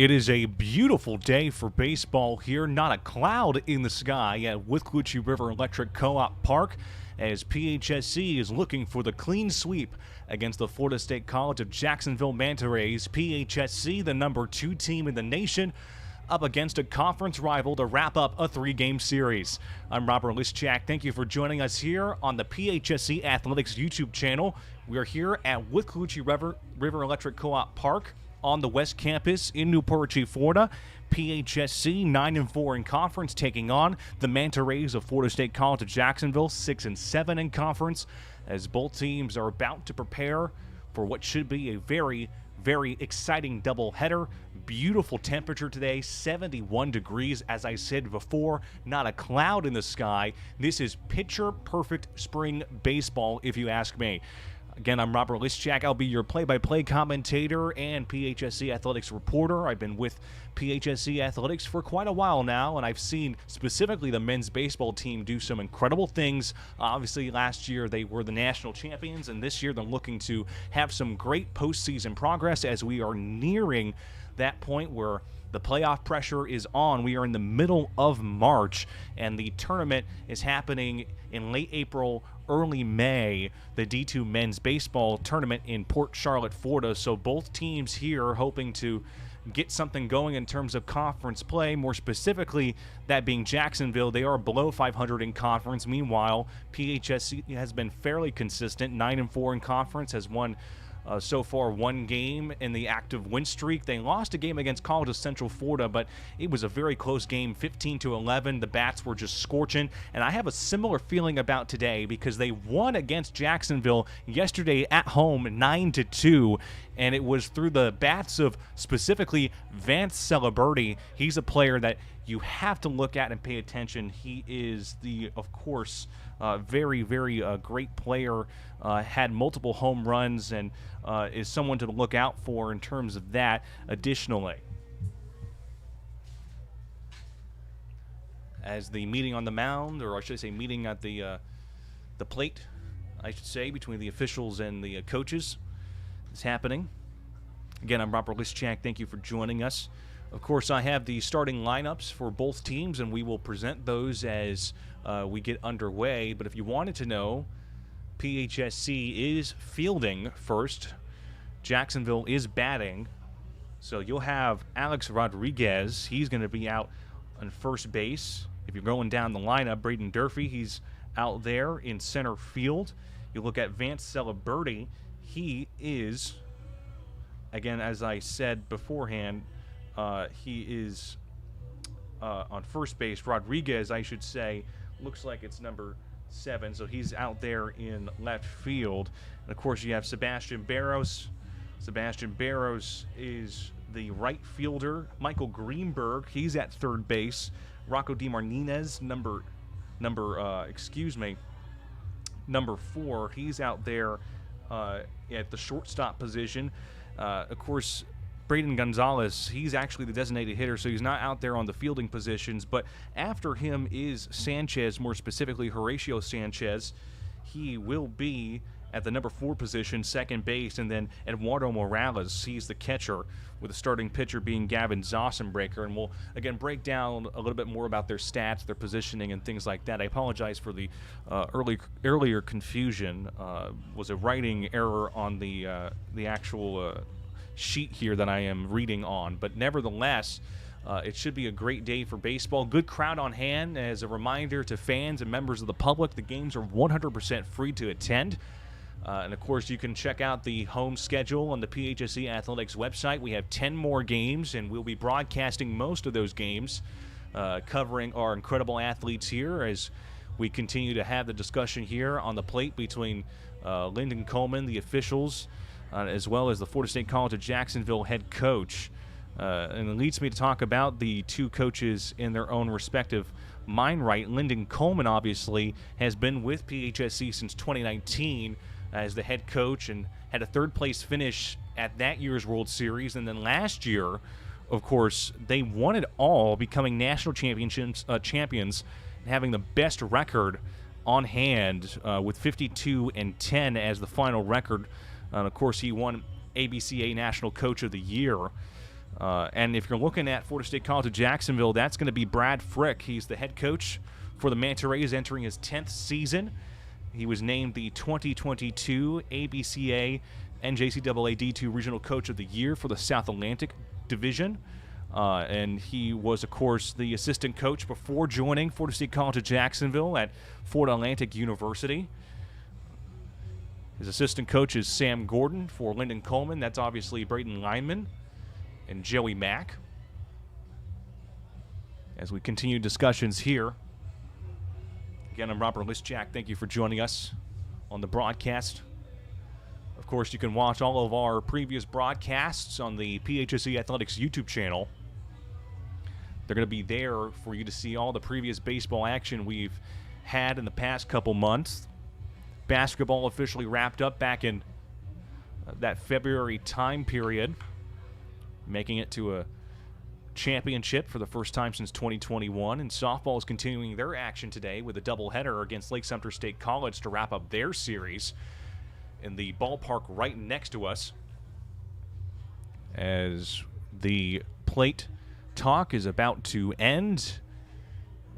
It is a beautiful day for baseball here. Not a cloud in the sky at Withlacoochee River Electric Co-op Park as PHSC is looking for the clean sweep against the Florida State College of Jacksonville Manta Rays. PHSC, the number 2 team in the nation, up against a conference rival to wrap up a 3-game series. I'm Robert Lischak. Thank you for joining us here on the PHSC Athletics YouTube channel. We are here at Withlacoochee River Electric Co-op Park on the West Campus in Newport Richey, Florida. PHSC 9-4 in conference, taking on the Manta Rays of Florida State College of Jacksonville, 6-7 in conference, as both teams are about to prepare for what should be a very exciting doubleheader. Beautiful temperature today, 71 degrees, as I said before, not a cloud in the sky. This is picture-perfect spring baseball, if you ask me. Again, I'm Robert Lischak. I'll be your play-by-play commentator and PHSC Athletics reporter. I've been with PHSC Athletics for quite a while now, and I've seen specifically the men's baseball team do some incredible things. Obviously, last year they were the national champions, and this year they're looking to have some great postseason progress as we are nearing that point where the playoff pressure is on. We are in the middle of March, and the tournament is happening in late April, early May, the D2 men's baseball tournament in Port Charlotte, Florida. So both teams here are hoping to get something going in terms of conference play. More specifically, that being Jacksonville, they are below 500 in conference. Meanwhile, PHSC has been fairly consistent, 9-4 in conference, has won so far one game in the active win streak. They lost a game against College of Central Florida, but it was a very close game, 15-11. The bats were just scorching, and I have a similar feeling about today because they won against Jacksonville yesterday at home 9-2, and it was through the bats of specifically Vance Celeberti. He's a player that you have to look at and pay attention. He is of course, very great player, had multiple home runs, and is someone to look out for in terms of that. Additionally, as the meeting on the mound, or I should say meeting at the plate, I should say, between the officials and the coaches is happening. Again, I'm Robert Lischak. Thank you for joining us. Of course, I have the starting lineups for both teams, and we will present those as we get underway. But if you wanted to know, PHSC is fielding first. Jacksonville is batting. So you'll have Alex Rodriguez. He's going to be out on first base. If you're going down the lineup, Braden Durfee, he's out there in center field. You look at Vance Celeberti. He is, again, as I said beforehand, he is on first base. Rodriguez, I should say, looks like it's number 7, so he's out there in left field. And of course, you have Sebastian Barros. Sebastian Barros is the right fielder. Michael Greenberg, he's at third base. Rocco DeMartinez, number 4, he's out there at the shortstop position. Of course, Braden Gonzalez, he's actually the designated hitter, so he's not out there on the fielding positions. But after him is Sanchez, more specifically Horatio Sanchez. He will be at the number 4 position, second base, and then Eduardo Morales, he's the catcher, with the starting pitcher being Gavin Zossenbreaker. And we'll, again, break down a little bit more about their stats, their positioning, and things like that. I apologize for the earlier confusion. Was a writing error on the actual sheet here that I am reading on, but nevertheless, it should be a great day for baseball. Good crowd on hand. As a reminder to fans and members of the public, the games are 100% free to attend. And of course, you can check out the home schedule on the PHSC Athletics website. We have 10 more games, and we'll be broadcasting most of those games, covering our incredible athletes here as we continue to have the discussion here on the plate between Lyndon Coleman, the officials, as well as the Florida State College of Jacksonville head coach. And it leads me to talk about the two coaches in their own respective mind right. Lyndon Coleman, obviously, has been with PHSC since 2019 as the head coach and had a third-place finish at that year's World Series. And then last year, of course, they won it all, becoming national champions and having the best record on hand with 52-10 as the final record. And of course, he won ABCA National Coach of the Year. And if you're looking at Florida State College of Jacksonville, that's going to be Brad Frick. He's the head coach for the Manta Rays, entering his 10th season. He was named the 2022 ABCA NJCAA D2 Regional Coach of the Year for the South Atlantic Division. And he was, of course, the assistant coach before joining Florida State College of Jacksonville at Florida Atlantic University. His assistant coach is Sam Gordon for Lyndon Coleman. That's obviously Braden Lineman and Joey Mack. As we continue discussions here, again, I'm Robert Lischak. Thank you for joining us on the broadcast. Of course, you can watch all of our previous broadcasts on the PHSC Athletics YouTube channel. They're going to be there for you to see all the previous baseball action we've had in the past couple months. Basketball officially wrapped up back in that February time period, making it to a championship for the first time since 2021. And softball is continuing their action today with a doubleheader against Lake Sumter State College to wrap up their series in the ballpark right next to us, as the plate talk is about to end.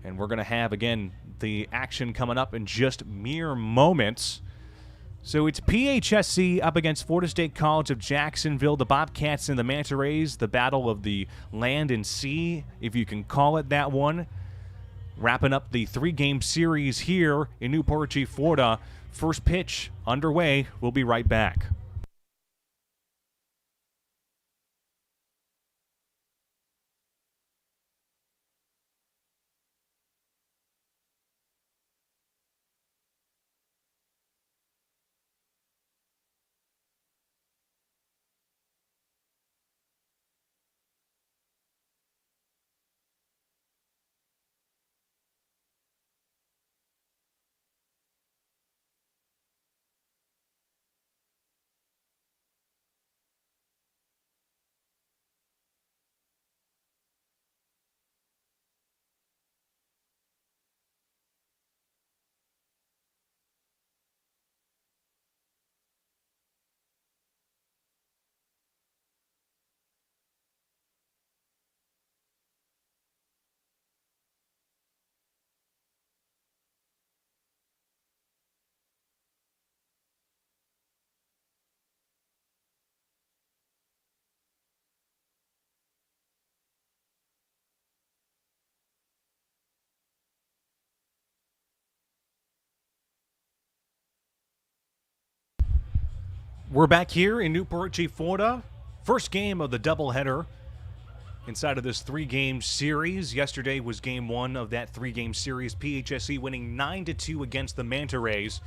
And we're going to have, again, the action coming up in just mere moments. So it's PHSC up against Florida State College of Jacksonville, the Bobcats and the Manta Rays, the battle of the land and sea, if you can call it that one. Wrapping up the three-game series here in Newport Richey, Florida. First pitch underway. We'll be right back. We're back here in Newport Richey, Florida. First game of the doubleheader inside of this three-game series. Yesterday was game one of that three-game series. PHSC winning 9-2 against the Manta Rays.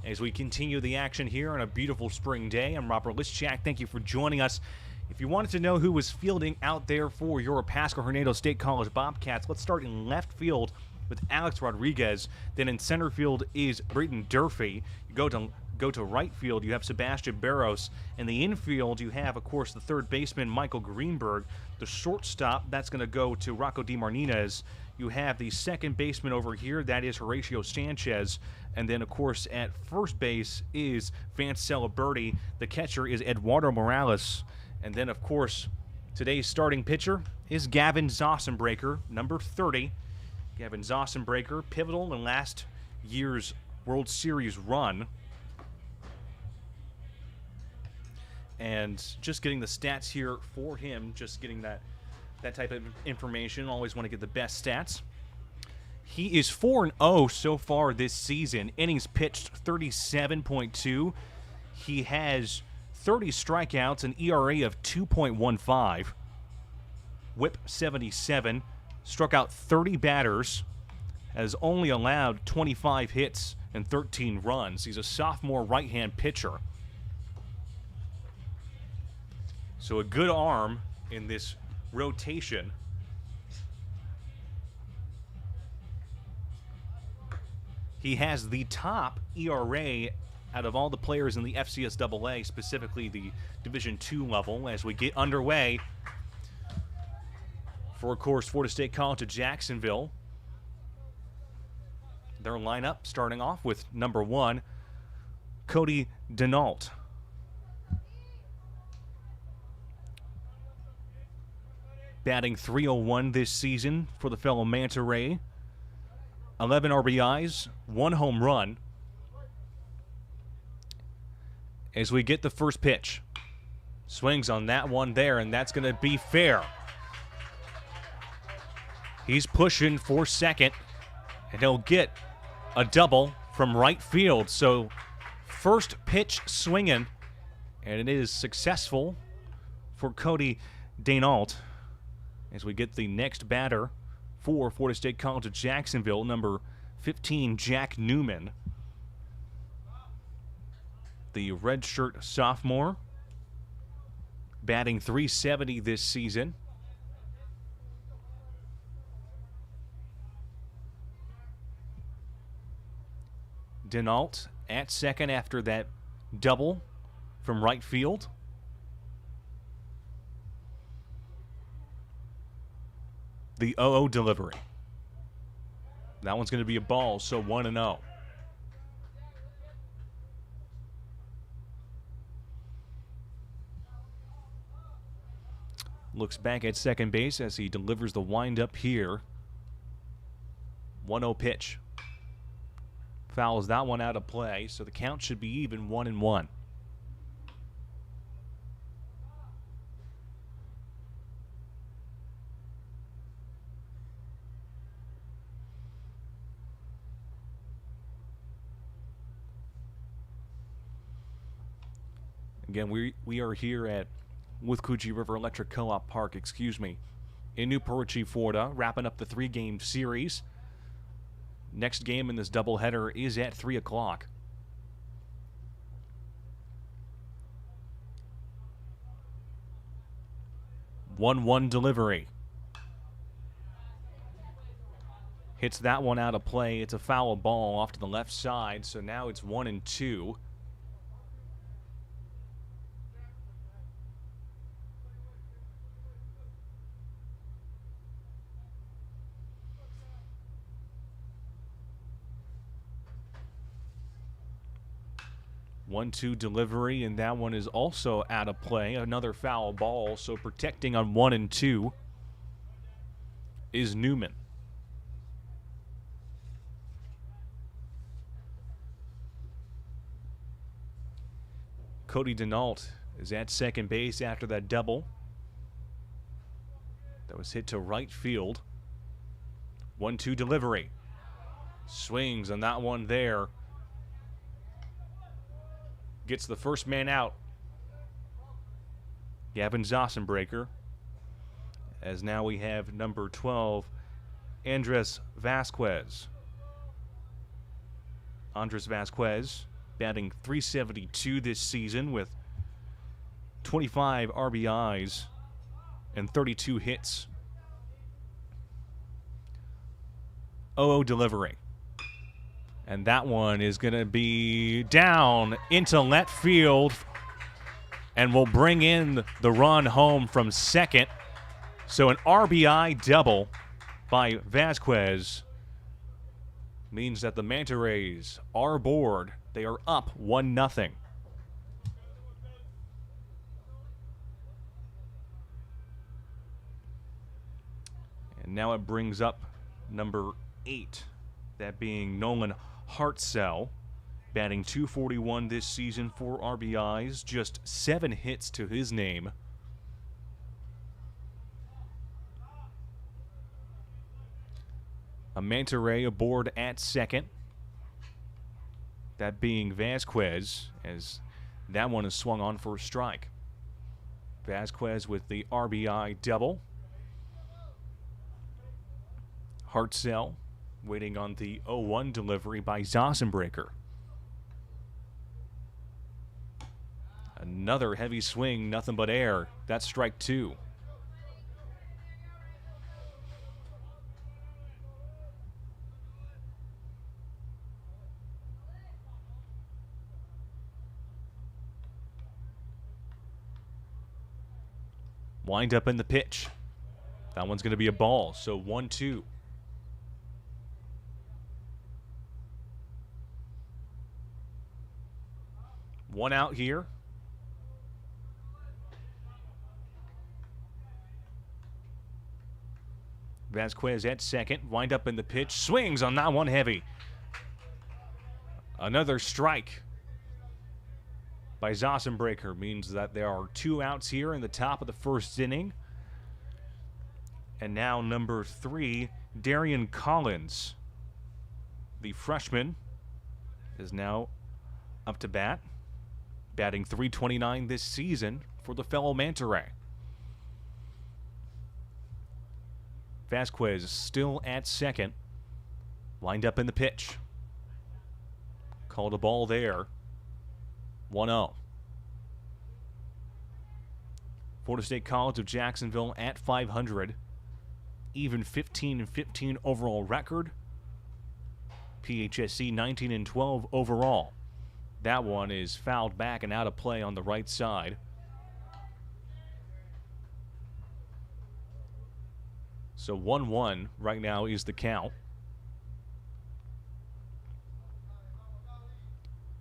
As we continue the action here on a beautiful spring day, I'm Robert Lischak. Thank you for joining us. If you wanted to know who was fielding out there for your Pasco-Hernando State College Bobcats, let's start in left field with Alex Rodriguez. Then in center field is Brayton Durfee. You go to right field, you have Sebastian Barros. In the infield, you have, of course, the third baseman, Michael Greenberg. The shortstop, that's going to go to Rocco DiMartinez. You have the second baseman over here, that is Horatio Sanchez. And then, of course, at first base is Vance Celeberti. The catcher is Eduardo Morales. And then, of course, today's starting pitcher is Gavin Zossenbreaker, number 30. Gavin Zossenbreaker, pivotal in last year's World Series run. And just getting the stats here for him, just getting that type of information. Always want to get the best stats. He is 4-0 so far this season. Innings pitched 37.2. He has 30 strikeouts, an ERA of 2.15. Whip 77. Struck out 30 batters. Has only allowed 25 hits and 13 runs. He's a sophomore right-hand pitcher. So a good arm in this rotation. He has the top ERA out of all the players in the FCSAA, specifically the Division II level, as we get underway for, of course, Florida State College of Jacksonville. Their lineup starting off with number 1, Cody Denault. batting .301 this season for the fellow Manta Ray. 11 RBIs, 1 home run. As we get the first pitch. Swings on that one there, and that's going to be fair. He's pushing for second, and he'll get a double from right field. So first pitch swinging, and it is successful for Cody Denault. As we get the next batter for Florida State College of Jacksonville, number 15, Jack Newman. The redshirt sophomore, batting .370 this season. Denault at second after that double from right field. The 0-0 delivery. That one's going to be a ball, so 1-0. Looks back at second base as he delivers the windup here. 1-0 pitch. Fouls that one out of play, so the count should be even 1-1. Again, we are here at Withlacoochee River Electric Co-op Park, in Newport Richey, Florida, wrapping up the 3-game series. Next game in this doubleheader is at 3 o'clock. One delivery. Hits that one out of play. It's a foul ball off to the left side, so now it's 1-2. One-two delivery, and that one is also out of play. Another foul ball, so protecting on 1-2 is Newman. Cody Denault is at second base after that double. That was hit to right field. 1-2 delivery. Swings on that one there. Gets the first man out. Gavin Zossenbreaker. As now we have number 12, Andres Vasquez. Andres Vasquez batting .372 this season with 25 RBIs and 32 hits. 0-0 delivery. And that one is going to be down into left field and will bring in the run home from second. So an RBI double by Vasquez means that the Manta Rays are aboard. They are up 1-0. And now it brings up number 8, that being Nolan Hartzell, batting .241 this season, 4 RBIs, just 7 hits to his name. A Manta Ray aboard at second, that being Vasquez, as that one is swung on for a strike. Vasquez with the RBI double. Hartzell waiting on the 0-1 delivery by Zossenbreaker. Another heavy swing, nothing but air. That's strike 2. Wind up in the pitch. That one's going to be a ball, so 1-2. One out here. Vasquez at second. Wind up in the pitch. Swings on that one heavy. Another strike by Zossenbreaker means that there are 2 outs here in the top of the first inning. And now number 3, Darian Collins, the freshman, is now up to bat, batting .329 this season for the fellow Manta Ray. Vasquez still at second. Lined up in the pitch. Called a ball there. 1-0. Florida State College of Jacksonville at 500. Even 15-15 overall record. PHSC 19-12 overall. That one is fouled back and out of play on the right side. So 1-1 right now is the count.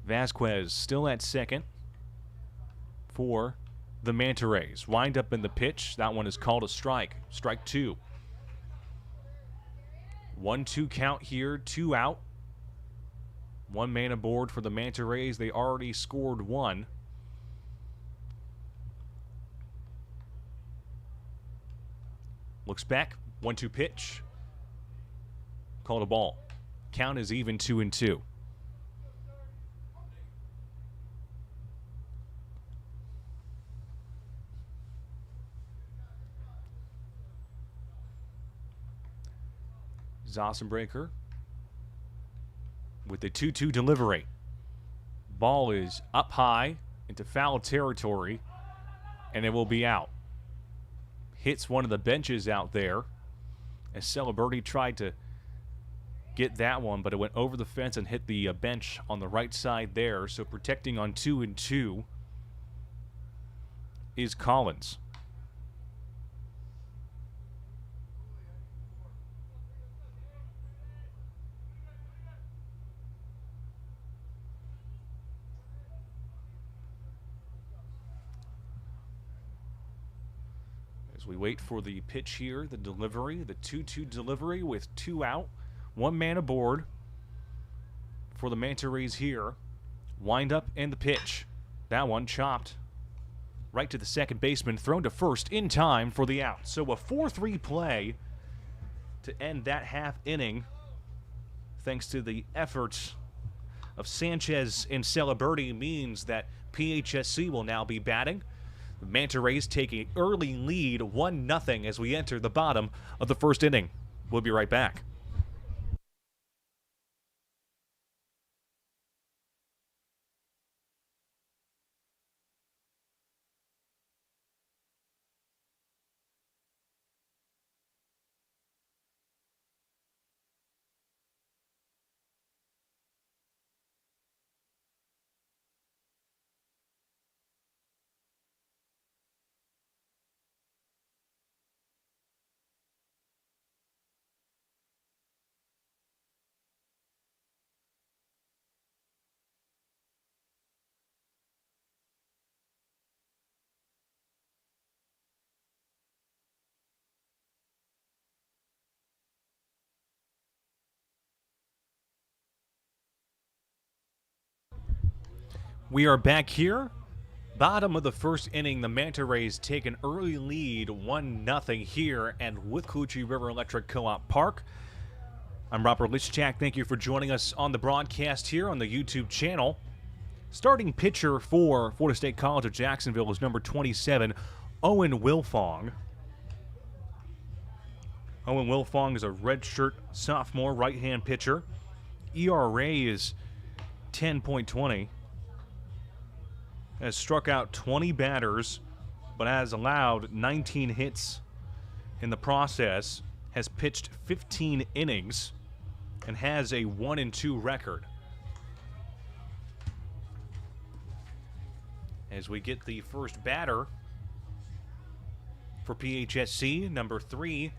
Vasquez still at second for the Manta Rays. Wind up in the pitch. That one is called a strike. Strike 2. 1-2 count here, 2 out. 1 man aboard for the Manta Rays. They already scored 1. Looks back. 1-2 pitch. Called a ball. Count is even 2-2. Zossenbreaker with the 2-2 delivery. Ball is up high into foul territory, and it will be out. Hits one of the benches out there as Celebrity tried to get that one, but it went over the fence and hit the bench on the right side there. So protecting on 2-2 is Collins. As we wait for the pitch here, the delivery, the 2-2 delivery with 2 out, 1 man aboard for the Manta Rays here. Wind up and the pitch. That one chopped right to the second baseman, thrown to first in time for the out. So a 4-3 play to end that half inning, thanks to the efforts of Sanchez and Celebrity, means that PHSC will now be batting. The Manta Rays take an early lead, 1-0, as we enter the bottom of the first inning. We'll be right back. We are back here. Bottom of the first inning, the Manta Rays take an early lead, 1-0 here at Withlacoochee River Electric Co-op Park. I'm Robert Lischak. Thank you for joining us on the broadcast here on the YouTube channel. Starting pitcher for Florida State College of Jacksonville is number 27, Owen Wilfong. Owen Wilfong is a redshirt sophomore right-hand pitcher. ERA is 10.20. Has struck out 20 batters, but has allowed 19 hits in the process. Has pitched 15 innings and has a 1-2 record. As we get the first batter for PHSC, number 3,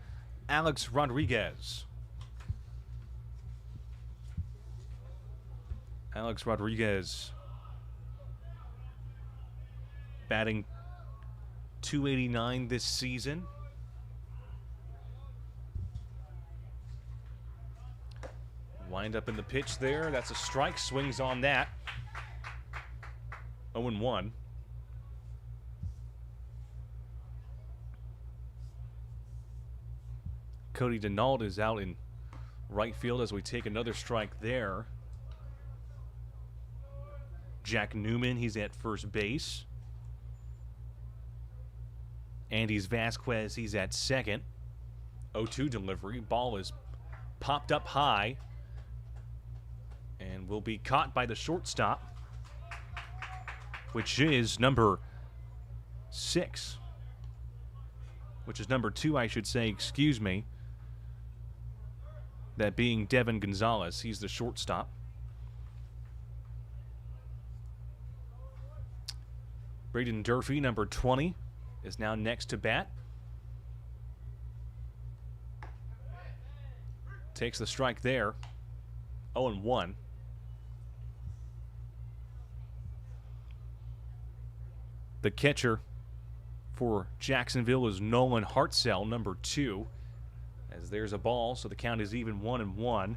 Alex Rodriguez. Alex Rodriguez batting .289 this season. Wind up in the pitch there. That's a strike. Swings on that. 0-1. Cody Denault is out in right field as we take another strike there. Jack Newman, he's at first base. Andes Vasquez, he's at second. 0-2 delivery. Ball is popped up high and will be caught by the shortstop, which is number 6. Which is number 2, I should say, excuse me. That being Devin Gonzalez. He's the shortstop. Braden Durfee, number 20, is now next to bat. Takes the strike there. 0-1. The catcher for Jacksonville is Nolan Hartzell, number 2. As there's a ball, so the count is even 1-1.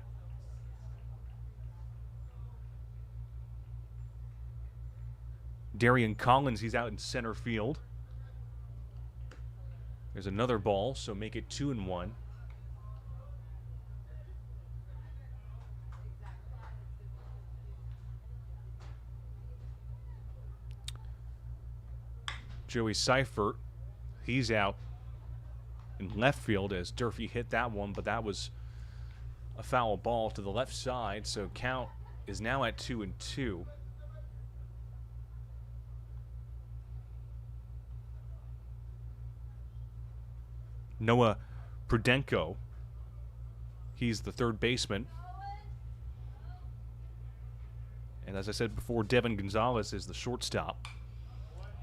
Darian Collins, he's out in center field. There's another ball, so make it 2-1. Joey Seifert, he's out in left field as Durfee hit that one, but that was a foul ball to the left side, so count is now at 2-2. Noah Prudenko, he's the third baseman. And as I said before, Devin Gonzalez is the shortstop.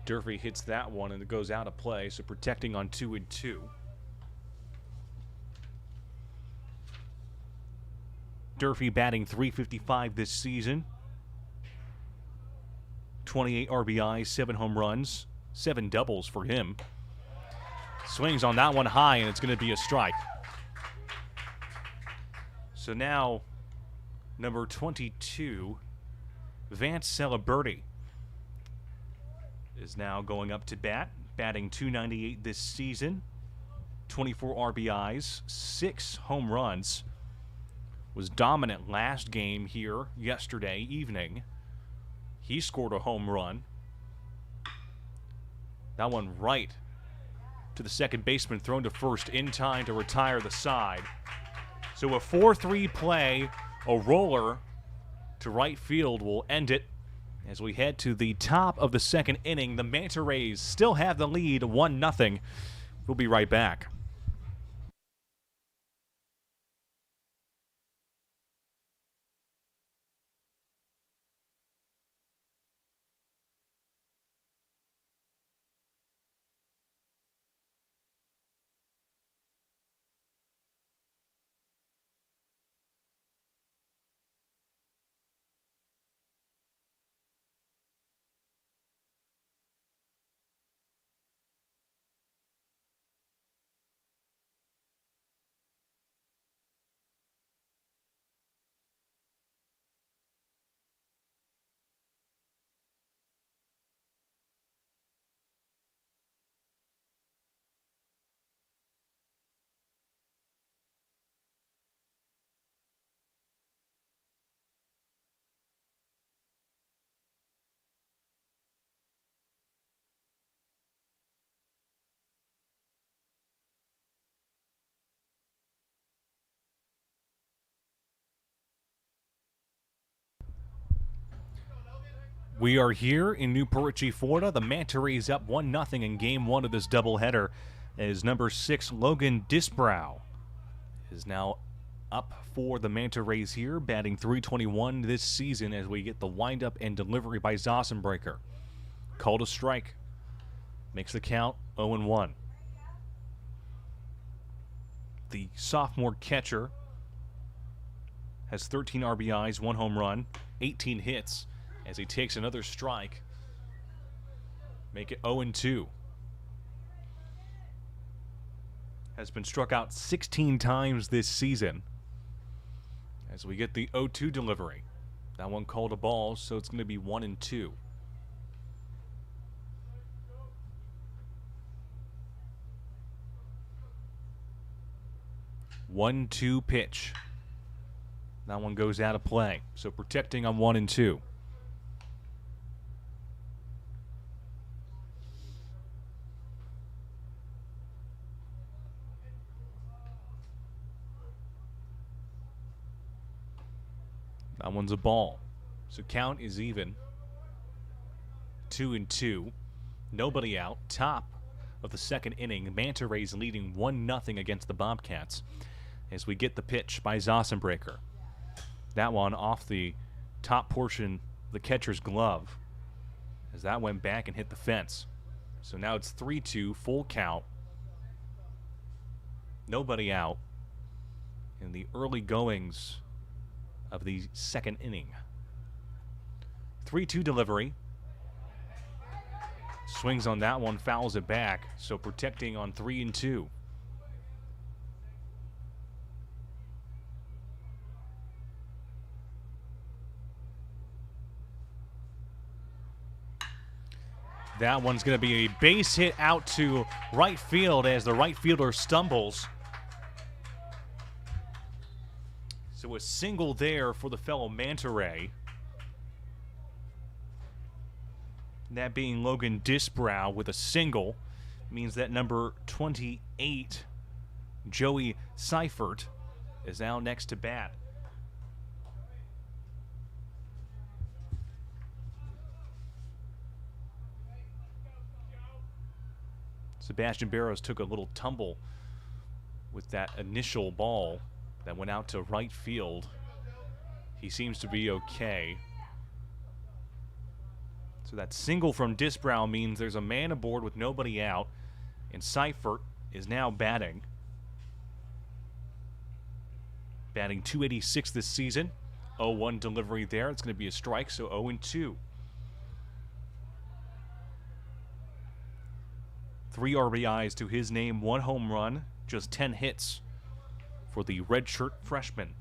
Durfee hits that one and it goes out of play, so protecting on 2-2. Durfee batting .355 this season. 28 RBIs, 7 home runs, 7 doubles for him. Swings on that one high, and it's going to be a strike. So now, number 22, Vance Celeberti, is now going up to bat, batting .298 this season. 24 RBIs, 6 home runs. Was dominant last game here yesterday evening. He scored a home run. That one right to the second baseman, thrown to first in time to retire the side. So a 4-3 play, a roller to right field will end it. As we head to the top of the second inning, the Manta Rays still have the lead, 1-0. We'll be right back. We are here in Newport Richey, Florida. The Manta Rays up 1-0 in Game 1 of this doubleheader as number 6, Logan Disbrow, is now up for the Manta Rays here, batting .321 this season as we get the windup and delivery by Zossenbreaker. Called a strike. Makes the count 0-1. The sophomore catcher has 13 RBIs, 1 home run, 18 hits, as he takes another strike. Make it 0-2. Has been struck out 16 times this season. as we get the 0-2 delivery. That one called a ball, so it's going to be 1-2. One-two pitch. That one goes out of play. So protecting on 1-2. That one's a ball. So count is even. 2-2. Nobody out. Top of the second inning. Manta Rays leading 1-0 against the Bobcats. As we get the pitch by Zossenbreaker. That one off the top portion of the catcher's glove. As that went back and hit the fence. So now it's 3-2, full count. Nobody out in the early goings of the second inning. 3-2 delivery. Swings on that one, fouls it back. So protecting on 3-2. That one's going to be a base hit out to right field as the right fielder stumbles. So a single there for the fellow Manta Ray. That being Logan Disbrow with a single means that number 28, Joey Seifert, is now next to bat. Sebastian Barrows took a little tumble with that initial ball that went out to right field. He seems to be okay. So that single from Disbrow means there's a man aboard with nobody out, and Seifert is now batting. Batting .286 this season. 0-1 delivery there. It's going to be a strike, so 0-2. 3 RBIs to his name, 1 home run, just 10 hits for the redshirt freshman.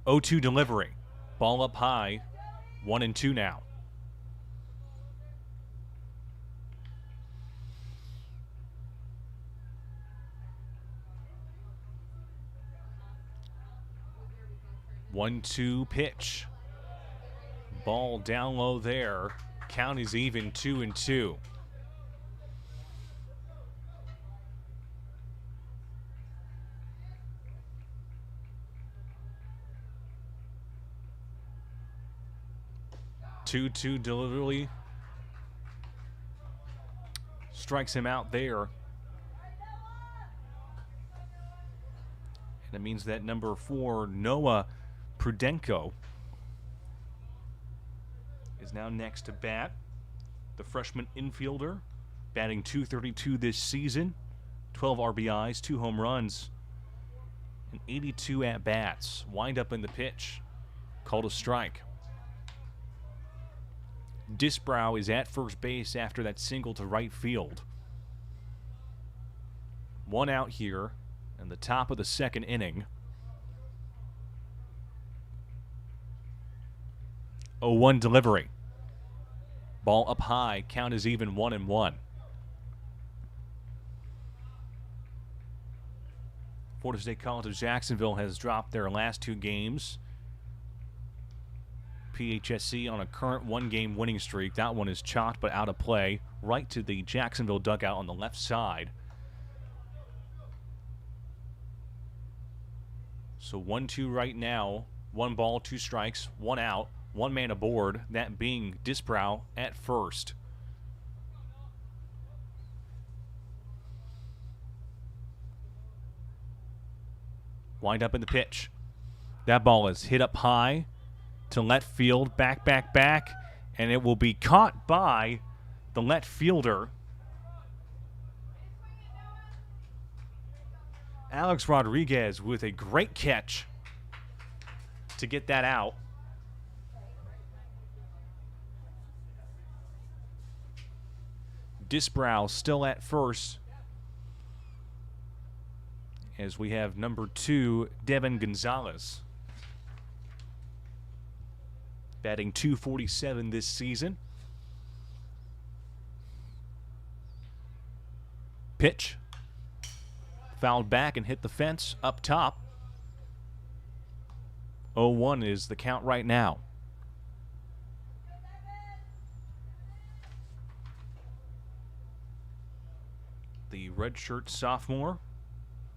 0-2 delivery. Ball up high, 1-2 now. One-two pitch. Ball down low there. Count is even, 2-2. Two delivery. Strikes him out there. And it means that number 4, Noah Prudenko, is now next to bat. The freshman infielder, batting .232 this season. 12 RBIs, 2 home runs, and 82 at-bats. Wind up in the pitch. Called a strike. Disbrow is at first base after that single to right field. 1 out here in the top of the second inning. 0-1 delivery. Ball up high. Count is even, 1-1. Florida State College of Jacksonville has dropped their last 2 games. PHSC on a current 1-game winning streak. That one is chalked but out of play. Right to the Jacksonville dugout on the left side. So 1-2 right now. 1 ball, 2 strikes, 1 out, 1 man aboard. That being Disbrow at first. Wind up in the pitch. That ball is hit up high to left field, back, and it will be caught by the left fielder. Alex Rodriguez with a great catch to get that out. Disbrow still at first. as we have number 2, Devin Gonzalez. Batting .247 this season. Pitch. Fouled back and hit the fence up top. 0-1 is the count right now. The redshirt sophomore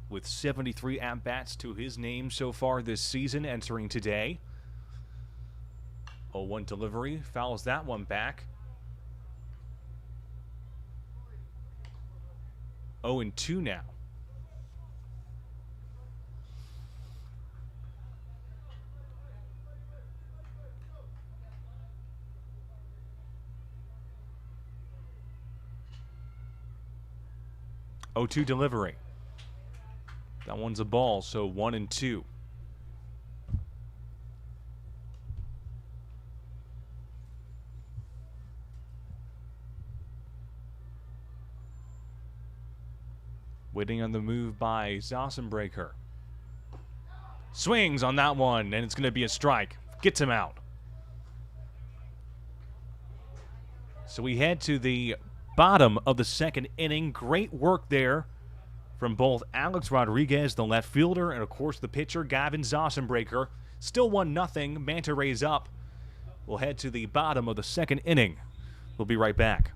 with 73 at-bats to his name so far this season, entering today. 0-1 delivery, fouls that one back. 0-2 now. .02 delivery. That one's a ball, so 1-2. Waiting on the move by Zossenbreaker. Swings on that one, and it's going to be a strike. Gets him out. So we head to the bottom of the second inning. Great work there from both Alex Rodriguez, the left fielder, and of course the pitcher, Gavin Zossenbreaker. Still 1-0. Manta Rays up. We'll head to the bottom of the second inning. We'll be right back.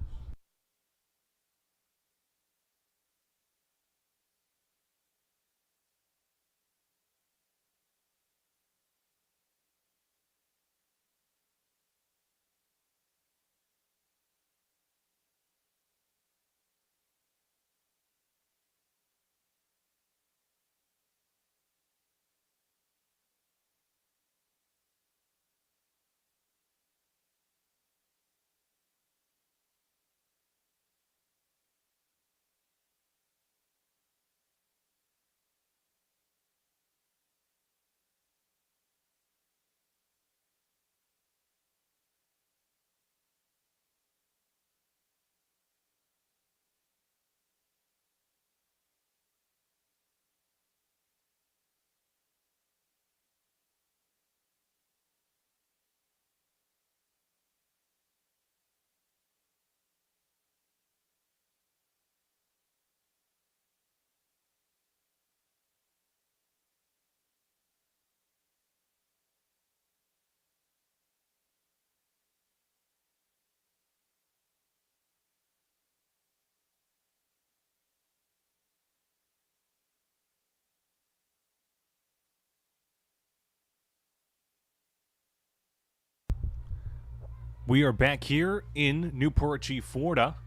We are back here in Newport Richey, Florida,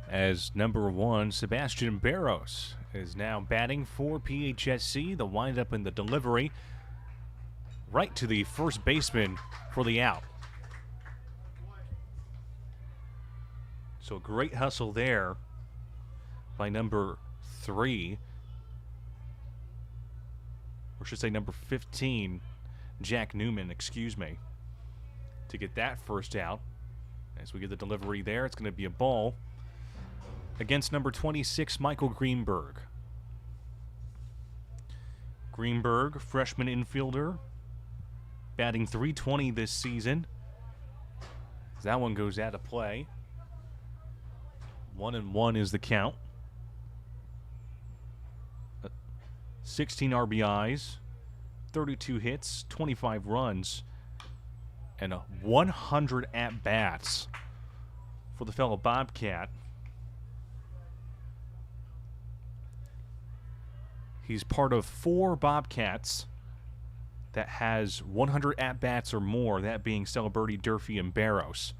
as number 1, Sebastian Barros, is now batting for PHSC. The windup in the delivery right to the first baseman for the out. So a great hustle there by number 3, or should say number 15, Jack Newman, excuse me, to get that first out. As we get the delivery there, it's going to be a ball against number 26, Michael Greenberg. Greenberg, freshman infielder, batting .320 this season. That one goes out of play. 1-1 is the count. 16 RBIs, 32 hits, 25 runs, and 100 at-bats for the fellow Bobcat. He's part of 4 Bobcats that has 100 at-bats or more, that being Celebrity, Durfee, and Barros.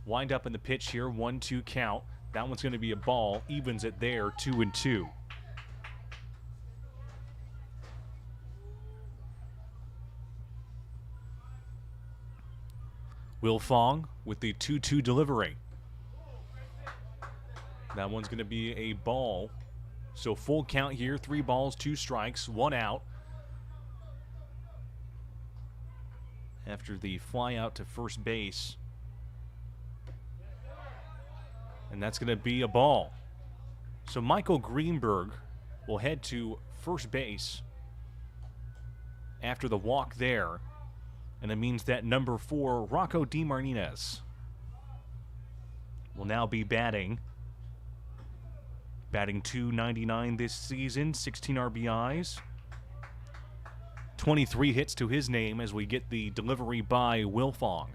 Wind up in the pitch here, 1-2 count. That one's going to be a ball, evens it there, 2-2. Will Fong with the 2-2 delivery. That one's going to be a ball. So full count here, 3 balls, 2 strikes, 1 out. After the fly out to first base. And that's going to be a ball. So Michael Greenberg will head to first base after the walk there. And it means that number 4, Rocco DeMartinez, will now be batting. Batting .299 this season, 16 RBIs. 23 hits to his name as we get the delivery by Wilfong.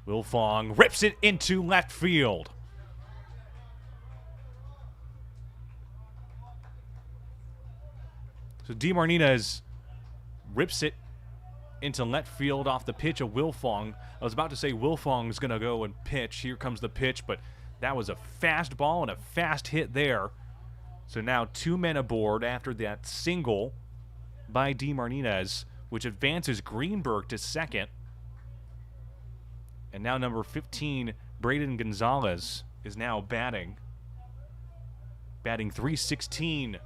Wilfong rips it into left field. So DeMartinez rips it into left field off the pitch of Wilfong. I was about to say Wilfong's going to go and pitch. Here comes the pitch, but that was a fast ball and a fast hit there. So now 2 men aboard after that single by DeMartinez, which advances Greenberg to second. And now number 15, Braden Gonzalez, is now batting. Batting .316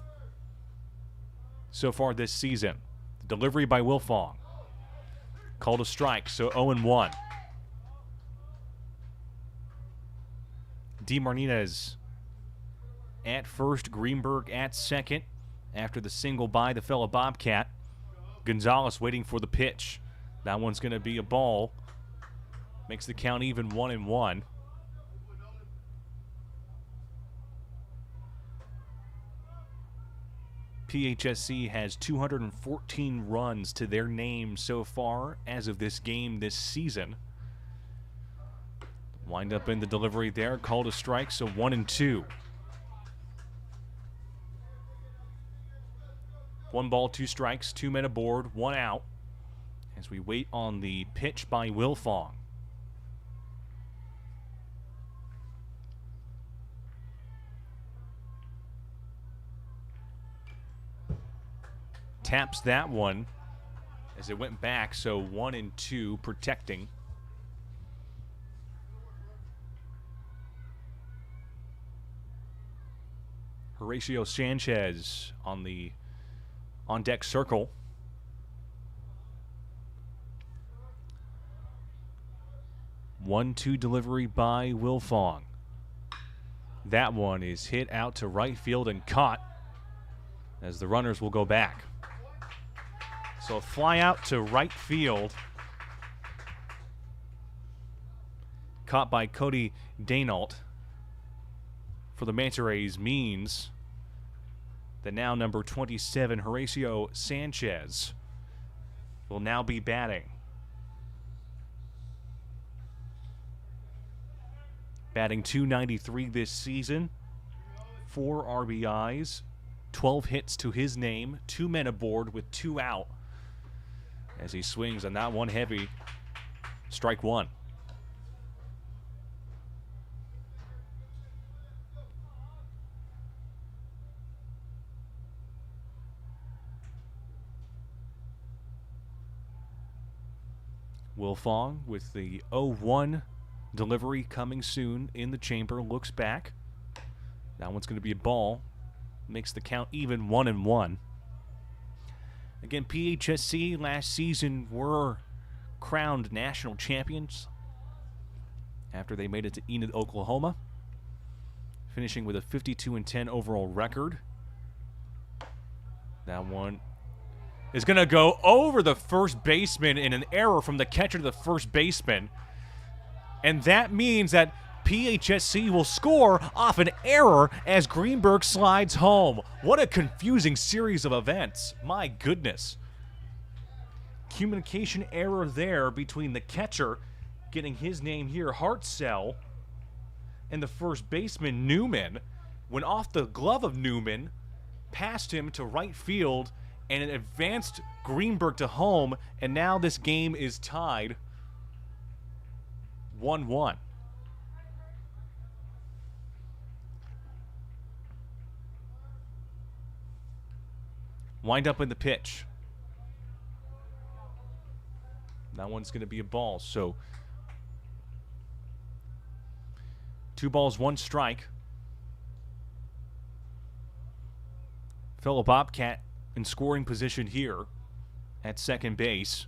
so far this season. The delivery by Wilfong. Called a strike, so 0-1. DeMartinez at first, Greenberg at second. After the single by the fellow Bobcat. Gonzalez waiting for the pitch. That one's going to be a ball. Makes the count even 1-1. PHSC has 214 runs to their name so far as of this game this season. Wind up in the delivery there, called a strike, so 1-2. 1 ball, 2 strikes, 2 men aboard, 1 out. As we wait on the pitch by Wilfong. Taps that one as it went back, so 1-2, protecting. Horacio Sanchez on the on-deck circle. One-two delivery by Wilfong. That one is hit out to right field and caught as the runners will go back. So a fly out to right field. Caught by Cody Daynault for the Manta Rays means that now number 27, Horacio Sanchez, will now be batting. Batting .293 this season. 4 RBIs. 12 hits to his name. 2 men aboard with 2 out. As he swings on that one heavy. Strike 1. Wilfong with the 0-1 delivery coming soon in the chamber. Looks back. That one's going to be a ball. Makes the count even 1-1. Again, PHSC last season were crowned national champions after they made it to Enid, Oklahoma, finishing with a 52-10 overall record. That one is going to go over the first baseman in an error from the catcher to the first baseman. And that means that PHSC will score off an error as Greenberg slides home. What a confusing series of events. My goodness. Communication error there between the catcher, getting his name here, Hartzell, and the first baseman, Newman, went off the glove of Newman, passed him to right field, and it advanced Greenberg to home, and now this game is tied 1-1. Wind up in the pitch. That one's going to be a ball. So 2 balls, 1 strike. Fellow Bobcat in scoring position here at second base.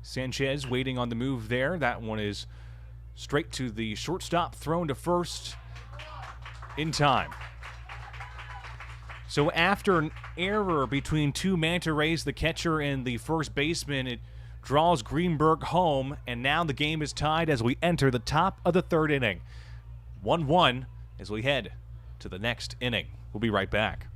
Sanchez waiting on the move there. That one is Straight to the shortstop, thrown to first in time. So after an error between two manta rays, the catcher and the first baseman, it draws Greenberg home, and now the game is tied as we enter the top of the third inning. 1-1 as we head to the next inning. We'll be right back.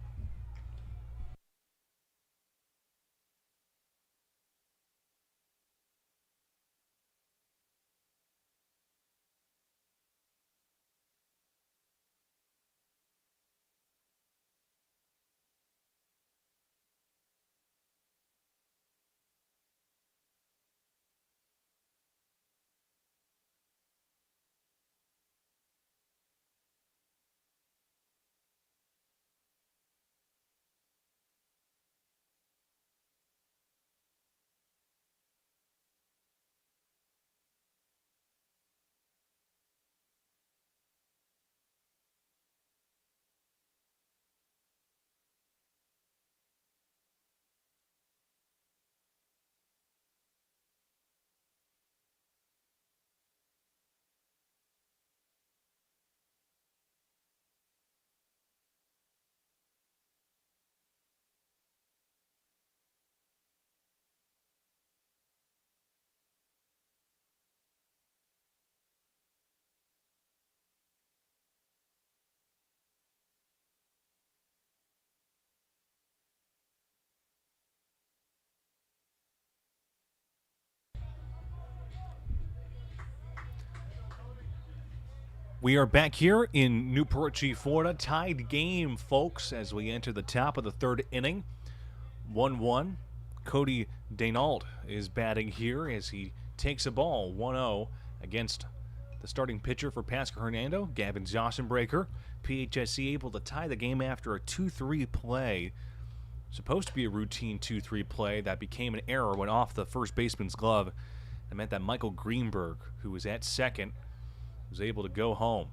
We are back here in Newport Richey, Florida. Tied game, folks, as we enter the top of the third inning. 1-1. Cody Denault is batting here as he takes a ball 1-0 against the starting pitcher for Pasco-Hernando, Gavin Zossenbreaker. PHSC able to tie the game after a 2-3 play. Supposed to be a routine 2-3 play that became an error, went off the first baseman's glove. That meant that Michael Greenberg, who was at second, was able to go home.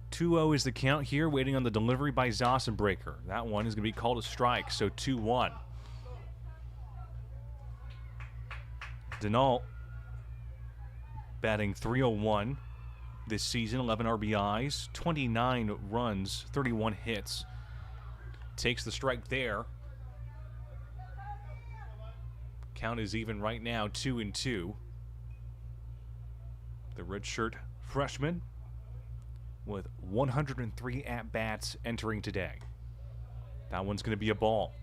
2-0 is the count here, waiting on the delivery by Zossenbreaker. That one is going to be called a strike, so 2-1. Denault batting .301 this season, 11 RBIs, 29 runs, 31 hits. Takes the strike there. Count is even right now, 2-2. The redshirt freshman with 103 at-bats entering today. That one's going to be a ball.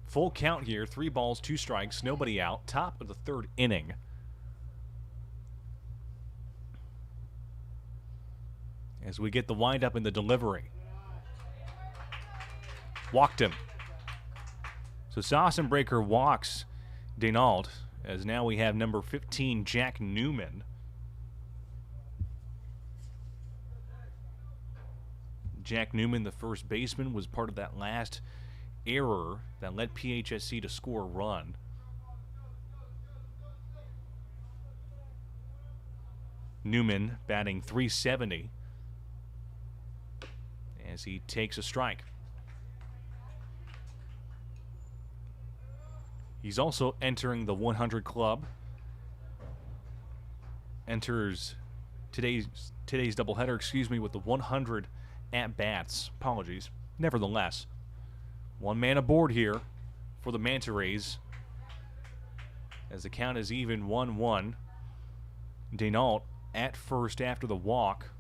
Full count here, 3 balls, 2 strikes, nobody out. Top of the third inning. As we get the windup in the delivery. Walked him. So Zossenbreaker walks Denault, as now we have number 15, Jack Newman. Jack Newman, the first baseman, was part of that last error that led PHSC to score a run. Newman batting .370 as he takes a strike. He's also entering the 100 club. Enters today's doubleheader, with the 100 at-bats. Apologies. Nevertheless, one man aboard here for the Manta Rays as the count is even 1-1. Denault at first after the walk.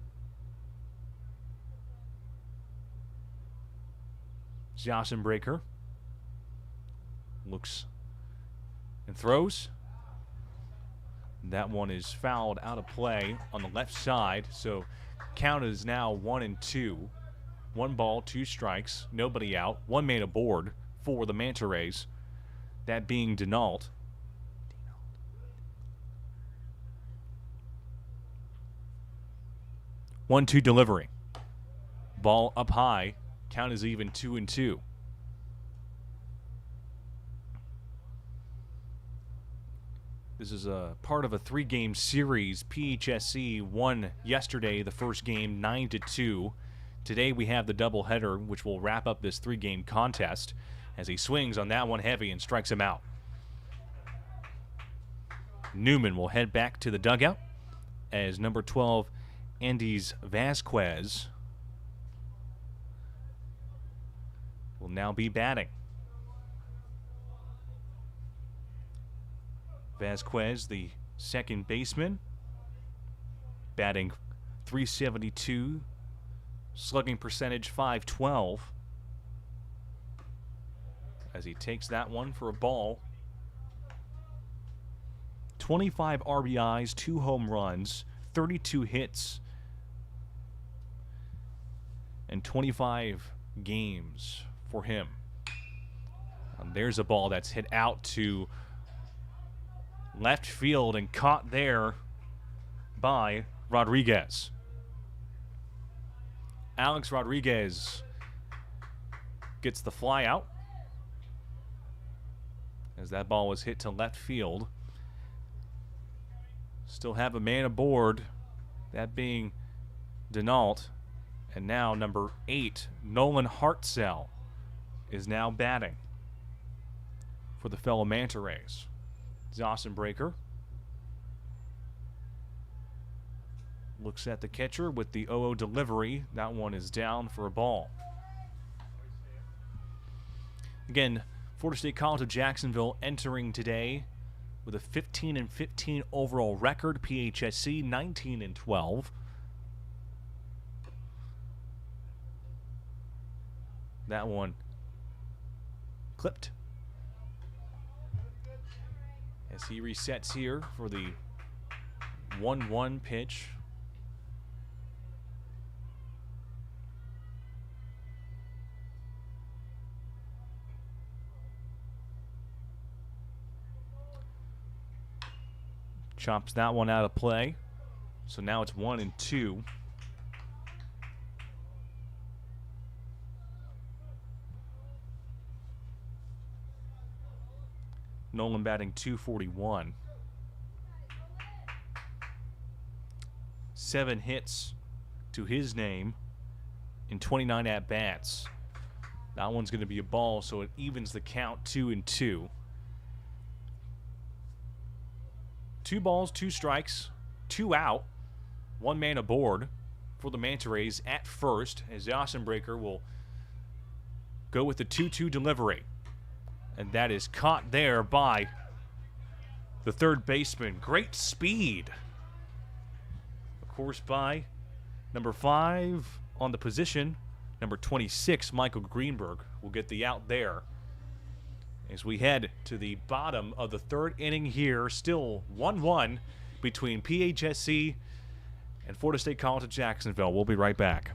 Zossenbreaker looks and throws. That one is fouled out of play on the left side, so count is now 1-2. 1 ball, 2 strikes, nobody out, 1 man aboard for the Manta Rays, that being Denault. 1-2 delivery. Ball up high, count is even 2-2. This is a part of a 3-game series. PHSC won yesterday the first game 9-2. Today we have the doubleheader, which will wrap up this 3-game contest as he swings on that one heavy and strikes him out. Newman will head back to the dugout as number 12, Andes Vasquez, will now be batting. Vasquez, the second baseman, batting .372, slugging percentage .512, as he takes that one for a ball. 25 RBIs, 2 home runs, 32 hits, and 25 games for him. And there's a ball that's hit out to left field and caught there by Rodriguez. Alex Rodriguez gets the fly out as that ball was hit to left field. Still have a man aboard, that being Denault. And now number 8, Nolan Hartzell, is now batting for the fellow Manta Rays. Zossenbreaker looks at the catcher with the 0-0 delivery. That one is down for a ball. Again, Florida State College of Jacksonville entering today with a 15-15 overall record. PHSC 19-12. That one clipped as he resets here for the 1-1 pitch. Chops that one out of play. So now it's 1-2. Nolan batting .241. 7 hits to his name in 29 at-bats. That one's going to be a ball, so it evens the count 2-2. 2 balls, 2 strikes, 2 out, 1 man aboard for the Manta Rays at first, as Zossenbreaker will go with the 2-2 delivery. And that is caught there by the third baseman. Great speed, of course, by number 5 on the position. Number 26, Michael Greenberg, will get the out there. As we head to the bottom of the third inning here, still 1-1 between PHSC and Florida State College of Jacksonville. We'll be right back.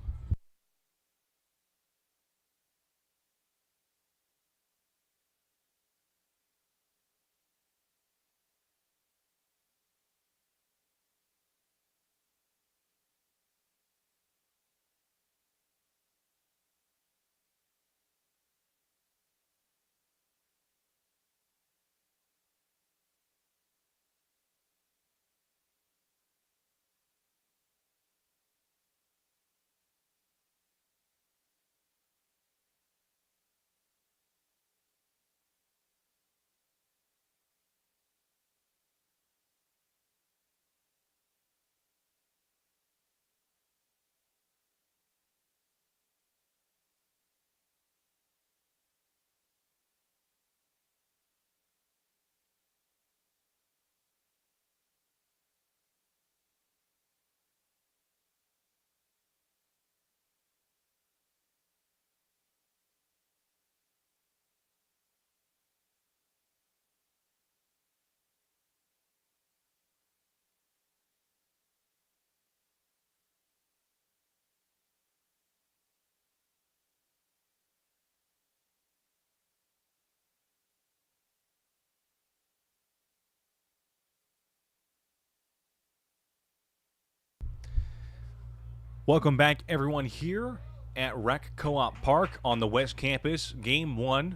Welcome back, everyone, here at Rec Co-op Park on the West Campus. Game 1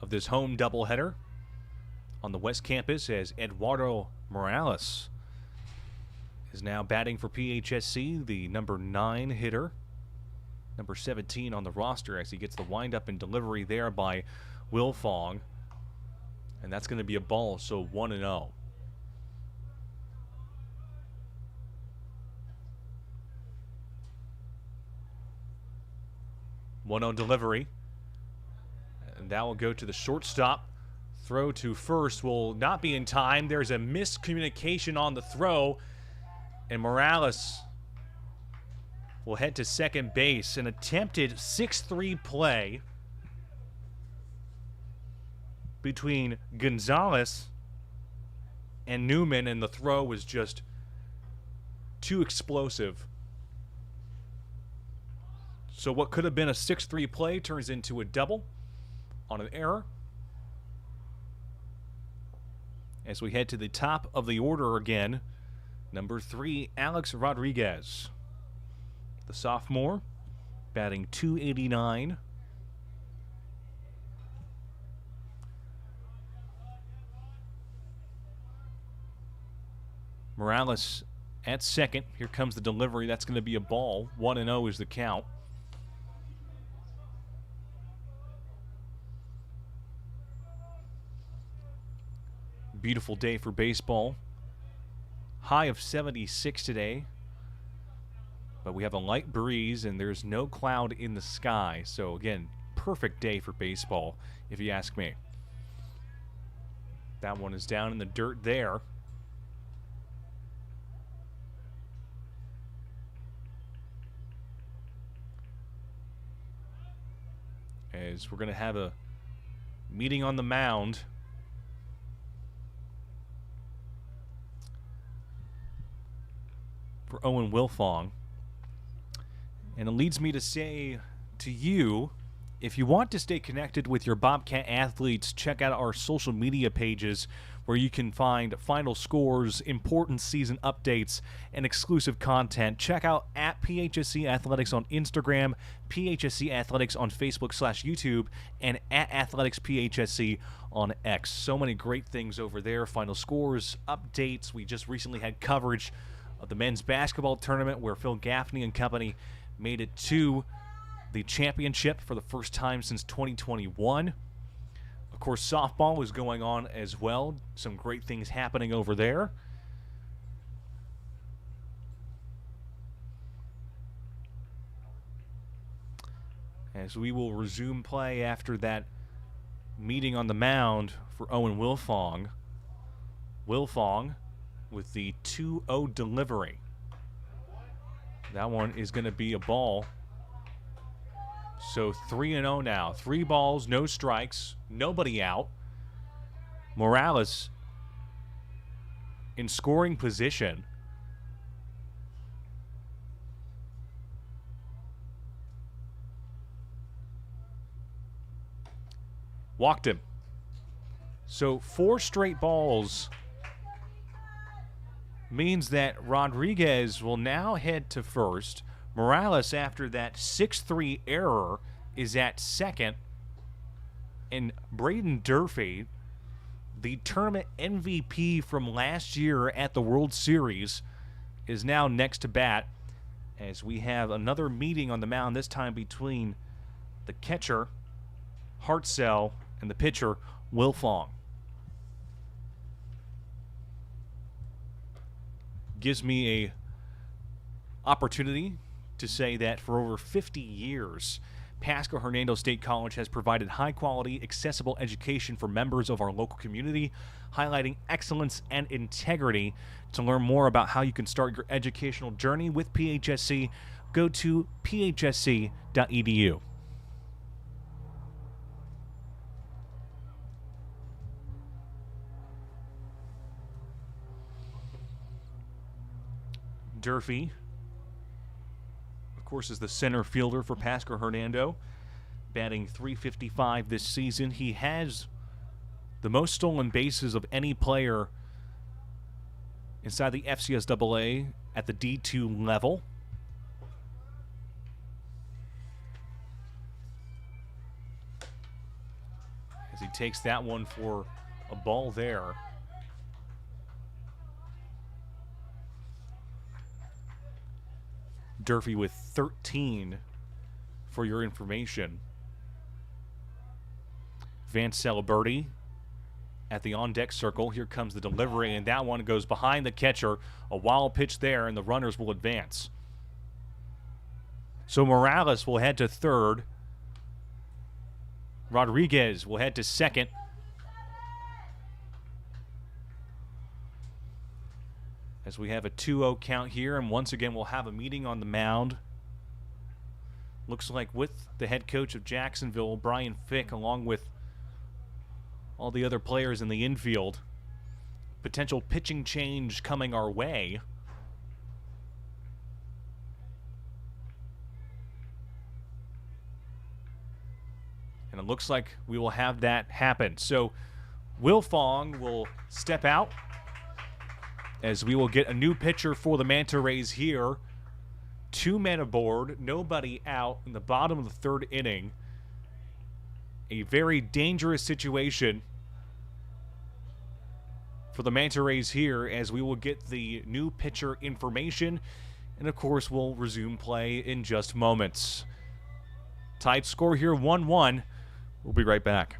of this home doubleheader on the West Campus, as Eduardo Morales is now batting for PHSC, the number 9 hitter. Number 17 on the roster, as he gets the windup and delivery there by Will Fong. And that's going to be a ball, so 1-0. 1-0 delivery. And that will go to the shortstop. Throw to first will not be in time. There's a miscommunication on the throw. And Morales will head to second base. An attempted 6-3 play between Gonzalez and Newman, and the throw was just too explosive. So what could have been a 6-3 play turns into a double on an error. As we head to the top of the order again, number 3, Alex Rodriguez. The sophomore, batting .289. Morales at second. Here comes the delivery. That's going to be a ball. 1-0 is the count. Beautiful day for baseball. High of 76 today. But we have a light breeze and there's no cloud in the sky. So again, perfect day for baseball, if you ask me. That one is down in the dirt there. As we're going to have a meeting on the mound. For Owen Wilfong. And it leads me to say to you, if you want to stay connected with your Bobcat athletes, check out our social media pages where you can find final scores, important season updates, and exclusive content. Check out at PHSC Athletics on Instagram, PHSC Athletics on Facebook/YouTube, and at Athletics PHSC on X. So many great things over there. Final scores, updates. We just recently had coverage of the men's basketball tournament where Phil Gaffney and company made it to the championship for the first time since 2021. Of course, softball is going on as well. Some great things happening over there. As we will resume play after that meeting on the mound for Owen Wilfong. Wilfong with the 2-0 delivery. That one is going to be a ball. So 3-0 now. 3 balls, no strikes, nobody out. Morales in scoring position. Walked him. So 4 straight balls means that Rodriguez will now head to first. Morales, after that 6-3 error, is at second. And Braden Durfee, the tournament MVP from last year at the World Series, is now next to bat as we have another meeting on the mound, this time between the catcher, Hartzell, and the pitcher, Wilfong. Gives me a opportunity to say that for over 50 years, Pasco-Hernando State College has provided high-quality, accessible education for members of our local community, highlighting excellence and integrity. To learn more about how you can start your educational journey with PHSC, go to phsc.edu. Durfee, of course, is the center fielder for Pasco-Hernando, batting .355 this season. He has the most stolen bases of any player inside the FCSAA at the D2 level. As he takes that one for a ball there. Durfee with 13 for your information. Vance Celeberti at the on-deck circle. Here comes the delivery, and that one goes behind the catcher. A wild pitch there, and the runners will advance. So Morales will head to third. Rodriguez will head to second. As we have a 2-0 count here, and once again we'll have a meeting on the mound. Looks like with the head coach of Jacksonville, Brian Fick, along with all the other players in the infield. Potential pitching change coming our way. And it looks like we will have that happen. So Will Fong will step out as we will get a new pitcher for the Manta Rays here. 2 men aboard, nobody out in the bottom of the 3rd inning. A very dangerous situation for the Manta Rays here, as we will get the new pitcher information, and of course we'll resume play in just moments. Tied score here, 1-1. We'll be right back.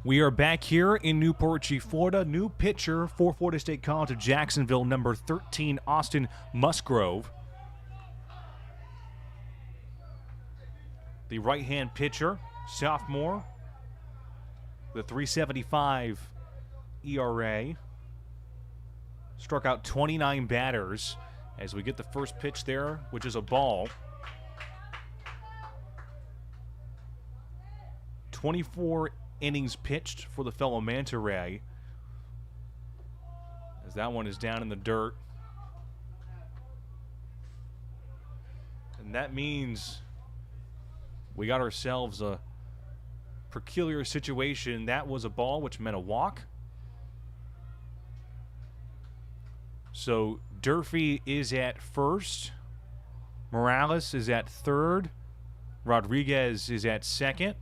We are back here in Newport Richey, Florida. New pitcher for Florida State College of Jacksonville, number 13, Austin Musgrove. The right-hand pitcher, sophomore, the 3.75 ERA. Struck out 29 batters as we get the first pitch there, which is a ball. 24 innings pitched for the fellow Manta Ray, as that one is down in the dirt. And that means we got ourselves a peculiar situation. That was a ball, which meant a walk. So Durfee is at first. Morales is at third. Rodriguez is at second.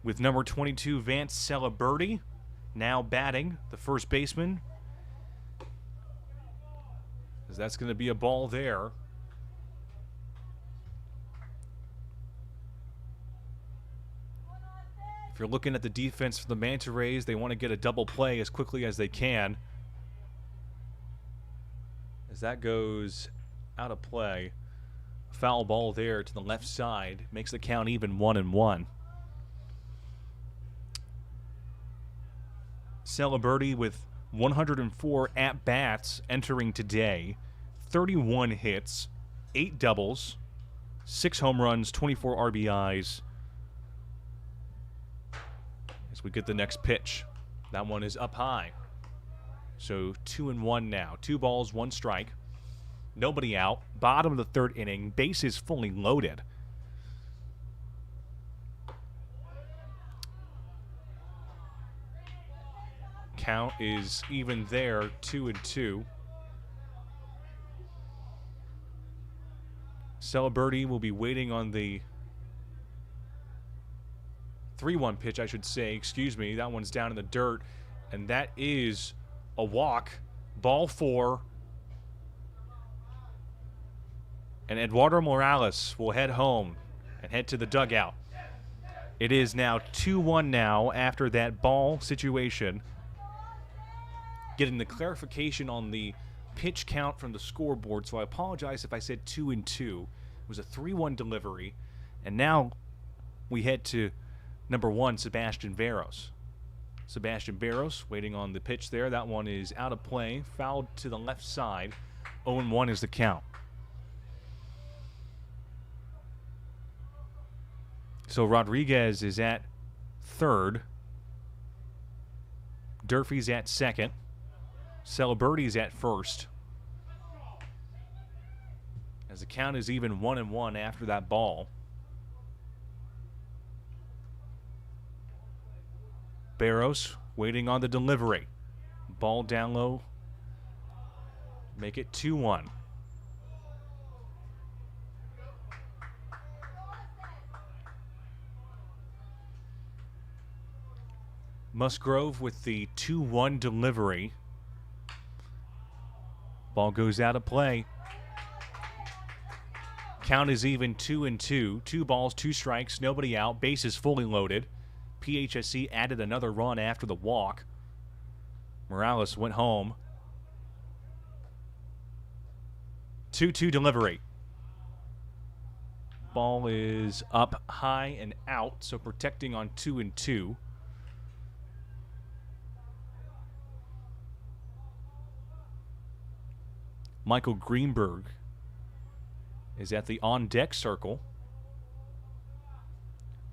With number 22, Vance Celeberti, now batting, the first baseman. As that's going to be a ball there. If you're looking at the defense for the Manta Rays, they want to get a double play as quickly as they can. As that goes out of play. A foul ball there to the left side makes the count even 1-1. Celeberti with 104 at-bats entering today. 31 hits, 8 doubles, 6 home runs, 24 RBIs. As we get the next pitch. That one is up high. So 2-1 now. 2 balls, 1 strike. Nobody out. Bottom of the 3rd inning. Bases fully loaded. Count is even there, 2-2. Celebrity will be waiting on the 3-1 pitch, I should say. Excuse me. That one's down in the dirt. And that is a walk. Ball 4. And Eduardo Morales will head home and head to the dugout. It is now 2-1 now after that ball situation. Getting the clarification on the pitch count from the scoreboard, so I apologize if I said 2-2. It was a 3-1 delivery. And now we head to number 1, Sebastian Barros. Sebastian Barros waiting on the pitch there. That one is out of play. Fouled to the left side. 0-1 is the count. So Rodriguez is at third. Durfee's at second. Celebrity's at first. As the count is even 1-1 after that ball. Barros waiting on the delivery. Ball down low. Make it 2-1. Musgrove with the 2-1 delivery. Ball goes out of play. Count is even 2-2. 2 balls, 2 strikes, nobody out. Bases fully loaded. PHSC added another run after the walk. Morales went home. 2-2 delivery. Ball is up high and out, so protecting on 2-2. Michael Greenberg is at the on-deck circle.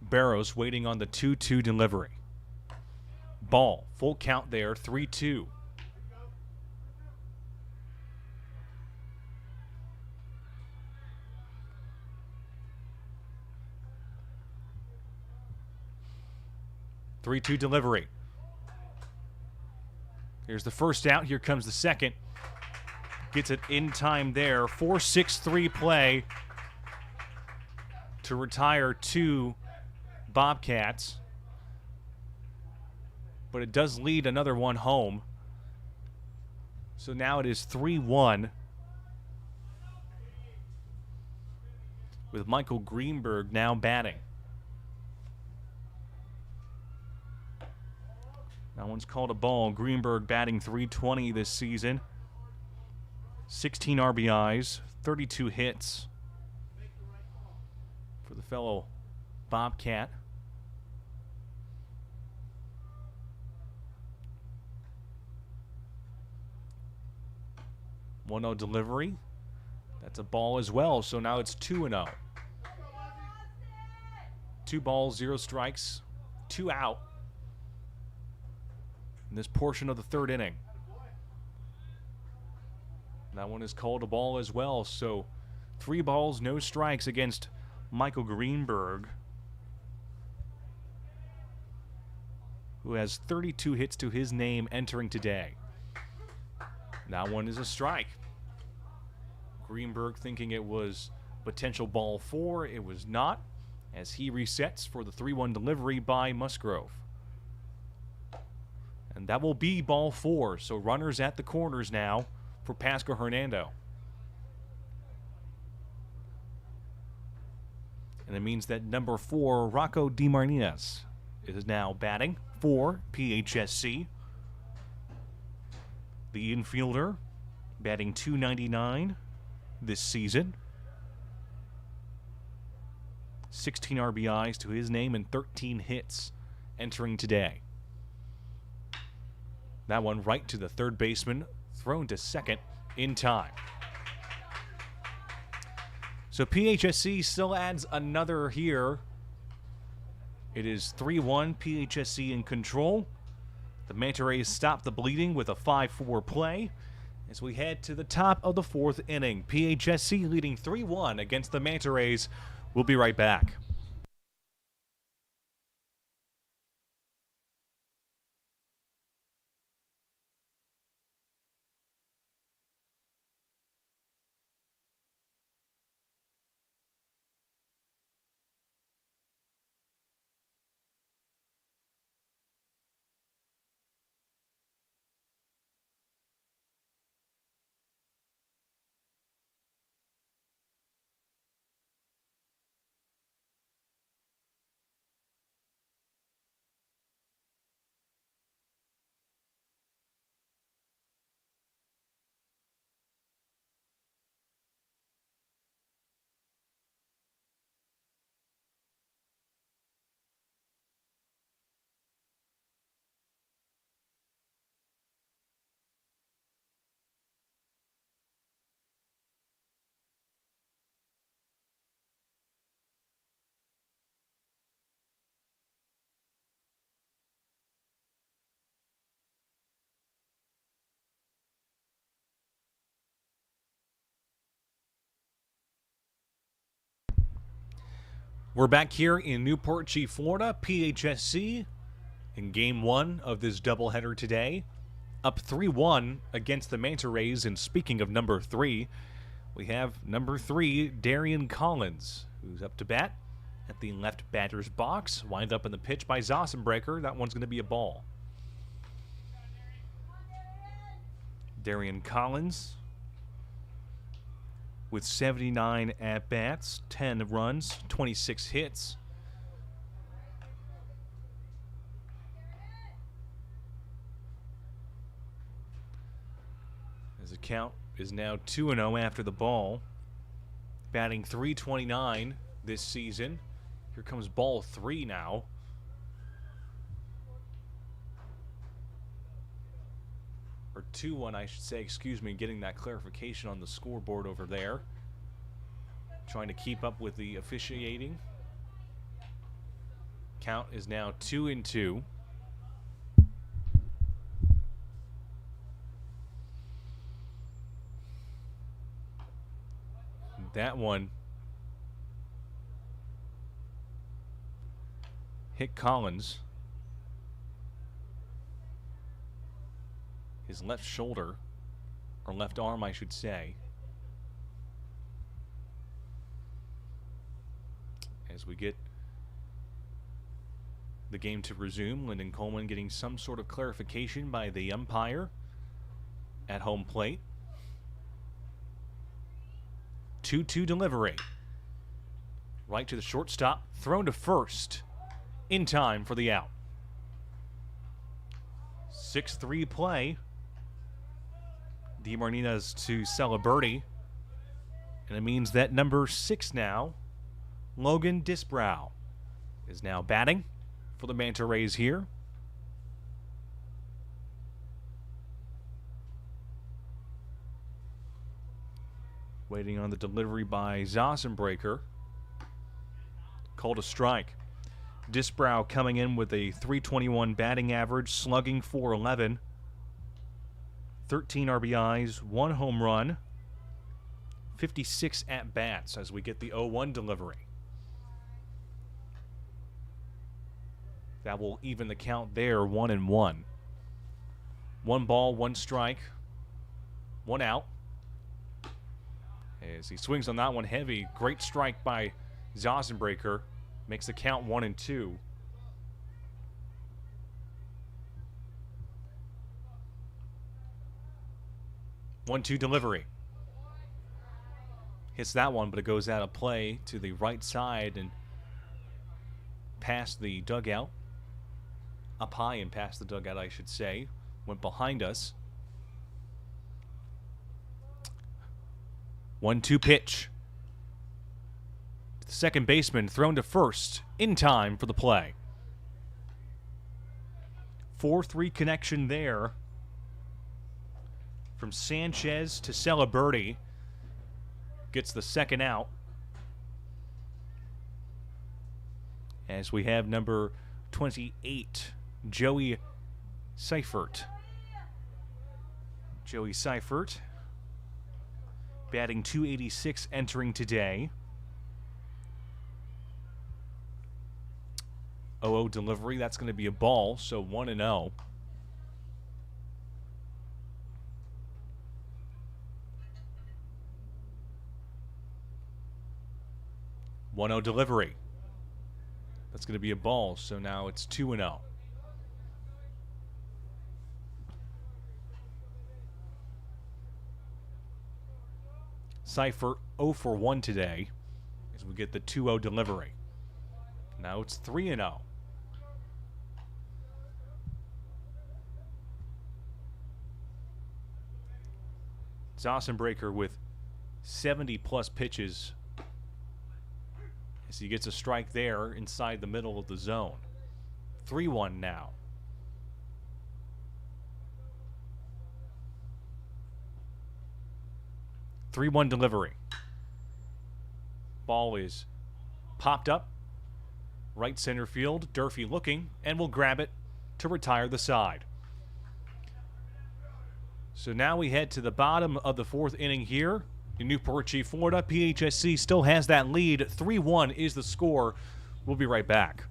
Barros waiting on the 2-2 delivery. Ball, full count there, 3-2. Delivery. Here's the first out. Here comes the second. Gets it in time there. 4-6-3 play to retire 2 Bobcats. But it does lead another one home. So now it is 3-1. With Michael Greenberg now batting. That one's called a ball. Greenberg batting .320 this season. 16 RBIs, 32 hits for the fellow Bobcat. One-0 delivery. That's a ball as well, so now it's 2-0. 2 balls, 0 strikes, 2 out in this portion of the third inning. That one is called a ball as well, so 3 balls, no strikes against Michael Greenberg, who has 32 hits to his name entering today. That one is a strike. Greenberg thinking it was potential ball 4. It was not, as he resets for the 3-1 delivery by Musgrove. And that will be ball 4, so runners at the corners now for Pasco-Hernando. And it means that number 4, Rocco DeMartinez, is now batting for PHSC. The infielder batting .299 this season. 16 RBIs to his name and 13 hits entering today. That one right to the third baseman, thrown to second in time. So PHSC still adds another here. It is 3-1, PHSC in control. The Manta Rays stop the bleeding with a 5-4 play as we head to the top of the 4th inning. PHSC leading 3-1 against the Manta Rays. We'll be right back. We're back here in Newport Chief, Florida, PHSC, in Game 1 of this doubleheader today. Up 3-1 against the Manta Rays, and speaking of number 3, we have number 3, Darian Collins, who's up to bat at the left batter's box. Wind up in the pitch by Zossenbreaker. That one's going to be a ball. Darian Collins with 79 at-bats, 10 runs, 26 hits. As the count is now 2-0 after the ball. Batting .329 this season. Here comes ball 3 now. Or 2-1, I should say, excuse me, getting that clarification on the scoreboard over there. Trying to keep up with the officiating. Count is now 2-2. That one hit Collins. His left shoulder, or left arm, I should say. As we get the game to resume, Lyndon Coleman getting some sort of clarification by the umpire at home plate. 2-2 delivery. Right to the shortstop, thrown to first, in time for the out. 6-3 play. DeMartinez to Celebrity. And it means that number 6 now, Logan Disbrow, is now batting for the Manta Rays here. Waiting on the delivery by Zossenbreaker. Called a strike. Disbrow coming in with a .321 batting average, slugging .411. 13 RBIs, 1 home run, 56 at-bats as we get the 0-1 delivery. That will even the count there, 1-1. 1 ball, 1 strike, 1 out. As he swings on that one heavy, great strike by Zossenbreaker. Makes the count 1-2. One-two delivery. Hits that one, but it goes out of play to the right side and past the dugout. Up high and past the dugout, I should say. Went behind us. 1-2 pitch. The second baseman thrown to first in time for the play. 4-3 connection there from Sanchez to Celebrity. Gets the second out. As we have number 28, Joey Seifert. Joey Seifert batting .286 entering today. 0-0 delivery. That's going to be a ball, so 1-0. One-0 delivery. That's going to be a ball, so now it's 2-0. Seifert 0 for 1 today as we get the 2-0 delivery. Now it's 3-0. Zossenbreaker with 70-plus pitches as he gets a strike there inside the middle of the zone. 3-1 now. Three-one delivery. Ball is popped up. Right center field. Durfee looking and will grab it to retire the side. So now we head to the bottom of the fourth inning here. In Newport Richey, Florida, PHSC still has that lead. 3-1 is the score. We'll be right back.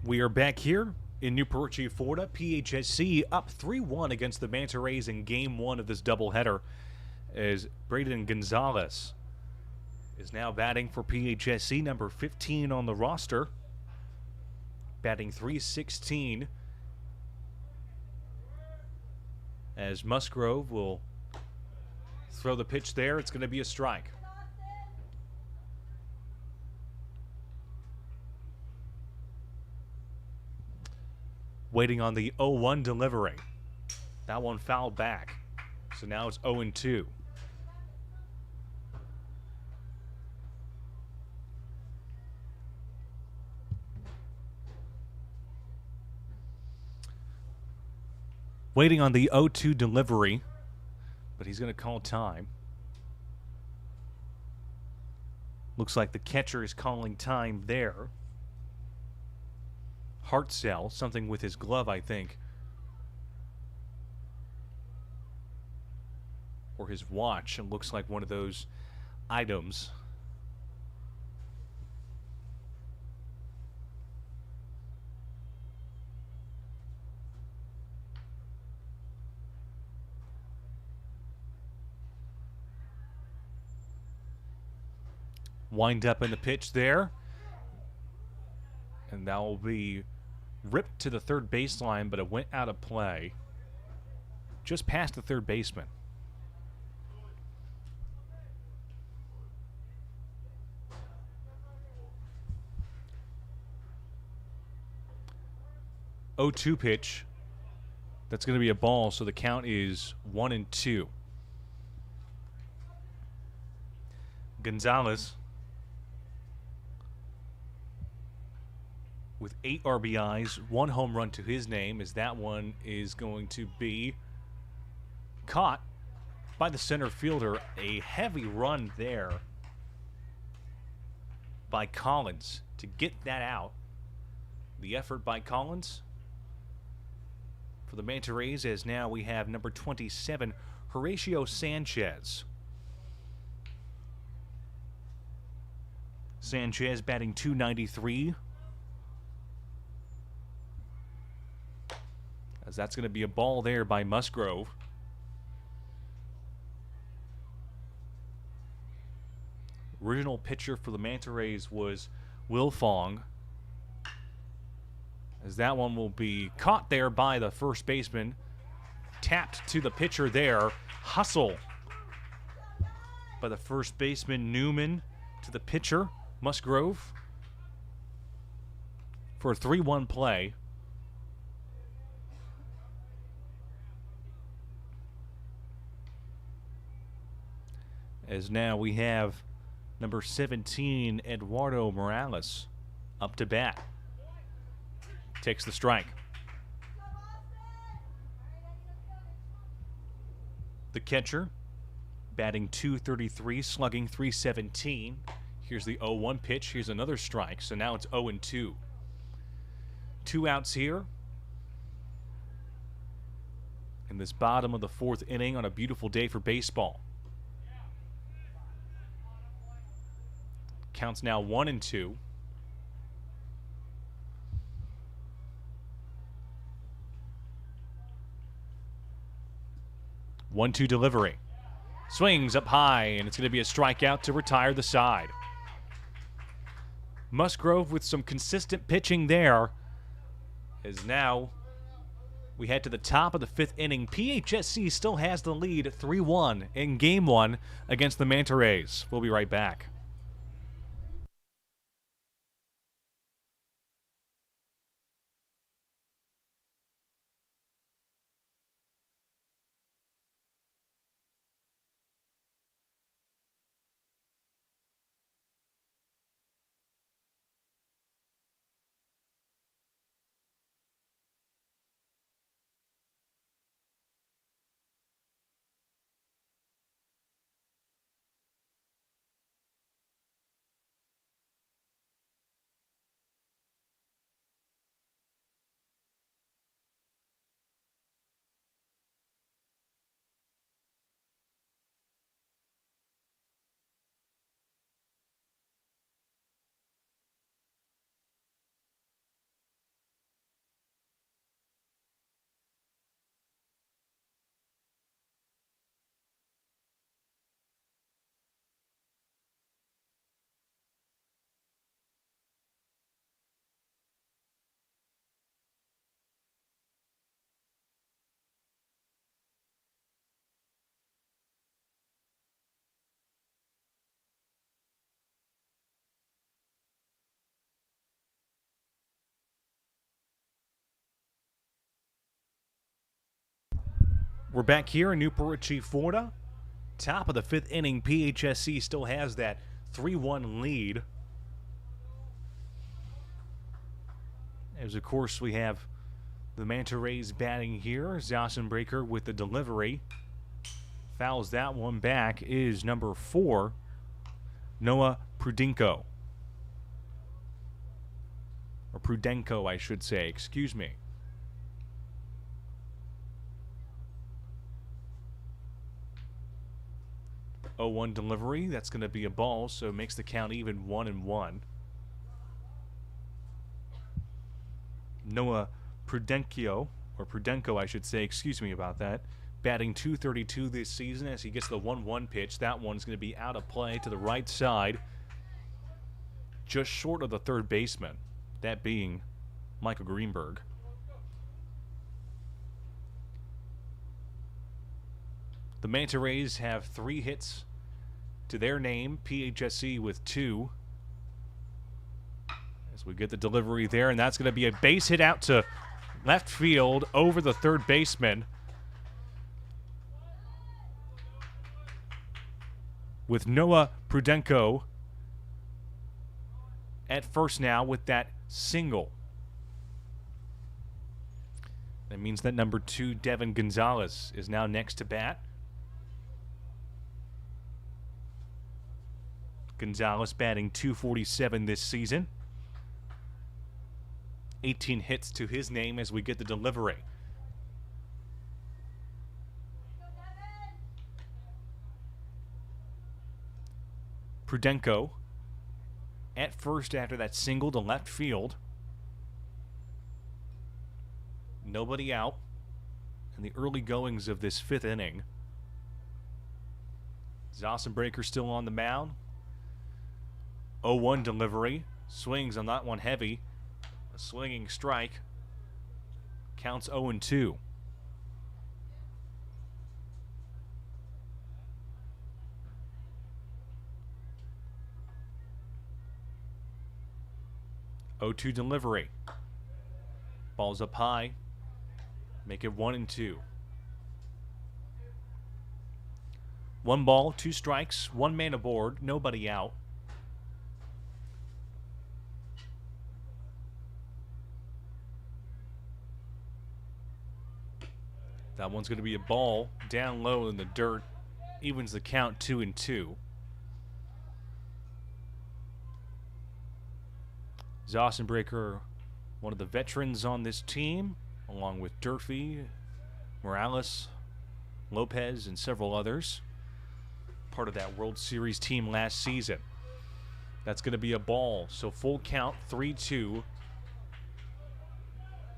We are back here in Newport Richey, Florida. PHSC up 3-1 against the Manta Rays in Game 1 of this doubleheader, as Braden Gonzalez is now batting for PHSC, number 15 on the roster, batting .316, as Musgrove will throw the pitch there. It's going to be a strike. Waiting on the 0-1 delivery. That one fouled back. So now it's 0-2. Waiting on the 0-2 delivery, but he's going to call time. Looks like the catcher is calling time there. Hartzell, something with his glove, I think. Or his watch. It looks like one of those items. Wind up in the pitch there. And that will be ripped to the third baseline, but it went out of play. Just past the third baseman. .02 pitch. That's going to be a ball, so the count is 1-2. Gonzalez with 8 RBIs, 1 home run to his name, as that one is going to be caught by the center fielder. A heavy run there by Collins to get that out. The effort by Collins for the Manta Rays, as now we have number 27, Horatio Sanchez. Sanchez batting .293. As that's going to be a ball there by Musgrove. Original pitcher for the Manta Rays was Will Fong. As that one will be caught there by the first baseman. Tapped to the pitcher there. Hustle by the first baseman, Newman, to the pitcher, Musgrove, for a 3-1 play. As now we have number 17, Eduardo Morales, up to bat. Takes the strike. The catcher, batting .233, slugging .317. Here's the 0-1 pitch. Here's another strike. So now it's 0-2. 2 outs here in this bottom of the 4th inning on a beautiful day for baseball. Counts now 1-2. One-two delivery. Swings up high, and it's going to be a strikeout to retire the side. Musgrove with some consistent pitching there, as now we head to the top of the 5th inning. PHSC still has the lead 3-1 in Game 1 against the Manta Rays. We'll be right back. We're back here in Newport Richey, Florida. Top of the 5th inning. PHSC still has that 3-1 lead. As, of course, we have the Manta Rays batting here. Zassenbreaker with the delivery. Fouls that one back is number 4, Noah Prudenko. Or Prudenko, I should say. Excuse me. Oh, 1 delivery. That's going to be a ball, so it makes the count even 1-1. Noah Prudenko, or Prudenko, I should say. Excuse me about that. Batting .232 this season as he gets the 1-1 pitch. That one's going to be out of play to the right side, just short of the third baseman, that being Michael Greenberg. The Manta Rays have 3 hits to their name, PHSC with 2. As we get the delivery there, and that's going to be a base hit out to left field over the third baseman. With Noah Prudenko at first now with that single. That means that number 2, Devin Gonzalez, is now next to bat. Gonzalez batting .247 this season. 18 hits to his name as we get the delivery. Prudenko at first after that single to left field. Nobody out in the early goings of this 5th inning. Zassenbreaker still on the mound. 0-1 delivery. Swings on that one heavy. A swinging strike. Counts 0-2. .02 delivery. Ball's up high. Make it 1-2. 1 ball, 2 strikes, 1 man aboard, nobody out. That one's going to be a ball down low in the dirt. Evens the count 2-2. Zossenbreaker, one of the veterans on this team, along with Durfee, Morales, Lopez, and several others. Part of that World Series team last season. That's going to be a ball. So full count, 3-2.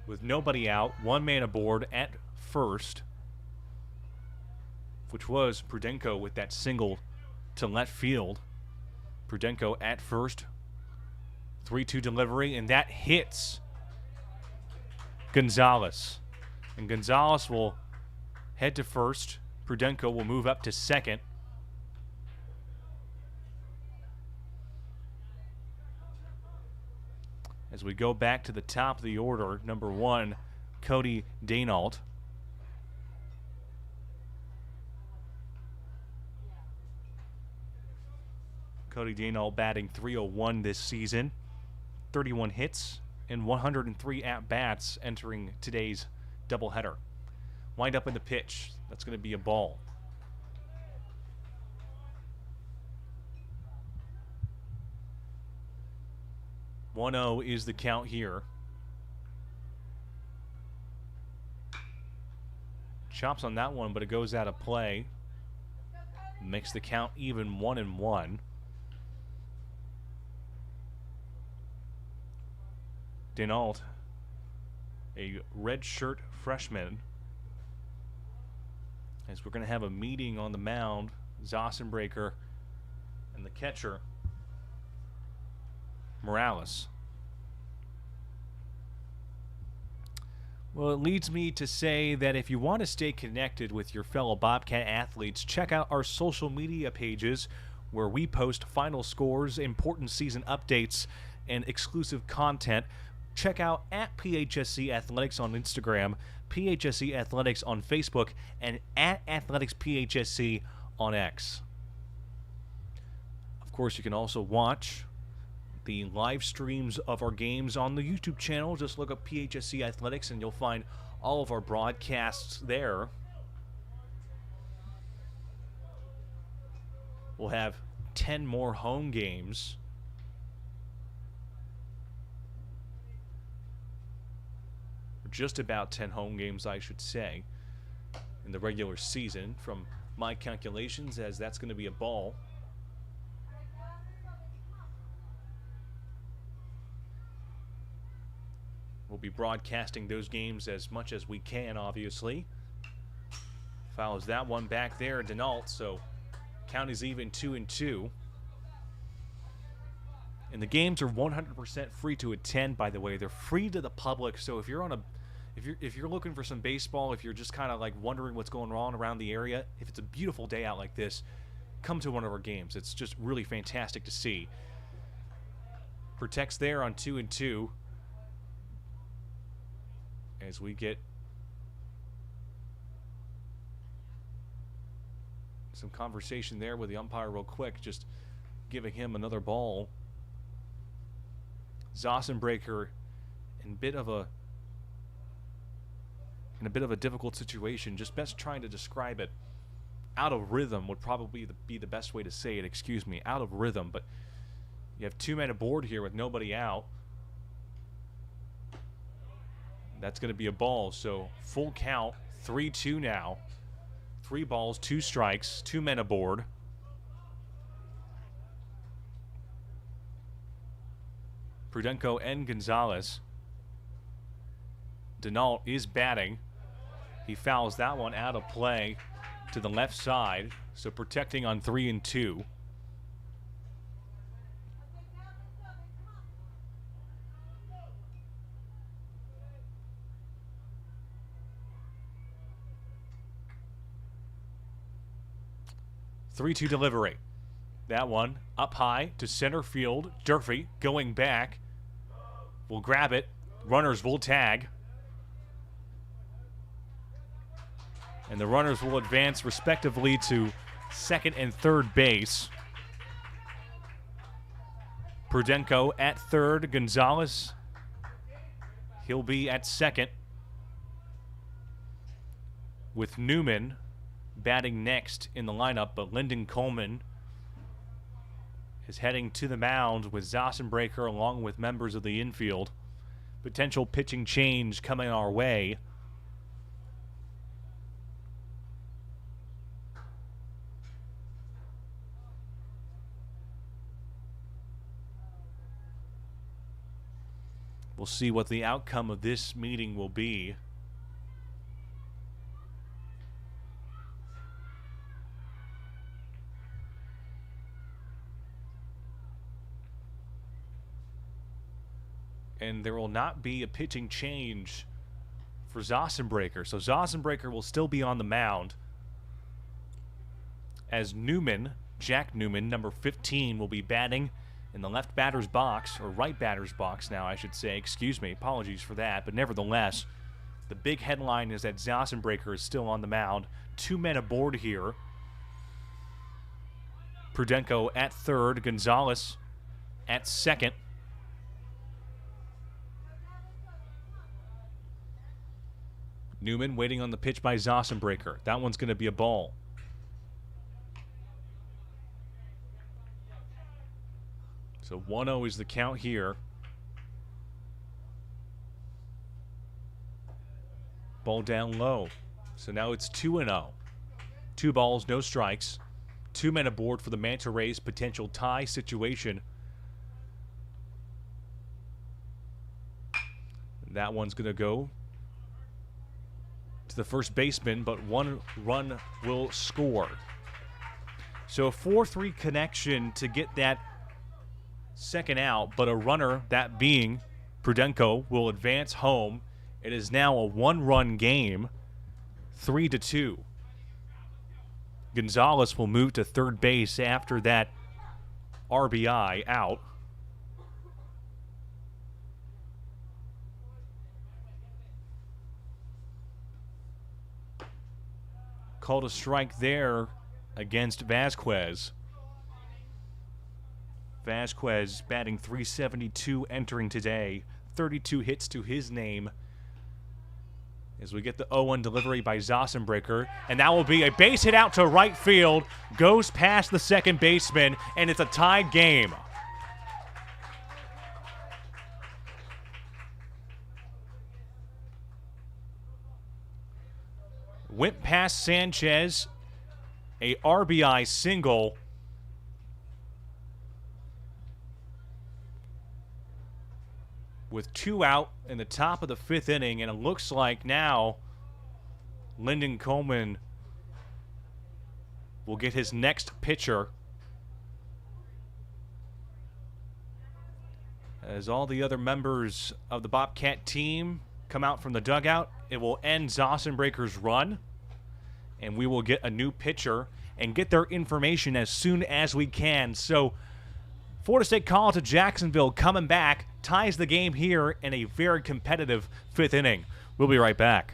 With nobody out, one man aboard at first, which was Prudenko with that single to left field. Prudenko at first. 3-2 delivery, and that hits Gonzalez. And Gonzalez will head to first. Prudenko will move up to second. As we go back to the top of the order, number 1, Cody Daynault. Cody Daynault batting .301 this season. 31 hits and 103 at-bats entering today's doubleheader. Wind up in the pitch. That's going to be a ball. .1-0 is the count here. Chops on that one, but it goes out of play. Makes the count even 1-1. Daynault, a redshirt freshman, as we're going to have a meeting on the mound. Zossenbreaker and the catcher, Morales. Well, it leads me to say that if you want to stay connected with your fellow Bobcat athletes, check out our social media pages where we post final scores, important season updates, and exclusive content. Check out at PHSC Athletics on Instagram, PHSC Athletics on Facebook, and at Athletics PHSC on X. Of course, you can also watch the live streams of our games on the YouTube channel. Just look up PHSC Athletics and you'll find all of our broadcasts there. We'll have 10 more home games. Just about 10 home games, I should say, in the regular season from my calculations, as that's going to be a ball. We'll be broadcasting those games as much as we can, obviously. Fouls that one back there, Daynault, so count is even 2-2. And the games are 100% free to attend, by the way. They're free to the public, so if you're on a if you're looking for some baseball, if you're just kind of like wondering what's going on around the area, if it's a beautiful day out like this, come to one of our games. It's just really fantastic to see. Protects there on 2-2 as we get some conversation there with the umpire real quick, just giving him another ball. Zossenbreaker in a bit of a difficult situation, just best trying to describe it. Out of rhythm would probably be the best way to say it, excuse me. Out of rhythm, but you have 2 men aboard here with nobody out. That's going to be a ball, so full count, 3-2 now. 3 balls, 2 strikes, 2 men aboard. Prudenko and Gonzalez. Daynault is batting. He fouls that one out of play to the left side, so protecting on 3-2. Three-two delivery. That one up high to center field. Durfee going back. Will grab it. Runners will tag. And the runners will advance respectively to second and third base. Prudenko at third. Gonzalez, he'll be at second. with Newman batting next in the lineup, but Lyndon Coleman is heading to the mound with Zossenbreaker along with members of the infield. Potential pitching change coming our way. We'll see what the outcome of this meeting will be. And there will not be a pitching change for Zossenbreaker. So Zossenbreaker will still be on the mound as Newman, Jack Newman, number 15, will be batting in the left batter's box, or right batter's box now, I should say. Excuse me, apologies for that. But nevertheless, the big headline is that Zossenbreaker is still on the mound. 2 men aboard here. Prudenko at third, Gonzalez at second. Newman waiting on the pitch by Zossenbreaker. That one's going to be a ball. So 1-0 is the count here. Ball down low. So now it's 2-0. 2 balls, no strikes. 2 men aboard for the Manta Rays potential tie situation. That one's going to go to the first baseman, but 1 run will score. So a 4-3 connection to get that second out, but a runner, that being Prudenko, will advance home. It is now a 1-run game, 3-2. Gonzalez will move to third base after that RBI out. Called a strike there against Vasquez. Vasquez batting .372 entering today. 32 hits to his name. As we get the 0-1 delivery by Zossenbreaker. And that will be a base hit out to right field. Goes past the second baseman, and it's a tied game. Went past Sanchez. A RBI single. With 2 out in the top of the 5th inning, and it looks like now Lyndon Coleman will get his next pitcher. As all the other members of the Bobcat team come out from the dugout, it will end Zossenbreaker's run, and we will get a new pitcher and get their information as soon as we can. So Florida State College of Jacksonville coming back, ties the game here in a very competitive 5th inning. We'll be right back.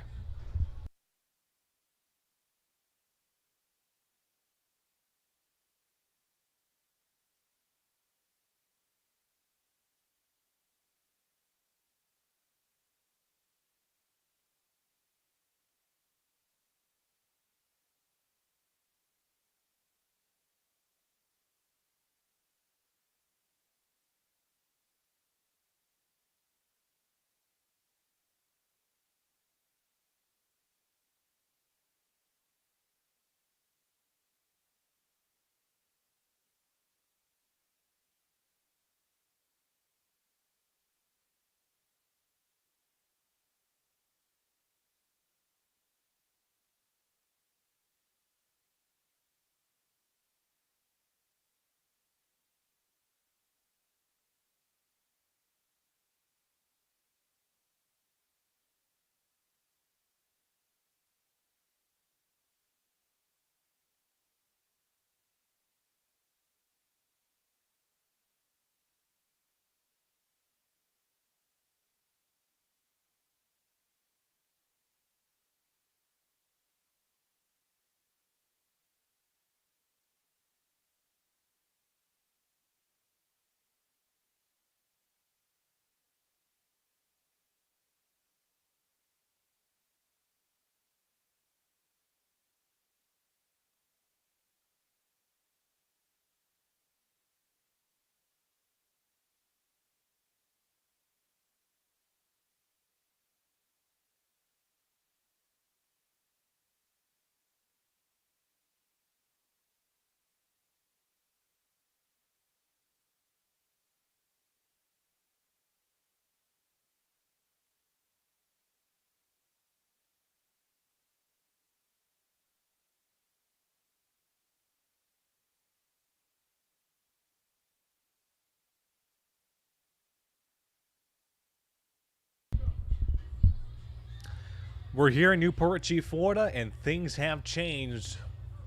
We're here in Newport Richey, Florida, and things have changed.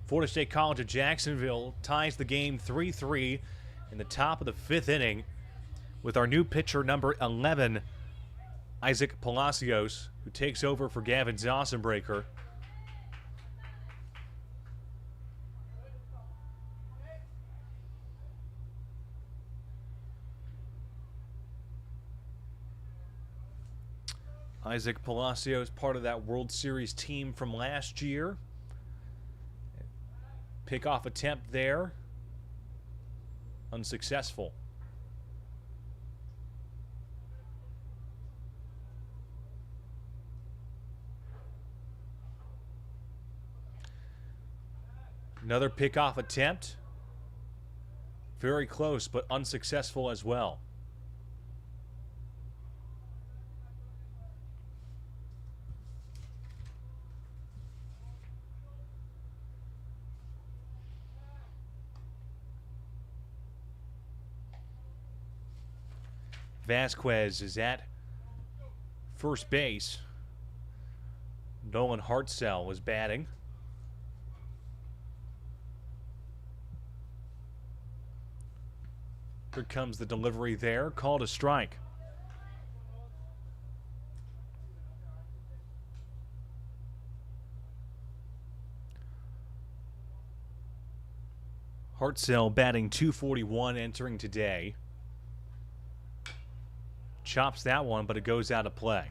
Florida State College of Jacksonville ties the game 3-3 in the top of the 5th inning with our new pitcher, number 11, Isaac Palacios, who takes over for Gavin Zossenbreaker. Isaac Palacios, part of that World Series team from last year. Pickoff attempt there. Unsuccessful. Another pickoff attempt. Very close, but unsuccessful as well. Vasquez is at first base. Nolan Hartzell is batting. Here comes the delivery there, called a strike. Hartzell batting .241 entering today. Chops that one, but it goes out of play.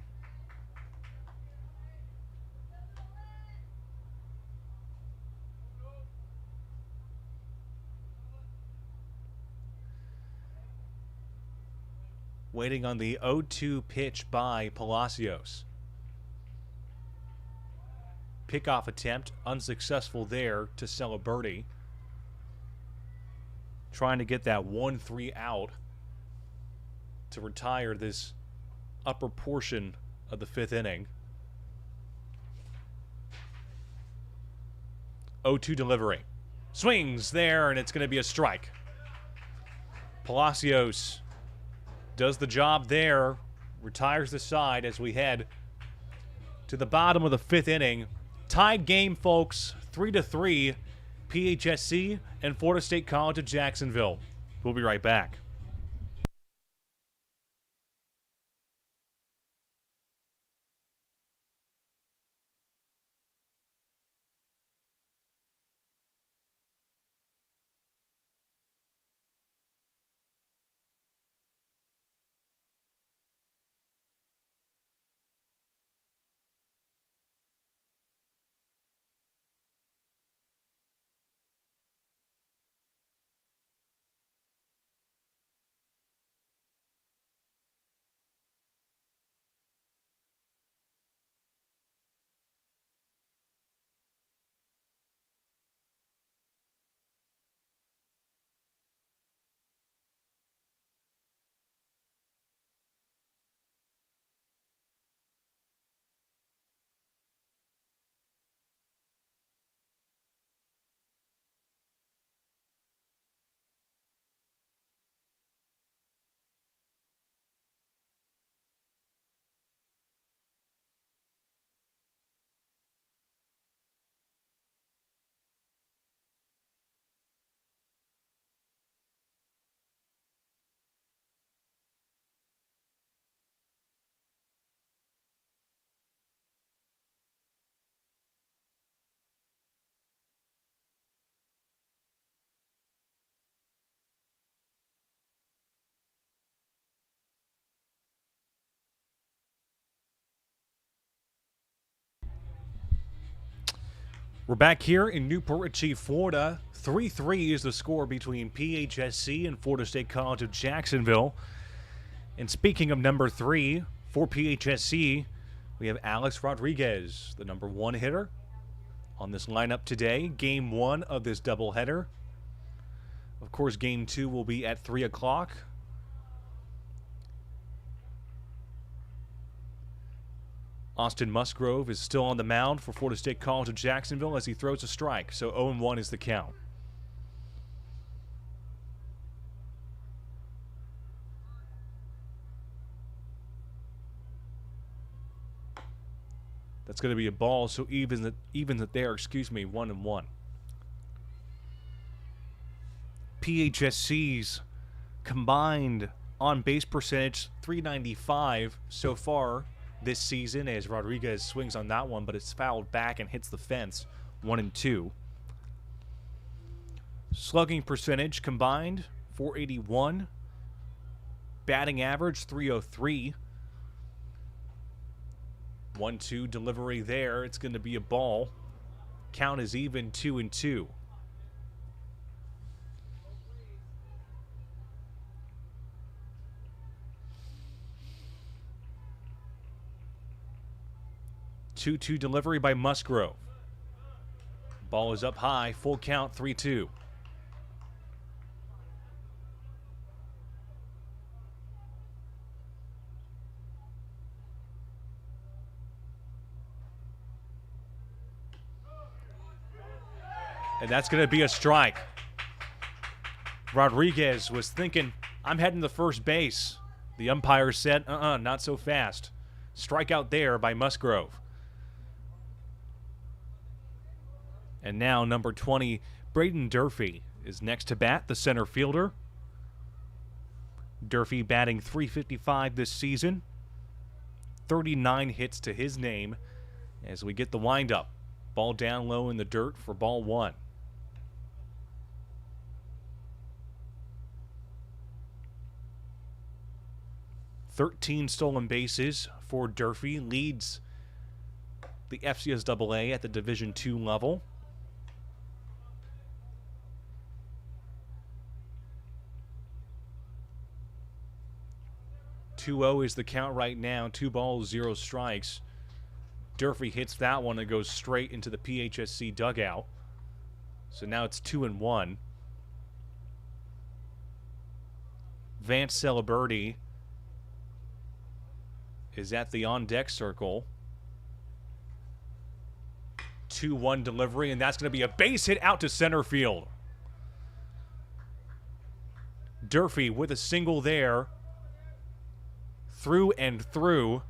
Waiting on the 0-2 pitch by Palacios. Pickoff attempt, unsuccessful there to sell a birdie. Trying to get that 1-3 out to retire this upper portion of the 5th inning. 0-2 delivery. Swings there, and it's going to be a strike. Palacios does the job there, retires the side as we head to the bottom of the 5th inning. Tied game, folks, 3-3, PHSC and Florida State College of Jacksonville. We'll be right back. We're back here in Newport Richey, Florida. 3-3 is the score between PHSC and Florida State College of Jacksonville. And speaking of number 3, for PHSC, we have Alex Rodriguez, the number 1 hitter on this lineup today. Game 1 of this doubleheader. Of course, Game 2 will be at 3 o'clock. Austin Musgrove is still on the mound for Florida State College of Jacksonville as he throws a strike. So 0-1 is the count. That's going to be a ball, so evens it there, 1-1. PHSC's combined on-base percentage, .395 so far this season, as Rodriguez swings on that one, but it's fouled back and hits the fence, 1-2. Slugging percentage combined, .481. Batting average, .303. 1-2 delivery there. It's going to be a ball. Count is even, 2-2. Two delivery by Musgrove. Ball is up high. Full count, 3-2. And that's going to be a strike. Rodriguez was thinking, I'm heading to first base. The umpire said, not so fast. Strikeout there by Musgrove. And now number 20, Braden Durfee, is next to bat, the center fielder. Durfee batting .355 this season. 39 hits to his name as we get the windup. Ball down low in the dirt for ball one. .13 stolen bases for Durfee, leads the FCSAA at the Division II level. .20 is the count right now. 2 balls, 0 strikes. Durfee hits that one and goes straight into the PHSC dugout. So now it's 2-1. Vance Celeberti is at the on-deck circle. 2-1 delivery, and that's going to be a base hit out to center field. Durfee with a single there. Through and through.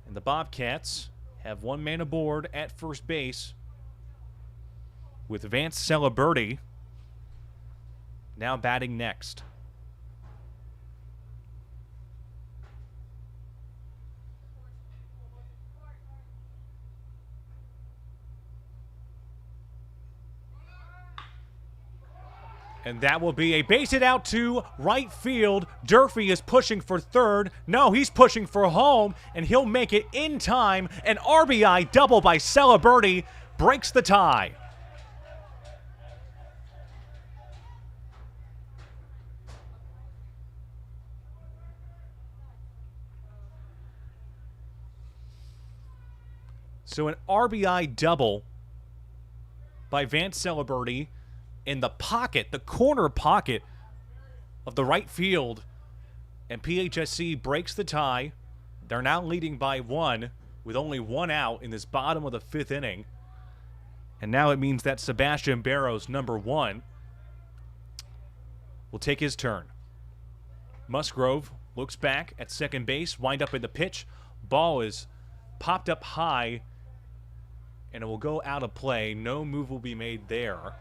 And the Bobcats have one man aboard at first base with Vance Celeberti now batting next. And that will be a base hit out to right field. Durfee is pushing for third. No, he's pushing for home, and he'll make it in time. An RBI double by Celeberti breaks the tie. So an RBI double by Vance Celeberti in the pocket, the corner pocket of the right field. And PHSC breaks the tie. They're now leading by 1 with only 1 out in this bottom of the 5th inning. And now it means that Sebastian Barrows, number 1, will take his turn. Musgrove looks back at second base, wind up in the pitch. Ball is popped up high, and it will go out of play. No move will be made there.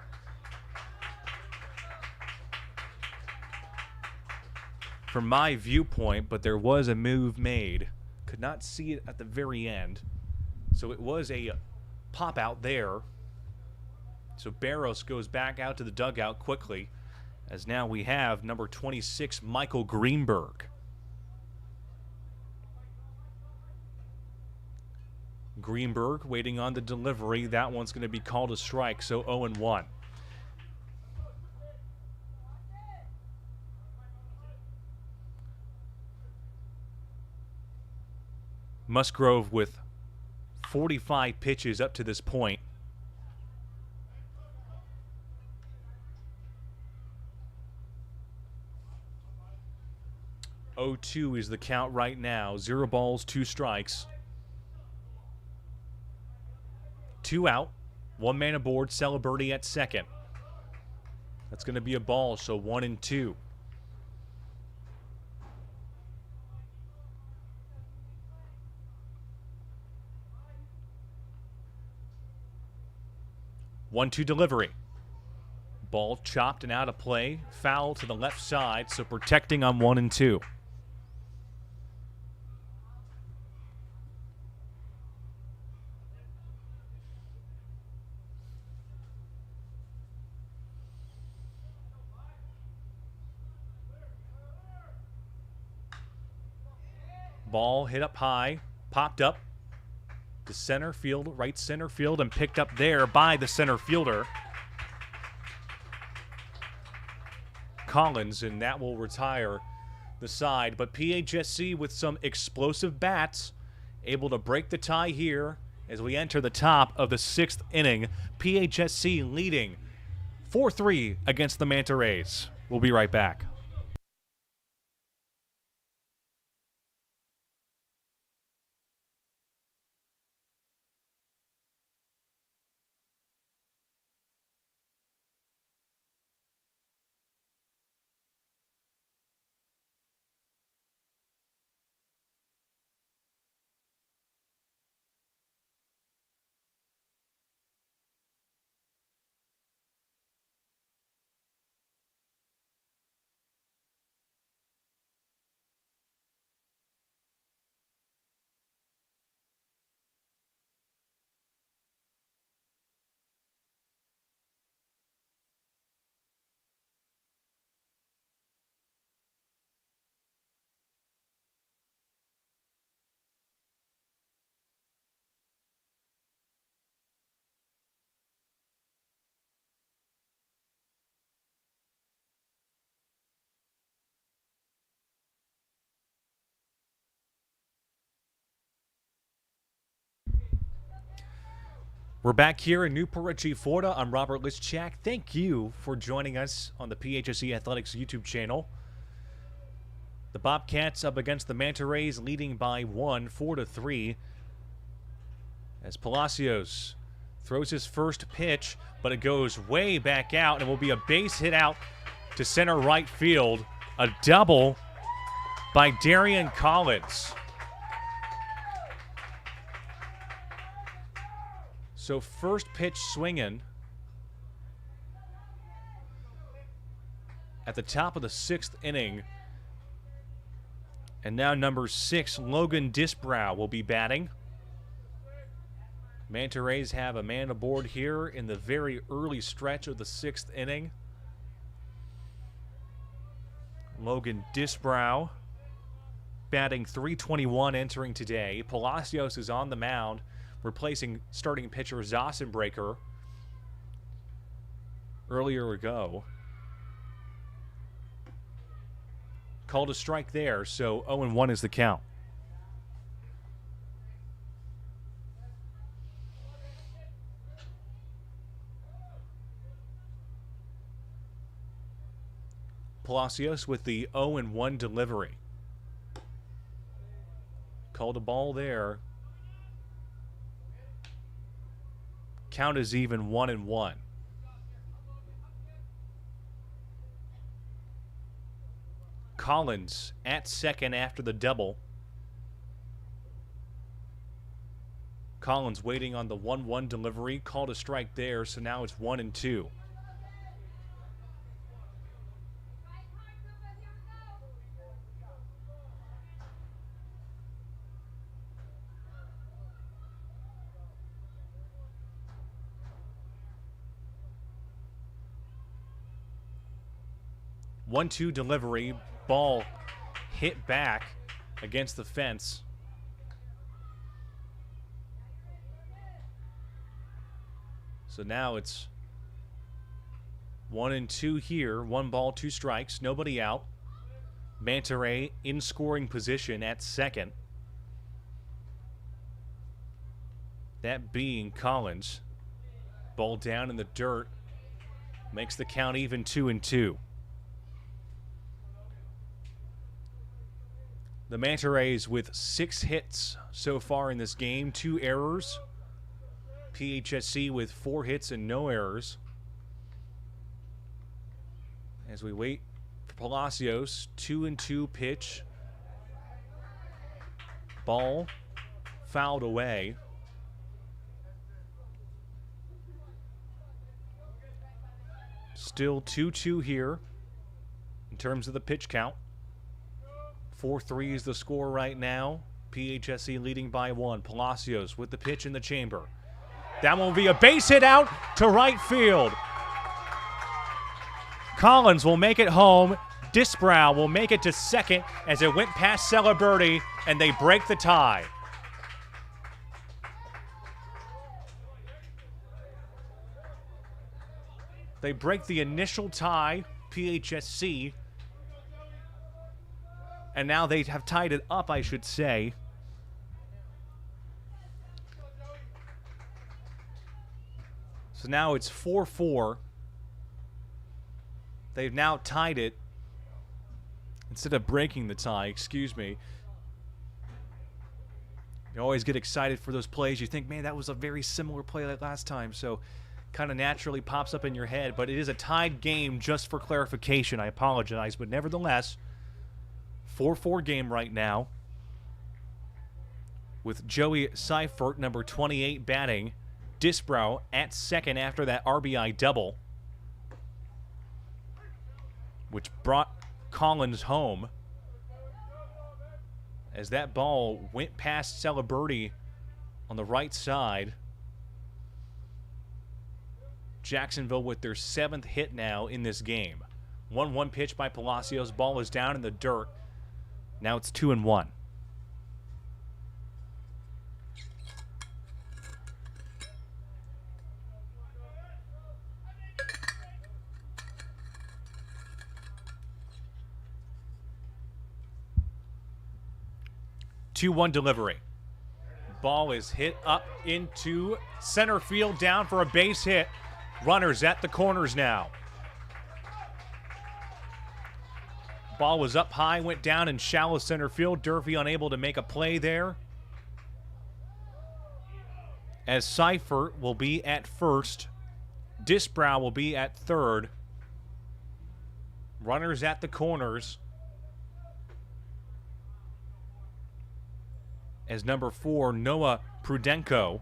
From my viewpoint, but there was a move made. Could not see it at the very end. So it was a pop out there. So Barros goes back out to the dugout quickly, as now we have number 26, Michael Greenberg. Greenberg waiting on the delivery. That one's going to be called a strike, so 0-1. Musgrove with 45 pitches up to this point. .02 is the count right now. 0 balls, 2 strikes. 2 out. 1 man aboard. Celeberti at second. That's going to be a ball, so 1-2. 1-2 delivery. Ball chopped and out of play. Foul to the left side, so protecting on 1 and 2. Ball hit up high, popped up to center field, right center field, and picked up there by the center fielder, Collins, and that will retire the side. But PHSC with some explosive bats, able to break the tie here as we enter the top of the 6th inning. PHSC leading 4-3 against the Manta Rays. We'll be right back. We're back here in Newport Richey, Florida. I'm Robert Lischak. Thank you for joining us on the PHSC Athletics YouTube channel. The Bobcats up against the Manta Rays, leading by 1, 4-3. As Palacios throws his first pitch, but it goes way back out and will be a base hit out to center right field. A double by Darian Collins. So first pitch swinging at the top of the 6th inning. And now number 6, Logan Disbrow, will be batting. Manta Rays have a man aboard here in the very early stretch of the 6th inning. Logan Disbrow batting .321 entering today. Palacios is on the mound, replacing starting pitcher Zossenbreaker earlier ago. Called a strike there, so 0-1 is the count. Palacios with the 0-1 delivery. Called a ball there. Count is even 1-1. Collins at second after the double. Collins waiting on the 1-1 delivery. Called a strike there, so now it's 1-2. One-two delivery, ball hit back against the fence. So now it's 1-2 here. 1 ball, 2 strikes, nobody out. Manta Ray in scoring position at second. That being Collins. Ball down in the dirt. Makes the count even 2-2. The Manta Rays with 6 hits so far in this game, 2 errors. PHSC with 4 hits and no errors. As we wait for Palacios, 2-2 pitch. Ball fouled away. Still 2-2 here in terms of the pitch count. 4-3 is the score right now. PHSC leading by 1. Palacios with the pitch in the chamber. That will be a base hit out to right field. Collins will make it home. Disbrow will make it to second as it went past Celeberti, and they break the tie. They break the initial tie, PHSC, and now they have tied it up, I should say. So now it's 4-4. They've now tied it instead of breaking the tie, excuse me. You always get excited for those plays. You think, man, that was a very similar play like last time. So kind of naturally pops up in your head. But it is a tied game, just for clarification. I apologize. But nevertheless, 4-4 game right now with Joey Seifert, number 28, batting. Disbrow at second after that RBI double, which brought Collins home as that ball went past Celeberti on the right side. Jacksonville with their 7th hit now in this game. 1-1 pitch by Palacios. Ball is down in the dirt. Now it's 2-1. Two-one delivery. Ball is hit up into center field, down for a base hit. Runners at the corners now. Ball was up high, went down in shallow center field. Durfee unable to make a play there, as Seifert will be at first. Disbrow will be at third. Runners at the corners, as number 4, Noah Prudenko,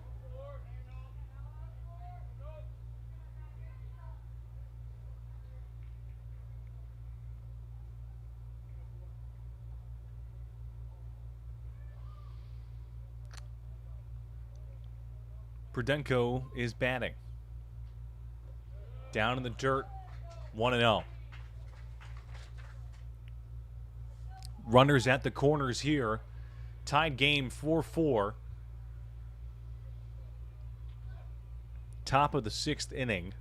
is batting. Down in the dirt, 1-0. Runners at the corners here. Tied game 4-4. Top of the 6th inning.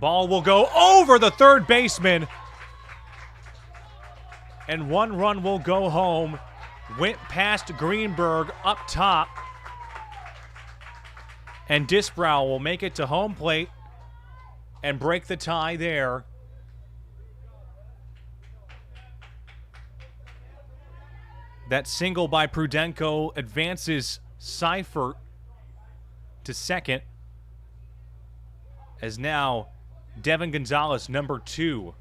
Ball will go over the third baseman, and 1 run will go home. Went past Greenberg up top, and Disbrow will make it to home plate and break the tie there. That single by Prudenko advances Seifert to second, as now Devin Gonzalez, number 2,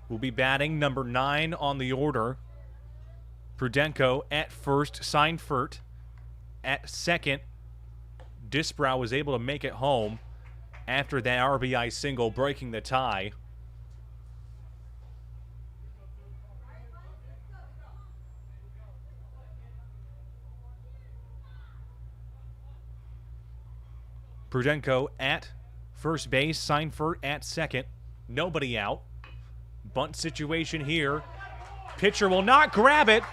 will be batting. Number 9 on the order. Prudenko at first, Seifert at second. Disbrow was able to make it home after that RBI single, breaking the tie. Prudenko at first base, Seifert at second. Nobody out. Bunt situation here. Pitcher will not grab it.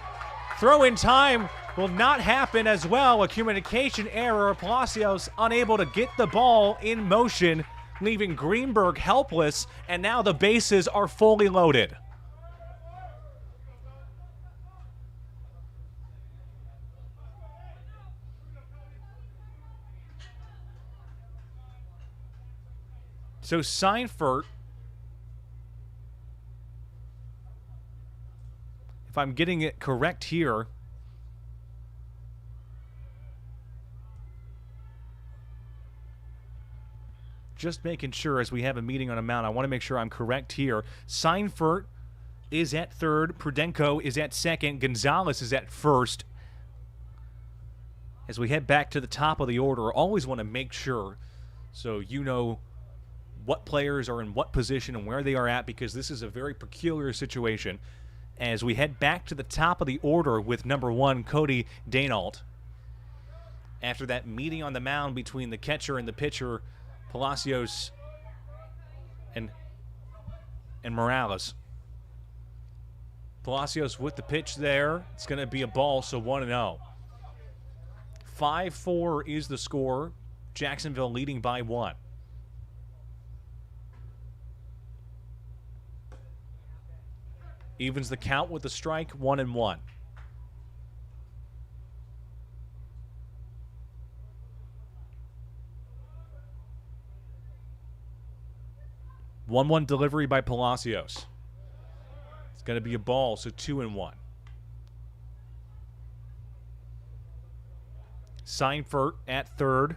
Throw in time will not happen as well. A communication error. Palacios unable to get the ball in motion, leaving Greenberg helpless, and now the bases are fully loaded. So Seifert, if I'm getting it correct here, just making sure as we have a meeting on a mound, I want to make sure I'm correct here. Seifert is at third, Prudenko is at second, Gonzalez is at first, As we head back to the top of the order, always want to make sure so you know what players are in what position and where they are at, because this is a very peculiar situation. As we head back to the top of the order with number 1, Cody Danault. After that meeting on the mound between the catcher and the pitcher, Palacios and Morales. Palacios with the pitch there. It's going to be a ball, so 1-0. 5-4 is the score. Jacksonville leading by 1. Evens the count with the strike, 1-1. One delivery by Palacios. It's going to be a ball, so 2-1. Seinfert at third.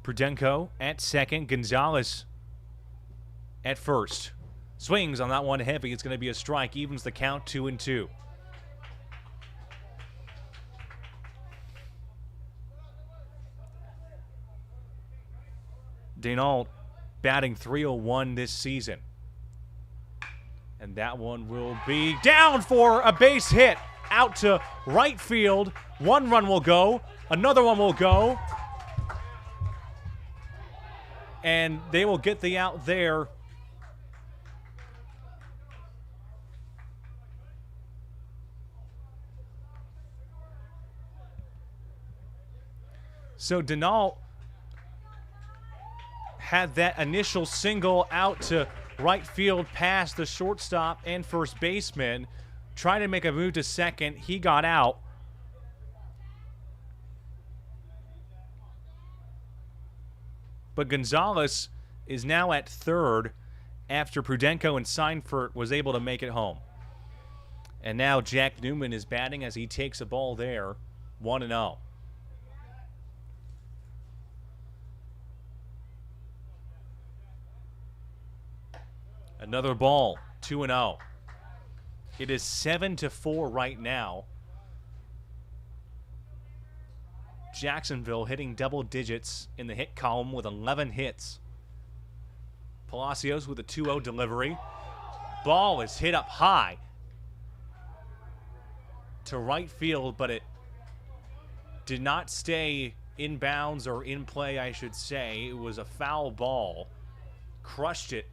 Prudenko at second. Gonzalez at first. Swings on that one heavy. It's going to be a strike. Evens the count, 2-2. Danault batting .301 this season. And that one will be down for a base hit. Out to right field. 1 run will go. Another one will go. And they will get the out there. So Danault had that initial single out to right field past the shortstop and first baseman. Trying to make a move to second. He got out. But Gonzalez is now at third after Prudenko and Seinfert was able to make it home. And now Jack Newman is batting as he takes a ball there. 1-0. Another ball, 2-0. It is 7-4 right now. Jacksonville hitting double digits in the hit column with 11 hits. Palacios with a 2-0 delivery. Ball is hit up high to right field, but it did not stay in bounds or in play, I should say. It was a foul ball. Crushed it,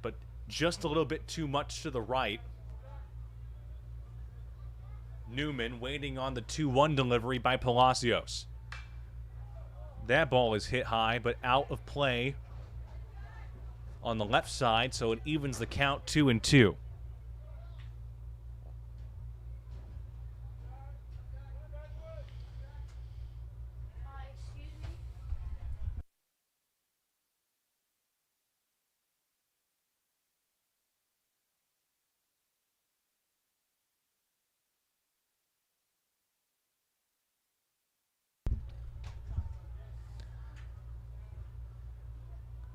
but just a little bit too much to the right. Newman waiting on the 2-1 delivery by Palacios. That ball is hit high, but out of play on the left side, so it evens the count 2-2.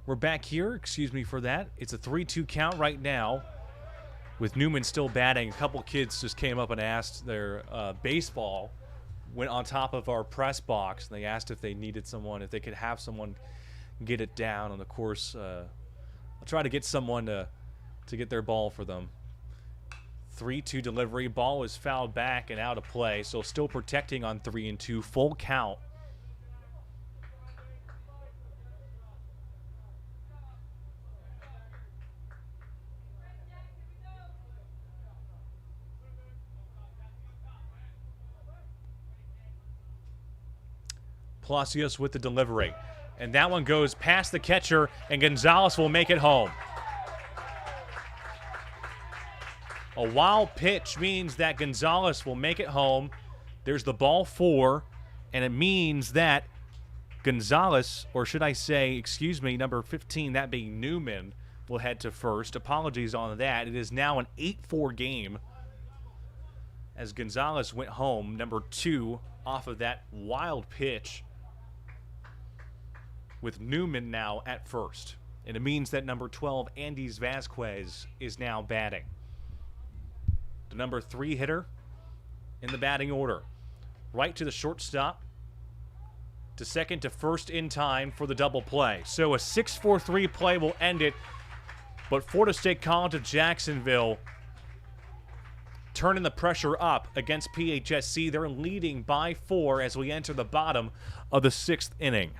We're back here. Excuse me for that. It's a 3-2 count right now with Newman still batting. A couple kids just came up and asked their baseball. Went on top of our press box, and they asked if they needed someone, if they could have someone get it down. And, of course, I'll try to get someone to get their ball for them. 3-2 delivery. Ball is fouled back and out of play, so still protecting on 3-2. Full count. Palacios with the delivery. And that one goes past the catcher, and Gonzalez will make it home. A wild pitch means that Gonzalez will make it home. There's the ball 4, and it means that Gonzalez, or should I say, excuse me, number 15, that being Newman, will head to first. Apologies on that. It is now an 8-4 game as Gonzalez went home, number 2, off of that wild pitch, with Newman now at first. And it means that number 12, Andys Vasquez, is now batting. The number 3 hitter in the batting order. Right to the shortstop, to second to first in time for the double play. So a 6-4-3 play will end it, but Florida State College of Jacksonville turning the pressure up against PHSC. They're leading by 4 as we enter the bottom of the 6th inning.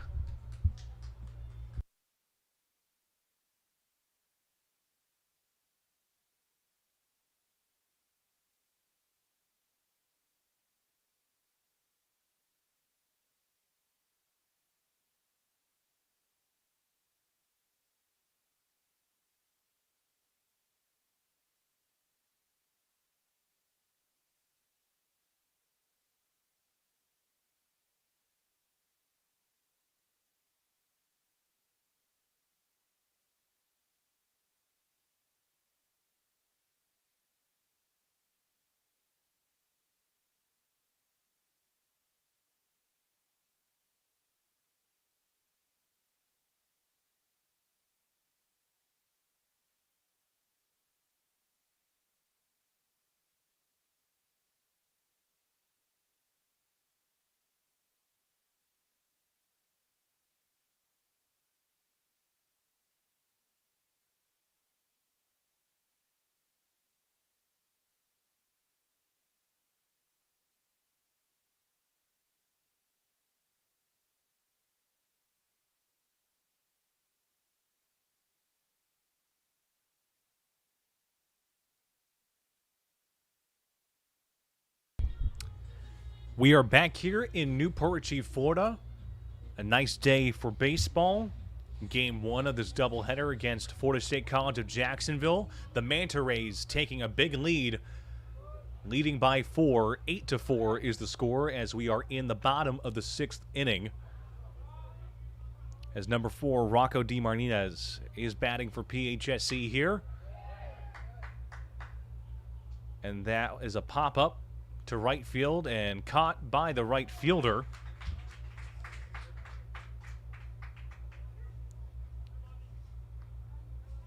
We are back here in Newport Richey, Florida. A nice day for baseball. Game 1 of this doubleheader against Florida State College of Jacksonville. The Manta Rays taking a big lead, leading by 4. 8-4 is the score as we are in the bottom of the 6th inning. As number 4, Rocco DeMartinez is batting for PHSC here. And that is a pop-up to right field and caught by the right fielder.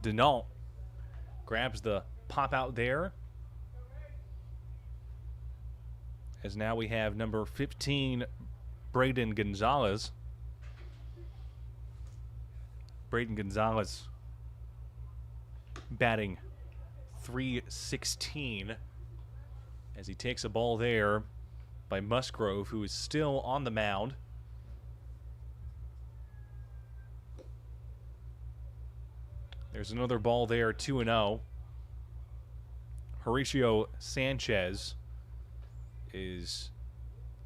Denault grabs the pop out there. As now we have number 15, Braden Gonzalez. Braden Gonzalez batting .316 as he takes a ball there by Musgrove, who is still on the mound. There's another ball there, 2-0. Horatio Sanchez is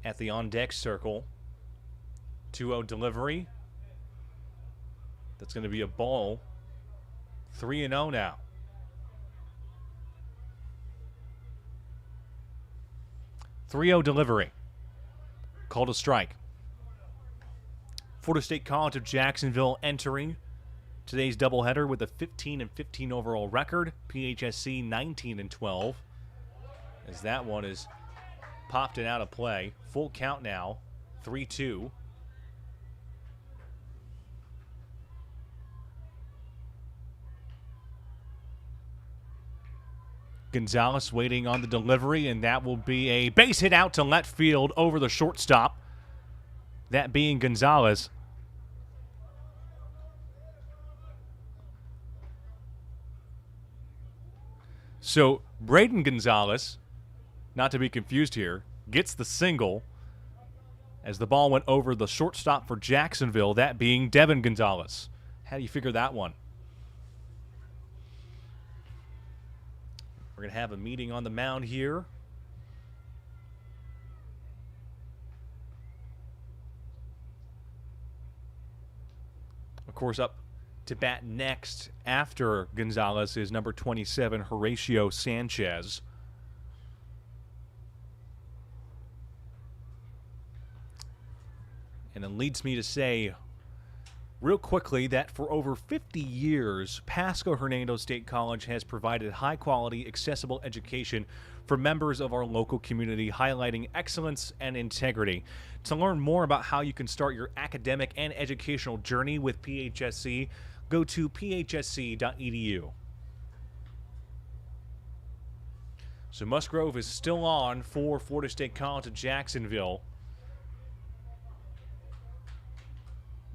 at the on-deck circle. 2-0 delivery. That's going to be a ball. 3-0 now. Delivery. Called a strike. Florida State College of Jacksonville entering today's doubleheader with a 15-15 overall record. PHSC 19-12. As that one is popped and out of play. Full count now. 3-2. Gonzalez waiting on the delivery, and that will be a base hit out to left field over the shortstop. That being Gonzalez. So Braden Gonzalez, not to be confused here, gets the single as the ball went over the shortstop for Jacksonville, that being Devin Gonzalez. How do you figure that one? We're going to have a meeting on the mound here. Of course, up to bat next after Gonzalez is number 27, Horatio Sanchez. And it leads me to say real quickly that for over 50 years, Pasco-Hernando State College has provided high-quality, accessible education for members of our local community, highlighting excellence and integrity. To learn more about how you can start your academic and educational journey with PHSC, go to phsc.edu. So Musgrove is still on for Florida State College of Jacksonville.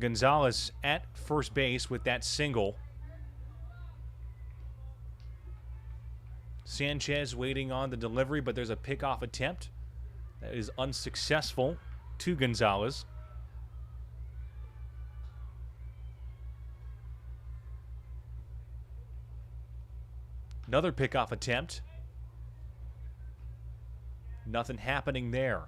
Gonzalez at first base with that single. Sanchez waiting on the delivery, but there's a pickoff attempt that is unsuccessful to Gonzalez. Another pickoff attempt. Nothing happening there.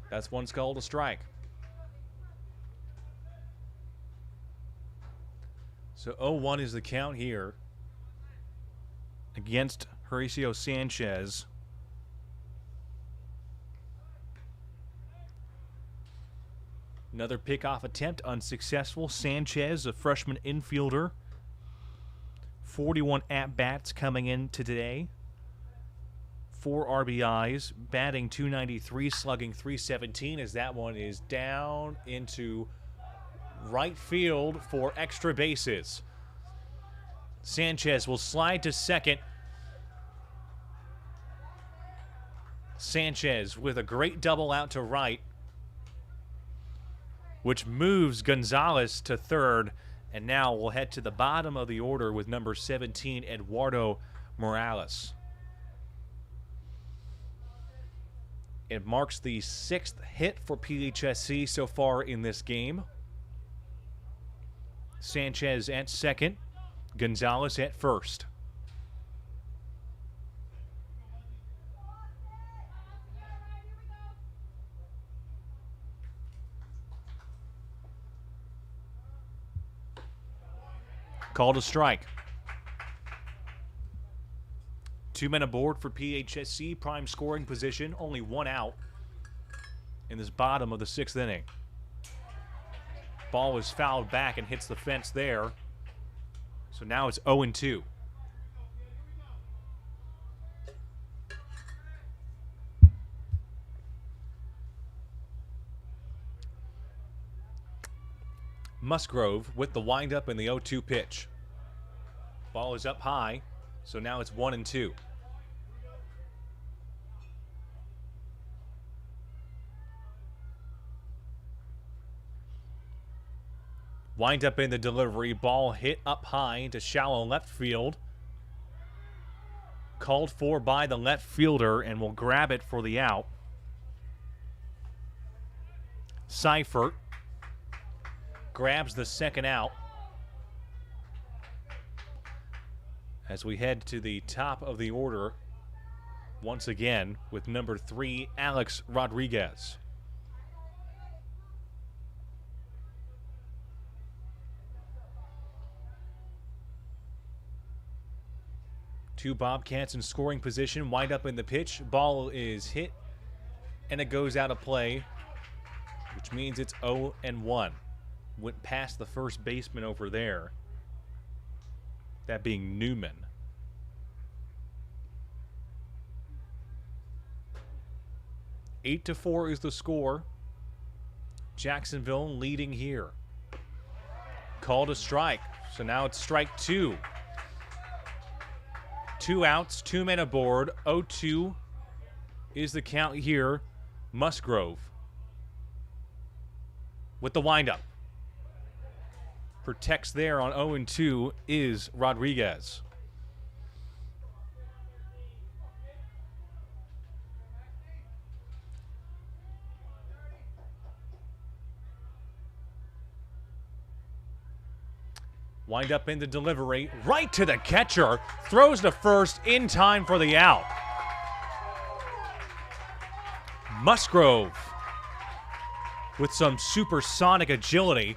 That's one called a strike. So 0-1 is the count here against Horacio Sanchez. Another pickoff attempt unsuccessful. Sanchez, a freshman infielder, 41 at-bats coming in today. 4 RBIs, batting .293, slugging .317 as that one is down into right field for extra bases. Sanchez will slide to second. Sanchez with a great double out to right, which moves Gonzalez to third. And now we'll head to the bottom of the order with number 17, Eduardo Morales. It marks the 6th hit for PHSC so far in this game. Sanchez at second, Gonzalez at first. Called a strike. 2 men aboard for PHSC, prime scoring position, only 1 out in this bottom of the 6th inning. Ball is fouled back and hits the fence there. So now it's 0-2. Musgrove with the windup and the 0-2 pitch. Ball is up high, so now it's 1-2. Wind up in the delivery. Ball hit up high into shallow left field. Called for by the left fielder and will grab it for the out. Seifert grabs the second out. As we head to the top of the order once again with number 3, Alex Rodriguez. Two Bobcats in scoring position, wind up in the pitch. Ball is hit, and it goes out of play, which means it's 0-1. Went past the first baseman over there, that being Newman. Eight to 4 is the score. Jacksonville leading here. Called a strike, so now it's strike 2. 2 outs, 2 men aboard. 0-2 is the count here. Musgrove with the windup. Protects there on 0-2 is Rodriguez. Wind up in the delivery, right to the catcher, throws to first in time for the out. Musgrove, with some supersonic agility,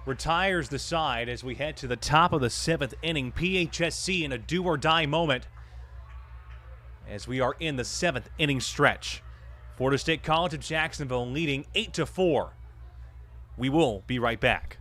retires the side as we head to the top of the 7th inning. PHSC in a do-or-die moment as we are in the 7th inning stretch. Florida State College of Jacksonville leading 8-4. We will be right back.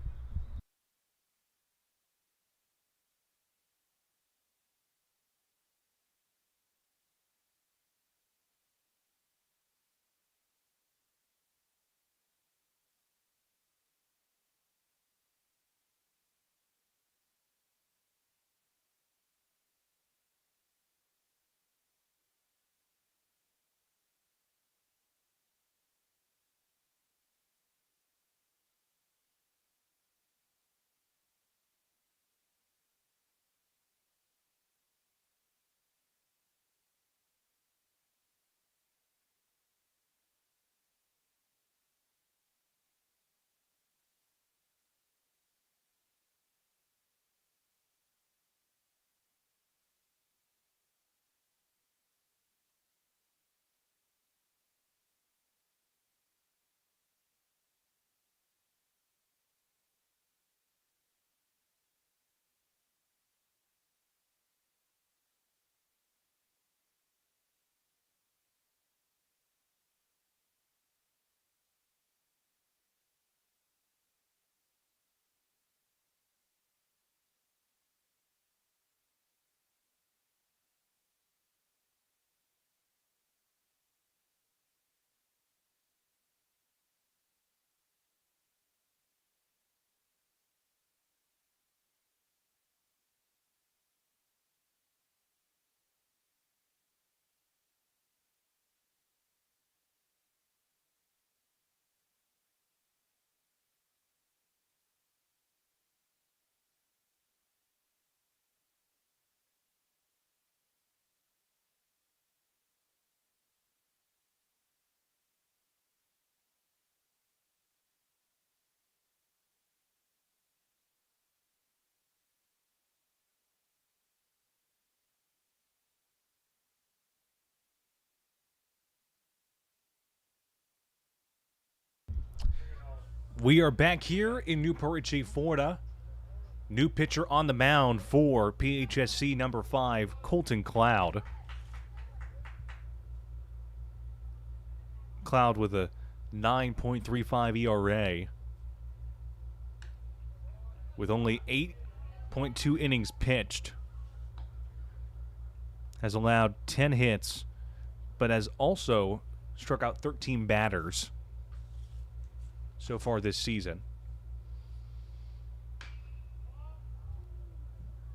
We are back here in Newport Richey, Florida. New pitcher on the mound for PHSC number 5, Colton Cloud. Cloud with a 9.35 ERA. With only 8.2 innings pitched. Has allowed 10 hits, but has also struck out 13 batters so far this season.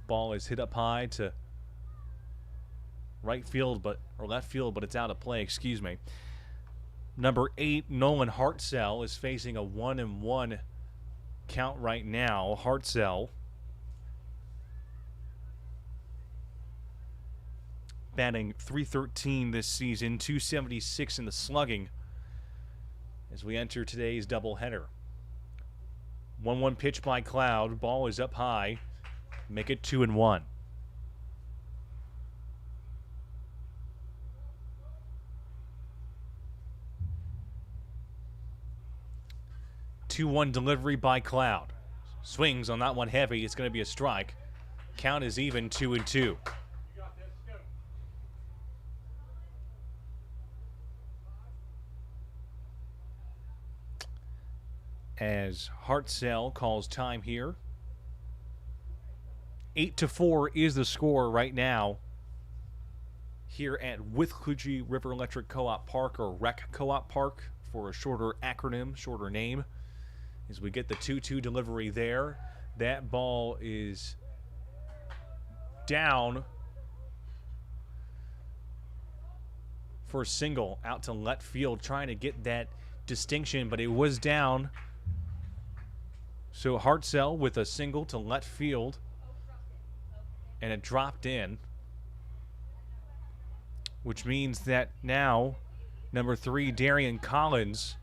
Ball is hit up high to right field, or left field, but it's out of play, excuse me. Number 8, Nolan Hartzell, is facing a 1-1 count right now. Hartzell batting .313 this season, .276 in the slugging as we enter today's doubleheader. 1-1 pitch by Cloud. Ball is up high. Make it 2-1. Two-one delivery by Cloud. Swings on that one heavy. It's going to be a strike. Count is even, 2-2. As Hartzell calls time here. 8-4 is the score right now here at Withlacoochee River Electric Co-op Park, or REC Co-op Park for a shorter acronym, shorter name. As we get the 2-2 delivery there. That ball is down for a single out to left field, trying to get that distinction, but it was down. So Hartzell with a single to left field, and it dropped in, which means that now number 3, Darian Collins,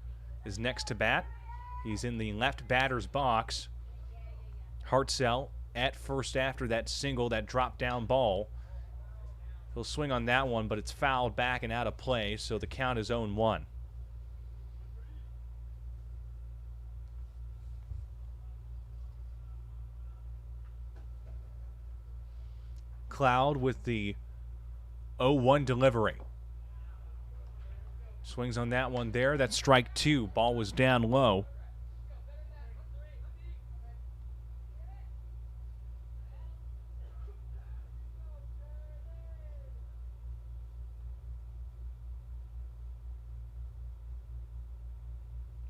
is next to bat. He's in the left batter's box. Hartzell at first after that single, that drop down ball. He'll swing on that one, but it's fouled back and out of play, so the count is 0-1. Cloud with the 0-1 delivery. Swings on that one there. That's strike 2. Ball was down low.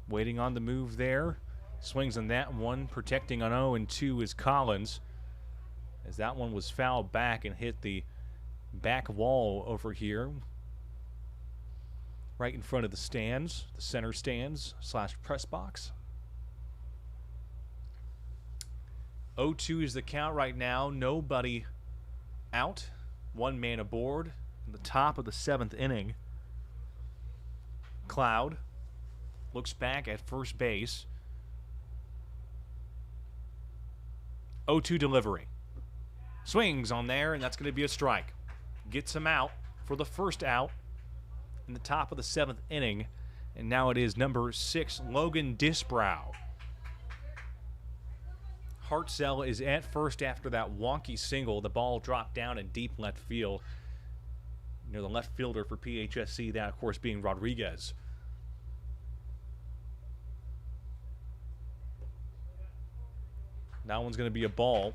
Waiting on the move there. Swings on that one. Protecting on 0-2 is Collins, as that one was fouled back and hit the back wall over here, right in front of the stands, the center stands / press box. 0-2 is the count right now. Nobody out. One man aboard in the top of the 7th inning. Cloud looks back at first base. 0-2 delivery. Swings on there, and that's going to be a strike. Gets him out for the first out in the top of the 7th inning. And now it is number 6, Logan Disbrow. Hartzell is at first after that wonky single. The ball dropped down in deep left field. The left fielder for PHSC, that of course being Rodriguez. That one's going to be a ball.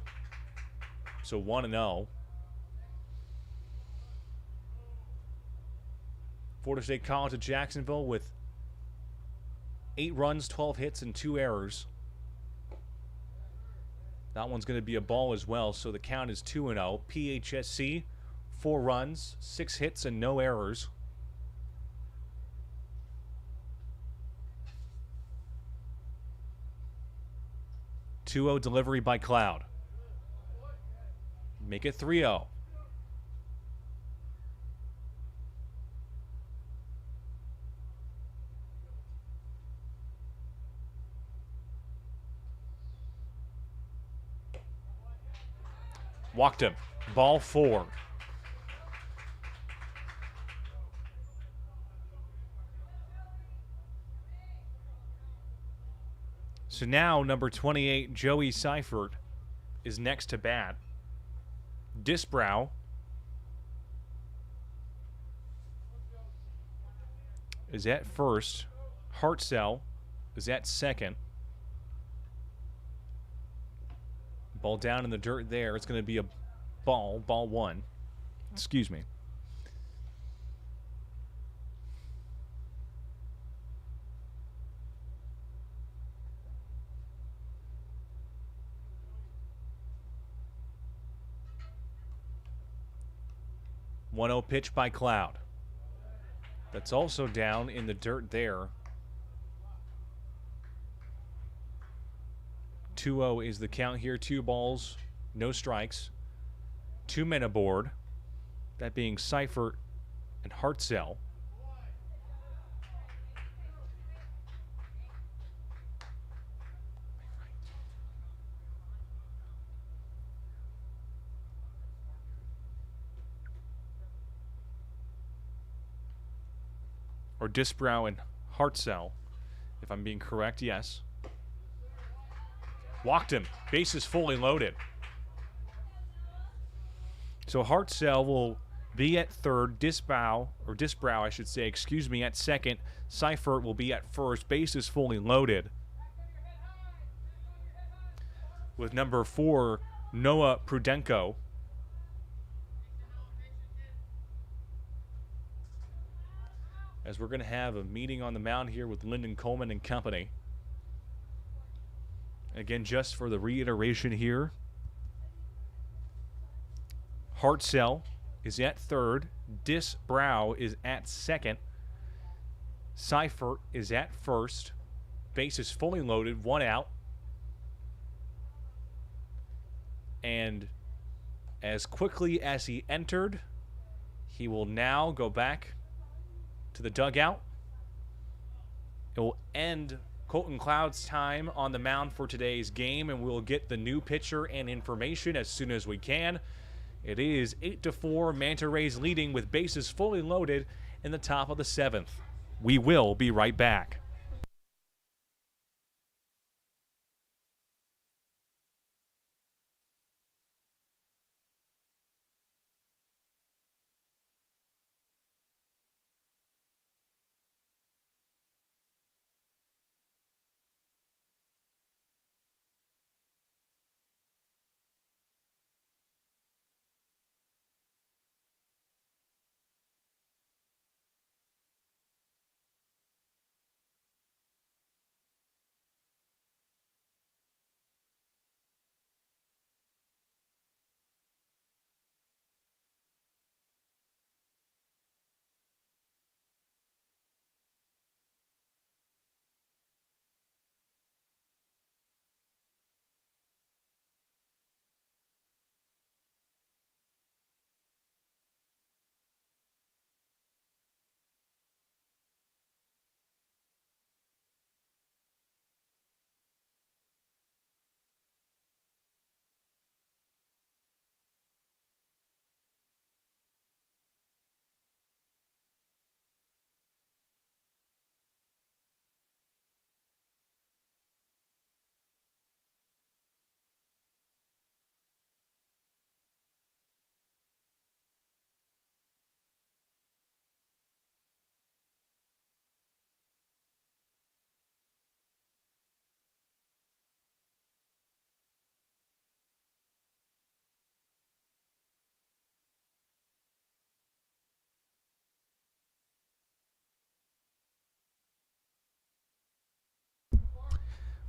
So 1-0. Florida State College of Jacksonville with 8 runs, 12 hits, and 2 errors. That one's going to be a ball as well, so the count is 2-0. PHSC, 4 runs, 6 hits, and no errors. .2-0 delivery by Cloud. Make it 3-0. Walked him. Ball 4. So now number 28, Joey Seifert, is next to bat. Disbrow is at first. Hartzell is at second. Ball down in the dirt there. It's going to be a ball one. Excuse me. One 0 pitch by Cloud. That's also down in the dirt there. 2-0 is the count here. 2 balls, no strikes. 2 men aboard. That being Seifert and Hartzell. Or Disbrow and Hartzell, if I'm being correct, yes. Walked him. Bases fully loaded. So Hartzell will be at third. Disbrow, I should say, excuse me, at second. Seifert will be at first. Bases fully loaded. With number 4, Noah Prudenko. As we're going to have a meeting on the mound here with Lyndon Coleman and company. Again, just for the reiteration here, Hartzell is at third. Disbrow is at second. Seifert is at first. Bases fully loaded, 1 out. And as quickly as he entered, he will now go back to the dugout. It will end Colton Cloud's time on the mound for today's game, and we'll get the new pitcher and information as soon as we can. It is 8-4, Manta Rays leading with bases fully loaded in the top of the 7th. We will be right back.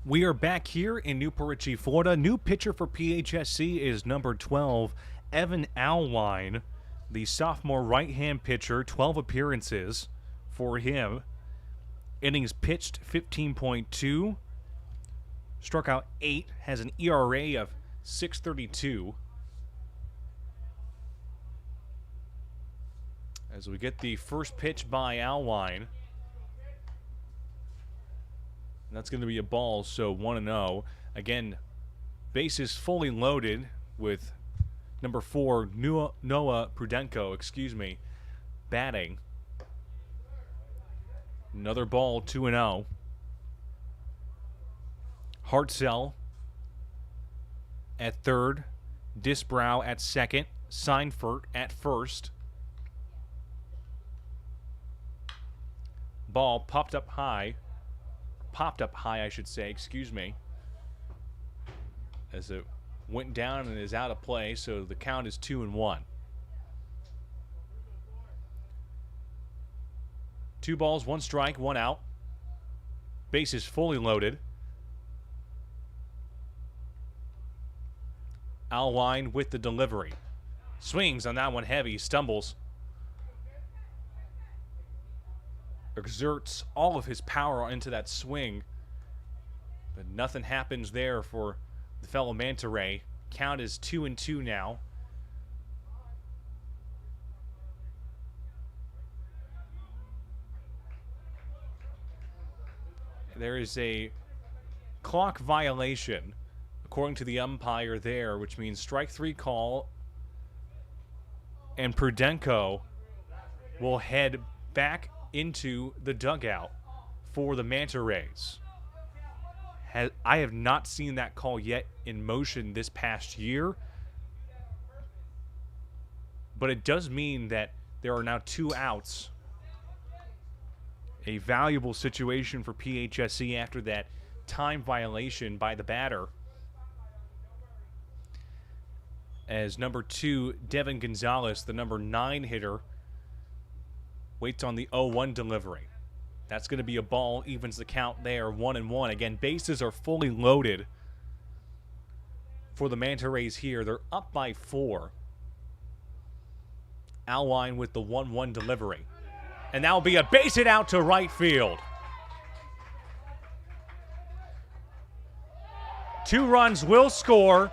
We are back here in Newport Richey, Florida. New pitcher for PHSC is number 12, Evan Alwine, the sophomore right-hand pitcher. 12 appearances for him. Innings pitched 15.2. Struck out 8. Has an ERA of 6.32. As we get the first pitch by Alwine. That's going to be a ball, so 1-0. Again, bases fully loaded with number 4, Noah Prudenko, batting. Another ball, 2-0. Hartzell at third, Disbrow at second, Seinfert at first. Ball popped up high, I should say, excuse me, as it went down and is out of play, so the count is 2-1. 2 balls, 1 strike, 1 out. Bases fully loaded. Alwine with the delivery. Swings on that one heavy, stumbles. Exerts all of his power into that swing. But nothing happens there for the fellow Manta Ray. Count is 2-2 now. There is a clock violation, according to the umpire there, which means strike 3 call, and Prudenko will head back into the dugout for the Manta Rays. I have not seen that call yet in motion this past year, but it does mean that there are now 2 outs. A valuable situation for PHSC after that time violation by the batter. As number 2, Devin Gonzalez, the number 9 hitter, waits on the 0-1 delivery. That's going to be a ball, evens the count there, 1-1. Again, bases are fully loaded for the Manta Rays here. They're up by 4. Alwine with the 1-1 delivery. And that will be a base hit out to right field. 2 runs will score,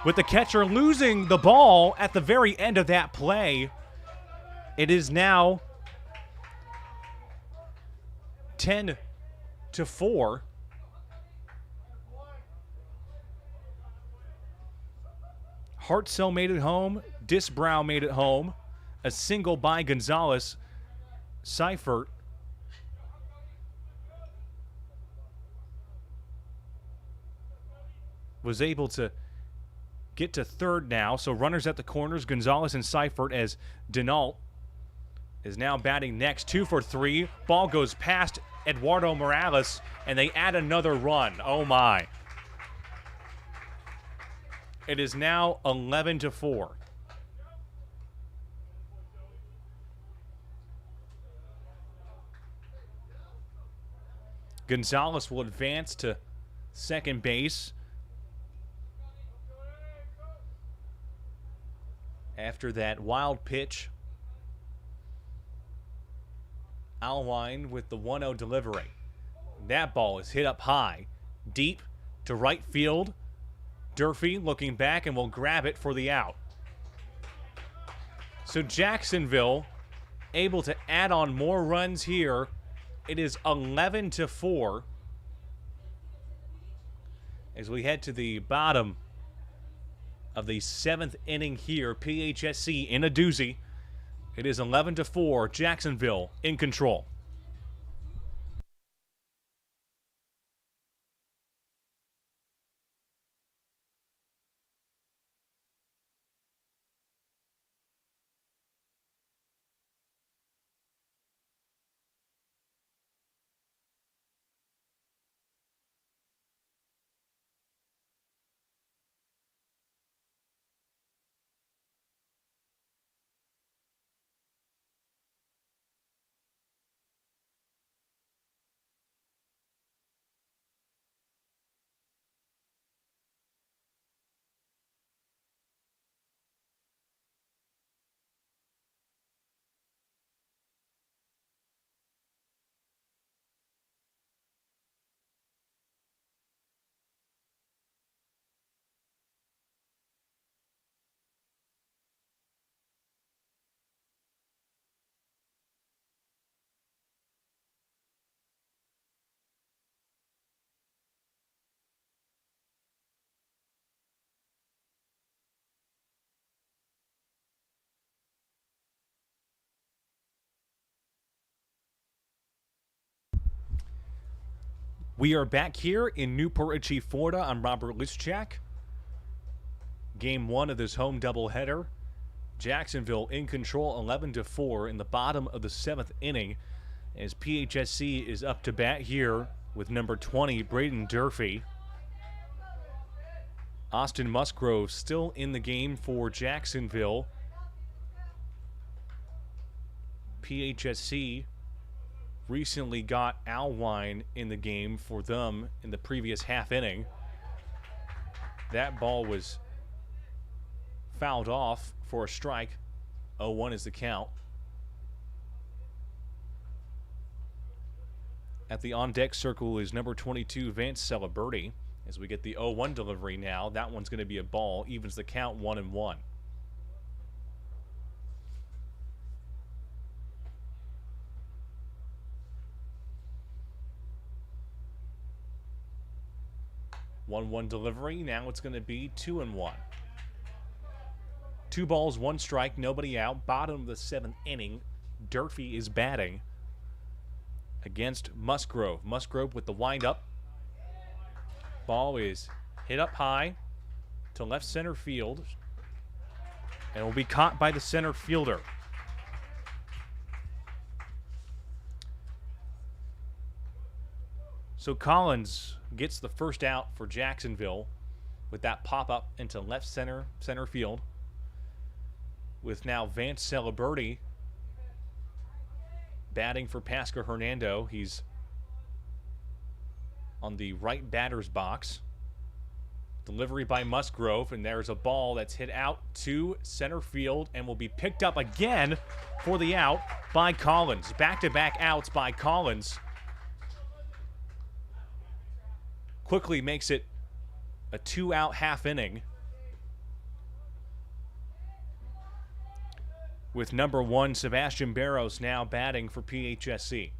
with the catcher losing the ball at the very end of that play. It is now 10-4. Hartzell made it home. Disbrow made it home. A single by Gonzalez. Seifert was able to get to third now. So runners at the corners, Gonzalez and Seifert, as Denault is now batting next. 2 for 3. Ball goes past Eduardo Morales, and they add another run. Oh, my. It is now 11-4. Gonzalez will advance to second base after that wild pitch. Alwine with the 1-0 delivery. That ball is hit up high, deep to right field. Durfee looking back and will grab it for the out. So Jacksonville able to add on more runs here. It is 11-4 as we head to the bottom of the 7th inning here. PHSC in a doozy. It is 11-4. Jacksonville in control. We are back here in Newport Richey, Florida. I'm Robert Lischak. Game 1 of this home doubleheader. Jacksonville in control 11-4 in the bottom of the 7th inning as PHSC is up to bat here with number 20, Braden Durfee. Austin Musgrove still in the game for Jacksonville. PHSC recently got Alwine in the game for them in the previous half inning. That ball was fouled off for a strike. 0-1 is the count. At the on-deck circle is number 22, Vance Celeberti. As we get the 0-1 delivery now, that one's going to be a ball. Evens the count 1-1. One delivery. Now it's going to be 2-1. 2 balls, 1 strike, nobody out. Bottom of the 7th inning. Durfee is batting against Musgrove. Musgrove with the windup. Ball is hit up high to left center field and will be caught by the center fielder. So Collins gets the first out for Jacksonville with that pop-up into left center field. With now Vance Celeberti batting for Pasco-Hernando. He's on the right batter's box. Delivery by Musgrove, and there's a ball that's hit out to center field and will be picked up again for the out by Collins. Back-to-back outs by Collins. Quickly makes it a 2-out half inning. With number 1, Sebastian Barros now batting for PHSC.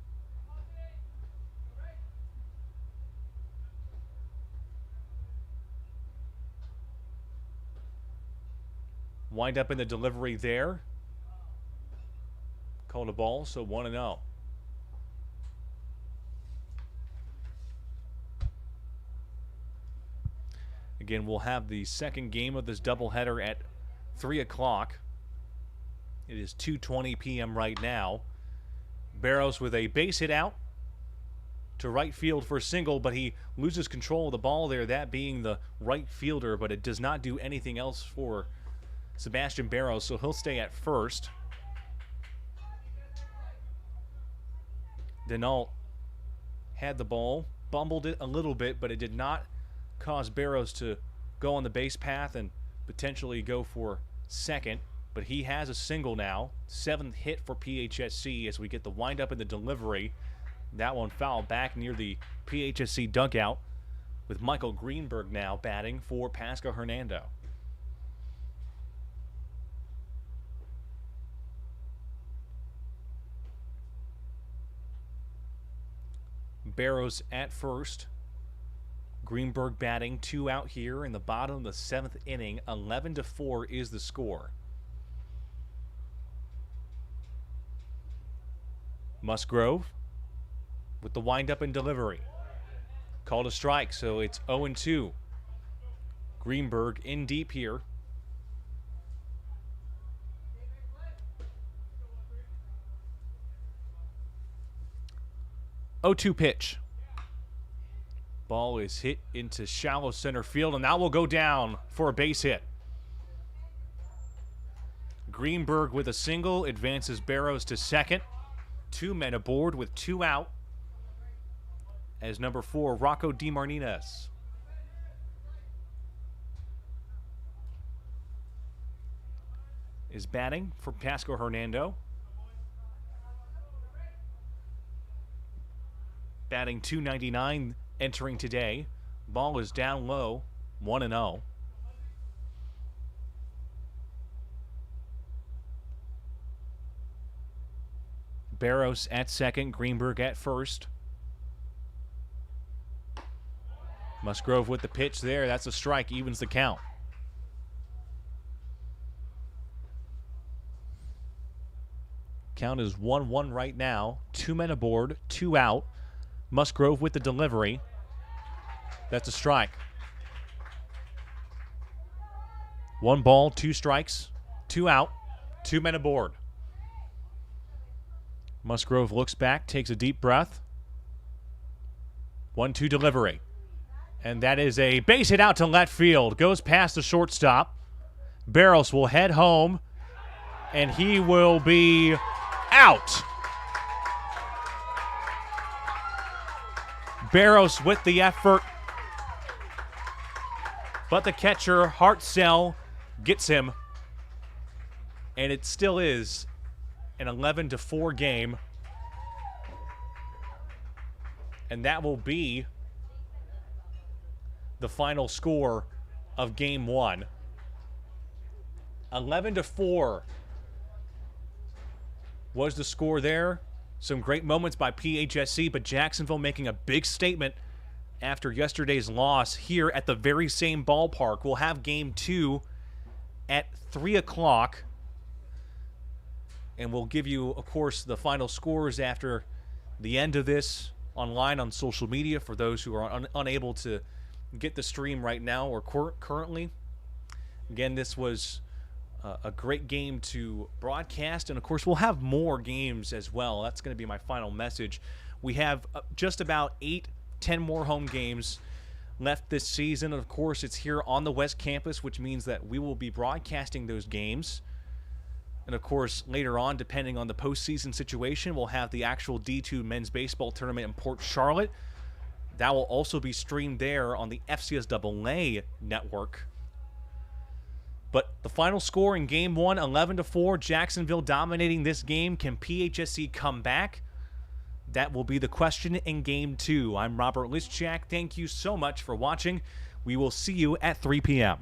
Wind up in the delivery there. Called a ball, so 1-0. Again, we'll have the second game of this doubleheader at 3 o'clock. It is 2:20 p.m. right now. Barros with a base hit out to right field for a single, but he loses control of the ball there, that being the right fielder, but it does not do anything else for Sebastian Barros, so he'll stay at first. Denault had the ball, bumbled it a little bit, but it did not cause Barros to go on the base path and potentially go for second. But he has a single now. 7th hit for PHSC as we get the windup in the delivery. That one fouled back near the PHSC dugout with Michael Greenberg now batting for Pasco-Hernando. Barros at first. Greenberg batting, 2 out here in the bottom of the 7th inning. 11-4 is the score. Musgrove with the windup and delivery. Called a strike, so it's 0-2. Greenberg in deep here. 0-2 pitch. Ball is hit into shallow center field, and that will go down for a base hit. Greenberg with a single advances Barros to second. 2 men aboard with 2 out as number 4, Rocco DeMartinez. Is batting for Pasco-Hernando. Batting .299 entering today. Ball is down low, 1-0. Barros at second, Greenberg at first. Musgrove with the pitch there. That's a strike, evens the count. Count is 1-1 right now. 2 men aboard, 2 out. Musgrove with the delivery. That's a strike. 1 ball, 2 strikes, 2 out, 2 men aboard. Musgrove looks back, takes a deep breath. 1-2 delivery. And that is a base hit out to left field. Goes past the shortstop. Barros will head home, and he will be out. Barros with the effort, but the catcher, Hartzell, gets him, and it still is an 11-4 game, and that will be the final score of Game 1. 11-4 was the score there. Some great moments by PHSC, but Jacksonville making a big statement after yesterday's loss here at the very same ballpark. We'll have Game 2 at 3 o'clock, and we'll give you, of course, the final scores after the end of this online on social media for those who are unable to get the stream right now or currently. Again, this was a great game to broadcast, and of course we'll have more games as well. That's going to be my final message. We have just about 8-10 more home games left this season. Of course, it's here on the West Campus, which means that we will be broadcasting those games. And of course, later on, depending on the postseason situation, we'll have the actual D2 men's baseball tournament in Port Charlotte. That will also be streamed there on the FCSAA network. But the final score in Game 1, 11-4, Jacksonville dominating this game. Can PHSC come back? That will be the question in Game 2. I'm Robert Lischak. Thank you so much for watching. We will see you at 3 p.m.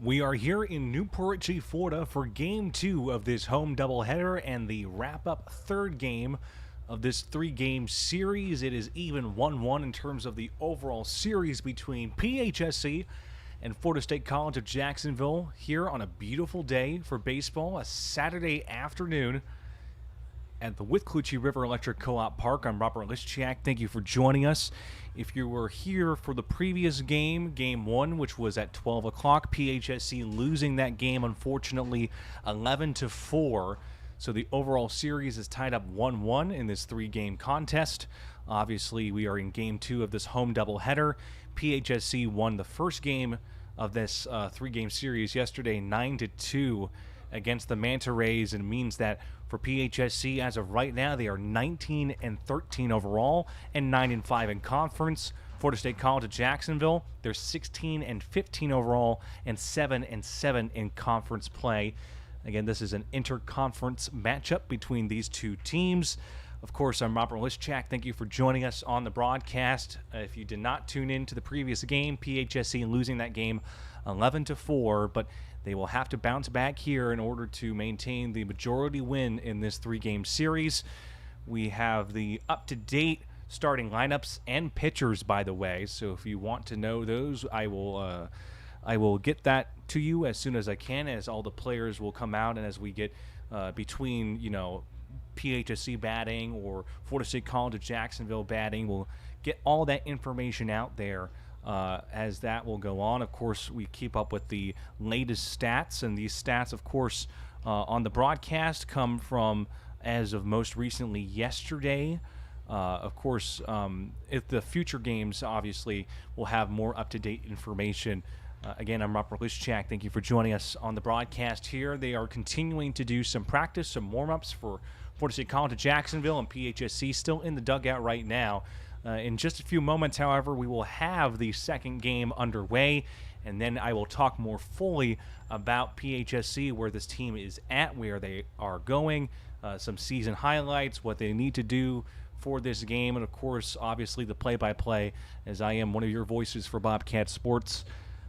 We are here in Newport Richey, Florida for game 2 of this home doubleheader and the wrap-up third game of this 3-game series. It is even 1-1 in terms of the overall series between PHSC and Florida State College of Jacksonville here on a beautiful day for baseball, a Saturday afternoon at the Withlacoochee River Electric Co-op Park. I'm Robert Lischak. Thank you for joining us. If you were here for the previous game, Game 1, which was at 12 o'clock, PHSC losing that game, unfortunately, 11-4. So the overall series is tied up 1-1 in this 3-game contest. Obviously, we are in Game 2 of this home doubleheader. PHSC won the first game of this 3-game series yesterday, 9-2 against the Manta Rays, and means that for PHSC as of right now, they are 19-13 overall and 9-5 in conference. Florida State College of Jacksonville, they're 16-15 overall and 7-7 in conference play. Again, this is an interconference matchup between these two teams. Of course, I'm Robert Lischak. Thank you for joining us on the broadcast. If you did not tune in to the previous game, PHSC losing that game 11-4, but they will have to bounce back here in order to maintain the majority win in this 3-game series. We have the up-to-date starting lineups and pitchers, by the way, so if you want to know those, I will get that to you as soon as I can, as all the players will come out and as we get between, PHSC batting or Florida State College of Jacksonville batting. We'll get all that information out there as that will go on. Of course, we keep up with the latest stats, and these stats, of course, on the broadcast come from as of most recently yesterday. Of course, if the future games, obviously, will have more up-to-date information. Again, I'm Robert Lischak. Thank you for joining us on the broadcast here. They are continuing to do some practice, some warm-ups for Florida State College of Jacksonville, and PHSC still in the dugout right now. In just a few moments, however, we will have the second game underway, and then I will talk more fully about PHSC, where this team is at, where they are going, some season highlights, what they need to do for this game, and of course, obviously, the play-by-play, as I am one of your voices for Bobcat Sports.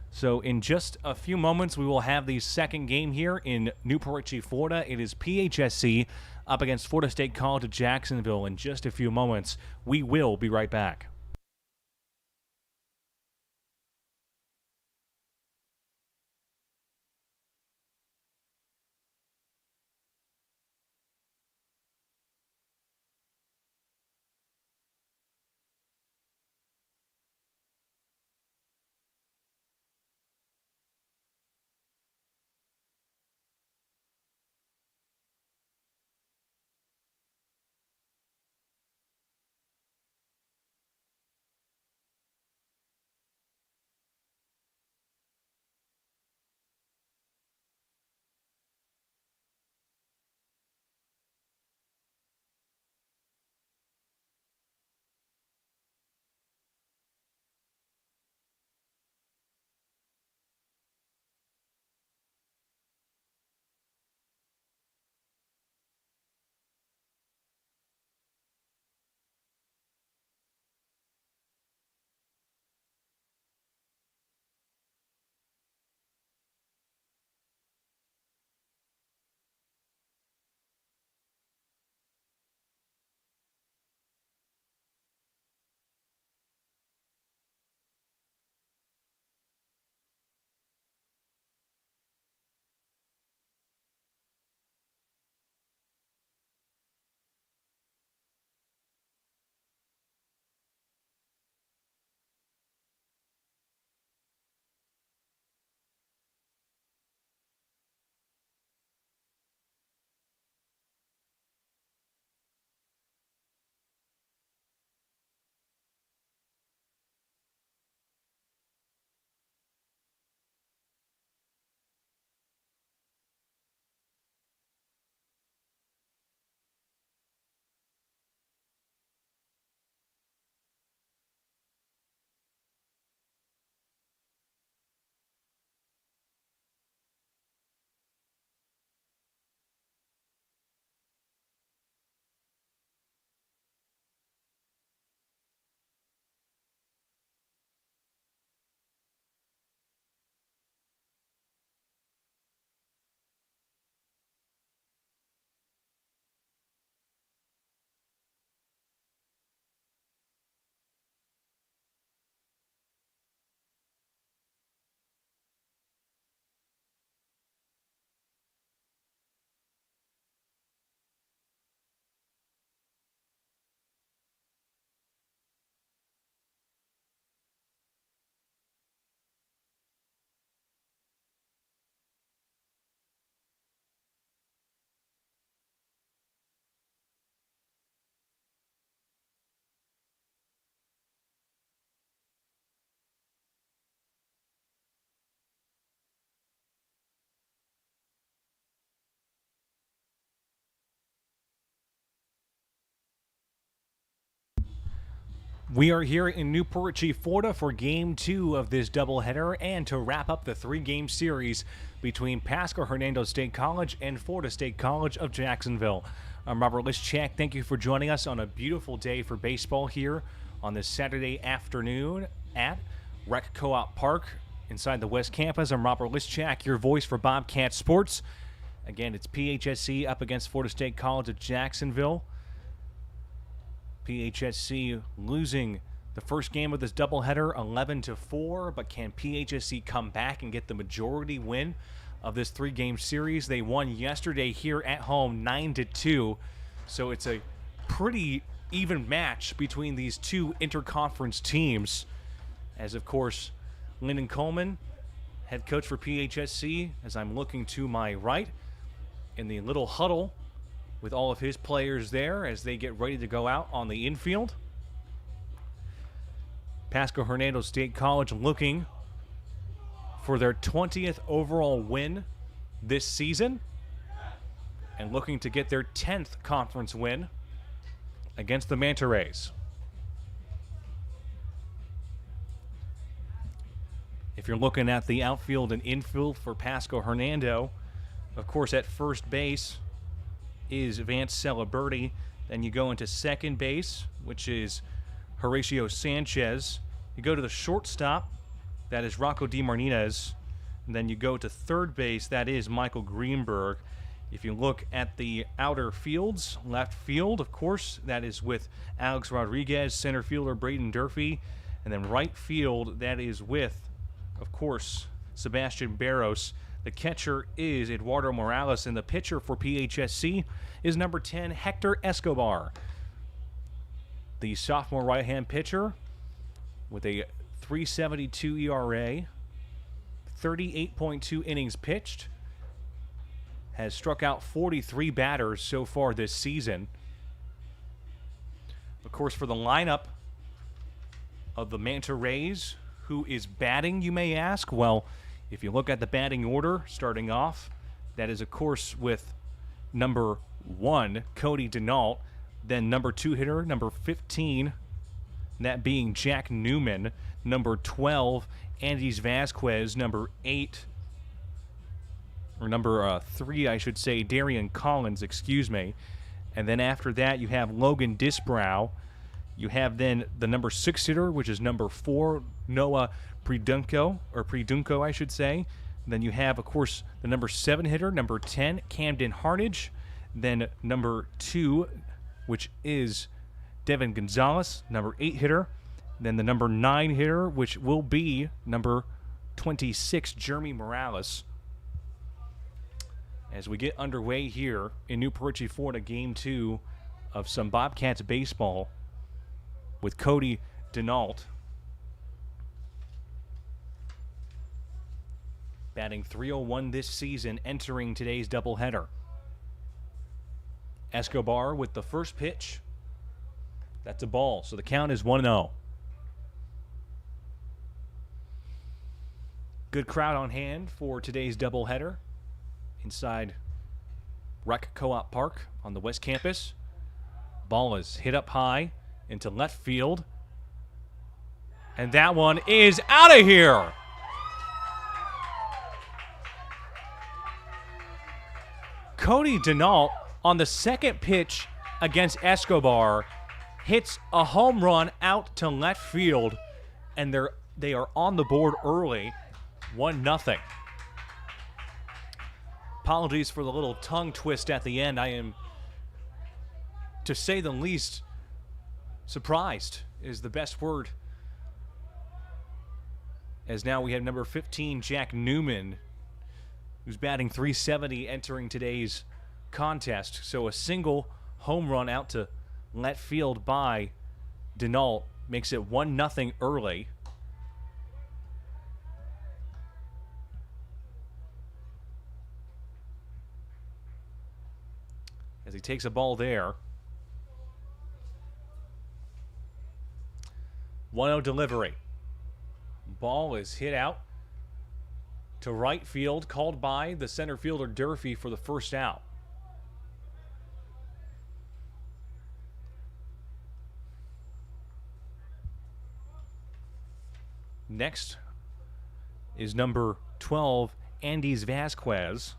So in just a few moments, we will have the second game here in Newport Richey, Florida. It is PHSC up against Florida State College of Jacksonville. In just a few moments, we will be right back. We are here in Newport Richey, Florida for Game 2 of this doubleheader and to wrap up the 3-game series between Pasco-Hernando State College and Florida State College of Jacksonville. I'm Robert Lischak. Thank you for joining us on a beautiful day for baseball here on this Saturday afternoon at Rec Co-op Park inside the West Campus. I'm Robert Lischak, your voice for Bobcat Sports. Again, it's PHSC up against Florida State College of Jacksonville. PHSC losing the first game of this doubleheader 11-4, but can PHSC come back and get the majority win of this 3-game series? They won yesterday here at home 9-2, so it's a pretty even match between these two interconference teams. As of course, Lyndon Coleman, head coach for PHSC, as I'm looking to my right in the little huddle with all of his players there as they get ready to go out on the infield. Pasco-Hernando State College looking for their 20th overall win this season and looking to get their 10th conference win against the Manta Rays. If you're looking at the outfield and infield for Pasco-Hernando, of course at first base is Vance Celeberti. Then you go into second base, which is Horatio Sanchez. You go to the shortstop, that is Rocco DiMartinez. And then you go to third base, that is Michael Greenberg. If you look at the outer fields, left field, of course, that is with Alex Rodriguez, center fielder Braden Durfee. And then right field, that is with, of course, Sebastian Barros. The catcher is Eduardo Morales, and the pitcher for PHSC is number 10, Hector Escobar. The sophomore right-hand pitcher with a 3.72 ERA, 38.2 innings pitched, has struck out 43 batters so far this season. Of course, for the lineup of the Manta Rays, who is batting, you may ask? Well, if you look at the batting order, starting off, that is, of course, with number 1, Cody Denault, then number 2 hitter, number 15, that being Jack Newman, number 12, Andres Vasquez, number 8, or number 3, I should say, Darian Collins, excuse me. And then after that, you have Logan Disbrow. You have then the number 6 hitter, which is number 4, Noah Predunco, I should say. Then you have, of course, the number 7 hitter, number 10, Camden Harnage. Then number 2, which is Devin Gonzalez, number 8 hitter. Then the number 9 hitter, which will be number 26, Jeremy Morales. As we get underway here in Newport Richey, Florida, Game 2 of some Bobcats baseball with Cody Denault batting .301 this season, entering today's doubleheader. Escobar with the first pitch. That's a ball, so the count is 1-0. Good crowd on hand for today's doubleheader inside Rec Co-op Park on the West Campus. Ball is hit up high into left field. And that one is out of here. Cody Denault on the second pitch against Escobar hits a home run out to left field, and they are on the board early, 1-0. Apologies for the little tongue twist at the end. I am, to say the least, surprised is the best word. As now we have number 15, Jack Newman, who's batting .370 entering today's contest. So a single home run out to left field by Denault makes it 1-0 early. As he takes a ball there. 1-0 delivery. Ball is hit out to right field, called by the center fielder Durfee for the first out. Next is number 12, Andes Vasquez.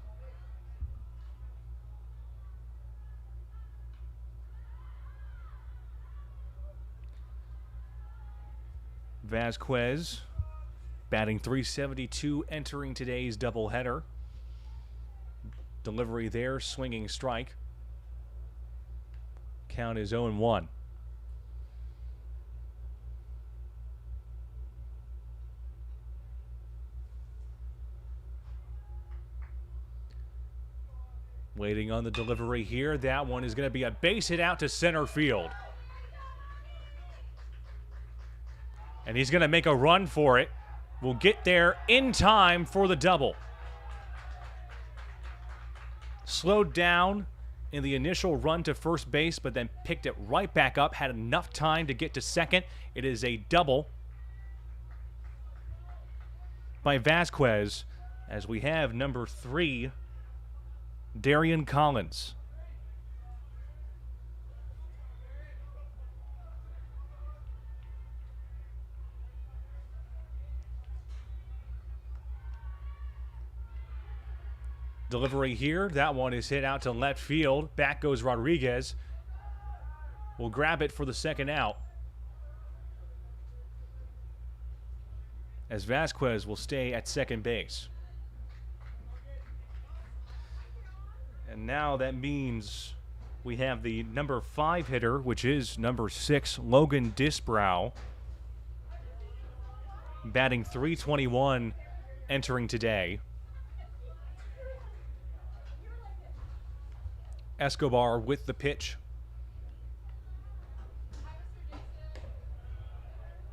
Vasquez batting .372, entering today's doubleheader. Delivery there, swinging strike. Count is 0-1. Waiting on the delivery here. That one is going to be a base hit out to center field. And he's going to make a run for it. Will get there in time for the double. Slowed down in the initial run to first base, but then picked it right back up. Had enough time to get to second. It is a double by Vasquez, as we have number 3, Darian Collins. Delivery here. That one is hit out to left field. Back goes Rodriguez. Will grab it for the second out, as Vasquez will stay at second base. And now that means we have the number 5 hitter, which is number 6, Logan Disbrow, batting .321, entering today. Escobar with the pitch.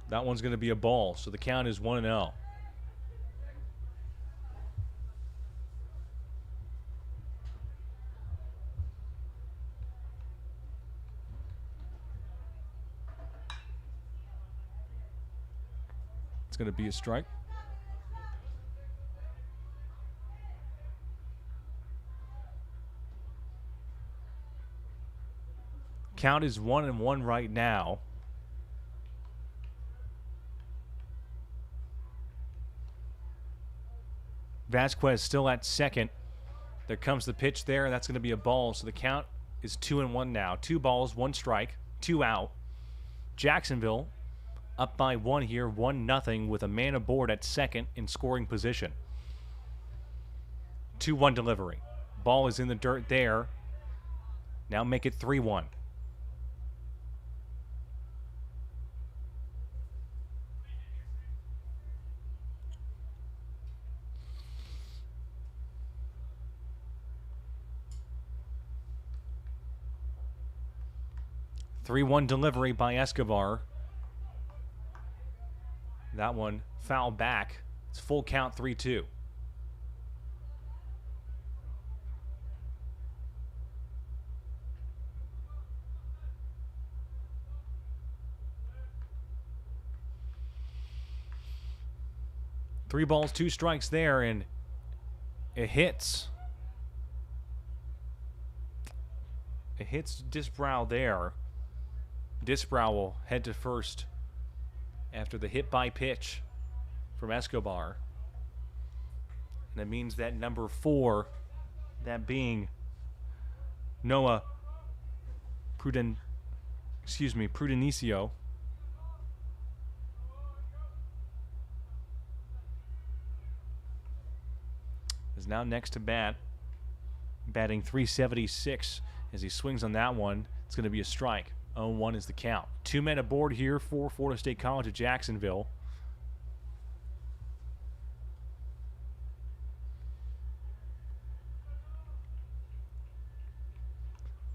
That one's going to be a ball, so the count is 1-0. It's going to be a strike. Count is 1-1 right now. Vasquez still at second. There comes the pitch there, and that's going to be a ball. So the count is 2-1 now. 2 balls, 1 strike, 2 out. Jacksonville up by 1 here, 1-0, with a man aboard at second in scoring position. 2-1 delivery. Ball is in the dirt there. Now make it 3-1. Three-one delivery by Escobar. That one foul back. It's full count, 3-2. Three balls, 2 strikes there, and it hits. It hits Disbrow there. Disbrow will head to first after the hit by pitch from Escobar. And that means that number 4, that being Noah Prudenicio, is now next to bat, batting .376 as he swings on that one. It's going to be a strike. 0-1 is the count. 2 men aboard here for Florida State College of Jacksonville.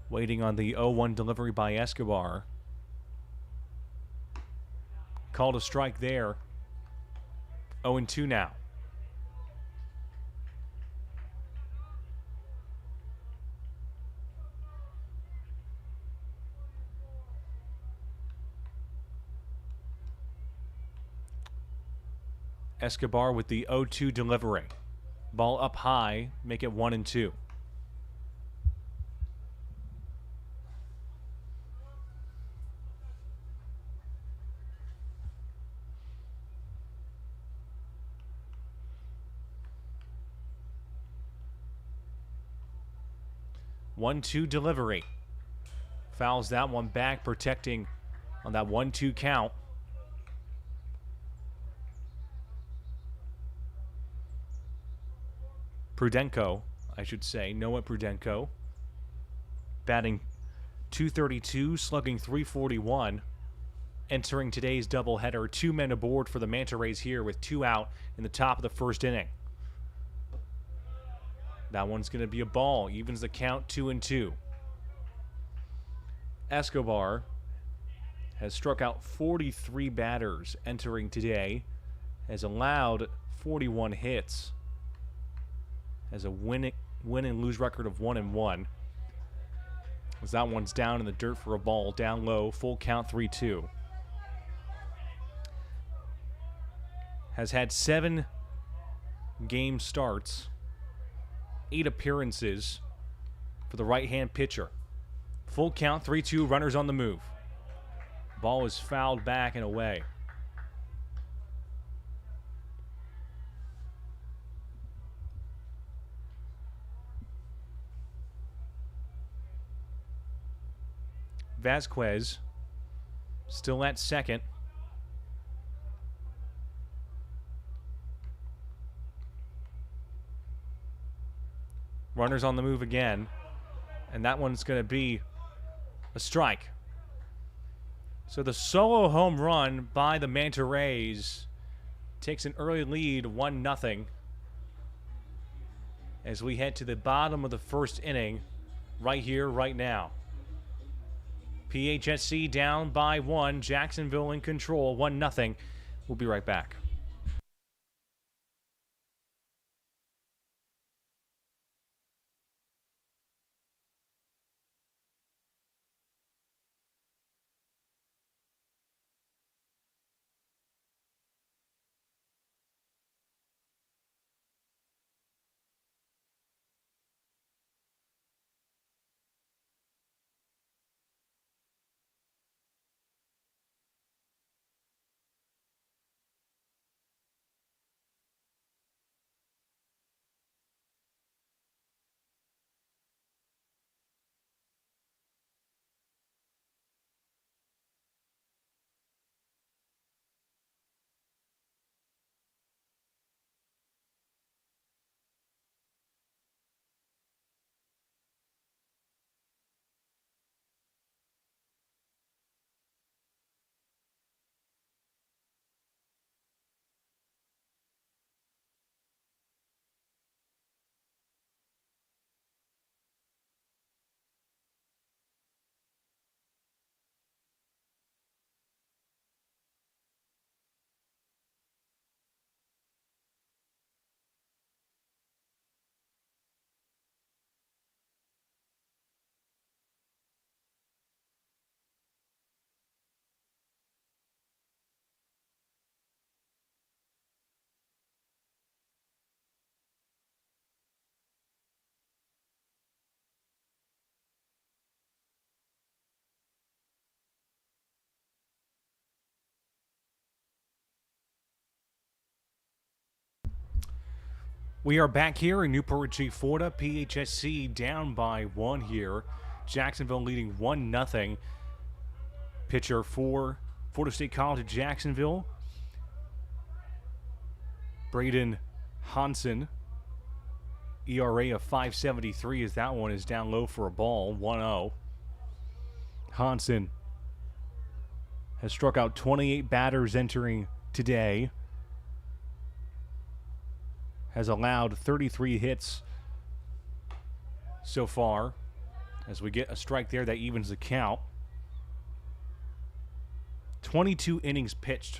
Waiting on the 0-1 delivery by Escobar. Called a strike there. 0-2 now. Escobar with the 0-2 delivery. Ball up high, make it 1-2. 1-2 delivery. Fouls that one back, protecting on that 1-2 count. Prudenko, I should say, Noah Prudenko, batting .232, slugging .341. Entering today's doubleheader, 2 men aboard for the Manta Rays here with 2 out in the top of the first inning. That one's going to be a ball, evens the count 2-2. Escobar has struck out 43 batters entering today, has allowed 41 hits, has a win and lose record of 1-1. As that one's down in the dirt for a ball, down low, full count 3-2. Has had 7 game starts, 8 appearances for the right-hand pitcher. Full count 3-2, runners on the move. Ball is fouled back and away. Vasquez still at second. Runners on the move again, and that one's going to be a strike. So the solo home run by the Manta Rays takes an early lead, 1-0, as we head to the bottom of the first inning right here, right now. PHSC down by 1, Jacksonville in control, 1-0. We'll be right back. We are back here in Newport Richey, Florida. PHSC down by 1 here. Jacksonville leading 1-0. Pitcher for Florida State College of Jacksonville, Braden Hansen. ERA of 5.73 as that one is down low for a ball, 1-0. Hansen has struck out 28 batters entering today. Has allowed 33 hits so far. As we get a strike there, that evens the count. 22 innings pitched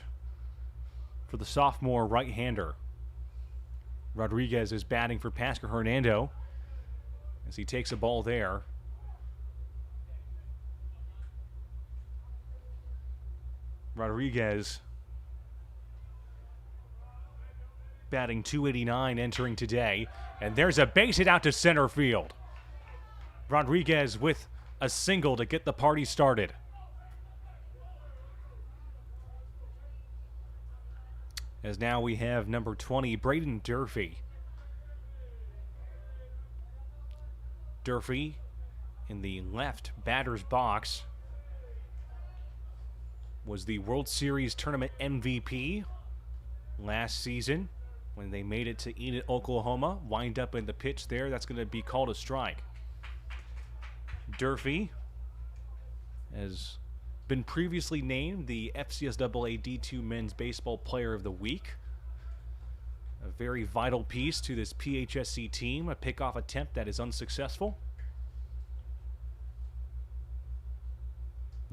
for the sophomore right-hander. Rodriguez is batting for Pasco-Hernando as he takes a ball there. Rodriguez batting .289 entering today. And there's a base hit out to center field. Rodriguez with a single to get the party started. As now we have number 20, Braden Durfee. Durfee in the left batter's box was the World Series Tournament MVP last season when they made it to Enid, Oklahoma. Wind up in the pitch there. That's going to be called a strike. Durfee has been previously named the FCSAA D2 Men's Baseball Player of the Week. A very vital piece to this PHSC team. A pickoff attempt that is unsuccessful.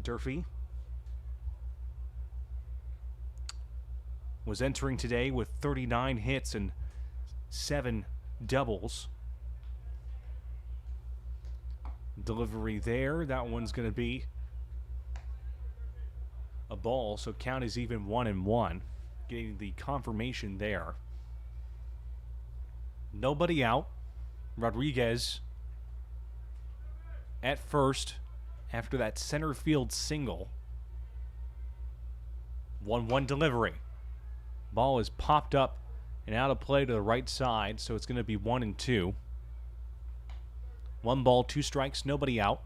Durfee was entering today with 39 hits and 7 doubles. Delivery there. That one's going to be a ball, so count is even 1-1. Getting the confirmation there. Nobody out. Rodriguez at first after that center field single. 1-1 delivery. Ball is popped up and out of play to the right side, so it's going to be 1-2. 1 ball, 2 strikes, nobody out.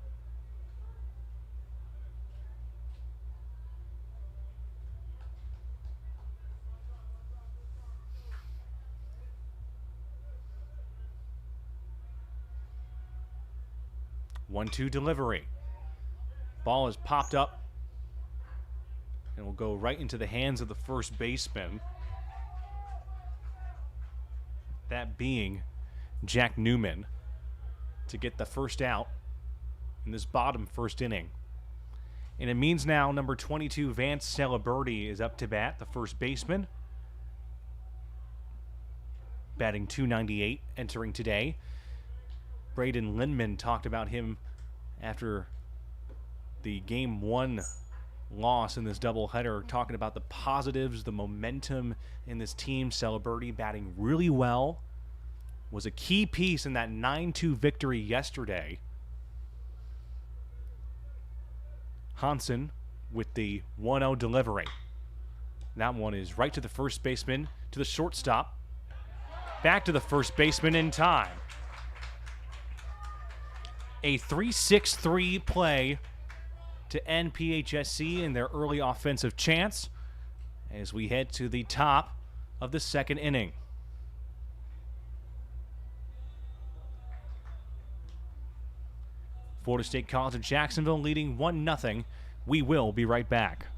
One-two delivery. Ball is popped up and will go right into the hands of the first baseman. That being Jack Newman, to get the first out in this bottom first inning. And it means now number 22, Vance Celeberti, is up to bat, the first baseman. Batting .298, entering today. Braden Lindman talked about him after the Game 1 loss in this doubleheader, talking about the positives, the momentum in this team. Celeberti batting really well. Was a key piece in that 9-2 victory yesterday. Hansen with the 1-0 delivery. That one is right to the first baseman, to the shortstop. Back to the first baseman in time. A 3-6-3 play to end PHSC in their early offensive chance as we head to the top of the second inning. Florida State College of Jacksonville leading 1-0. We will be right back.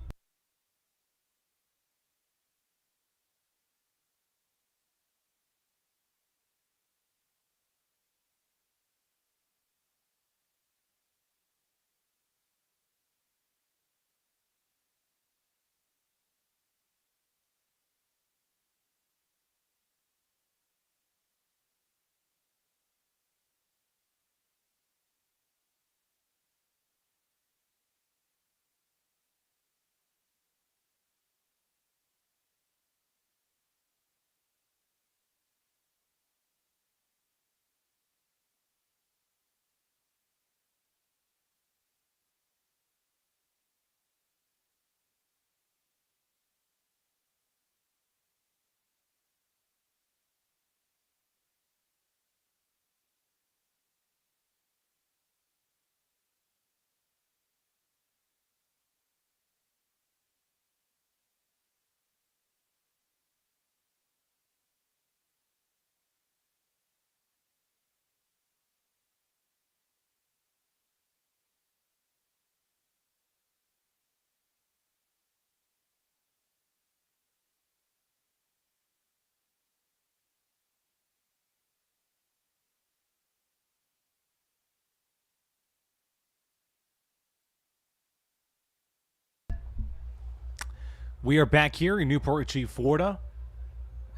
We are back here in Newport Richey, Florida,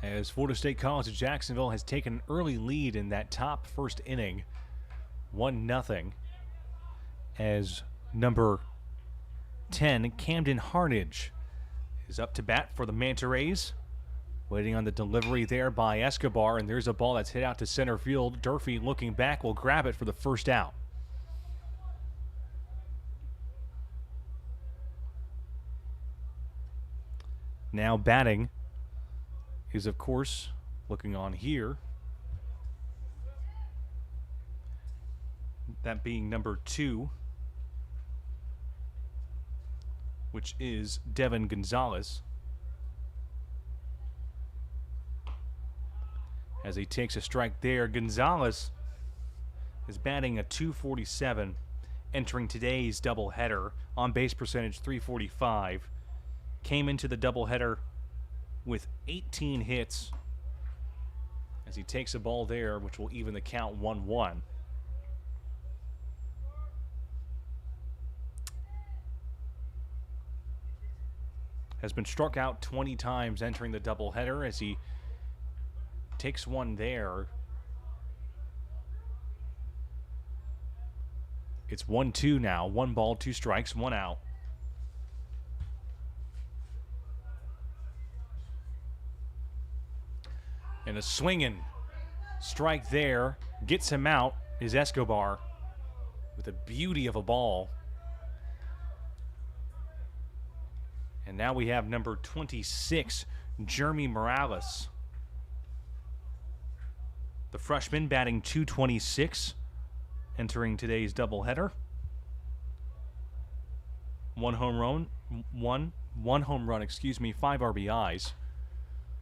as Florida State College of Jacksonville has taken an early lead in that top first inning, 1-0, as number 10, Camden Harnage, is up to bat for the Manta Rays. Waiting on the delivery there by Escobar, and there's a ball that's hit out to center field. Durfee looking back will grab it for the first out. Now batting is, of course, looking on here. That being number 2, which is Devin Gonzalez. As he takes a strike there, Gonzalez is batting a .247, entering today's doubleheader. On base percentage .345. Came into the doubleheader with 18 hits. As he takes a ball there, which will even the count 1-1. Has been struck out 20 times entering the doubleheader as he takes one there. It's 1-2 now. 1 ball, 2 strikes, 1 out. And a swinging strike there. Gets him out is Escobar with a beauty of a ball. And now we have number 26, Jeremy Morales. The freshman batting .226, entering today's doubleheader. One home run, 5 RBIs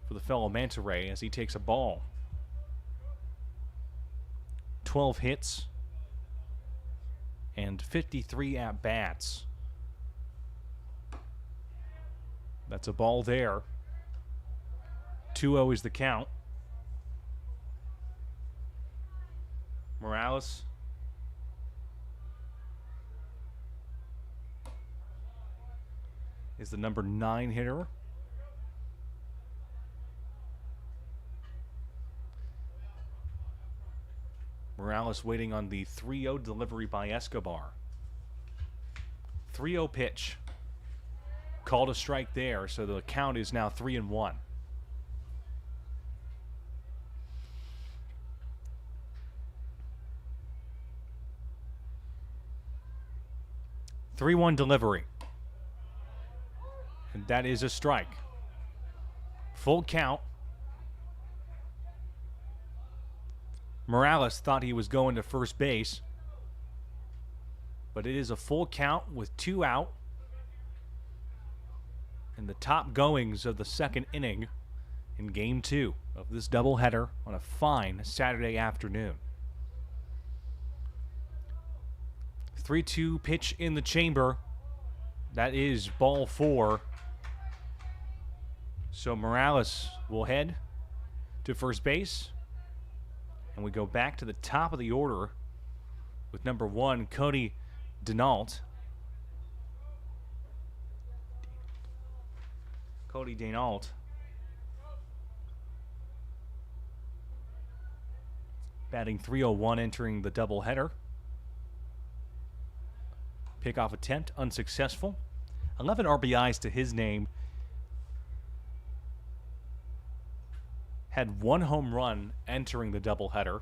for the fellow Manta Ray as he takes a ball. 12 hits and 53 at-bats. That's a ball there. 2-0 is the count. Morales is the number 9 hitter. Morales waiting on the 3-0 delivery by Escobar. 3-0 pitch. Called a strike there, so the count is now 3-1. Three-one delivery. And that is a strike. Full count. Morales thought he was going to first base, but it is a full count with 2 out. In the top goings of the second inning in Game 2 of this doubleheader on a fine Saturday afternoon. 3-2 pitch in the chamber. That is ball 4. So Morales will head to first base. And we go back to the top of the order with number 1, Cody Denault. Cody Denault. Batting .301 entering the doubleheader. Pickoff attempt unsuccessful. 11 RBIs to his name. Had 1 home run entering the doubleheader.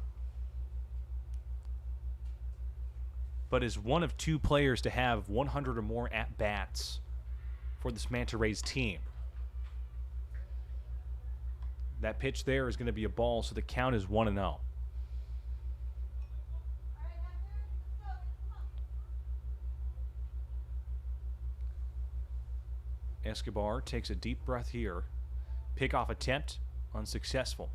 But is one of 2 players to have 100 or more at-bats for this Manta Rays team. That pitch there is going to be a ball, so the count is 1-0. Escobar takes a deep breath here. Pickoff attempt unsuccessful.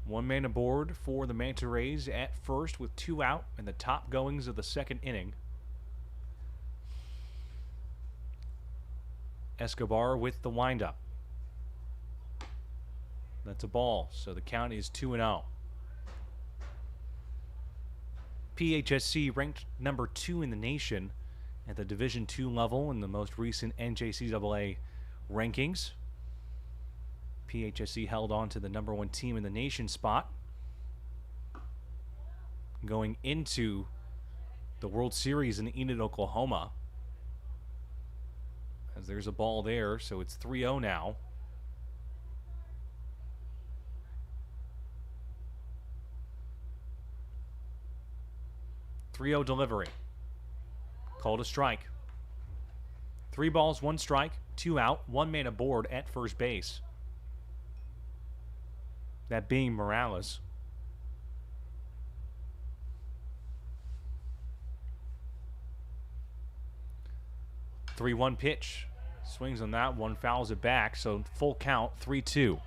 One man aboard for the Manta Rays at first with 2 out in the top goings of the second inning. Escobar with the windup. That's a ball, so the count is 2-0. PHSC ranked number 2 in the nation at the Division II level in the most recent NJCAA rankings. PHSC held on to the number 1 team in the nation spot going into the World Series in Enid, Oklahoma. As there's a ball there, so it's 3-0 now. .30 delivery. Called a strike. 3 balls, 1 strike, 2 out, 1 man aboard at first base. that being Morales. 3-1 pitch. Swings on that one, fouls it back, so full count, 3-2.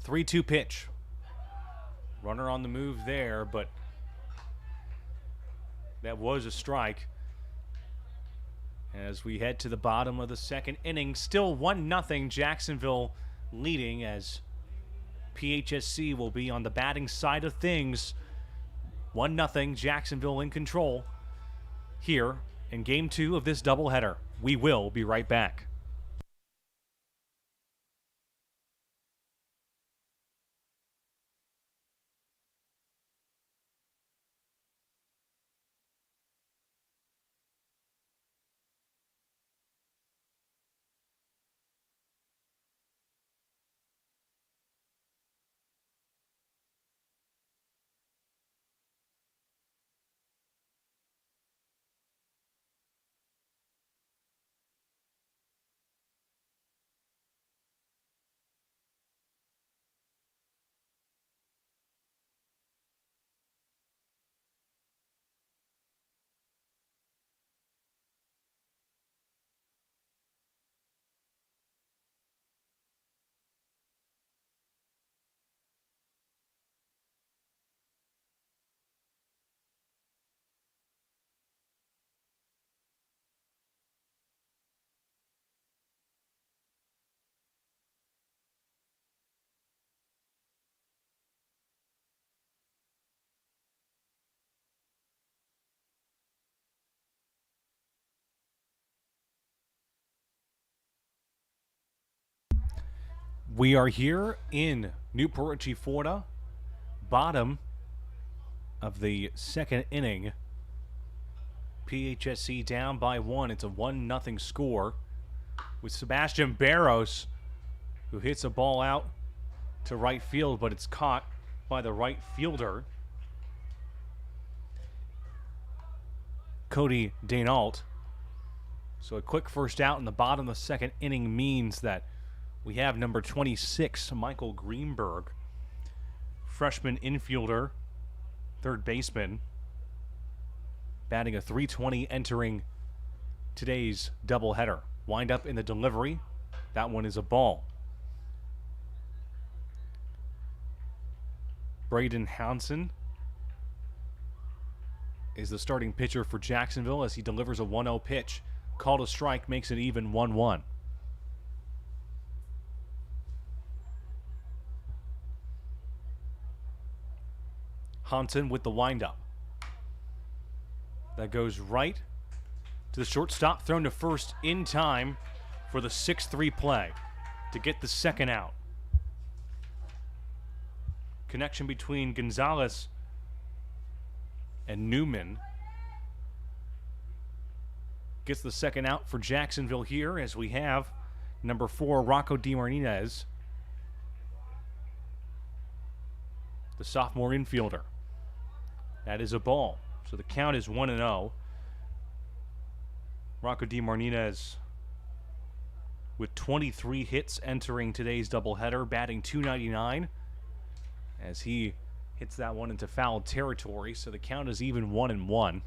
Three-two pitch. Runner on the move there, but that was a strike. As we head to the bottom of the second inning, still 1-0 Jacksonville leading, as PHSC will be on the batting side of things. 1-0 Jacksonville in control here in Game 2 of this doubleheader. We will be right back. We are here in Newport Richey, Florida. Bottom of the second inning. PHSC down by 1. It's a 1-0 score with Sebastian Barros, who hits a ball out to right field, but it's caught by the right fielder, Cody Danault. So a quick first out in the bottom of the second inning means that we have number 26, Michael Greenberg, freshman infielder, third baseman, batting a .320, entering today's doubleheader. Wind up in the delivery. That one is a ball. Braden Hansen is the starting pitcher for Jacksonville as he delivers a 1-0 pitch. Called a strike, makes it even 1-1. Hansen with the windup. That goes right to the shortstop, thrown to first in time for the 6-3 play to get the second out. Connection between Gonzalez and Newman gets the second out for Jacksonville here, as we have number 4, Rocco DiMartinez, the sophomore infielder. That is a ball. So the count is 1-0. Rocco DiMartinez with 23 hits entering today's doubleheader, batting .299 as he hits that one into foul territory. So the count is even 1-1.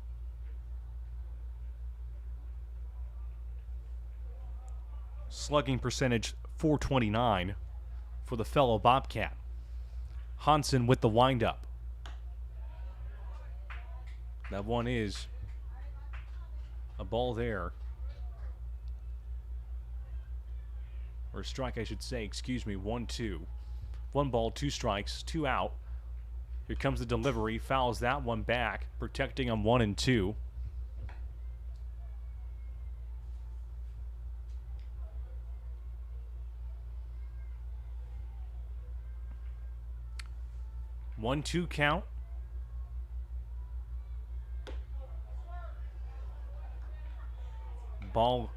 Slugging percentage .429 for the fellow Bobcat. Hansen with the windup. That one is a ball there. Or a strike, I should say. Excuse me. 1-2. 1 ball, 2 strikes, 2 out. Here comes the delivery. Fouls that one back, protecting on 1 and 2. One-two count. Ball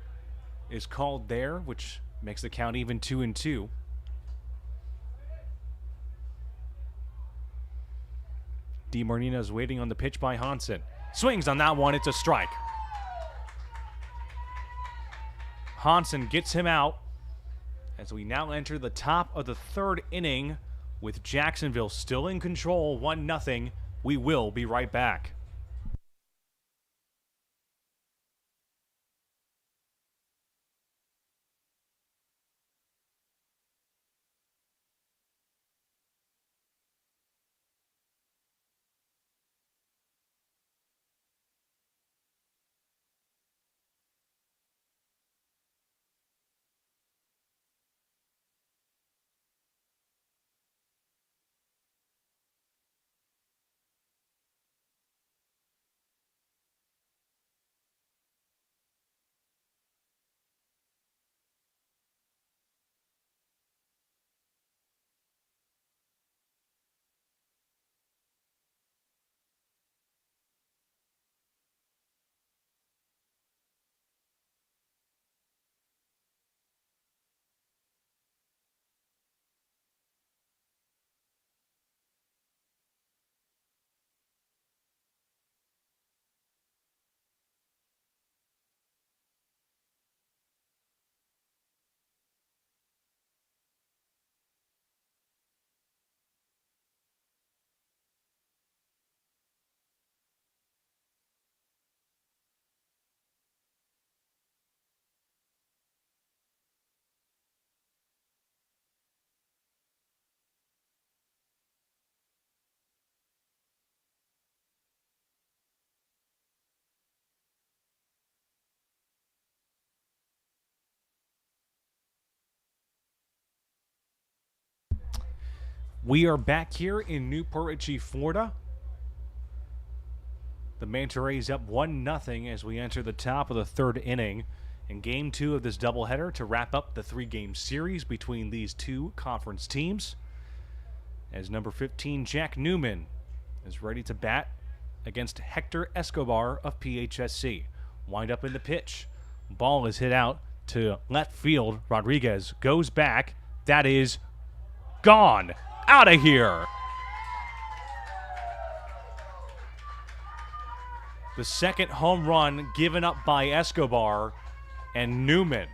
is called there, which makes the count even 2-2. DeMarnino's waiting on the pitch by Hansen. Swings on that one. It's a strike. Hansen gets him out as we now enter the top of the third inning with Jacksonville still in control, 1-0. We will be right back. We are back here in Newport Richey, Florida. The Manta Rays up 1-0 as we enter the top of the third inning in Game 2 of this doubleheader to wrap up the 3-game series between these two conference teams. As number 15, Jack Newman, is ready to bat against Hector Escobar of PHSC. Wind up in the pitch. Ball is hit out to left field. Rodriguez goes back. That is gone. Out of here. The second home run given up by Escobar, and Newman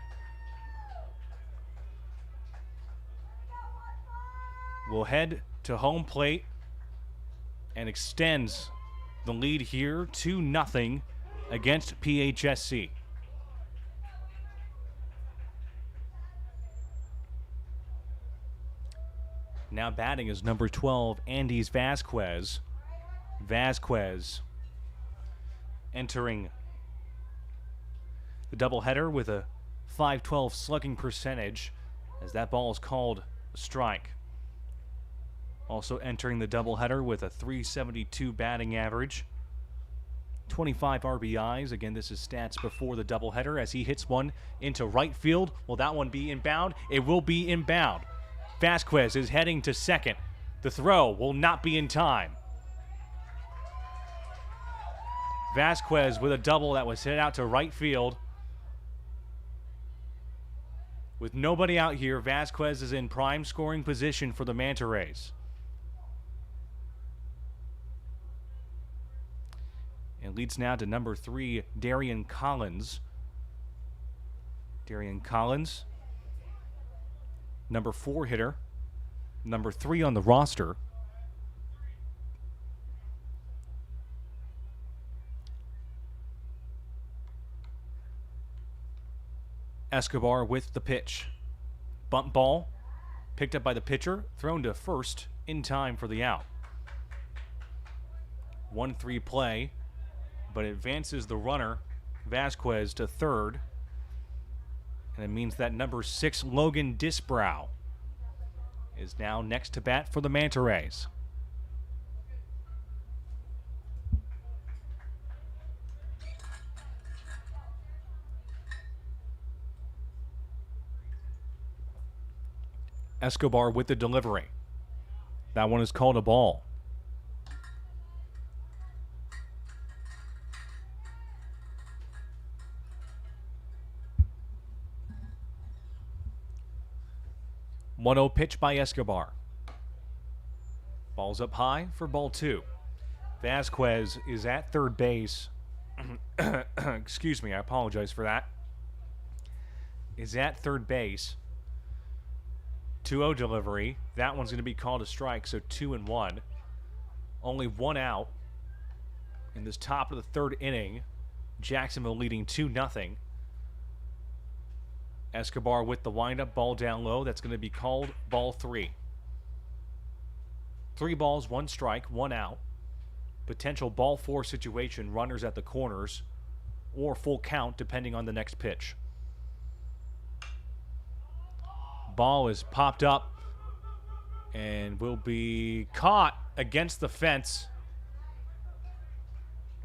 will head to home plate and extends the lead here 2-0 against PHSC. Now batting is number 12, Andys Vasquez. Vasquez entering the doubleheader with a .512 slugging percentage as that ball is called a strike. Also entering the doubleheader with a .372 batting average. 25 RBIs. Again, this is stats before the doubleheader as he hits one into right field. Will that one be inbound? It will be inbound. Vasquez is heading to second. The throw will not be in time. Vasquez with a double that was hit out to right field. With nobody out here, Vasquez is in prime scoring position for the Manta Rays. It leads now to number 3, Darian Collins. Darian Collins, number 4 hitter, number 3 on the roster. Escobar with the pitch. Bunt ball, picked up by the pitcher, thrown to first in time for the out. 1-3 play, but advances the runner, Vasquez, to third. And it means that number 6, Logan Disbrow, is now next to bat for the Manta Rays. Escobar with the delivery. That one is called a ball. 1-0 pitch by Escobar. Ball's up high for ball 2. Vasquez is at third base. Excuse me, I apologize for that. Is at third base. 2-0 delivery. That one's going to be called a strike, so 2-1. Only 1 out in this top of the third inning. Jacksonville leading 2-0. Escobar with the windup, ball down low. That's going to be called ball 3. 3 balls, 1 strike, 1 out. Potential ball 4 situation, runners at the corners, or full count depending on the next pitch. Ball is popped up and will be caught against the fence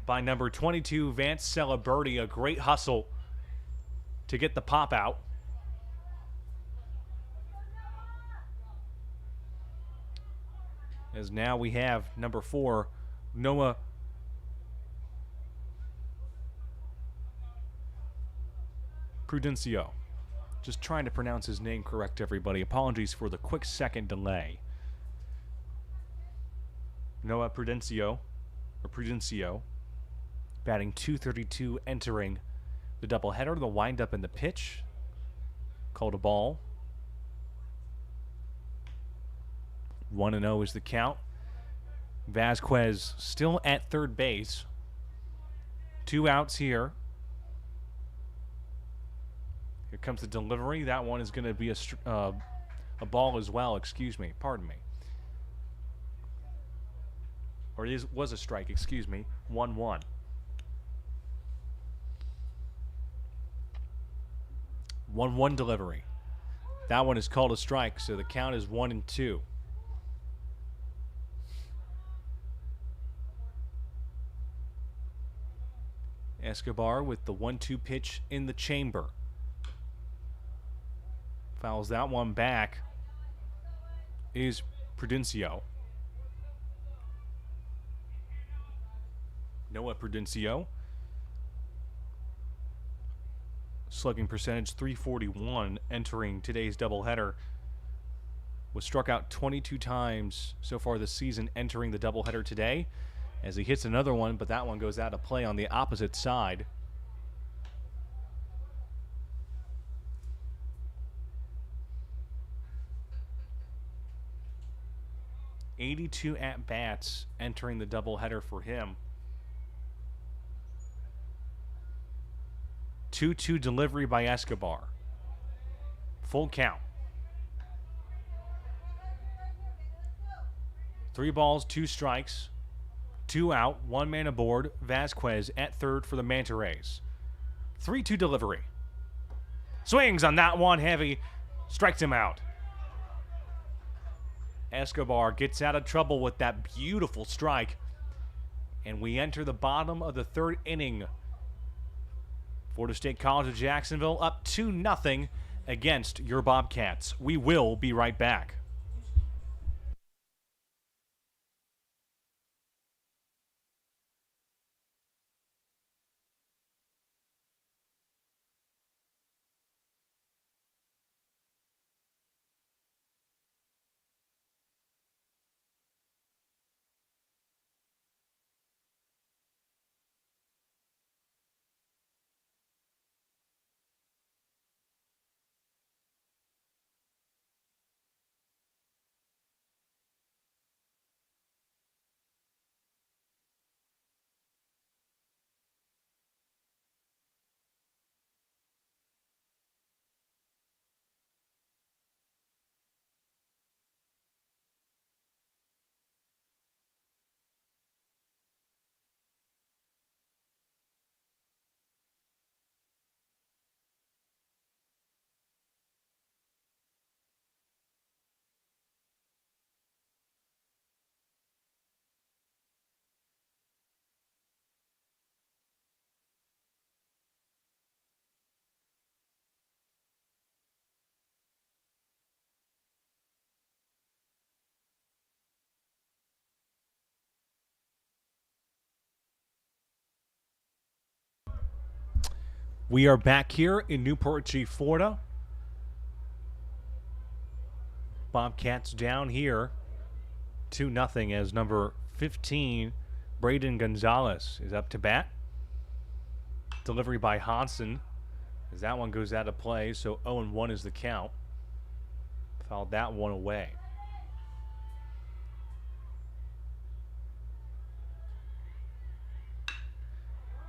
by number 22, Vance Celeberti. A great hustle to get the pop out. As now we have number 4, Noah Prudencio. Just trying to pronounce his name correct, everybody. Apologies for the quick second delay. Noah Prudencio, batting .232, entering the doubleheader. The windup and the pitch. Called a ball. 1-0 is the count. Vasquez still at third base. 2 outs here. Here comes the delivery. That one is going to be a ball as well. Excuse me. Pardon me. Or it was a strike. Excuse me. 1-1. One delivery. That one is called a strike, so the count is 1-2. Escobar with the 1-2 pitch in the chamber. Fouls that one back is Prudencio. Noah Prudencio. Slugging percentage .341 entering today's doubleheader. Was struck out 22 times so far this season entering the doubleheader today. As he hits another one, but that one goes out of play on the opposite side. .82 at-bats entering the doubleheader for him. 2-2 delivery by Escobar. Full count. 3 balls, 2 strikes. 2 out, 1 man aboard. Vasquez at third for the Manta Rays. 3-2 delivery. Swings on that one heavy. Strikes him out. Escobar gets out of trouble with that beautiful strike. And we enter the bottom of the third inning. Florida State College of Jacksonville up 2-0 against your Bobcats. We will be right back. We are back here in Newport Richey, Florida. Bobcats down here 2-0 as number 15, Braden Gonzalez, is up to bat. Delivery by Hansen as that one goes out of play, so 0-1 is the count. Fouled that one away.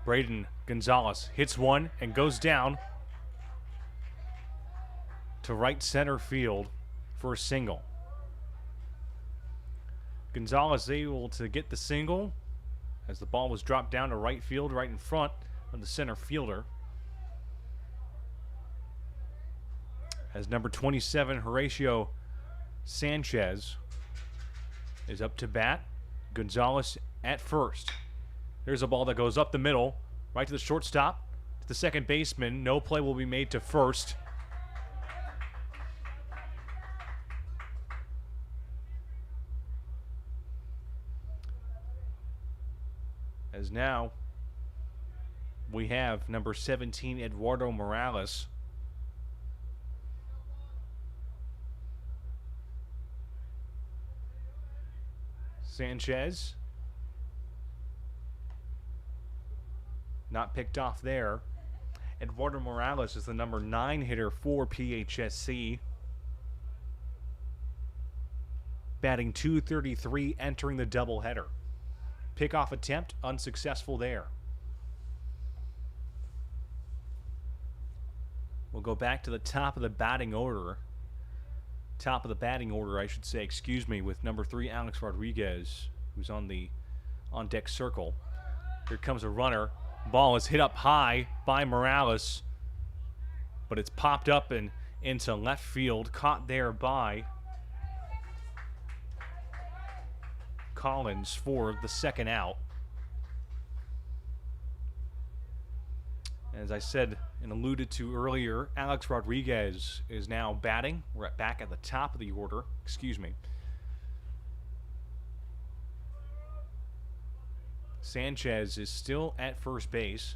Braden Gonzalez hits one and goes down to right center field for a single. Gonzalez able to get the single as the ball was dropped down to right field, right in front of the center fielder. As number 27, Horatio Sanchez, is up to bat. Gonzalez at first. There's a ball that goes up the middle, right to the shortstop, to the second baseman. No play will be made to first. As now we have number 17, Eduardo Morales. Sanchez not picked off there. Eduardo Morales is the number 9 hitter for PHSC. Batting .233, entering the doubleheader. Pickoff attempt unsuccessful there. We'll go back to the top of the batting order. Top of the batting order, I should say, excuse me, with number 3, Alex Rodriguez, who's on the on-deck circle. Here comes a runner. Ball is hit up high by Morales, but it's popped up and into left field, caught there by Collins for the second out. As I said and alluded to earlier, Alex Rodriguez is now batting. We're back at the top of the order. Excuse me. Sanchez is still at first base.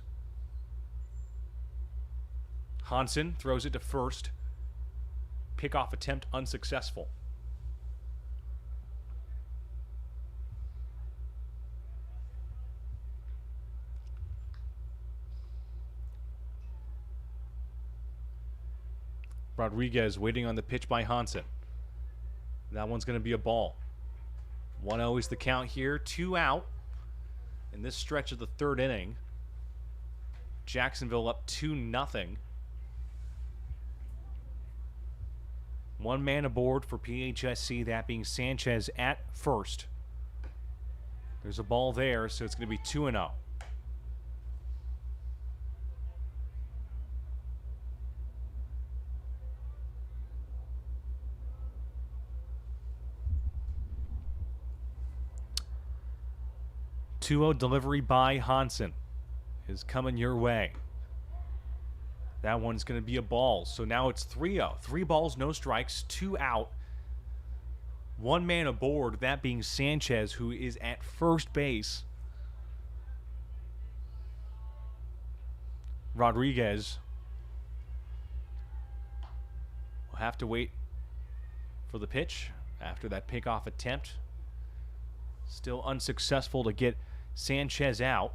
Hansen throws it to first. Pickoff attempt unsuccessful. Rodriguez waiting on the pitch by Hansen. That one's going to be a ball. 1-0 is the count here. 2 out in this stretch of the third inning. Jacksonville up 2-0. 1 man aboard for PHSC, that being Sanchez at first. There's a ball there, so it's going to be 2-0. Delivery by Hansen is coming your way. That one's going to be a ball. So now it's 3-0. 3 balls, no strikes, 2 out. 1 man aboard, that being Sanchez, who is at first base. Rodriguez will have to wait for the pitch after that pickoff attempt. Still unsuccessful to get Sanchez out.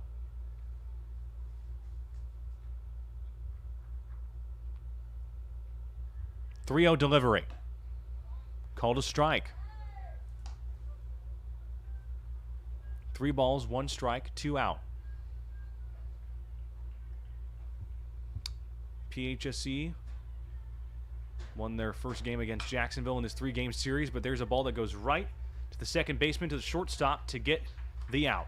.3-0 delivery. Called a strike. 3 balls, 1 strike, 2 out. PHSC won their first game against Jacksonville in this 3-game series, but there's a ball that goes right to the second baseman, to the shortstop to get the out.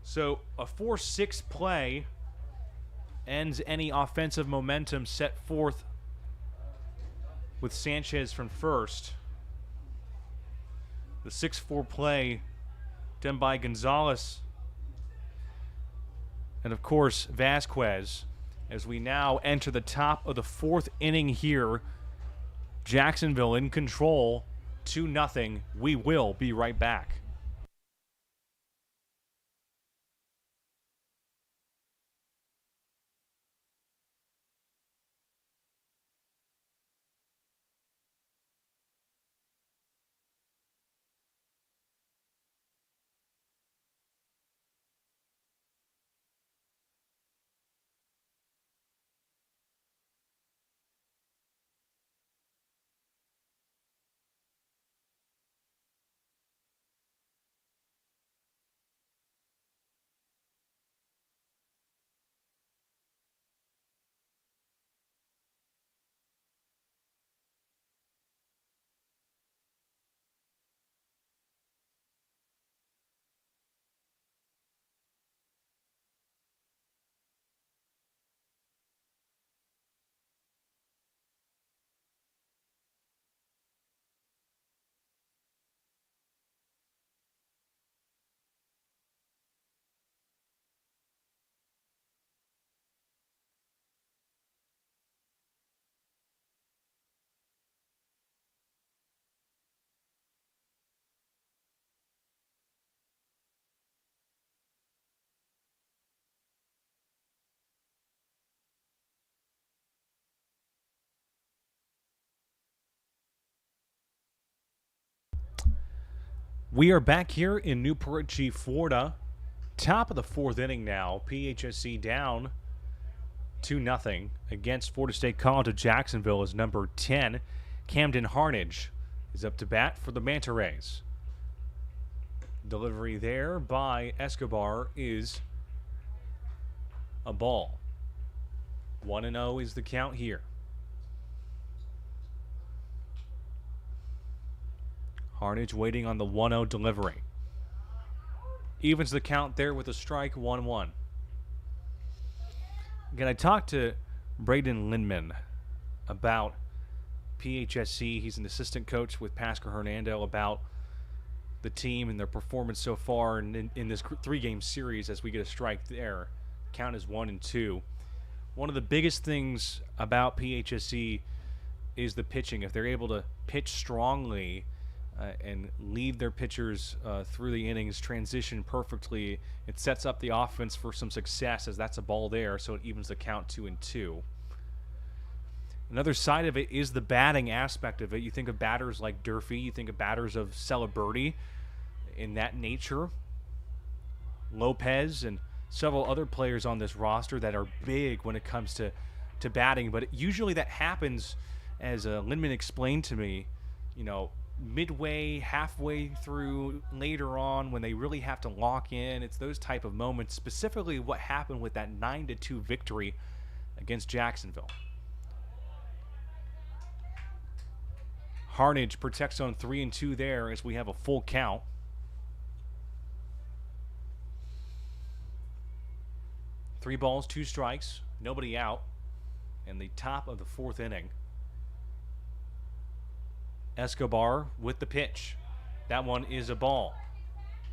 So a 4-6 play ends any offensive momentum set forth with Sanchez from first. The 6-4 play done by Gonzalez and, of course, Vasquez, as we now enter the top of the 4th inning here. Jacksonville in control, 2-0. We will be right back. We are back here in Newport Richey, Florida. Top of the fourth inning now. PHSC down 2-0 against Florida State College of Jacksonville as number 10. Camden Harnage is up to bat for the Manta Rays. Delivery there by Escobar is a ball. 1-0 is the count here. Harnage waiting on the 1-0 delivery. Evens the count there with a strike, 1-1. Again, I talked to Braden Lindman about PHSC. He's an assistant coach with Pasco-Hernando, about the team and their performance so far in this three-game series as we get a strike there. Count is 1-2. One of the biggest things about PHSC is the pitching. If they're able to pitch strongly and lead their pitchers through the innings, transition perfectly, it sets up the offense for some success, as that's a ball there, so it evens the count 2-2. Another side of it is the batting aspect of it. You think of batters like Durfee, you think of batters of Celebrity in that nature, Lopez, and several other players on this roster that are big when it comes to batting. But usually that happens, as Lindman explained to me, midway, halfway through, later on, when they really have to lock in. It's those type of moments, specifically what happened with that 9-2 victory against Jacksonville. Harnage protects on 3-2 there as we have a full count. Three balls, two strikes, nobody out, in the top of the fourth inning. Escobar with the pitch. That one is a ball.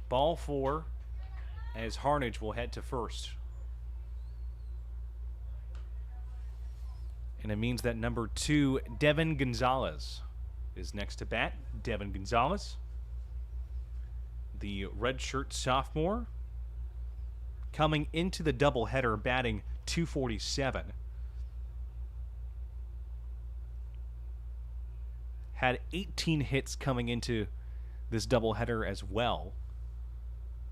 Ball 4 as Harnage will head to first. And it means that number 2, Devin Gonzalez, is next to bat. Devin Gonzalez, the redshirt sophomore, coming into the doubleheader batting .247. Had 18 hits coming into this doubleheader as well.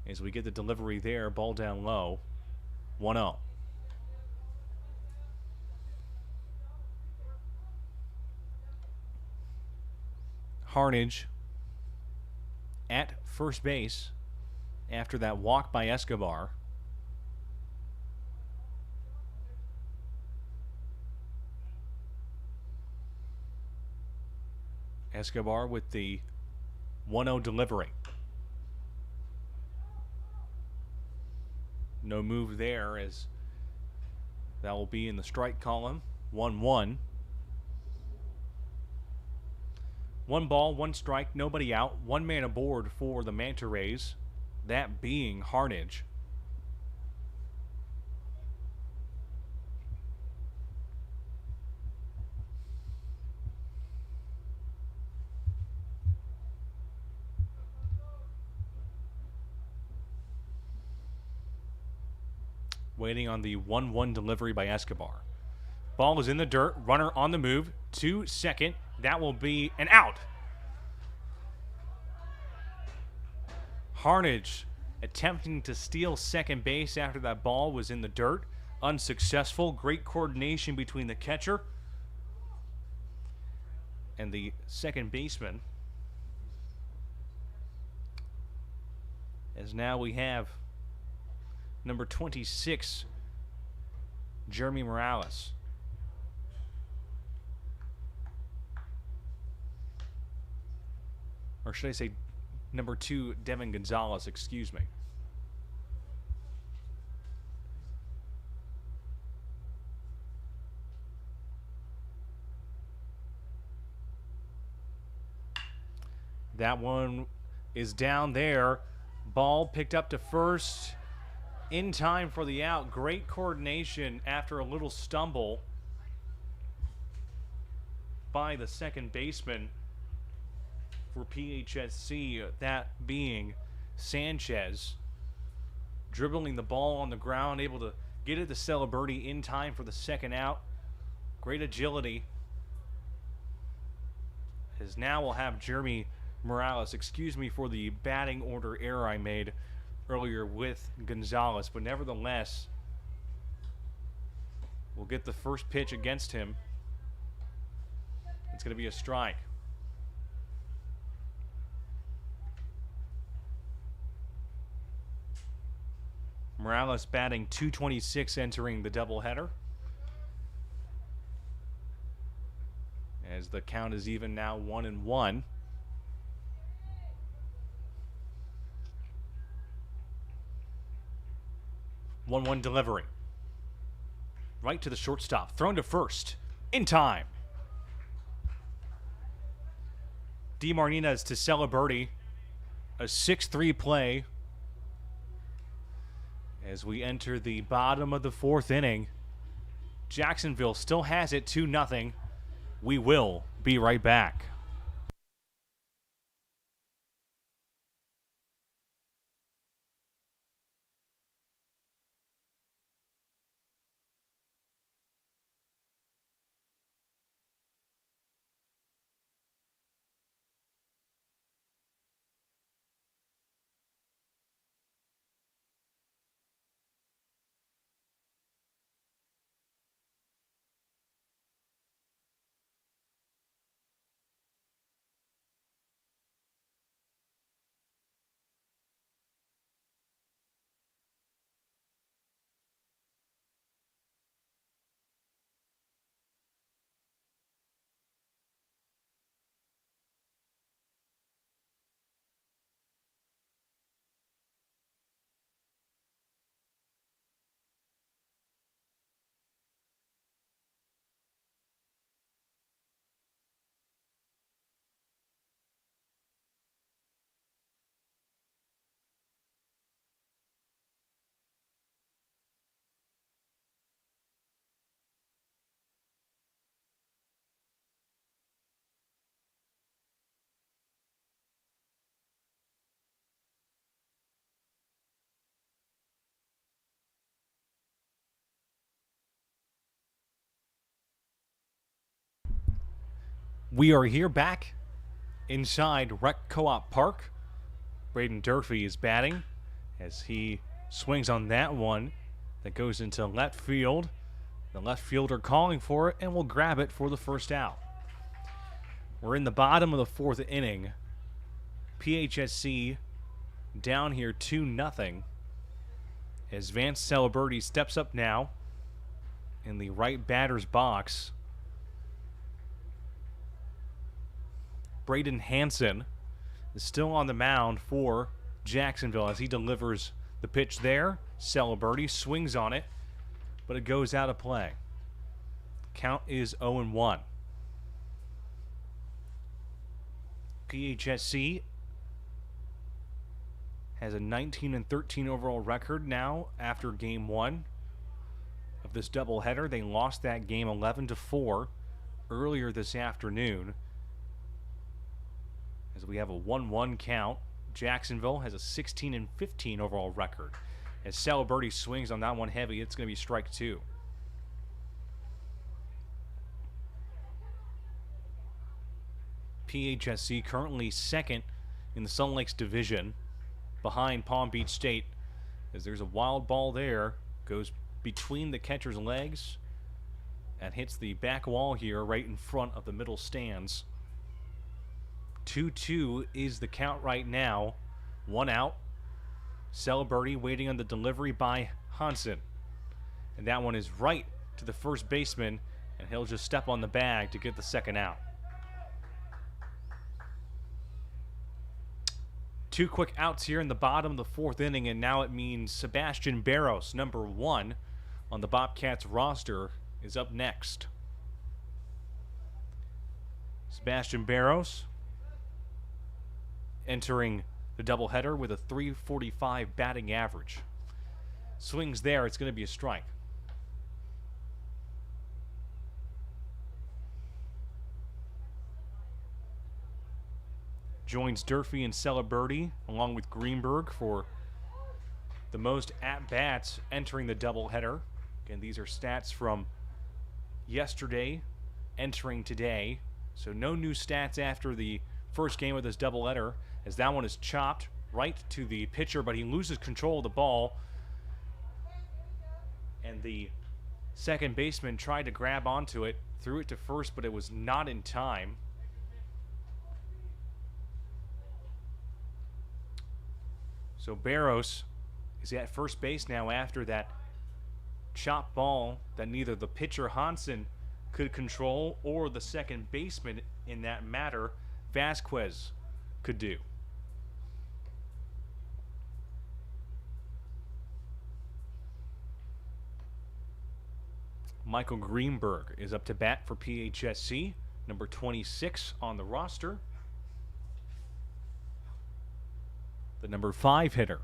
As we get the delivery there, ball down low, 1-0. Harnage at first base after that walk by Escobar. Escobar with the 1-0 delivery. No move there, as that will be in the strike column. 1-1. 1 ball, 1 strike, nobody out. 1 man aboard for the Manta Rays, that being Harnage. Waiting on the 1-1 delivery by Escobar. Ball is in the dirt. Runner on the move to second. That will be an out. Harnage attempting to steal second base after that ball was in the dirt. Unsuccessful. Great coordination between the catcher and the second baseman. As now we have number 26, Jeremy Morales. Or should I say number 2, Devin Gonzalez, excuse me. That one is down there. Ball picked up to first in time for the out. Great coordination after a little stumble by the second baseman for PHSC, that being Sanchez. Dribbling the ball on the ground, able to get it to Celebrity in time for the second out. Great agility. As now we'll have Jeremy Morales. Excuse me for the batting order error I made earlier with Gonzalez, but nevertheless, we'll get the first pitch against him. It's going to be a strike. Morales batting .226 entering the doubleheader. As the count is even now 1-1. 1-1 delivery. Right to the shortstop. Thrown to first. In time. DeMartinez to Celeberti. A 6-3 play. As we enter the bottom of the fourth inning. Jacksonville still has it 2-0. We will be right back. We are here back inside Rec Co-op Park. Braden Durfee is batting as he swings on that one that goes into left field. The left fielder calling for it and will grab it for the first out. We're in the bottom of the fourth inning. PHSC down here 2-0 as Vance Celeberti steps up now in the right batter's box. Braden Hansen is still on the mound for Jacksonville as he delivers the pitch there. Celeberti swings on it, but it goes out of play. Count is 0-1. PHSC has a 19-13 overall record now after game one of this doubleheader. They lost that game 11-4 earlier this afternoon. As we have a 1-1 count, Jacksonville has a 16-15 overall record. As Celeberti swings on that one heavy, it's going to be strike two. PHSC currently second in the Sun Lakes division behind Palm Beach State. As there's a wild ball there, goes between the catcher's legs and hits the back wall here right in front of the middle stands. 2-2 is the count right now. One out. Celeberti waiting on the delivery by Hansen. And that one is right to the first baseman, and he'll just step on the bag to get the second out. Two quick outs here in the bottom of the fourth inning, and now it means Sebastian Barros, number 1 on the Bobcats roster, is up next. Sebastian Barros entering the doubleheader with a .345 batting average. Swings there, it's going to be a strike. Joins Durfee and Celeberti along with Greenberg for the most at-bats entering the doubleheader. Again, these are stats from yesterday entering today. So no new stats after the first game of this doubleheader, as that one is chopped right to the pitcher, but he loses control of the ball. And the second baseman tried to grab onto it, threw it to first, but it was not in time. So Barros is at first base now after that chopped ball that neither the pitcher Hansen could control or the second baseman in that matter, Vasquez, could do. Michael Greenberg is up to bat for PHSC, number 26 on the roster. The number 5 hitter.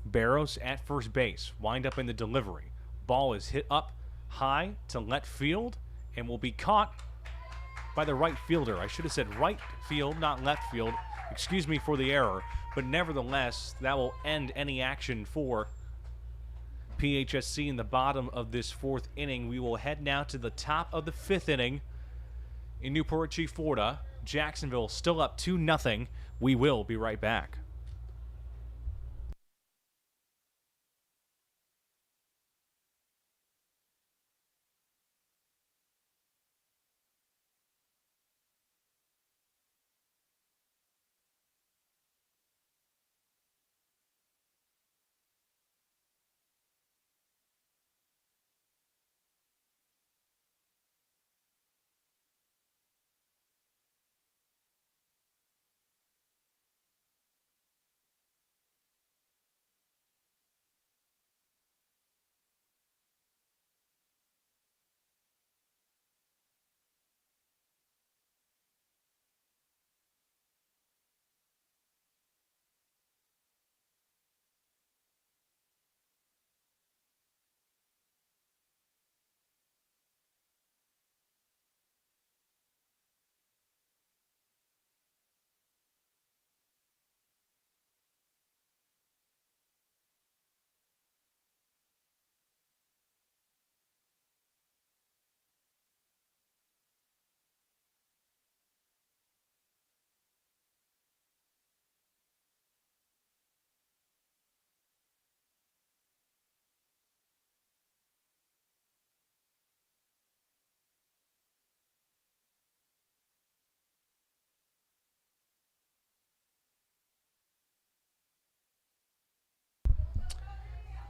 Barros at first base, wind up in the delivery. Ball is hit up high to left field and will be caught by the right fielder. I should have said right field, not left field. Excuse me for the error, but nevertheless, that will end any action for PHSC in the bottom of this 4th inning. We will head now to the top of the 5th inning in Newport Richey, Florida. Jacksonville still up 2-0. We will be right back.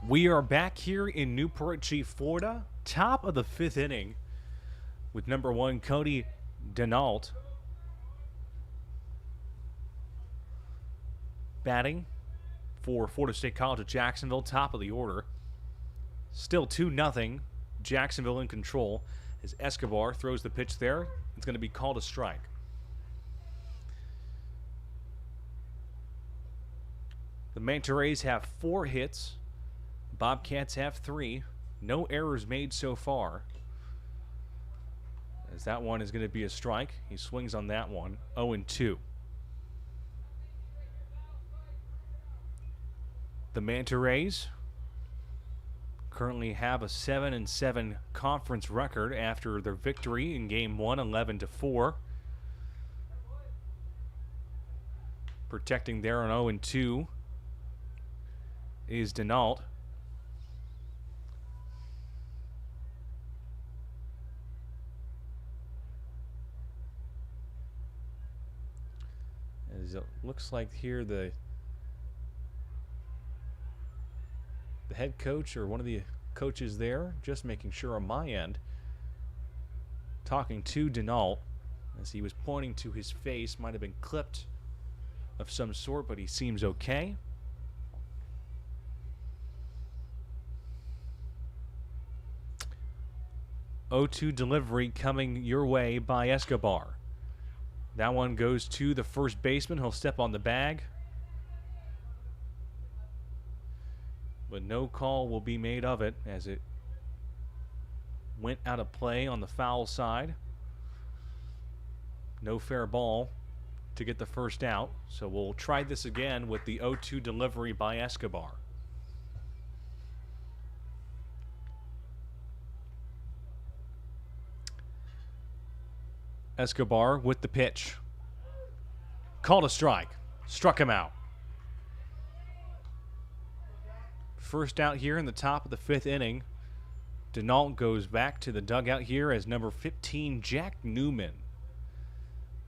We are back here in Newport Richey, Florida, top of the 5th inning with number 1 Cody Denault batting for Florida State College of Jacksonville, top of the order. Still 2-0, Jacksonville in control as Escobar throws the pitch there. It's going to be called a strike. The Manta Rays have 4 hits. Bobcats have 3. No errors made so far. As that one is going to be a strike. He swings on that one. 0-2. The Manta Rays currently have a 7-7 conference record after their victory in Game 1, 11-4. Protecting there on 0-2 is Denault. As it looks like here the head coach or one of the coaches there, just making sure on my end, talking to Denault as he was pointing to his face. Might have been clipped of some sort, but he seems okay. O2 delivery coming your way by Escobar. That one goes to the first baseman. He'll step on the bag. But no call will be made of it as it went out of play on the foul side. No fair ball to get the first out. So we'll try this again with the 0-2 delivery by Escobar. Escobar with the pitch. Called a strike. Struck him out. First out here in the top of the 5th inning. Denault goes back to the dugout here as number 15, Jack Newman,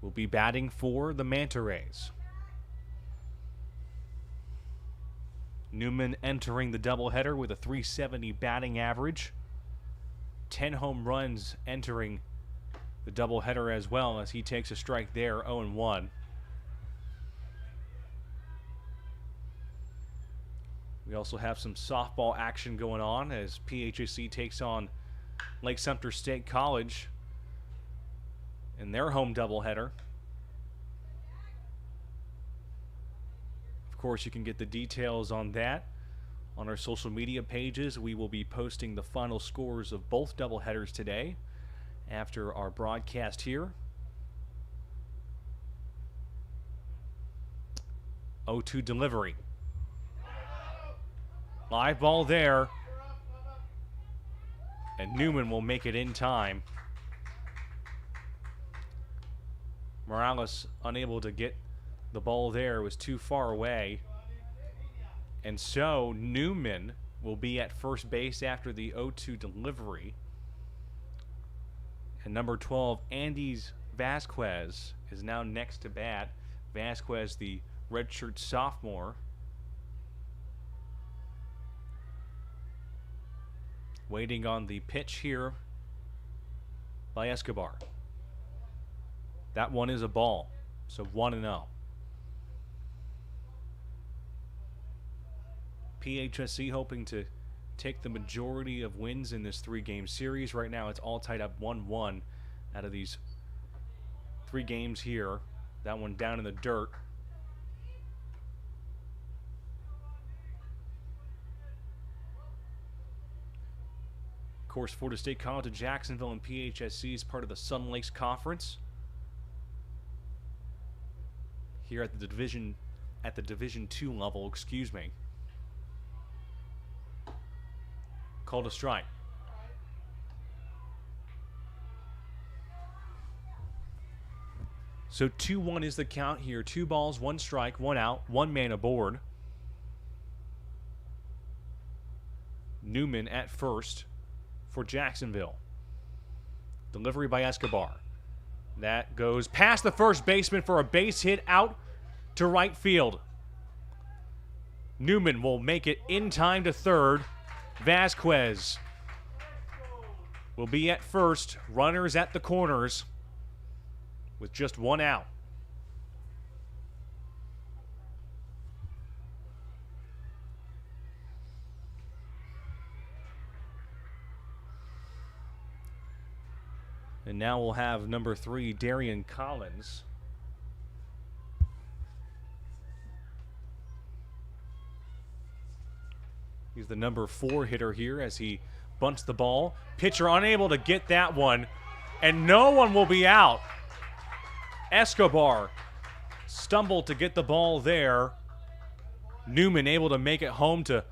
will be batting for the Manta Rays. Newman entering the doubleheader with a .370 batting average. 10 home runs entering the doubleheader as well as he takes a strike there, 0-1. We also have some softball action going on as PHSC takes on Lake Sumter State College in their home doubleheader. Of course, you can get the details on that on our social media pages. We will be posting the final scores of both doubleheaders today after our broadcast here. 0-2 delivery. Live ball there. And Newman will make it in time. Morales unable to get the ball there. It was too far away. And so Newman will be at first base after the 0-2 delivery. And number 12, Andes Vasquez, is now next to bat. Vasquez, the redshirt sophomore. Waiting on the pitch here by Escobar. That one is a ball. So 1-0. PHSC hoping to take the majority of wins in this 3-game series. Right now it's all tied up 1-1 out of these 3 games here. That one down in the dirt. Of course, Florida State College of Jacksonville and PHSC is part of the Sun Lakes Conference. Here at the Division II level, excuse me. Called a strike. So 2-1 is the count here. 2 balls, 1 strike, 1 out, 1 man aboard. Newman at first for Jacksonville. Delivery by Escobar. That goes past the first baseman for a base hit out to right field. Newman will make it in time to third. Vasquez will be at first. Runners at the corners with just 1 out. And now we'll have number 3, Darian Collins. He's the number 4 hitter here as he bunts the ball. Pitcher unable to get that one, and no one will be out. Escobar stumbled to get the ball there. Newman able to make it home to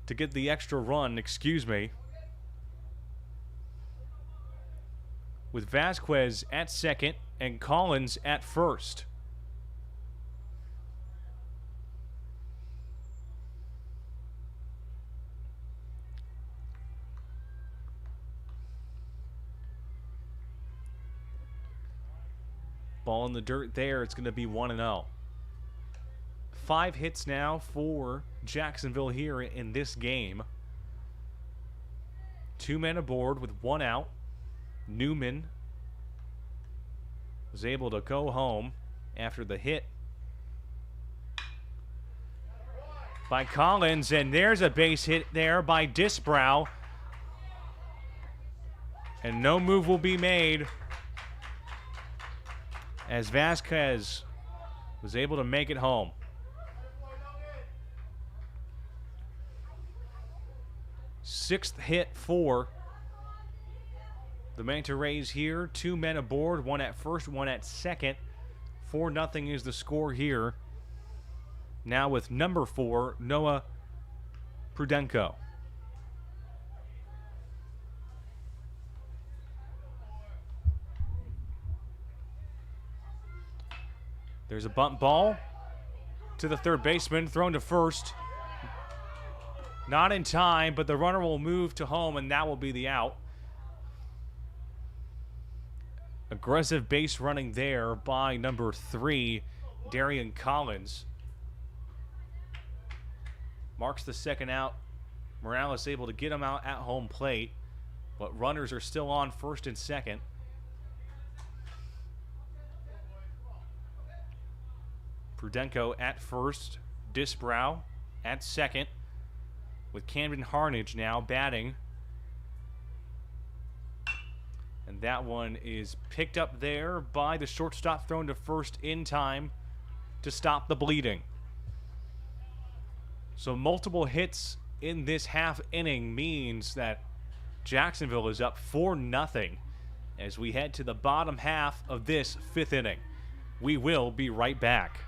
get the extra run, excuse me. With Vasquez at second and Collins at first. Ball in the dirt there. It's going to be 1-0. 5 hits now for Jacksonville here in this game. 2 men aboard with 1 out. Newman was able to go home after the hit by Collins, and there's a base hit there by Disbrow, and no move will be made as Vasquez was able to make it home. Sixth hit for the Manta Rays here. 2 men aboard, 1 at first, 1 at second. 4-0 is the score here. Now with number 4, Noah Prudenko. There's a bunt ball to the third baseman, thrown to first. Not in time, but the runner will move to home, and that will be the out. Aggressive base running there by number 3, Darian Collins. Marks the second out. Morales able to get him out at home plate, but runners are still on first and second. Prudenko at first, Disbrow at second, with Camden Harnage now batting. And that one is picked up there by the shortstop, thrown to first in time to stop the bleeding. So multiple hits in this half inning means that Jacksonville is up 4-0 as we head to the bottom half of this 5th inning. We will be right back.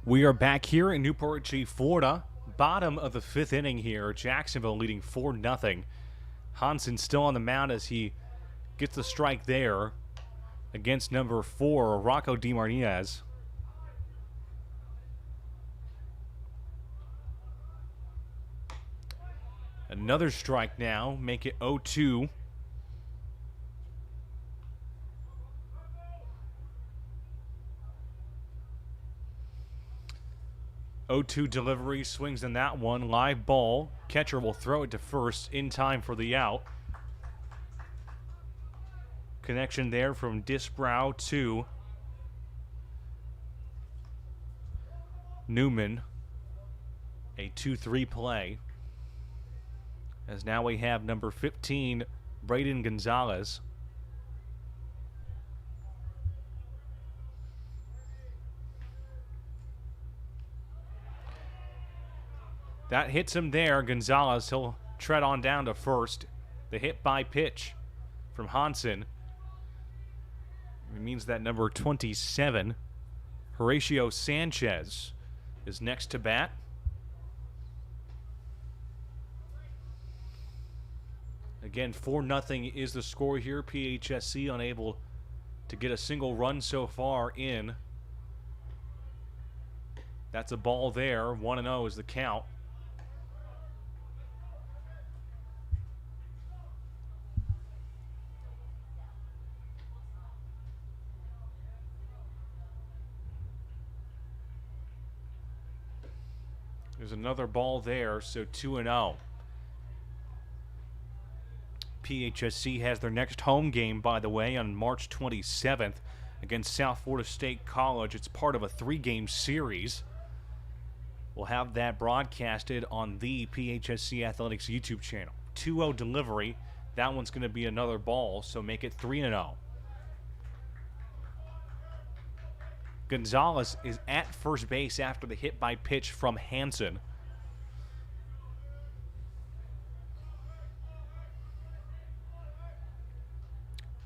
We are back here in Newport Richey, Florida. Bottom of the 5th inning here. Jacksonville leading 4-0. Hansen still on the mound as he gets the strike there against number 4, Rocco DeMartinez. Another strike now, make it 0-2. O2 delivery, swings in that one. Live ball. Catcher will throw it to first in time for the out. Connection there from Disbrow to Newman. A 2-3 play. As now we have number 15, Braden Gonzalez. That hits him there. Gonzalez, he'll tread on down to first. The hit by pitch from Hansen. It means that number 27, Horatio Sanchez, is next to bat. Again, 4-0 is the score here. PHSC unable to get a single run so far in. That's a ball there. 1-0 is the count. There's another ball there, so 2-0. PHSC has their next home game, by the way, on March 27th against South Florida State College. It's part of a 3-game series. We'll have that broadcasted on the PHSC Athletics YouTube channel. 2-0 delivery. That one's going to be another ball, so make it 3-0. Gonzalez is at first base after the hit by pitch from Hansen.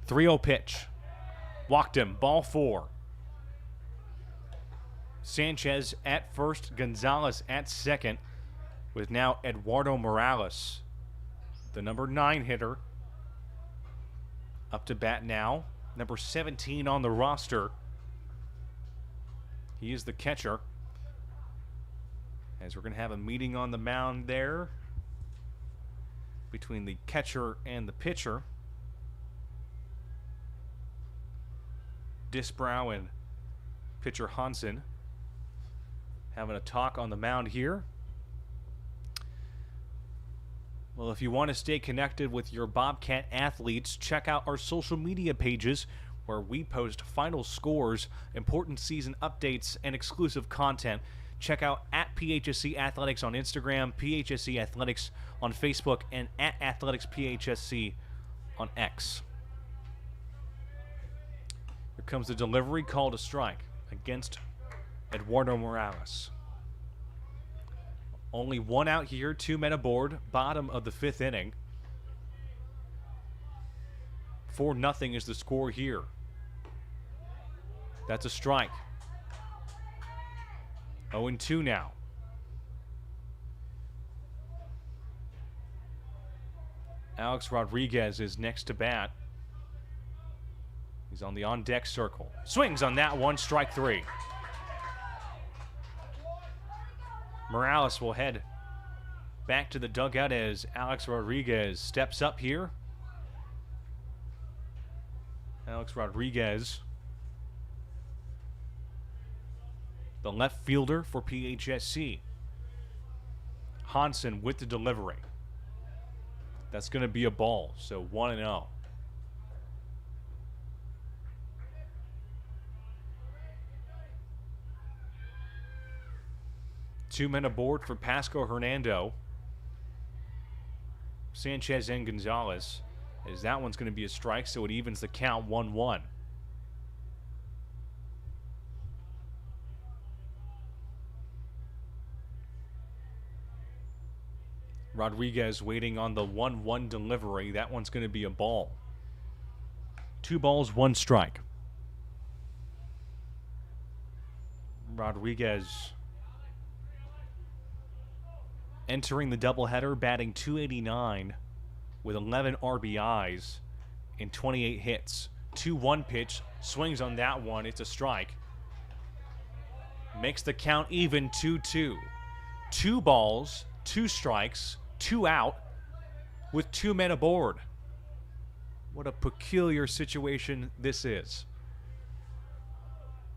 3-0 pitch. Walked him. Ball 4. Sanchez at first, Gonzalez at second, with now Eduardo Morales, the number 9 hitter, up to bat now. Number 17 on the roster. He is the catcher. As we're going to have a meeting on the mound there between the catcher and the pitcher. Disbrow and pitcher Hansen having a talk on the mound here. Well, if you want to stay connected with your Bobcat athletes, check out our social media pages where we post final scores, important season updates, and exclusive content. Check out at PHSC Athletics on Instagram, PHSC Athletics on Facebook, and at Athletics PHSC on X. Here comes the delivery, called a strike against Eduardo Morales. Only 1 out here, 2 men aboard, bottom of the 5th inning. 4-0 is the score here. That's a strike. 0-2 now. Alex Rodriguez is next to bat. He's on the on-deck circle. Swings on that one, strike 3. Morales will head back to the dugout as Alex Rodriguez steps up here. Alex Rodriguez, the left fielder for PHSC. Hansen with the delivery. That's going to be a ball, so 1-0. Two men aboard for Pasco-Hernando. Sanchez and Gonzalez. As that one's going to be a strike, so it evens the count 1-1. Rodriguez waiting on the 1-1 delivery. That one's going to be a ball. 2 balls, 1 strike. Rodriguez entering the doubleheader, batting .289 with 11 RBIs and 28 hits. 2-1 pitch, swings on that one. It's a strike. Makes the count even 2-2. 2 balls, 2 strikes, 2 out with 2 men aboard. What a peculiar situation this is.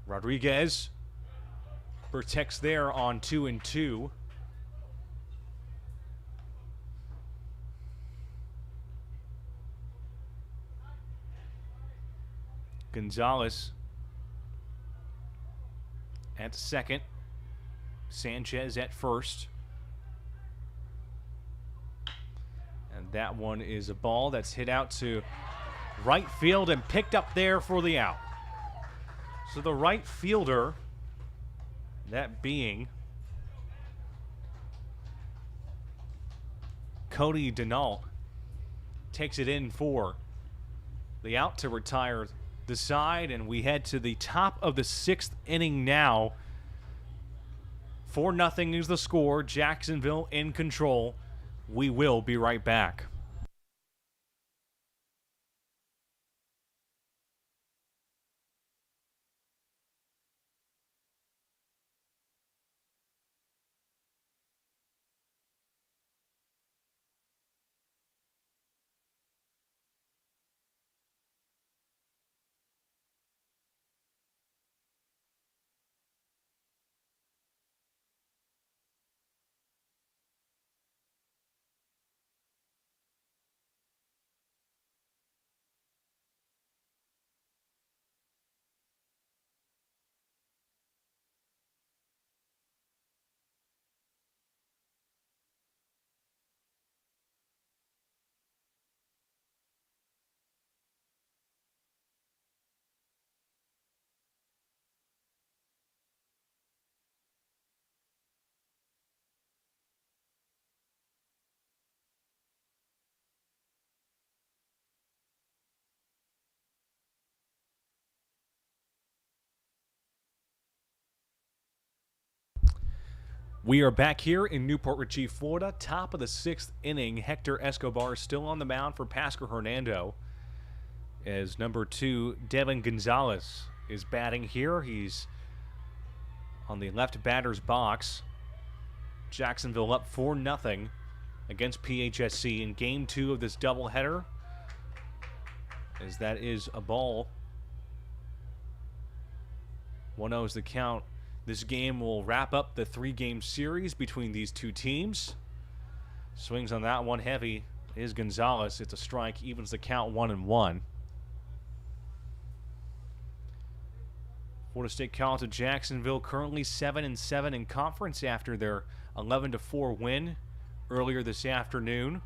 Rodriguez protects there on 2-2. Gonzalez at second. Sanchez at first. And that one is a ball that's hit out to right field and picked up there for the out. So the right fielder, that being Cody Denault, takes it in for the out to retire the side, and we head to the top of the 6th inning now. 4-0 is the score. Jacksonville in control. We will be right back. We are back here in Newport Richey, Florida. Top of the 6th inning. Hector Escobar still on the mound for Pasco-Hernando. As number 2, Devin Gonzalez is batting here. He's on the left batter's box. Jacksonville up 4-0 against PHSC in Game 2 of this doubleheader. As that is a ball. 1-0 is the count. This game will wrap up the 3-game series between these two teams. Swings on that one heavy is Gonzalez. It's a strike, evens the count 1-1. Florida State College of Jacksonville currently 7-7 in conference after their 11-4 win earlier this afternoon.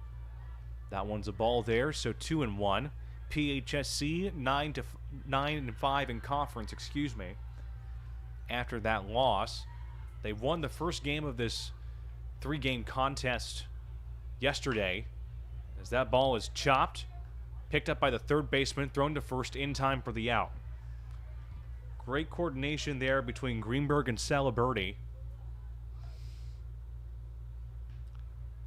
That one's a ball there, so 2-1. PHSC 9-5 in conference, after that loss. They won the first game of this 3-game contest yesterday, as that ball is chopped, picked up by the third baseman, thrown to first in time for the out. Great coordination there between Greenberg and Saliberti,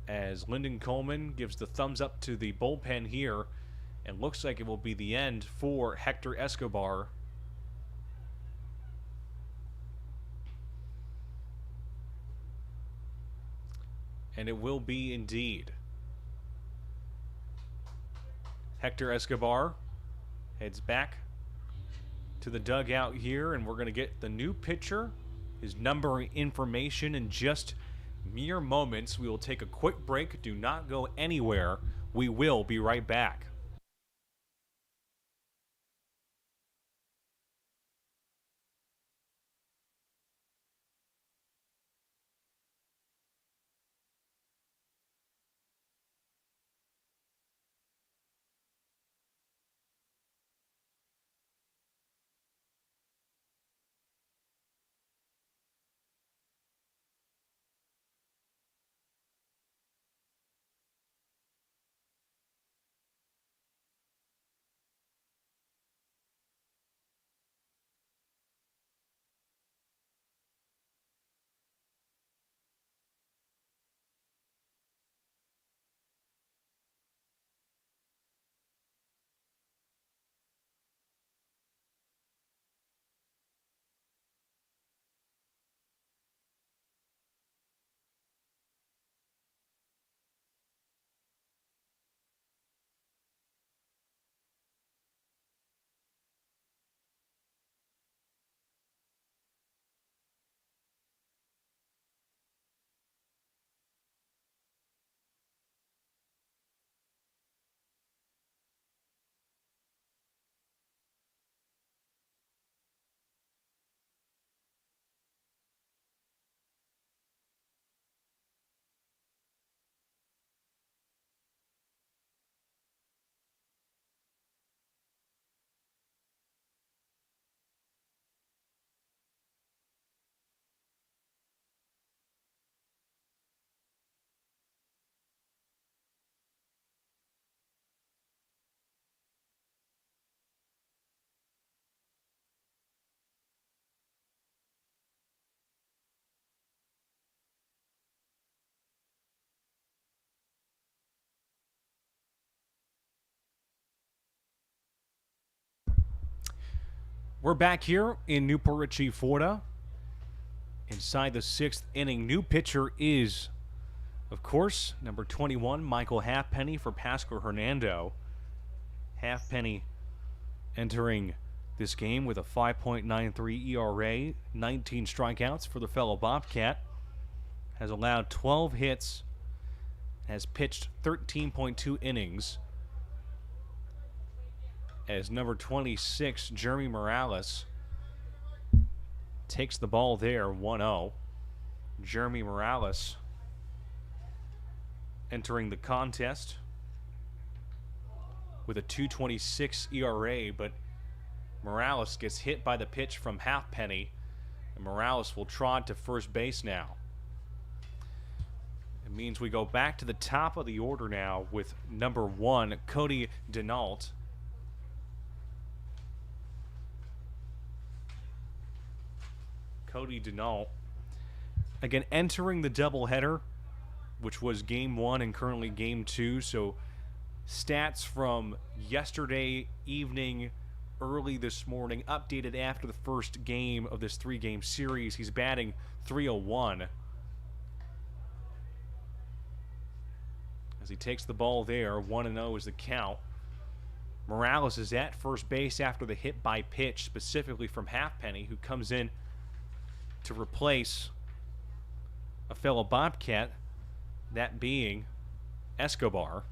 as Lyndon Coleman gives the thumbs up to the bullpen here, and looks like it will be the end for Hector Escobar. And it will be indeed. Hector Escobar heads back to the dugout here, and we're going to get the new pitcher, his number information in just mere moments. We will take a quick break. Do not go anywhere. We will be right back. We're back here in Newport Richey, Florida. Inside the 6th inning, new pitcher is, of course, number 21, Michael Halfpenny for Pasco-Hernando. Halfpenny entering this game with a 5.93 ERA, 19 strikeouts for the fellow Bobcat. Has allowed 12 hits, has pitched 13.2 innings. As number 26, Jeremy Morales, takes the ball there, 1-0. Jeremy Morales entering the contest with a 2.26 ERA, but Morales gets hit by the pitch from Halfpenny, and Morales will trot to first base now. It means we go back to the top of the order now with number 1, Cody Denault. Cody Denault Again, entering the doubleheader, which was game 1 and currently game 2, so stats from yesterday evening, early this morning, updated after the first game of this 3-game series. He's batting .301 as he takes the ball there. 1-0 is the count. Morales is at first base after the hit by pitch, specifically from Halfpenny, who comes in to replace a fellow Bobcat, that being Escobar.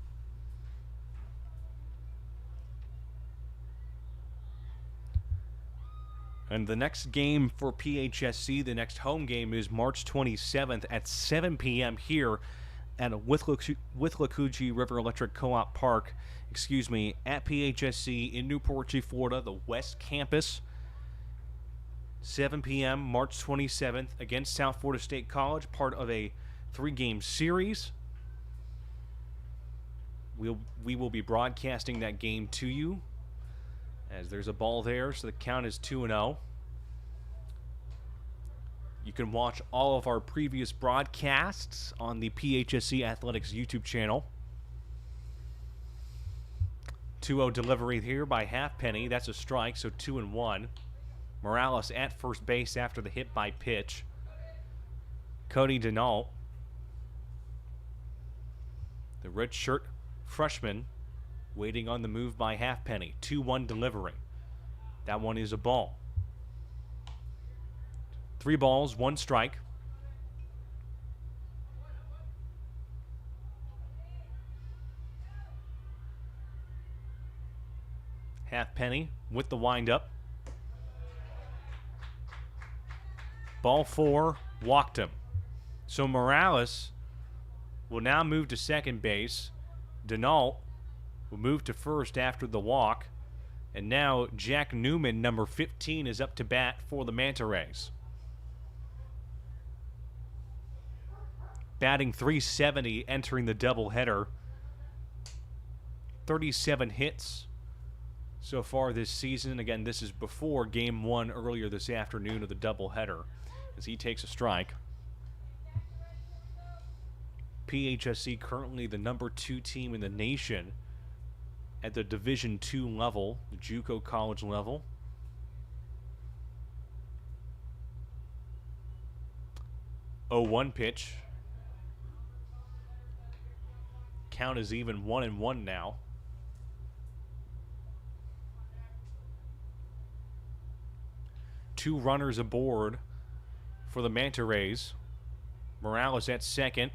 And the next game for PHSC, the next home game, is March 27th at 7 p.m. here at Withlacoochee River Electric Co-op Park, at PHSC in Newport Richey, Florida, the West Campus. 7 p.m. March 27th against South Florida State College, part of a 3-game series. We will be broadcasting that game to you, as there's a ball there, so the count is 2-0. You can watch all of our previous broadcasts on the PHSC Athletics YouTube channel. 2-0 delivery here by Halfpenny. That's a strike, so 2-1. Morales at first base after the hit by pitch. Cody Denault, the red shirt freshman, waiting on the move by Halfpenny. 2-1 delivery. That one is a ball. 3 balls, 1 strike. Halfpenny with the windup. Ball 4, walked him. So Morales will now move to second base. Denault will move to first after the walk. And now Jack Newman, number 15, is up to bat for the Manta Rays. Batting .370 entering the doubleheader. 37 hits so far this season. Again, this is before game 1 earlier this afternoon of the doubleheader, as he takes a strike. PHSC currently the number 2 team in the nation at the Division II level, the JUCO college level. Oh, 1 pitch. Count is even 1-1 now. Two runners aboard for the Manta Rays. Morales at second.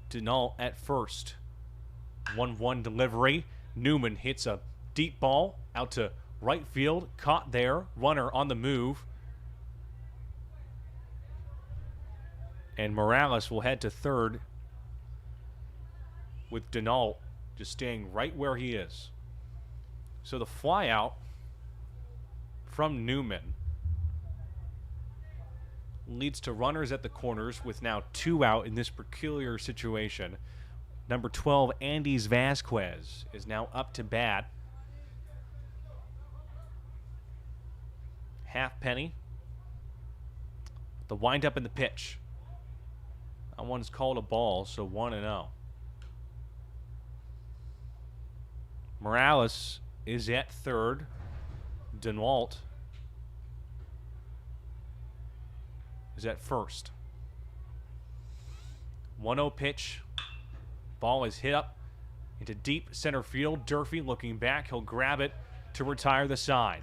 Denault at first. 1-1 delivery. Newman hits a deep ball out to right field. Caught there. Runner on the move. And Morales will head to third, with Denault just staying right where he is. So the fly out from Newman leads to runners at the corners, with now 2 out in this peculiar situation. Number 12, Andes Vasquez, is now up to bat. Halfpenny. The windup and the pitch. That one's called a ball, so 1-0. Morales is at third. Denault is at first. 1-0 pitch. Ball is hit up into deep center field. Durfee looking back. He'll grab it to retire the side.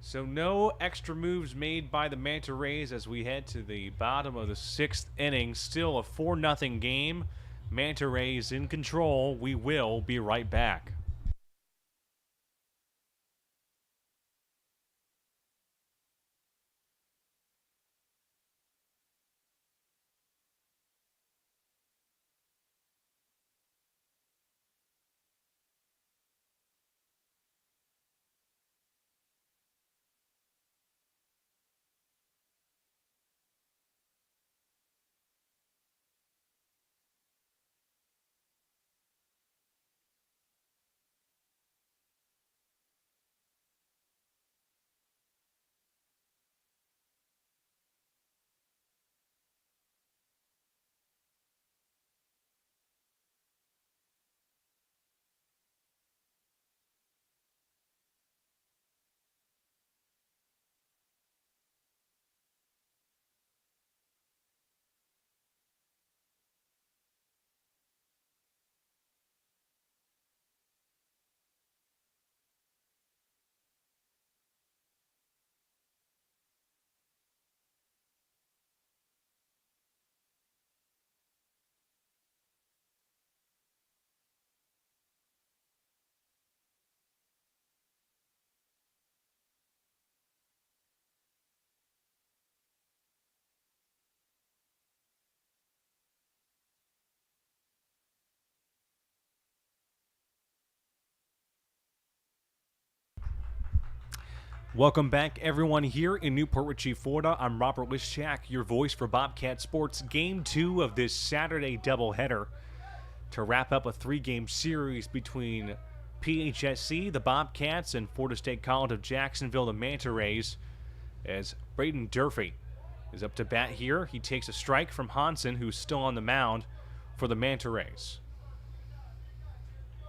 So no extra moves made by the Manta Rays as we head to the bottom of the 6th inning. Still a 4-0 game. Manta Rays in control. We will be right back. Welcome back, everyone, here in Newport Richey, Florida. I'm Robert Lischak, your voice for Bobcat Sports. Game 2 of this Saturday doubleheader to wrap up a 3-game series between PHSC, the Bobcats, and Florida State College of Jacksonville, the Manta Rays, as Braden Durfee is up to bat here. He takes a strike from Hansen, who's still on the mound for the Manta Rays.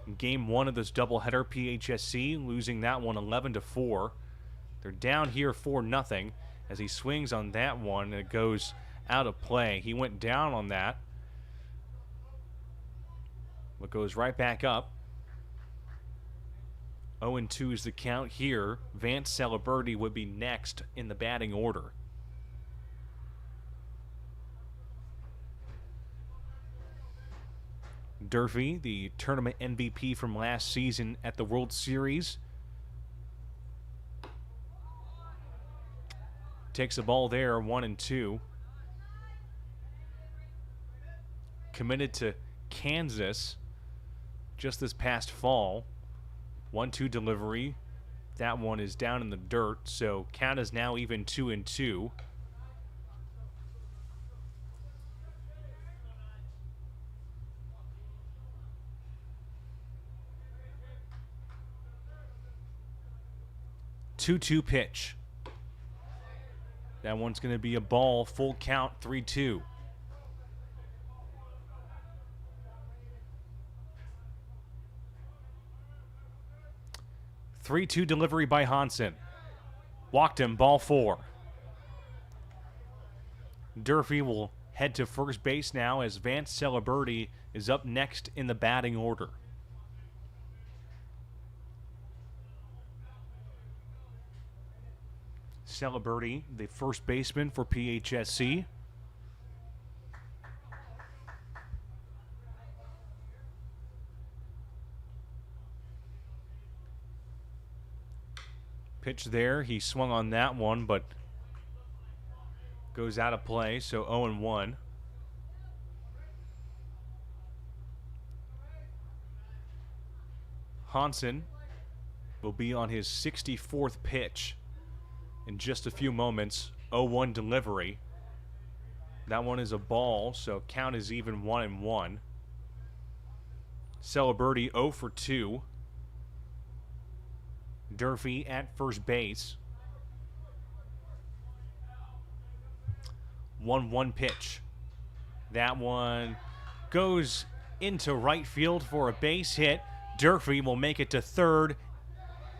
In Game 1 of this doubleheader, PHSC losing that one 11-4. They're down here 4-0 as he swings on that one and it goes out of play. He went down on that, but goes right back up. 0-2 is the count here. Vance Celeberti would be next in the batting order. Durfee, the tournament MVP from last season at the World Series, takes the ball there, 1-2. Committed to Kansas just this past fall. 1-2 delivery. That one is down in the dirt, so count is now even 2-2. Two-two pitch. That one's going to be a ball, full count, 3-2. Three-two delivery by Hansen. Walked him, ball 4. Durfee will head to first base now as Vance Celeberti is up next in the batting order. Celeberti, the first baseman for PHSC. Pitch there, he swung on that one, but goes out of play, so 0-1. Hansen will be on his 64th pitch in just a few moments. 0-1 delivery. That one is a ball, so count is even 1-1. Celeberti 0 for 2. Durfee at first base. 1-1 pitch. That one goes into right field for a base hit. Durfee will make it to third,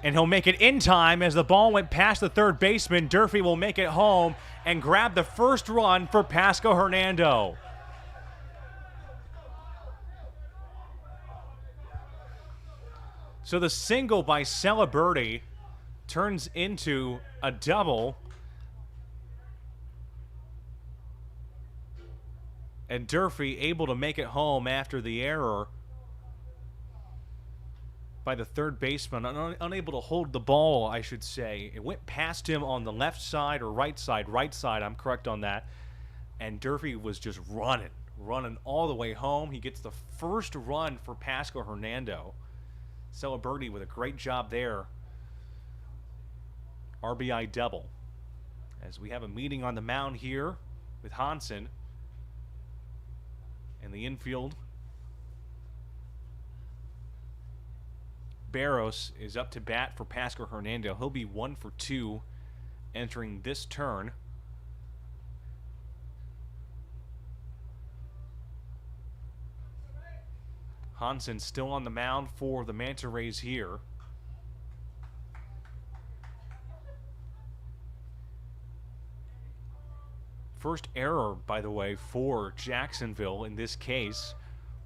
and he'll make it in time as the ball went past the third baseman. Durfee will make it home and grab the first run for Pasco-Hernando. So the single by Celeberti turns into a double. And Durfee able to make it home after the error by the third baseman, unable to hold the ball, I should say. It went past him on the left side or right side, I'm correct on that. And Durfee was just running all the way home. He gets the first run for Pasco-Hernando. Celeberti with a great job there. RBI double. As we have a meeting on the mound here with Hansen. In the infield, Barros is up to bat for Pasco-Hernando. He'll be 1 for 2 entering this turn. Hansen still on the mound for the Manta Rays here. First error, by the way, for Jacksonville in this case.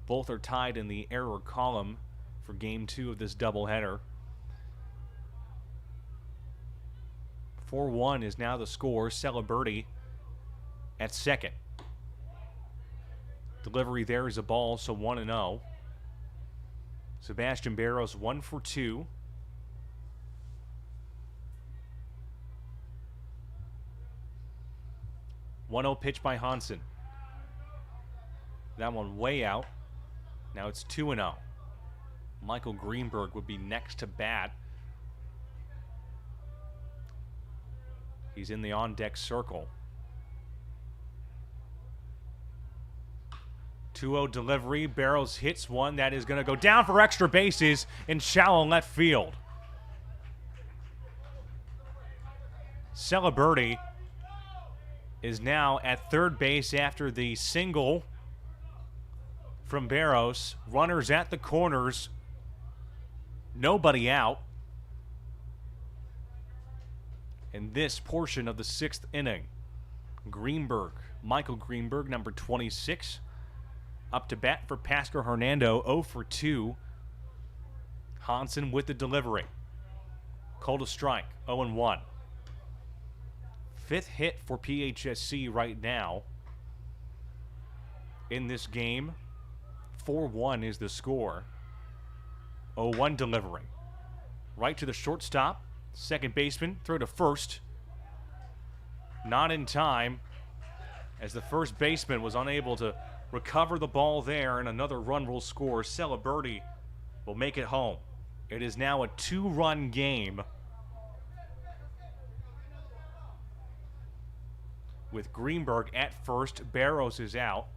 Both are tied in the error column for Game 2 of this doubleheader. 4-1 is now the score. Celeberti at second. Delivery there is a ball, so 1-0. Sebastian Barros 1 for 2. One-0 pitch by Hansen. That one way out. Now it's 2-0. Michael Greenberg would be next to bat. He's in the on-deck circle. 2-0 delivery. Barrows hits one that is going to go down for extra bases in shallow left field. Celeberti is now at third base after the single from Barrows. Runners at the corners. Nobody out in this portion of the 6th inning. Greenberg, Michael Greenberg, number 26, up to bat for Pasco-Hernando, 0 for 2. Hansen with the delivery. Called a strike, 0-1. 5th hit for PHSC right now in this game. 4-1 is the score. 0-1 delivery. Right to the shortstop. Second baseman, throw to first. Not in time, as the first baseman was unable to recover the ball there, and another run will score. Celeberti will make it home. It is now a 2-run game, with Greenberg at first. Barrows is out.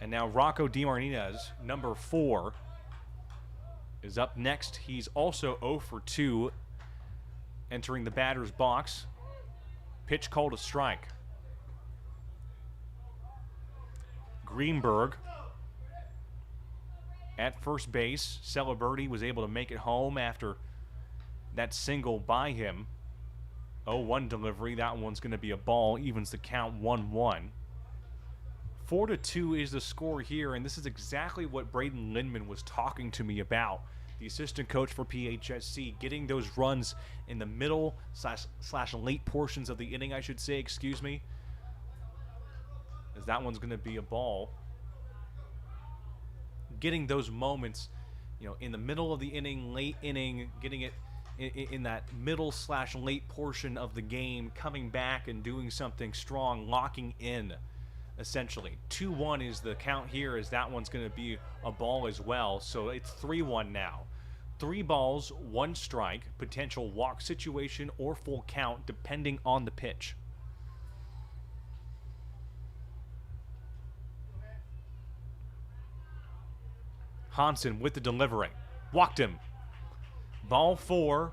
And now Rocco DeMartinez, number 4, is up next. He's also 0 for 2 entering the batter's box. Pitch called a strike. Greenberg at first base. Celeberti was able to make it home after that single by him. 0-1 delivery. That one's going to be a ball. Evens the count 1-1. 4-2 is the score here, and this is exactly what Braden Lindman was talking to me about. The assistant coach for PHSC, getting those runs in the middle slash late portions of the inning, I should say, excuse me. As that one's going to be a ball. Getting those moments, you know, in the middle of the inning, late inning, getting it in that middle slash late portion of the game, coming back and doing something strong, locking in, essentially. 2-1 is the count here, as that one's going to be a ball as well. So it's 3-1 now. 3 balls, 1 strike, potential walk situation or full count depending on the pitch. Hansen with the delivery. Walked him. Ball 4.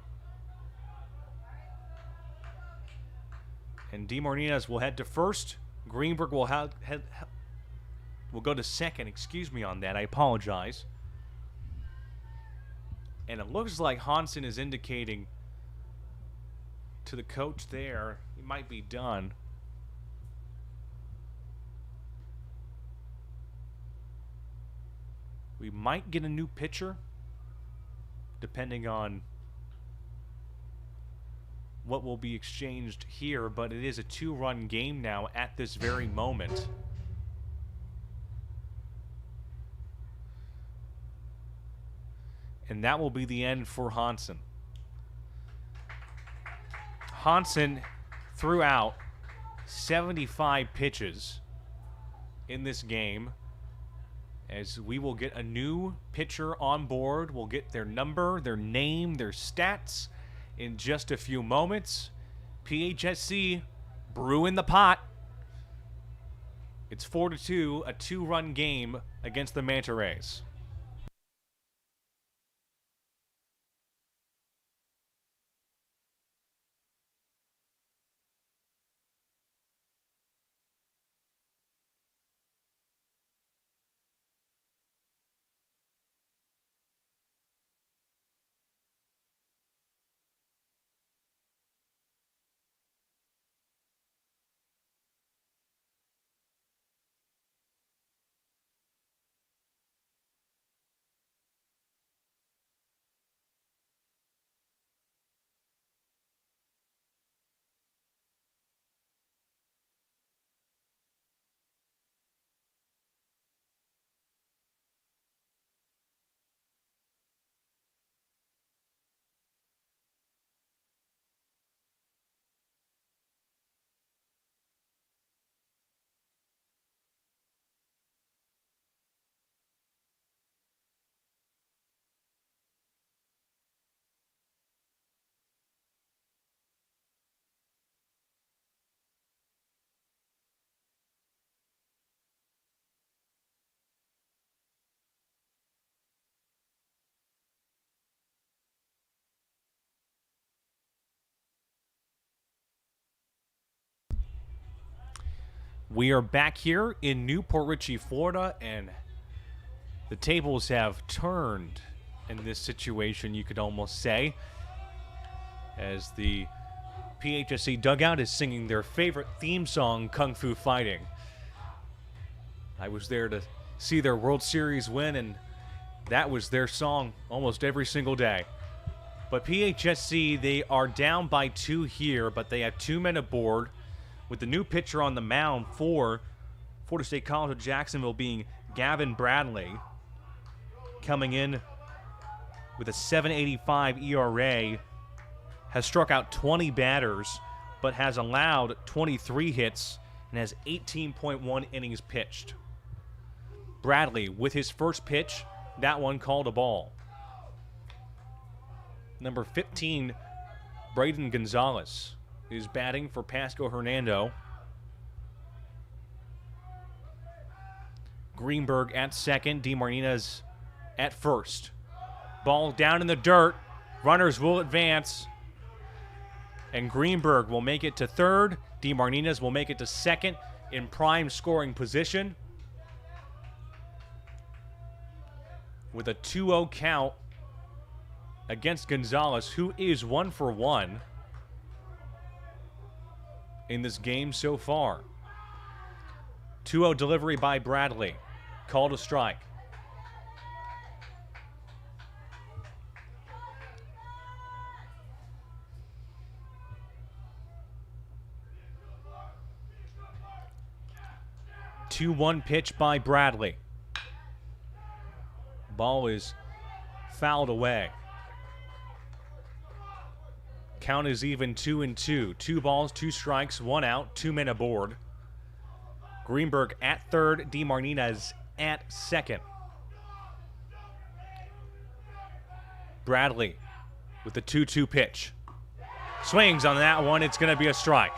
And DeMartinez will head to first. Greenberg will will go to second. Excuse me on that. I apologize. And it looks like Hansen is indicating to the coach there he might be done. We might get a new pitcher, depending on what will be exchanged here, but it is a 2-run game now at this very moment. And that will be the end for Hansen. Hansen threw out 75 pitches in this game, as we will get a new pitcher on board. We'll get their number, their name, their stats in just a few moments. PHSC brewing the pot. It's 4-2, a 2-run game against the Manta Rays. We are back here in Newport Richey, Florida, and the tables have turned in this situation, you could almost say, as the PHSC dugout is singing their favorite theme song, Kung Fu Fighting. I was there to see their World Series win, and that was their song almost every single day. But PHSC, they are down by 2 here, but they have 2 men aboard, with the new pitcher on the mound for Florida State College of Jacksonville being Gavin Bradley, coming in with a 7.85 ERA, has struck out 20 batters, but has allowed 23 hits and has 18.1 innings pitched. Bradley, with his first pitch, that one called a ball. Number 15, Braden Gonzalez, is batting for Pasco-Hernando. Greenberg at second, DeMartinez at first. Ball down in the dirt. Runners will advance. And Greenberg will make it to third. DeMartinez will make it to second in prime scoring position. With a 2-0 count against Gonzalez, who is 1 for 1 in this game so far. 2-0 delivery by Bradley. Called a strike. Two 1 pitch by Bradley. Ball is fouled away. Count is even 2-2. 2 balls, 2 strikes, 1 out, 2 men aboard. Greenberg at third, DeMartinez at second. Bradley with the 2-2 pitch. Swings on that one. It's going to be a strike.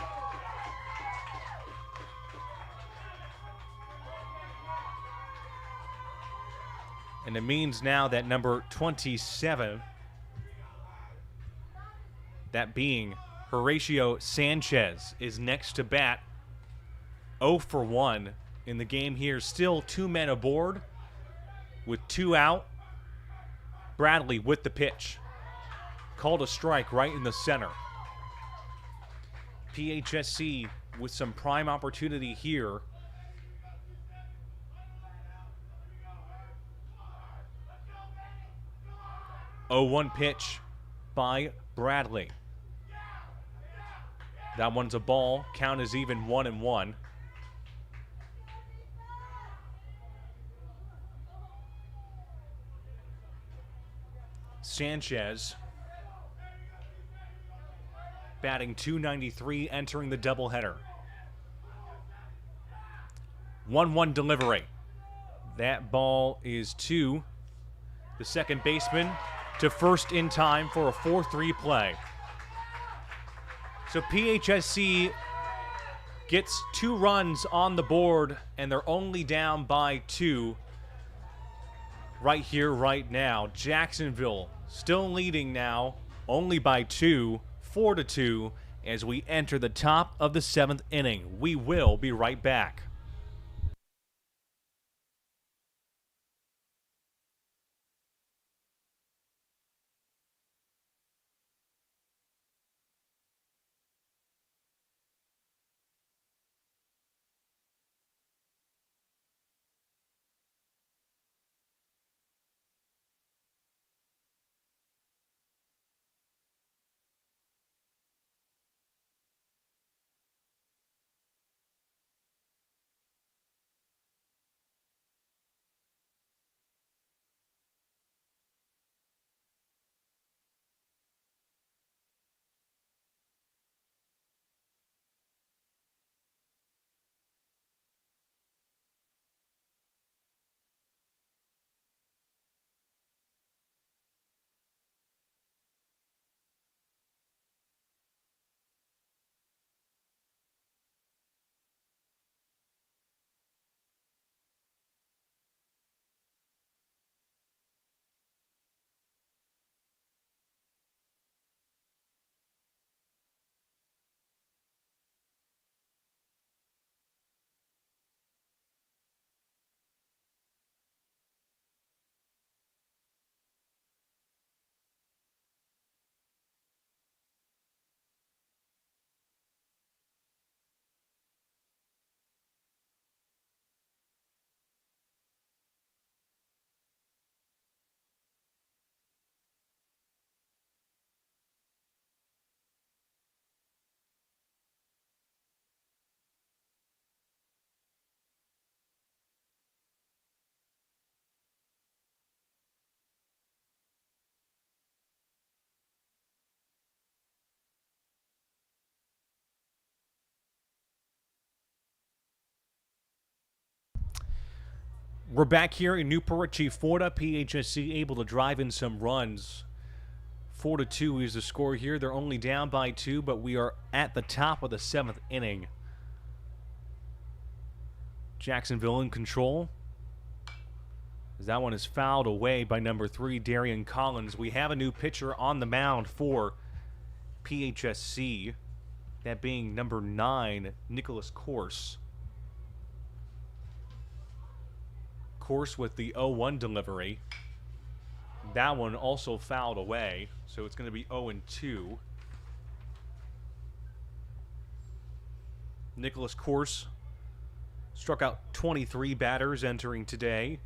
And it means now that number 27, that being Horatio Sanchez, is next to bat. 0 for 1 in the game here. Still 2 men aboard with 2 out. Bradley with the pitch. Called a strike right in the center. PHSC with some prime opportunity here. Oh, 1 pitch by Bradley. That one's a ball. Count is even 1-1. Sanchez batting .293, entering the doubleheader. 1-1 delivery. That ball is to the second baseman, to first in time for a 4-3 play. So PHSC gets 2 runs on the board, and they're only down by 2 right here, right now. Jacksonville still leading now, only by 2, 4-2, as we enter the top of the 7th inning. We will be right back. We're back here in Newport Richie, Florida. PHSC able to drive in some runs. 4-2 is the score here. They're only down by 2, but we are at the top of the 7th inning. Jacksonville in control. That one is fouled away by number 3, Darian Collins. We have a new pitcher on the mound for PHSC. That being number 9, Nicholas Corse. Corse with the 0-1 delivery. That one also fouled away, so it's going to be 0-2. Nicholas Corse struck out 23 batters entering today.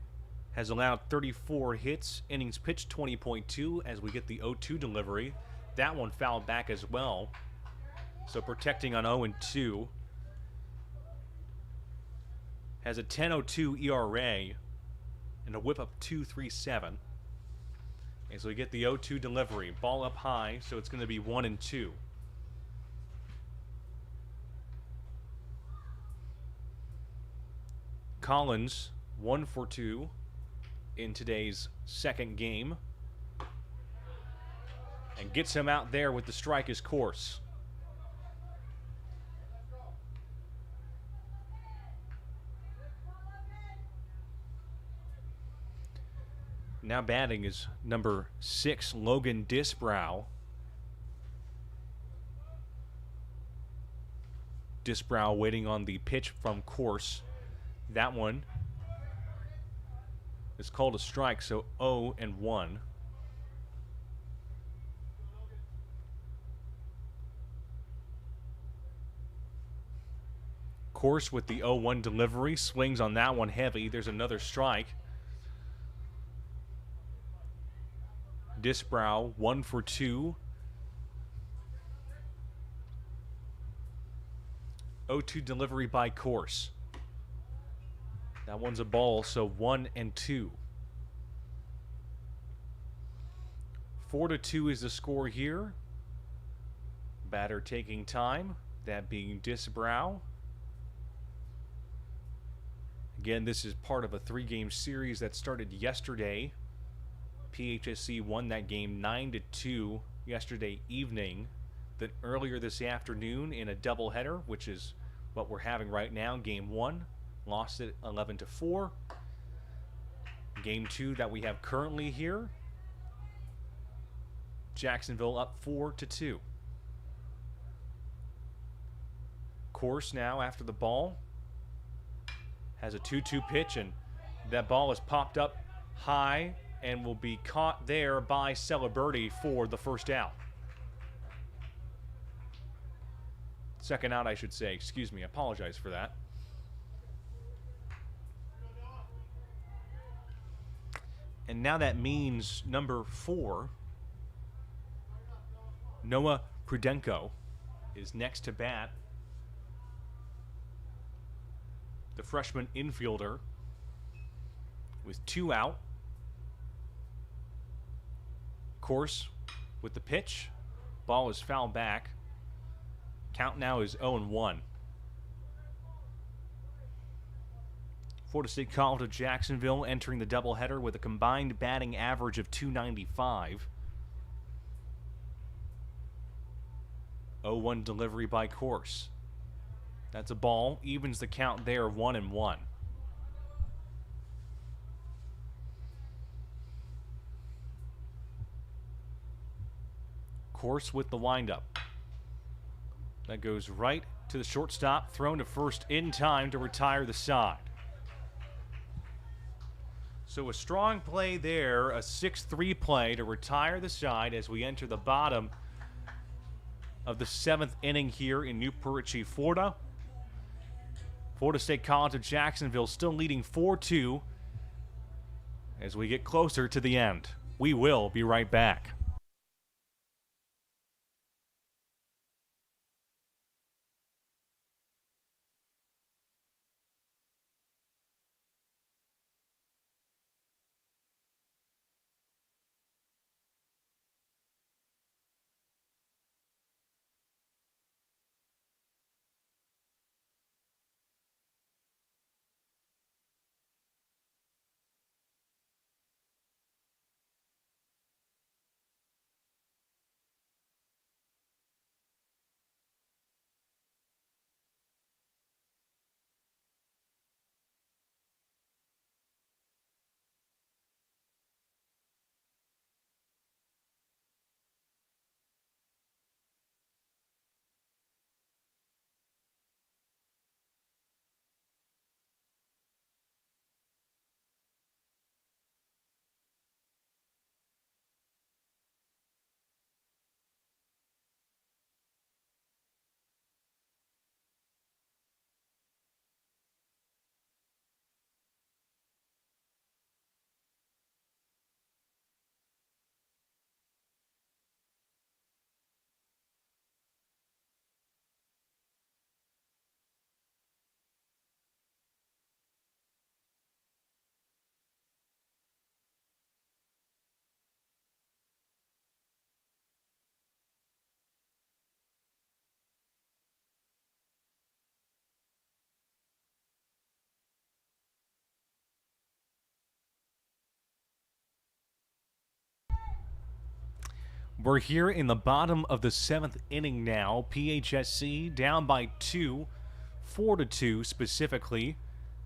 Has allowed 34 hits. Innings pitched 20.2 as we get the 0-2 delivery. That one fouled back as well. So protecting on 0-2. Has a 10.02 ERA and a whip up 2.37. And so we get the 0-2 delivery. Ball up high, so it's going to be 1-2. Collins, 1 for 2 in today's second game. And gets him out there with the strike his course. Now batting is number 6, Logan Disbrow. Disbrow waiting on the pitch from Corse. That one is called a strike, so 0-1. Corse with the 0-1 delivery. Swings on that one heavy. There's another strike. Disbrow, 1 for 2. 0-2 delivery by Corse. That one's a ball, so 1-2. 4-2 is the score here. Batter taking time, that being Disbrow. Again, this is part of a 3-game series that started yesterday. PHSC won that game 9-2 yesterday evening. Then earlier this afternoon in a doubleheader, which is what we're having right now, Game 1, lost it 11-4. Game 2 that we have currently here, Jacksonville up 4-2. Corse now after the ball has a 2-2 pitch, and that ball is popped up high and will be caught there by Celebrity for the first out. Second out, I should say. Excuse me. I apologize for that. And now that means number 4, Noah Prudenko, is next to bat. The freshman infielder with 2 out. Corse with the pitch. Ball is fouled back. Count now is 0-1. Florida State College of Jacksonville entering the doubleheader with a combined batting average of .295. 0-1 delivery by Corse. That's a ball. Evens the count there, 1-1. Corse with the windup. That goes right to the shortstop, thrown to first in time to retire the side. So a strong play there, a 6-3 play to retire the side as we enter the bottom of the 7th inning here in Newport Richie, Florida. Florida State College of Jacksonville still leading 4-2 as we get closer to the end. We will be right back. We're here in the bottom of the 7th inning now. PHSC down by 2, 4-2 specifically.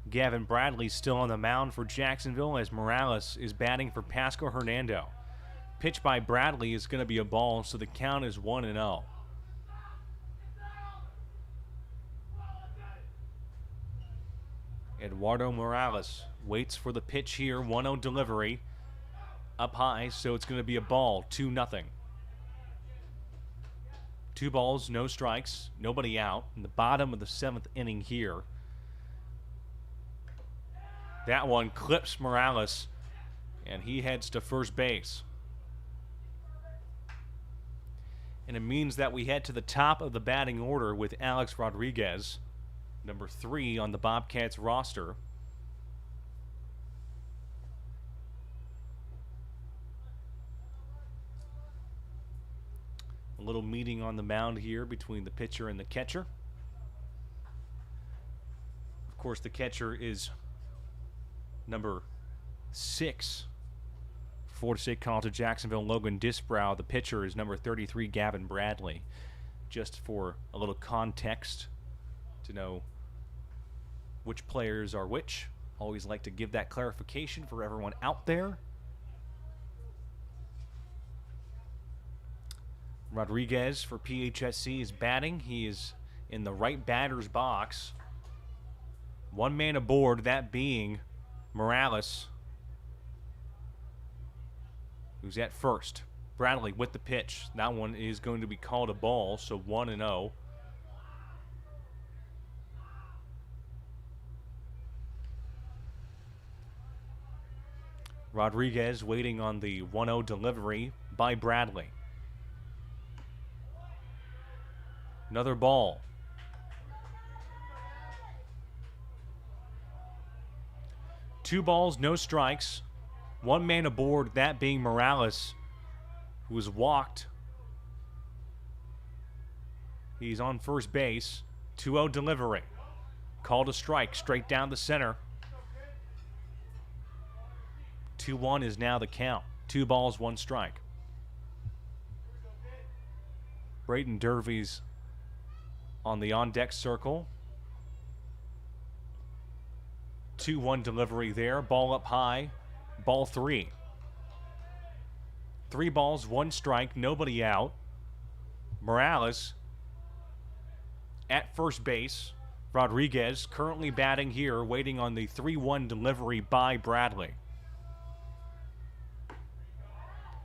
Gavin Bradley still on the mound for Jacksonville as Morales is batting for Pasco-Hernando. Pitch by Bradley is going to be a ball, so the count is 1-0. Eduardo Morales waits for the pitch here. 1-0 delivery. Up high, so it's going to be a ball. 2-0. 2 balls, no strikes, nobody out. In the bottom of the 7th inning here. That one clips Morales, and he heads to first base. And it means that we head to the top of the batting order with Alex Rodriguez, number 3 on the Bobcats roster. A little meeting on the mound here between the pitcher and the catcher. Of course, the catcher is number 6 for State College of Jacksonville, Logan Disbrow. The pitcher is number 33, Gavin Bradley. Just for a little context to know which players are which. Always like to give that clarification for everyone out there. Rodriguez for PHSC is batting. He is in the right batter's box. 1 man aboard, that being Morales, who's at first. Bradley with the pitch. That one is going to be called a ball, so 1-0. Rodriguez waiting on the 1-0 delivery by Bradley. Another ball. Two balls, no strikes. 1 man aboard, that being Morales, who was walked. He's on first base. 2-0 delivery. Called a strike straight down the center. 2-1 is now the count. 2 balls, 1 strike. Brayton Dervy's on the on-deck circle. 2-1 delivery there. Ball up high. Ball 3. 3 balls, 1 strike. Nobody out. Morales at first base. Rodriguez currently batting here, waiting on the 3-1 delivery by Bradley.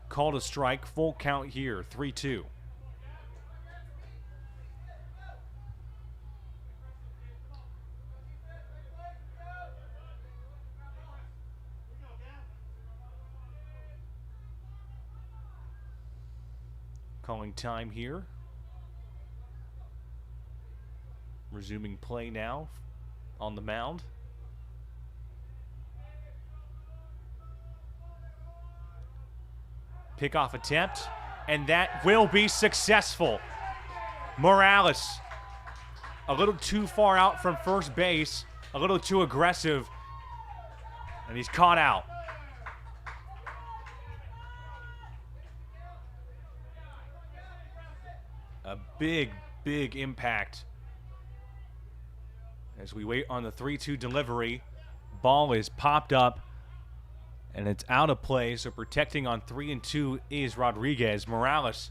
Called a strike. Full count here. 3-2. Calling time here. Resuming play now on the mound. Pickoff attempt, and that will be successful. Morales, a little too far out from first base, a little too aggressive, and he's caught out. A big, big impact as we wait on the 3-2 delivery. Ball is popped up and it's out of play, so protecting on 3-2 is Rodriguez. Morales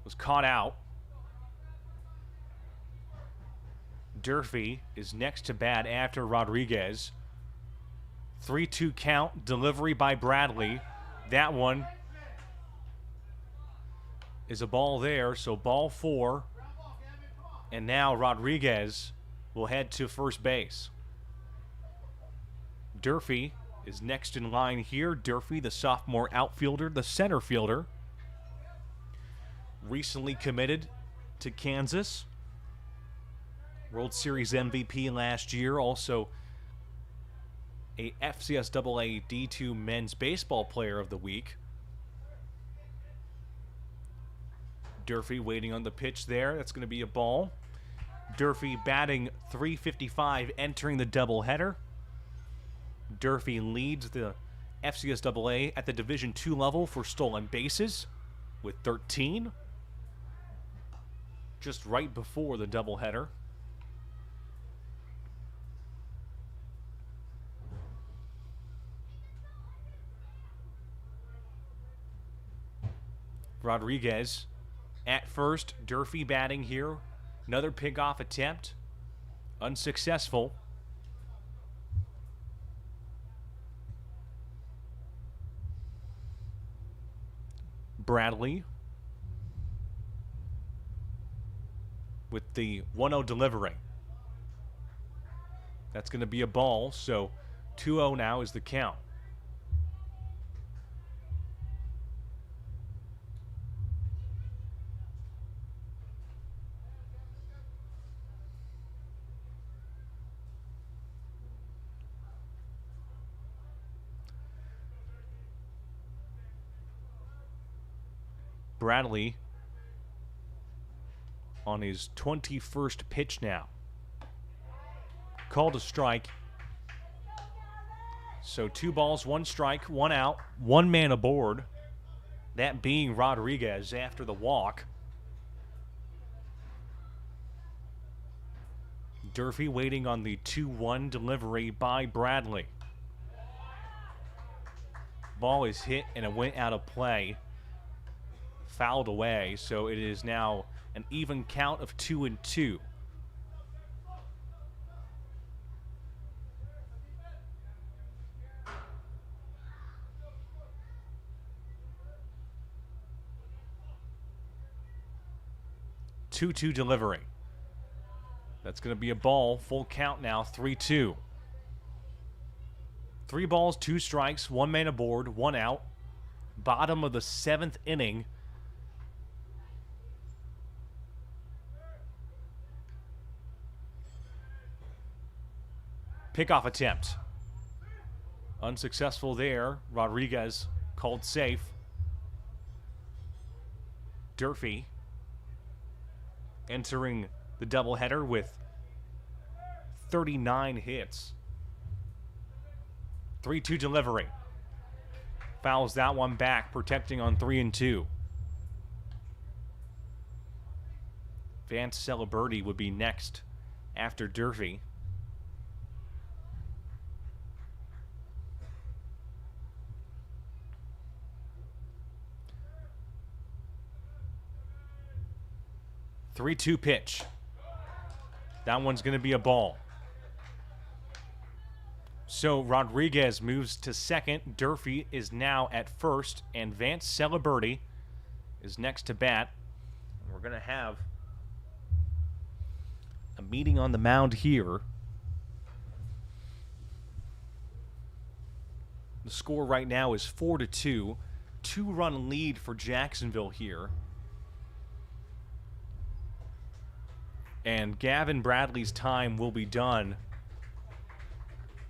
was caught out. Durfee is next to bat after Rodriguez. 3-2 count, delivery by Bradley. That one is a ball there, so ball 4. And now Rodriguez will head to first base. Durfee is next in line here. Durfee, the sophomore outfielder, the center fielder. Recently committed to Kansas. World Series MVP last year. Also a FCSAA D2 Men's Baseball Player of the Week. Durfee waiting on the pitch there. That's going to be a ball. Durfee batting .355 entering the doubleheader. Durfee leads the FCSAA at the Division II level for stolen bases with 13, just right before the doubleheader. Rodriguez at first. Durfee batting here. Another pickoff attempt. Unsuccessful. Bradley with the 1-0 delivery. That's going to be a ball, so 2-0 now is the count. Bradley on his 21st pitch now. Called a strike. So 2 balls, 1 strike, 1 out, 1 man aboard. That being Rodriguez after the walk. Durfee waiting on the 2-1 delivery by Bradley. Ball is hit and it went out of play. Fouled away, so it is now an even count of 2-2. Two-two delivery. That's going to be a ball. Full count now, 3-2. 3 balls, 2 strikes, 1 man aboard, 1 out. Bottom of the 7th inning. Pickoff attempt. Unsuccessful there. Rodriguez called safe. Durfee entering the doubleheader with 39 hits. 3-2 delivery. Fouls that one back, protecting on 3-2. Vance Celeberti would be next after Durfee. Three-two pitch. That one's going to be a ball. So Rodriguez moves to second. Durfee is now at first, and Vance Celeberti is next to bat. And we're going to have a meeting on the mound here. The score right now is 4-2. 2-run lead for Jacksonville here. And Gavin Bradley's time will be done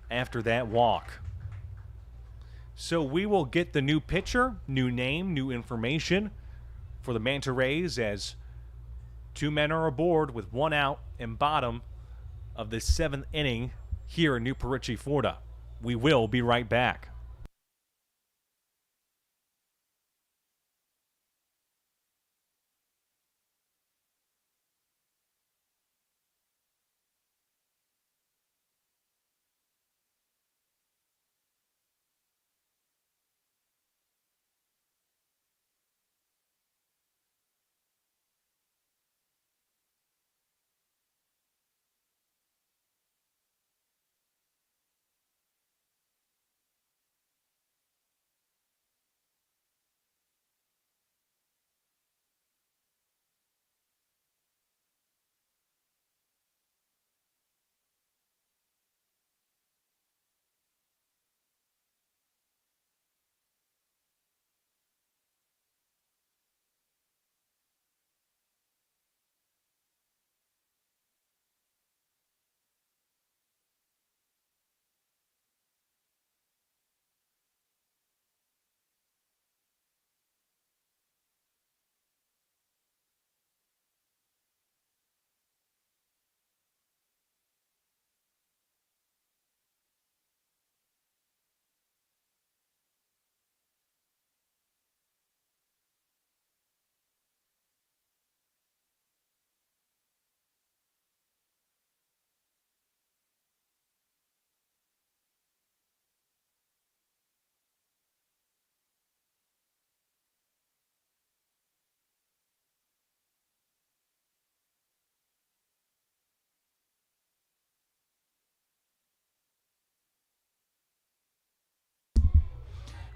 after that walk. So we will get the new pitcher, new name, new information for the Manta Rays as 2 men are aboard with 1 out and bottom of the 7th inning here in New Perici, Florida. We will be right back.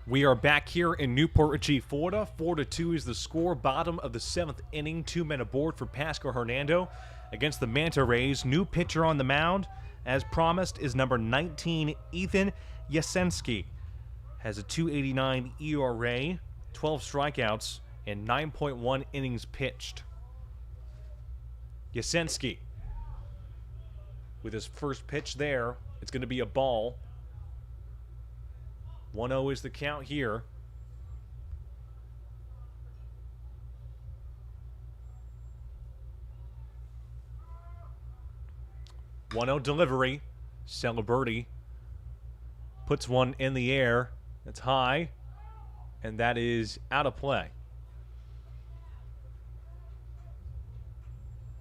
We are back here in Newport Richey, Florida. 4-2 is the score. Bottom of the 7th inning. 2 men aboard for Pasco-Hernando against the Manta Rays. New pitcher on the mound, as promised, is number 19, Ethan Yasenski. Has a 2.89 ERA, 12 strikeouts, and 9.1 innings pitched. Yasenski with his first pitch there. It's going to be a ball. 1-0 is the count here. Delivery. Celebrity puts one in the air. That's high, and that is out of play.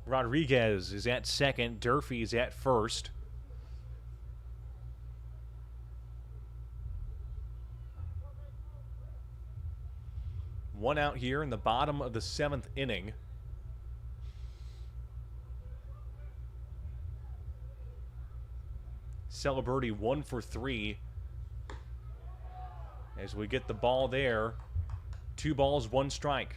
Rodriguez is at second. Durfee is at first. One out here in the bottom of the 7th inning. Celebrity 1 for 3. As we get the ball there. 2 balls, 1 strike.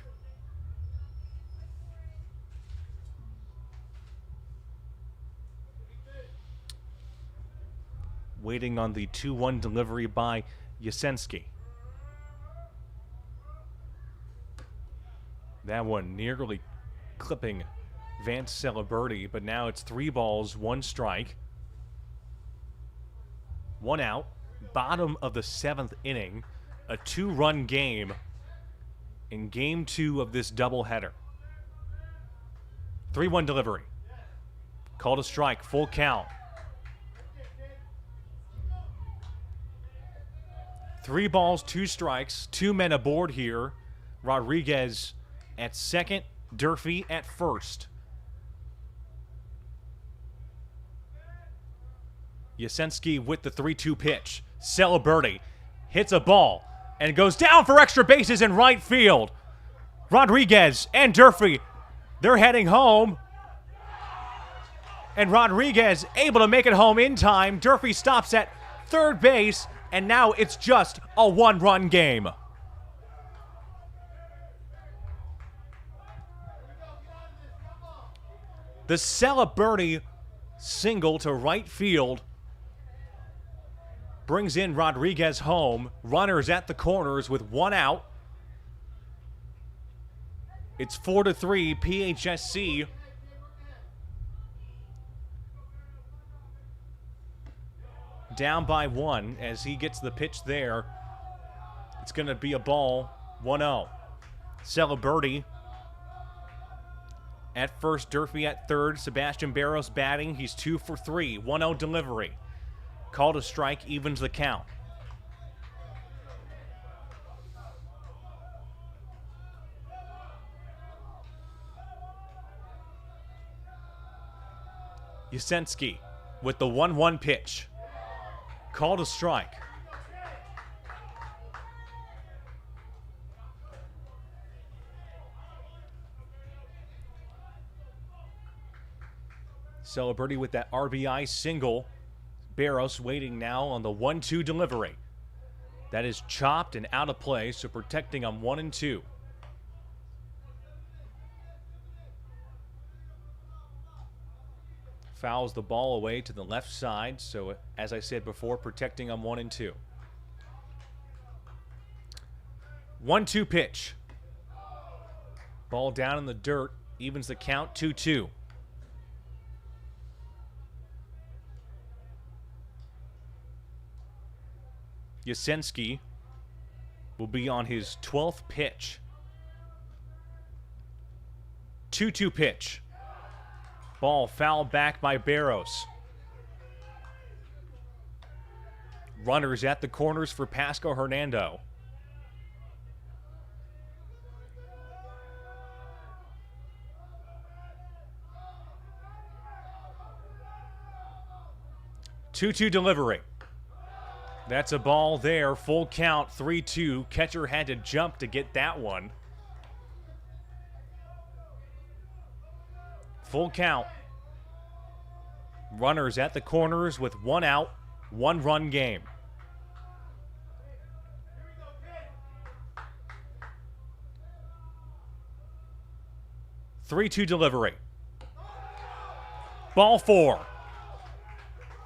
Waiting on the 2-1 delivery by Yasenski. That one nearly clipping Vance Celebrity, but now it's 3 balls, 1 strike. 1 out. Bottom of the 7th inning. A 2-run game in game 2 of this doubleheader. 3-1 delivery. Called a strike, full count. 3 balls, 2 strikes, 2 men aboard here. Rodriguez at second, Durfee at first. Yasenski with the 3-2 pitch. Celebrity hits a ball and goes down for extra bases in right field. Rodriguez and Durfee, they're heading home. And Rodriguez able to make it home in time. Durfee stops at third base, and now it's just a 1-run game. The Celebrity single to right field brings in Rodriguez home. Runners at the corners with 1 out. It's 4-3 PHSC. Down by 1 as he gets the pitch there. It's going to be a ball. 1-0. Celebrity at first, Durfee at third. Sebastian Barros batting. He's 2 for 3. 1-0 delivery. Called a strike, evens the count. Yasenski with the 1-1 pitch. Called a strike. Celebrity with that RBI single. Barros waiting now on the 1-2 delivery. That is chopped and out of play, so protecting on 1 and 2. Fouls the ball away to the left side, so as I said before, protecting on 1 and 2. 1-2 pitch. Ball down in the dirt, evens the count, 2-2. Yasenski will be on his 12th pitch. 2-2 pitch. Ball fouled back by Barros. Runners at the corners for Pasco-Hernando. Two-two delivery. That's a ball there. Full count, 3-2. Catcher had to jump to get that one. Full count. Runners at the corners with 1 out, 1-run game. 3-2 delivery. Ball 4.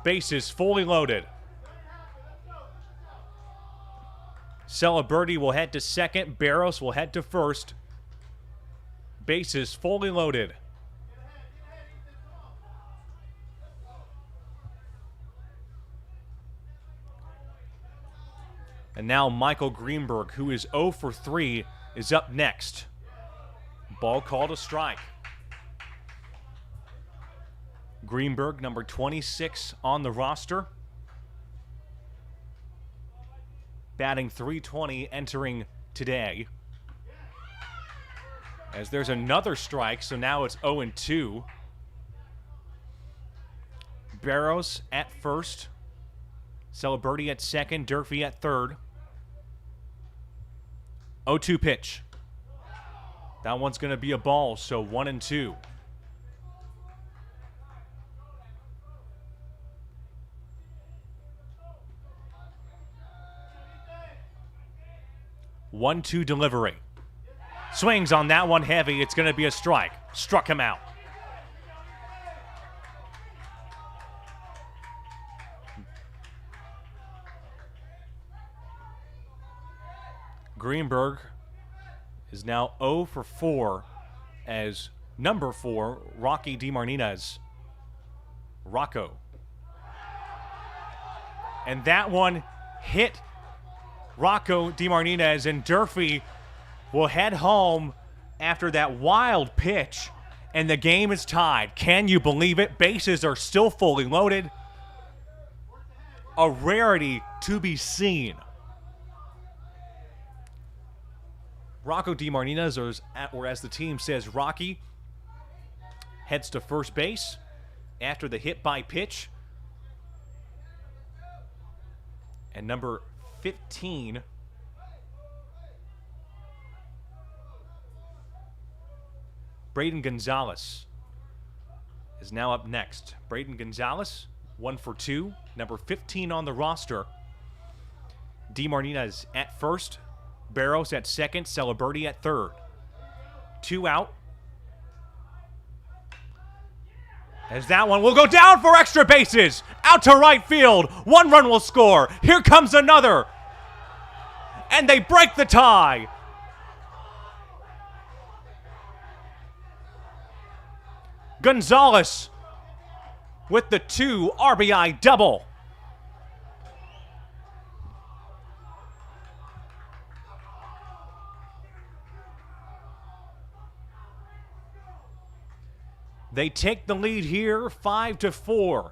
Bases fully loaded. Celebrity will head to second. Barros will head to first. Bases fully loaded. And now Michael Greenberg, who is 0 for 3, is up next. Ball called a strike. Greenberg, number 26 on the roster. Batting .320 entering today. As there's another strike, so now it's 0-2. Barros at first. Celebrity at second. Durfee at third. 0-2 pitch. That one's going to be a ball, so 1-2. One-two delivery. Swings on that one heavy. It's going to be a strike. Struck him out. Greenberg is now 0 for 4 as number 4, Rocky DeMartinez. Rocco. And that one hit Rocco DeMartinez, and Durfee will head home after that wild pitch, and the game is tied. Can you believe it? Bases are still fully loaded. A rarity to be seen. Rocco DeMartinez, or as the team says, Rocky, heads to first base after the hit by pitch. And number 15, Braden Gonzalez, is now up next. Braden Gonzalez, 1 for 2, number 15 on the roster. DeMartinez at first, Barros at second, Celebrity at third. 2 out. As that one will go down for extra bases. Out to right field. 1 run will score. Here comes another. And they break the tie. Gonzalez with the 2 RBI double. They take the lead here, 5-4.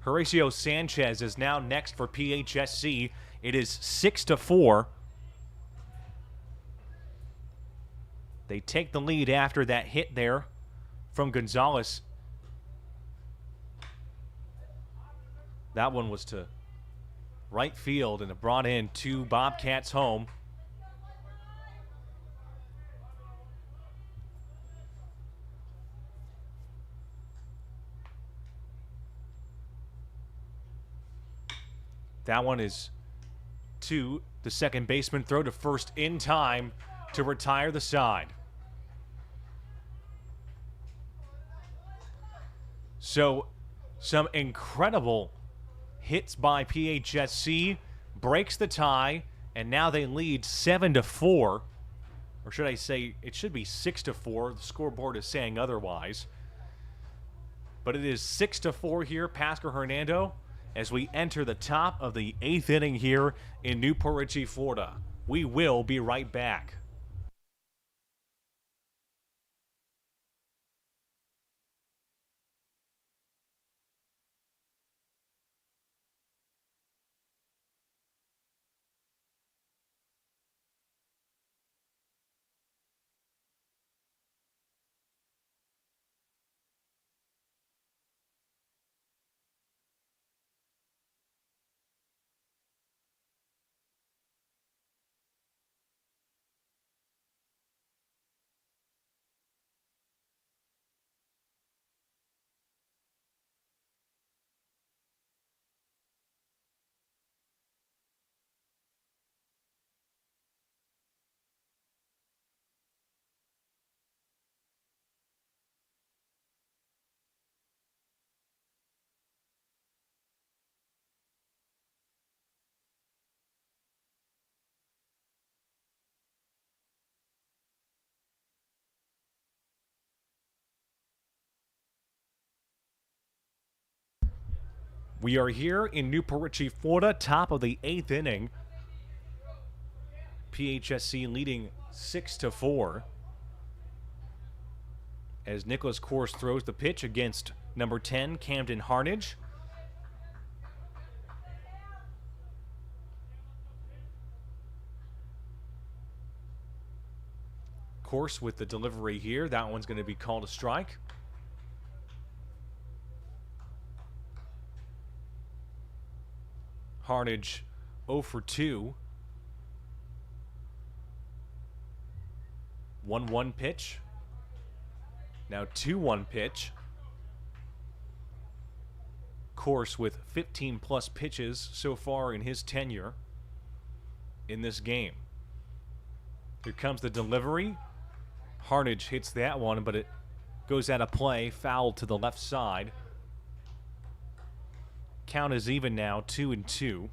Horacio Sanchez is now next for PHSC. It is 6-4. They take the lead after that hit there from Gonzalez. That one was to right field, and it brought in 2 Bobcats home. That one is to the second baseman. Throw to first in time to retire the side. So, some incredible hits by PHSC, breaks the tie, and now they lead 7-4. Or should I say, it should be 6-4. The scoreboard is saying otherwise. But it is 6-4 here, Pasco-Hernando, as we enter the top of the 8th inning here in Newport Richey, Florida. We will be right back. We are here in Newport Richey, Florida, top of the 8th inning. PHSC leading 6-4. As Nicholas Course throws the pitch against number 10, Camden Harnage. Course with the delivery here. That one's going to be called a strike. Harnage 0 for 2. 1-1 pitch. Now 2-1 pitch. Course with 15 plus pitches so far in his tenure in this game. Here comes the delivery. Harnage hits that one, but it goes out of play, foul to the left side. Count is even now, 2-2.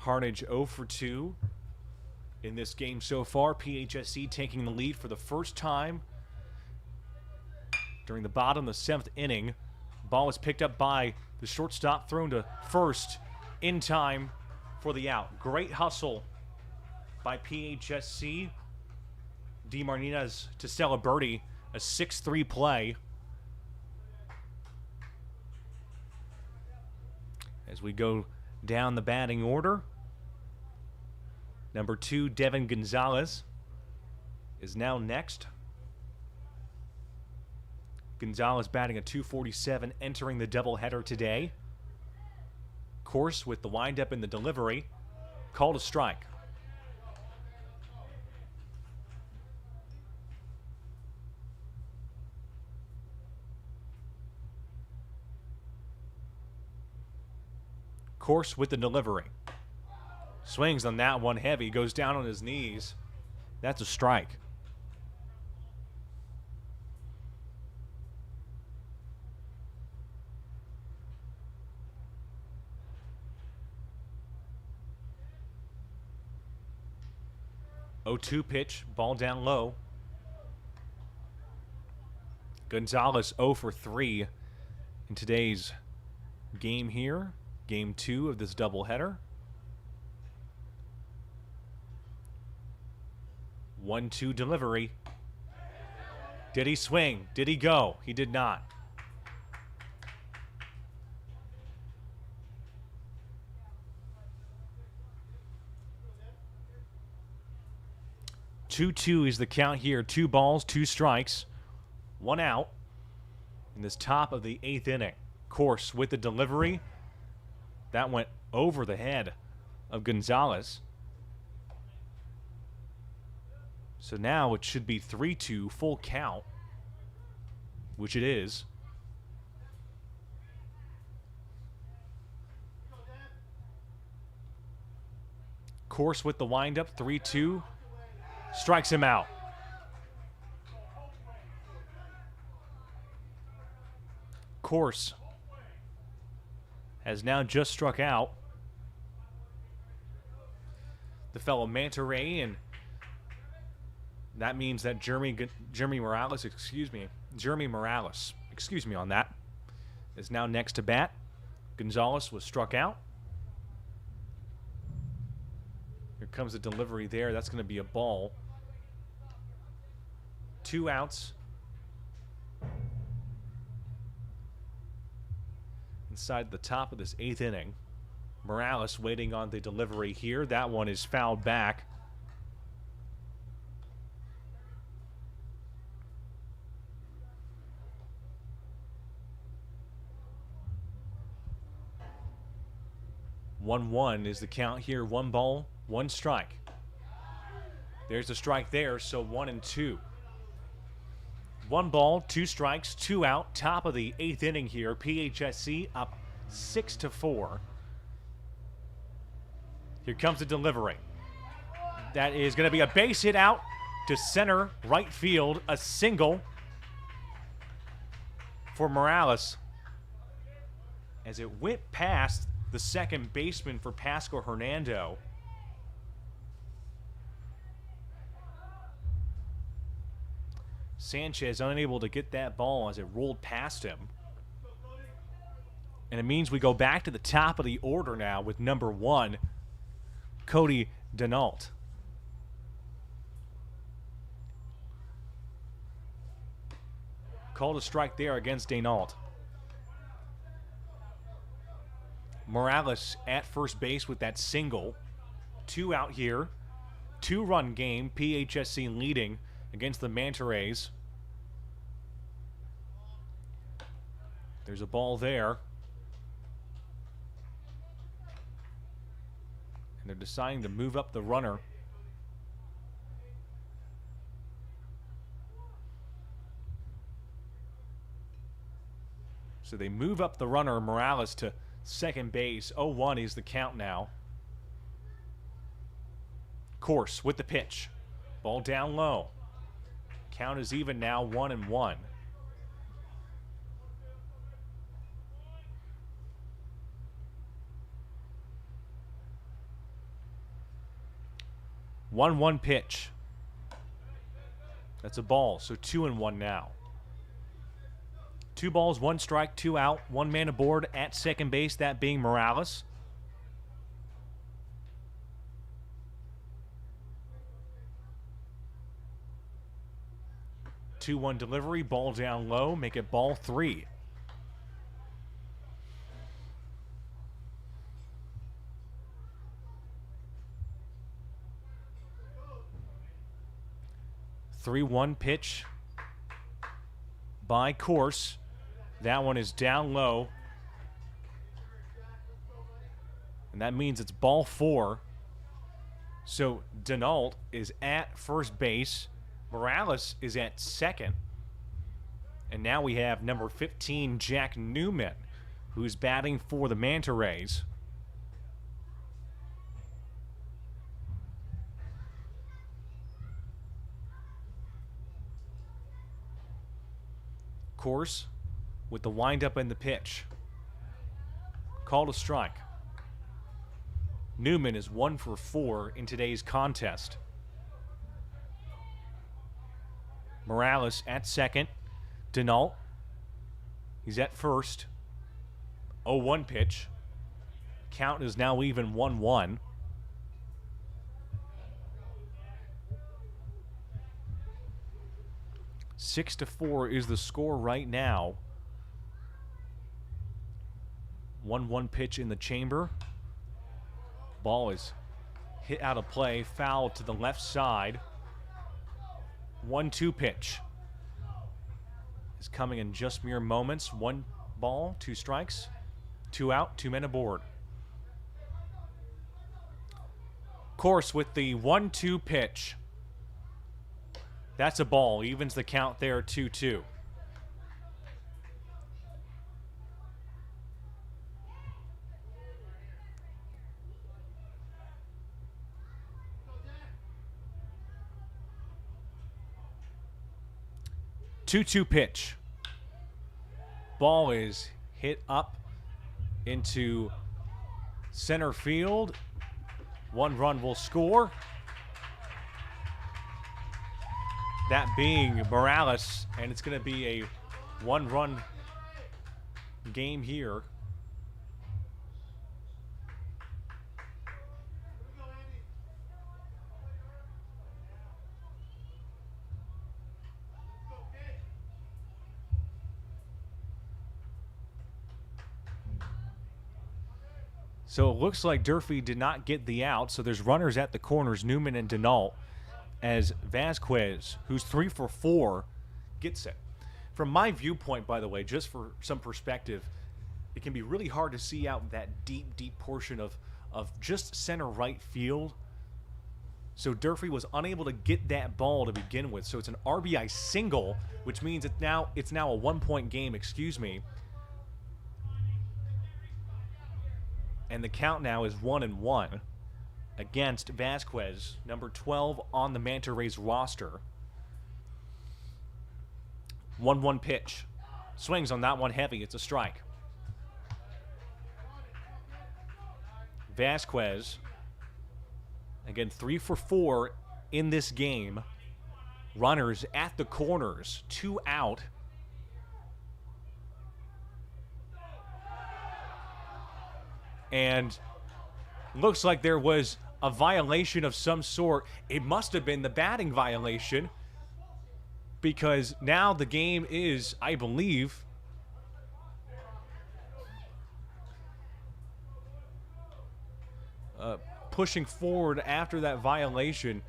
Harnage 0 for 2 in this game so far. PHSC taking the lead for the first time during the bottom of the 7th inning. Ball is picked up by the shortstop, thrown to first in time for the out. Great hustle by PHSC. D. Martinez to sell a birdie, a 6-3 play. As we go down the batting order, number 2, Devin Gonzalez, is now next. Gonzalez batting a .247, entering the doubleheader today. Course with the windup and the delivery, called a strike. Course with the delivery. Swings on that one heavy, goes down on his knees. That's a strike. .02 pitch, ball down low. Gonzalez 0 for 3 in today's game here. Game 2 of this doubleheader. 1-2 delivery. Did he swing? Did he go? He did not. Two is the count here. 2 balls, 2 strikes, 1 out in this top of the 8th inning. Course with the delivery. That went over the head of Gonzalez. So now it should be 3-2 full count, which it is. Course with the windup, 3-2. Strikes him out. Course has now just struck out the fellow Manta Ray, and that means that Jeremy Morales on that, is now next to bat. Gonzalez was struck out. Here comes the delivery there. That's going to be a ball. 2 outs. Inside the top of this 8th inning. Morales waiting on the delivery here. That one is fouled back. One is the count here. 1 ball, 1 strike. There's a strike there, so 1-2. 1 ball, 2 strikes, 2 out. Top of the 8th inning here. PHSC up 6-4. Here comes the delivery. That is going to be a base hit out to center right field. A single for Morales. as it went past the second baseman for Pasco-Hernando. Sanchez unable to get that ball as it rolled past him. And it means we go back to the top of the order now with number 1, Cody Denault. Called a strike there against Denault. Morales at first base with that single. 2 out here. 2-run game. PHSC leading against the Manta Rays. There's a ball there. And they're deciding to move up the runner. So they move up the runner, Morales, to second base. 0-1 is the count now. Course with the pitch. Ball down low. Count is even now, 1-1. One pitch. That's a ball, so 2-1 now. 2 balls, 1 strike, 2 out, 1 man aboard at second base, that being Morales. Two-one delivery, ball down low, make it ball 3. Three-one pitch by Course. That one is down low. And that means it's ball 4. So Denault is at first base. Morales is at second. And now we have number 15, Jack Newman, who's batting for the Manta Rays. Course with the windup and the pitch. Called a strike. Newman is 1 for 4 in today's contest. Morales at second. Denault, he's at first. 0-1 pitch. Count is now even 1-1. Six to 4 is the score right now. 1-1 pitch in the chamber. Ball is hit out of play, foul to the left side. 1-2 pitch is coming in just mere moments. 1 ball, 2 strikes, 2 out, 2 men aboard. Course with the 1-2 pitch. That's a ball. Evens the count there, 2-2. Two-two pitch. Ball is hit up into center field. 1 run will score. That being Morales, and it's going to be a 1-run game here. So it looks like Durfee did not get the out, so there's runners at the corners, Newman and Denault, as Vasquez, who's 3 for 4, gets it. From my viewpoint, by the way, just for some perspective, it can be really hard to see out that deep, deep portion of just center right field. So Durfee was unable to get that ball to begin with. So it's an RBI single, which means it's now a 1-point game, excuse me. And the count now is 1-1 against Vasquez, number 12 on the Manta Rays roster. 1-1 pitch. Swings on that one heavy. It's a strike. Vasquez, again, 3 for 4 in this game. Runners at the corners, 2 out. And looks like there was a violation of some sort. It must have been the batting violation, because now the game is, I believe, pushing forward after that violation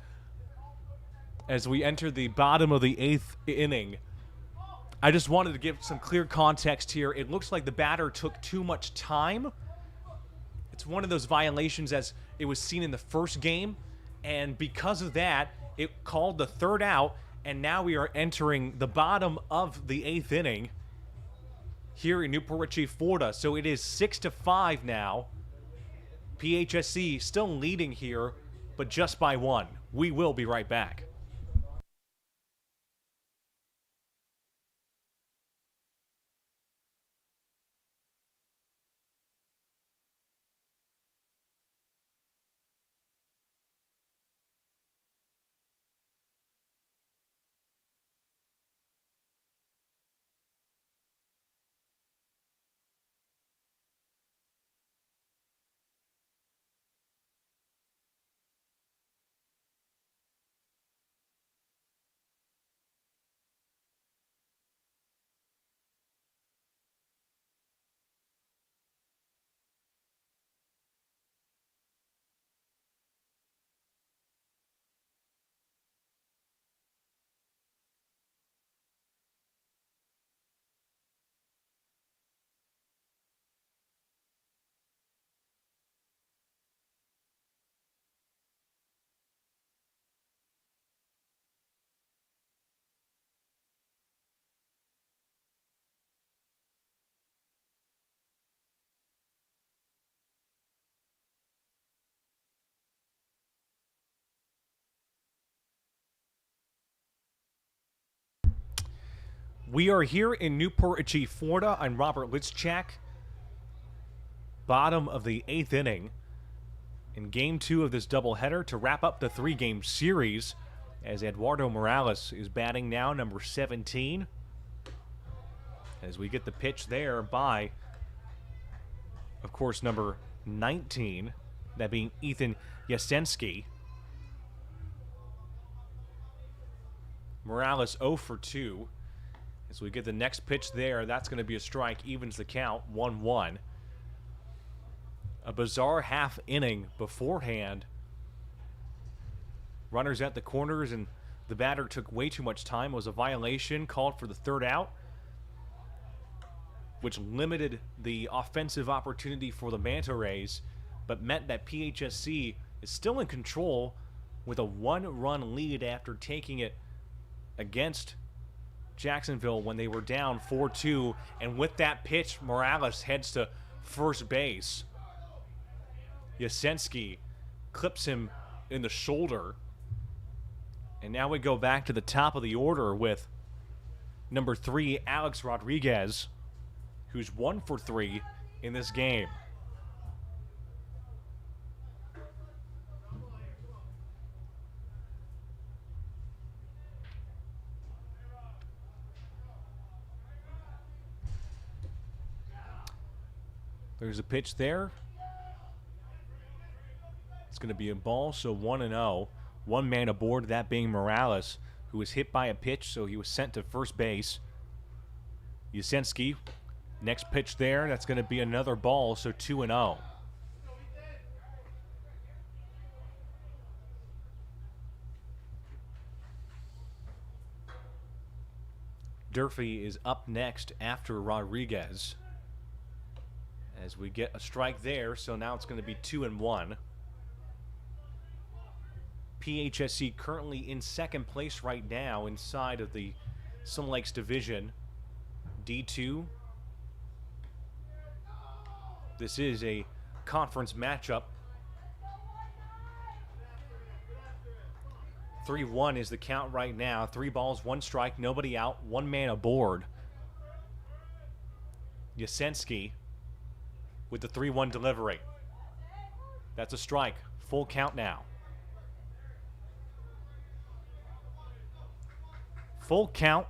as we enter the bottom of the 8th inning. I just wanted to give some clear context here. It looks like the batter took too much time. It's one of those violations as it was seen in the first game, and because of that, it called the 3rd out, and now we are entering the bottom of the 8th inning here in Newport Richey, Florida. So it is 6-5 now. PHSC still leading here, but just by 1. We will be right back. We are here in Newport Richey, Florida. I'm Robert Litzchak. Bottom of the 8th inning in Game 2 of this doubleheader to wrap up the 3-game series, as Eduardo Morales is batting now, number 17. As we get the pitch there by, of course, number 19, that being Ethan Yasensky. Morales 0 for 2. As we get the next pitch there, that's going to be a strike, evens the count, 1-1. A bizarre half inning beforehand. Runners at the corners, and the batter took way too much time. It was a violation called for the 3rd out, which limited the offensive opportunity for the Manta Rays, but meant that PHSC is still in control with a 1-run lead after taking it against Jacksonville when they were down 4-2. And with that pitch, Morales heads to first base. Yasensky clips him in the shoulder. And now we go back to the top of the order with number 3, Alex Rodriguez, who's 1 for 3 in this game. There's a pitch there. It's going to be a ball, so 1-0. 1 man aboard, that being Morales, who was hit by a pitch, so he was sent to first base. Yasensky, next pitch there, that's going to be another ball, so 2-0. Durfee is up next after Rodriguez, as we get a strike there, so now it's going to be 2-1. PHSC currently in second place right now inside of the Sun Lakes Division, D2. This is a conference matchup. 3-1 is the count right now. 3 balls, 1 strike, nobody out, 1 man aboard. Yasensky with the 3-1 delivery. That's a strike. Full count now. Full count.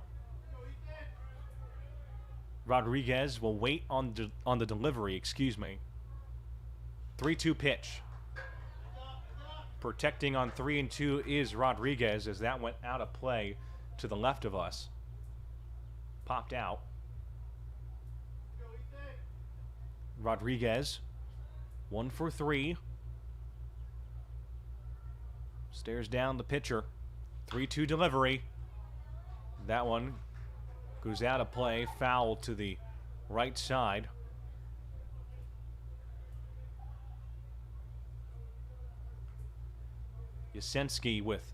Rodriguez will wait on the delivery, excuse me. 3-2 pitch. Protecting on 3-2 is Rodriguez as that went out of play to the left of us. Popped out. Rodriguez, 1 for 3. Stares down the pitcher. 3-2 delivery. That one goes out of play. Foul to the right side. Yasensky with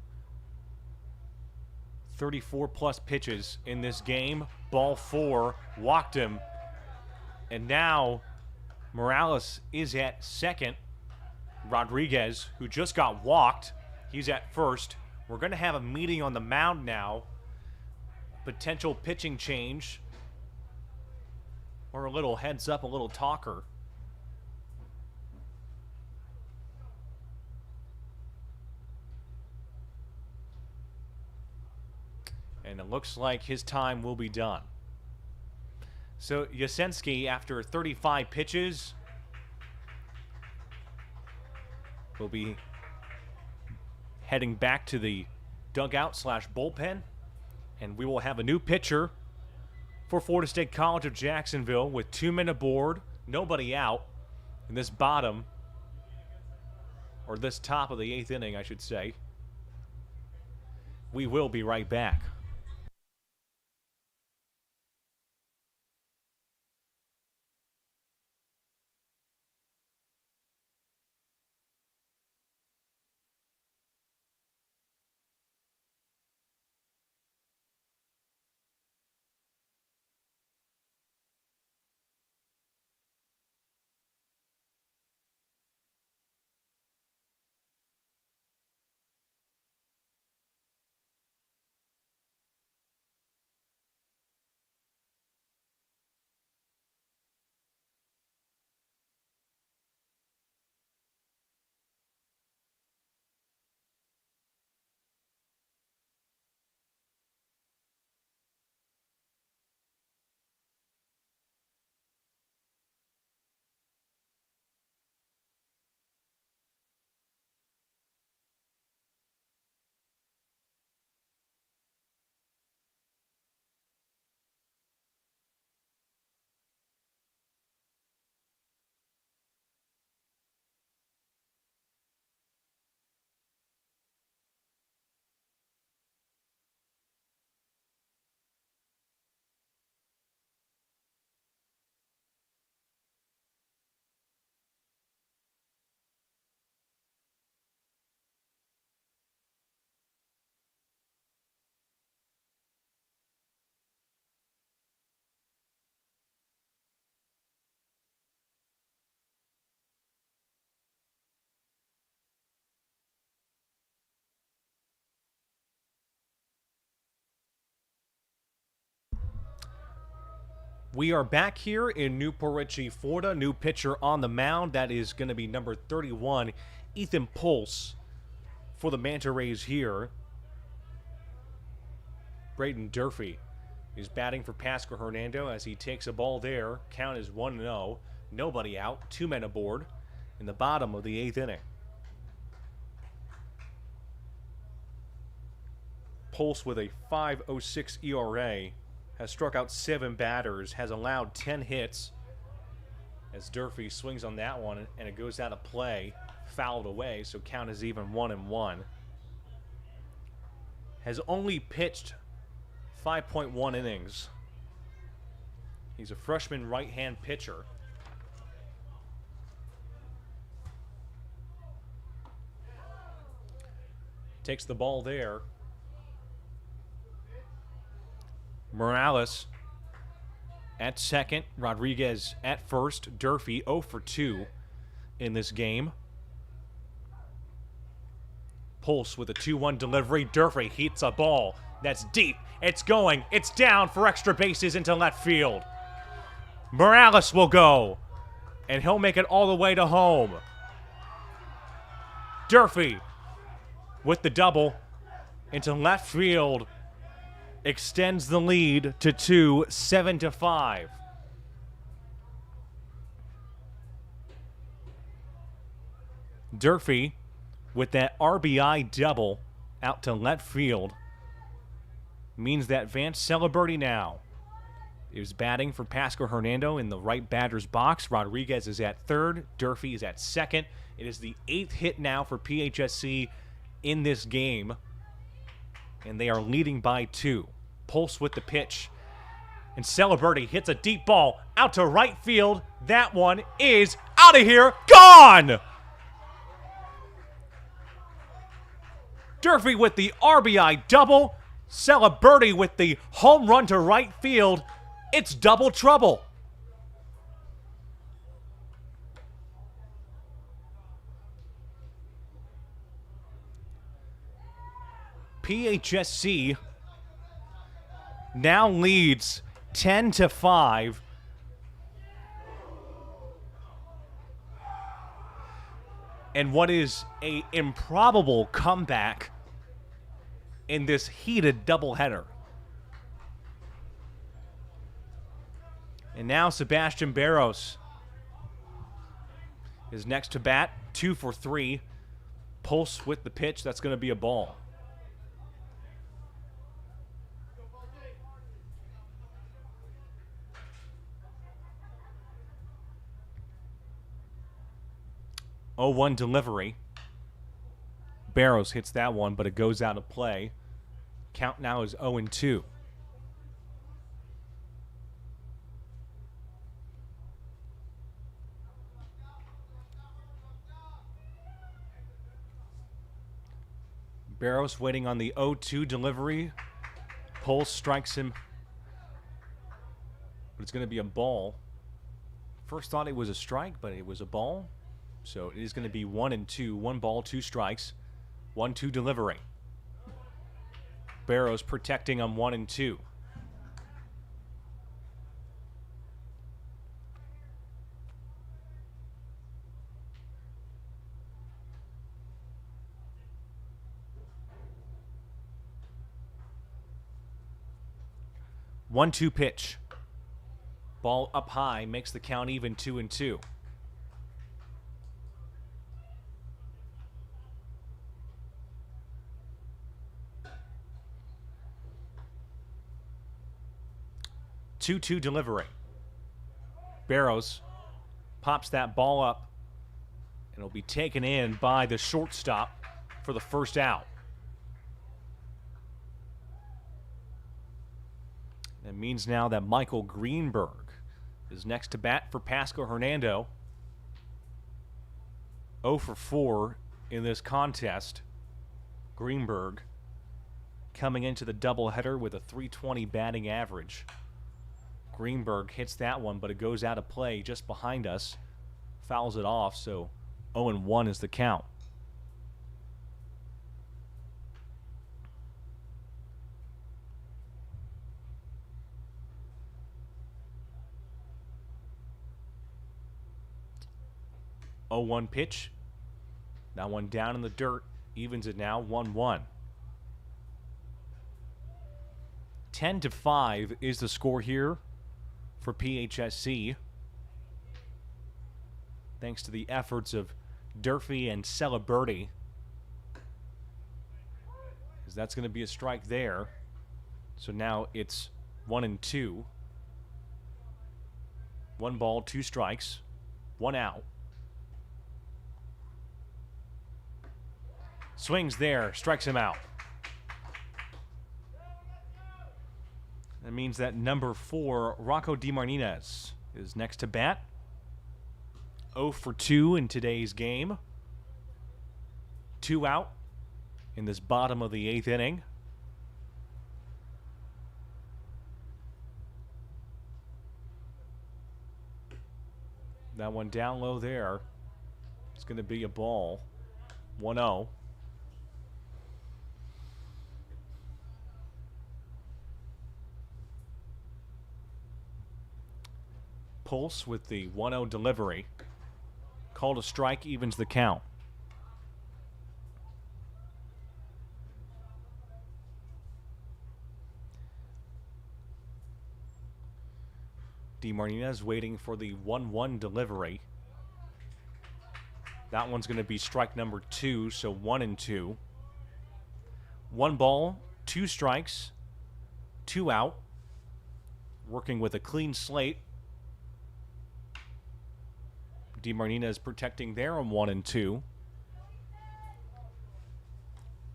34 plus pitches in this game. Ball 4, walked him. And now Morales is at second. Rodriguez, who just got walked, he's at first. We're going to have a meeting on the mound now. Potential pitching change. Or a little heads up, a little talker. And it looks like his time will be done. So Yasensky, after 35 pitches, will be heading back to the dugout / bullpen. And we will have a new pitcher for Florida State College of Jacksonville with 2 men aboard, nobody out in this bottom, or this top of the 8th inning, I should say. We will be right back. We are back here in Newport Richey, Florida. New pitcher on the mound. That is going to be number 31, Ethan Pulse, for the Manta Rays here. Braden Durfee is batting for Pasco-Hernando as he takes a ball there. Count is 1-0. Nobody out. 2 men aboard in the bottom of the 8th inning. Pulse with a 5.06 ERA. Has struck out 7 batters, has allowed 10 hits as Durfee swings on that one and it goes out of play, fouled away, so count is even 1-1. Has only pitched 5.1 innings. He's a freshman right-hand pitcher. Takes the ball there. Morales at second, Rodriguez at first, Durfee 0 for 2 in this game. Pulse with a 2-1 delivery. Durfee heats a ball that's deep. It's going. It's down for extra bases into left field. Morales will go, and he'll make it all the way to home. Durfee with the double into left field. Extends the lead to 2, 7-5. Durfee with that RBI double out to left field means that Vance Celebrity now is batting for Pasco-Hernando in the right batter's box. Rodriguez is at third. Durfee is at second. It is the 8th hit now for PHSC in this game, and they are leading by 2. Pulse with the pitch, and Celebrity hits a deep ball out to right field. That one is out of here. Gone! Durfee with the RBI double. Celebrity with the home run to right field. It's double trouble. PHSC now leads 10-5. And what is an improbable comeback in this heated doubleheader. And now Sebastian Barros is next to bat, 2 for 3. Pulse with the pitch. That's going to be a ball. Oh, 1 delivery. Barros hits that one, but it goes out of play. Count now is 0-2. Barros waiting on the 0-2 delivery. Pulse strikes him, but it's going to be a ball. First thought it was a strike, but it was a ball. So it is going to be 1-2. 1 ball, 2 strikes. 1-2 delivery. Barros protecting on 1-2. One-two pitch. Ball up high makes the count even, 2-2. Two-two delivery. Barros pops that ball up, and it'll be taken in by the shortstop for the first out. That means now that Michael Greenberg is next to bat for Pasco-Hernando. 0 for 4 in this contest. Greenberg coming into the doubleheader with a .320 batting average. Greenberg hits that one, but it goes out of play just behind us. Fouls it off, so 0-1 is the count. Oh, 1 pitch. That one down in the dirt. Evens it now, 1-1. 10-5 is the score here for PHSC. Thanks to the efforts of Durfee and Celebrity. Because that's going to be a strike there. So now it's 1-2. 1 ball, 2 strikes. 1 out. Swings there, strikes him out. That means that number 4, Rocco DeMartinez, is next to bat. 0 for 2 in today's game. 2 out in this bottom of the 8th inning. That one down low there. It's going to be a ball. 1-0. Pulse with the 1-0 delivery. Called a strike, evens the count. DeMartinez waiting for the 1-1 delivery. That one's going to be strike number 2, so 1-2. 1 ball, 2 strikes, 2 out. Working with a clean slate. DeMartinez protecting there on 1-2.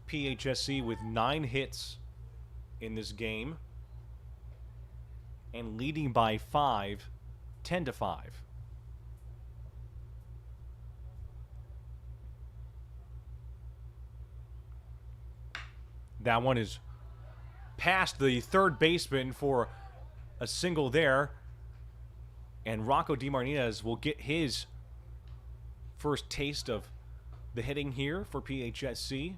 PHSC with 9 hits in this game and leading by 5, 10-5. That one is past the third baseman for a single there. And Rocco DeMartinez will get his first taste of the hitting here for PHSC.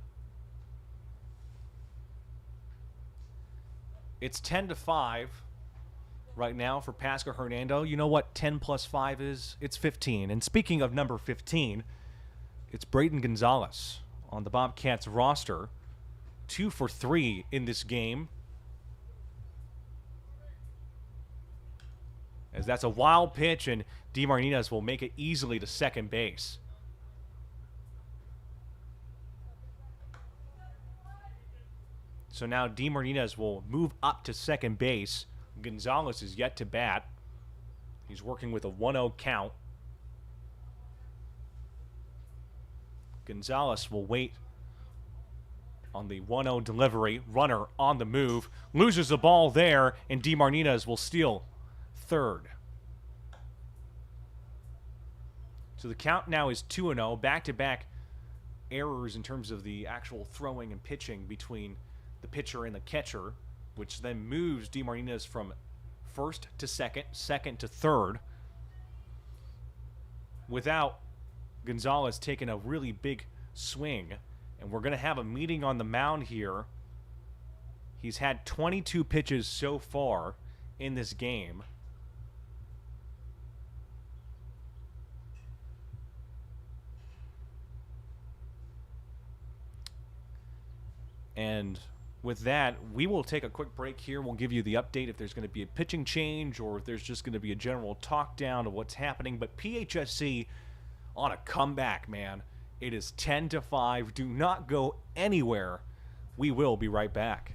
It's 10-5 right now for Pasco-Hernando. You know what 10 plus 5 is? It's 15. And speaking of number 15, it's Braden Gonzalez on the Bobcats roster. 2 for 3 in this game. As that's a wild pitch, and DeMartinez will make it easily to second base. So now DeMartinez will move up to second base. Gonzalez is yet to bat. He's working with a 1-0 count. Gonzalez will wait on the 1-0 delivery. Runner on the move. Loses the ball there, and DeMartinez will steal third. So the count now is 2-0. Back-to-back errors in terms of the actual throwing and pitching between the pitcher and the catcher, which then moves DeMartinez from first to second, second to third, without Gonzalez taking a really big swing. And we're going to have a meeting on the mound here. He's had 22 pitches so far in this game. And with that, we will take a quick break here. We'll give you the update if there's going to be a pitching change or if there's just going to be a general talk down of what's happening. But PHSC on a comeback, man. It is 10-5. Do not go anywhere. We will be right back.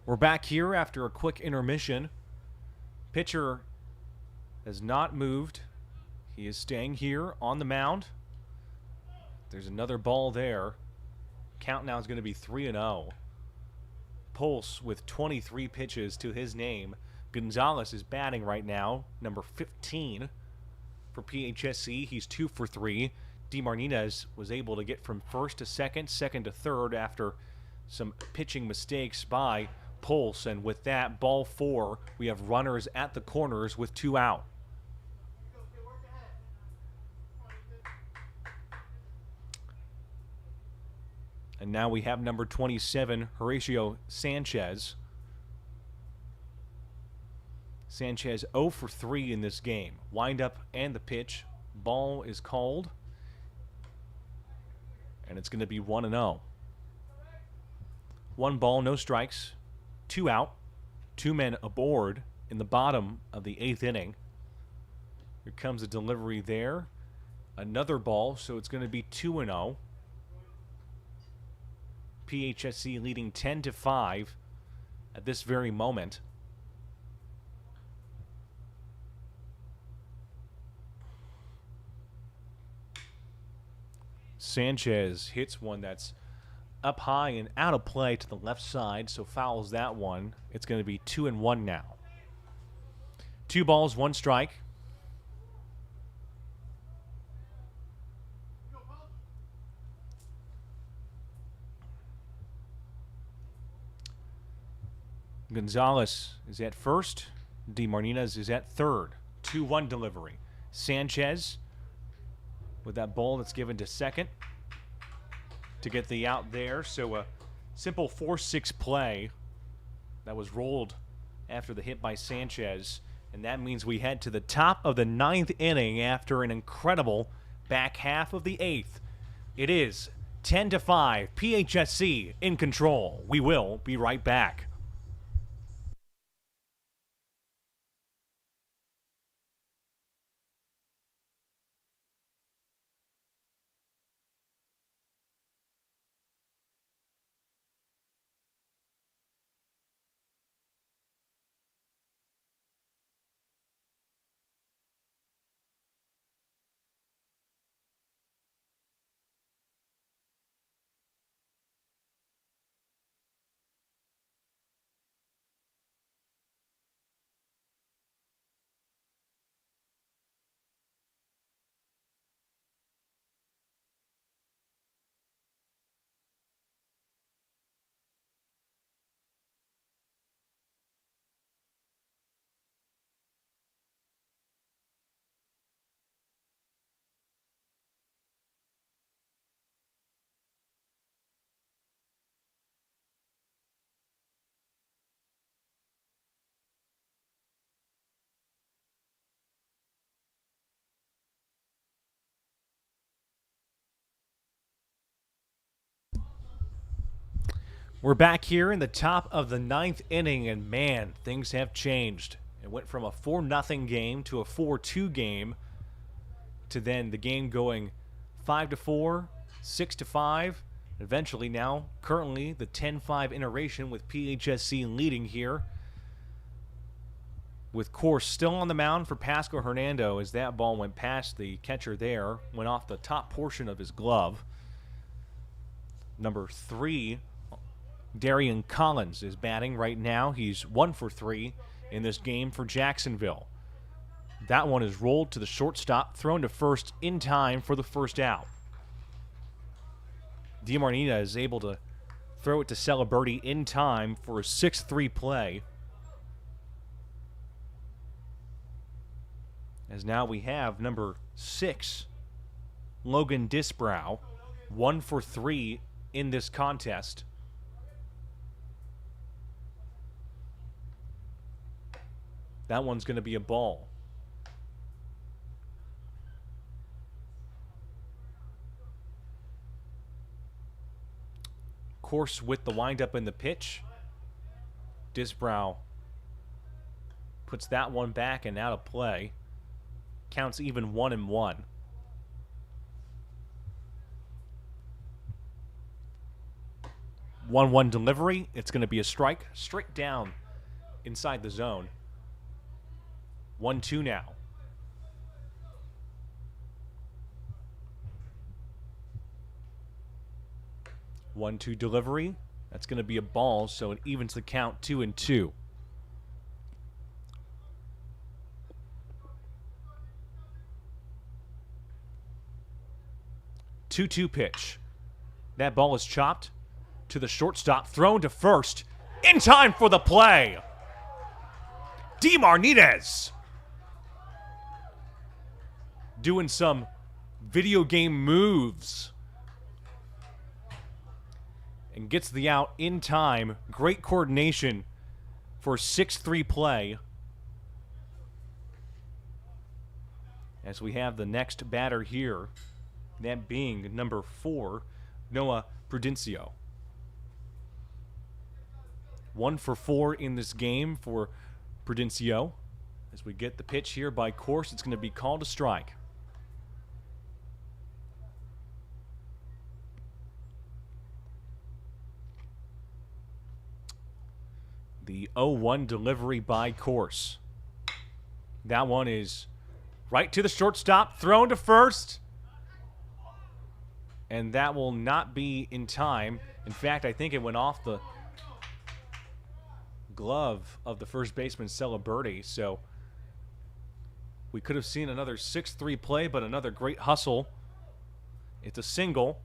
We're back here after a quick intermission. Pitcher has not moved. He is staying here on the mound. There's another ball there. Count now is going to be 3-0. Pulse with 23 pitches to his name. Gonzalez is batting right now, number 15 for PHSC. He's 2 for 3. DeMartinez was able to get from first to second, second to third after some pitching mistakes by Pulse, and with that, ball 4, we have runners at the corners with 2 out. And now we have number 27, Horatio Sanchez. Sanchez 0 for 3 in this game. Windup and the pitch. Ball is called. And it's going to be 1-0. 1 ball, no strikes. 2 out. 2 men aboard in the bottom of the 8th inning. Here comes a delivery there. Another ball, so it's going to be 2-0. PHSC leading 10-5 at this very moment. Sanchez hits one that's up high and out of play to the left side, so fouls that one. It's going to be 2-1 now. 2 balls, 1 strike. Gonzalez is at first. DeMartinez is at third. 2-1 delivery. Sanchez with that ball that's given to second to get the out there. So a simple 4-6 play that was rolled after the hit by Sanchez. And that means we head to the top of the 9th inning after an incredible back half of the 8th. It is 10-5, PHSC in control. We will be right back. We're back here in the top of the 9th inning, and man, things have changed. It went from a 4-0 game to a 4-2 game to then the game going 5-4, 6-5, eventually now, currently, the 10-5 iteration with PHSC leading here. With Course still on the mound for Pasco-Hernando as that ball went past the catcher there, went off the top portion of his glove. Number 3, Darian Collins is batting right now. He's 1 for 3 in this game for Jacksonville. That one is rolled to the shortstop, thrown to first in time for the first out. DiMarnita is able to throw it to Celeberti in time for a 6-3 play. As now we have number 6, Logan Disbrow, 1 for 3 in this contest. That one's going to be a ball. Course with the windup in the pitch. Disbrow puts that one back and out of play. Counts even 1-1. One delivery. It's going to be a strike straight down inside the zone. 1-2 now. 1-2 delivery. That's going to be a ball, so it evens the count 2-2. Two pitch. That ball is chopped to the shortstop, thrown to first, in time for the play. DiMarnita doing some video game moves and gets the out in time. Great coordination for a 6-3 play. As we have the next batter here, that being number 4, Noah Prudencio. 1 for 4 in this game for Prudencio. As we get the pitch here by Course, it's going to be called a strike. The 0-1 delivery by Course. That one is right to the shortstop, thrown to first. And that will not be in time. In fact, I think it went off the glove of the first baseman, Celeberti. So we could have seen another 6-3 play, but another great hustle. It's a single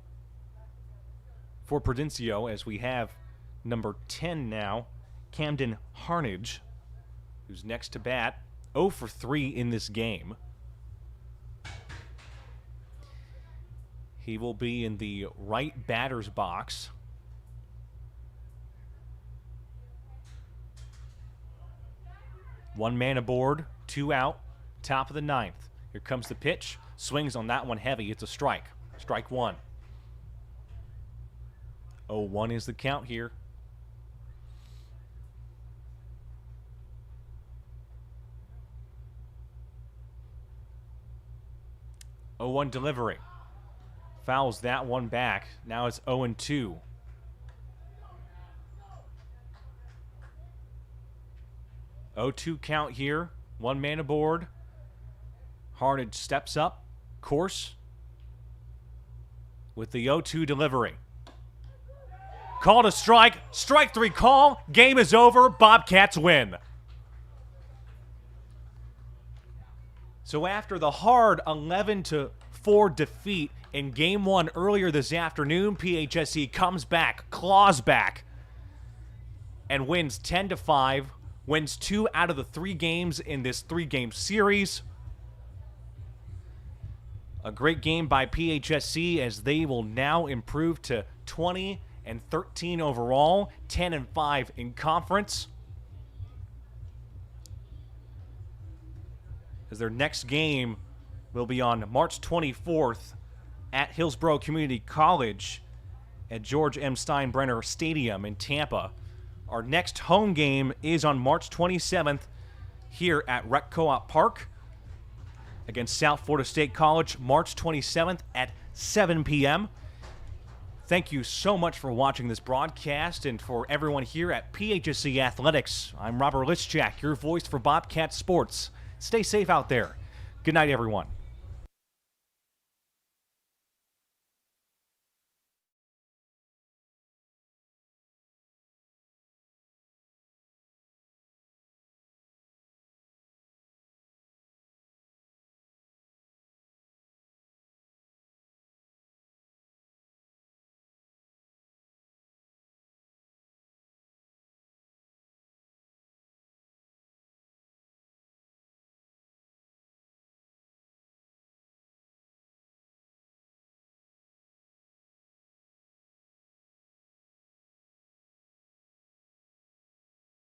for Prudencio as we have number 10 now, Camden Harnage, who's next to bat. 0 for 3 in this game. He will be in the right batter's box. One man aboard, 2 out, top of the 9th. Here comes the pitch. Swings on that one heavy. It's a strike. Strike 1. 0-1 is the count here. Oh, 1 delivery. Fouls that one back. Now it's 0-2. Oh, 2 count here. One man aboard. Harnage steps up. Course. With the 0-2 delivery. Called a strike. Strike 3 call. Game is over. Bobcats win. So after the hard 11-4 defeat in Game 1 earlier this afternoon, PHSC comes back, claws back, and wins 10-5. Wins 2 out of the 3 games in this 3-game series. A great game by PHSC as they will now improve to 20-13 overall, 10-5 in conference. As their next game will be on March 24th at Hillsborough Community College at George M. Steinbrenner Stadium in Tampa. Our next home game is on March 27th here at Rec Co-op Park against South Florida State College, March 27th at 7 p.m. Thank you so much for watching this broadcast, and for everyone here at PHSC Athletics, I'm Robert Lischak, your voice for Bobcat Sports. Stay safe out there. Good night, everyone.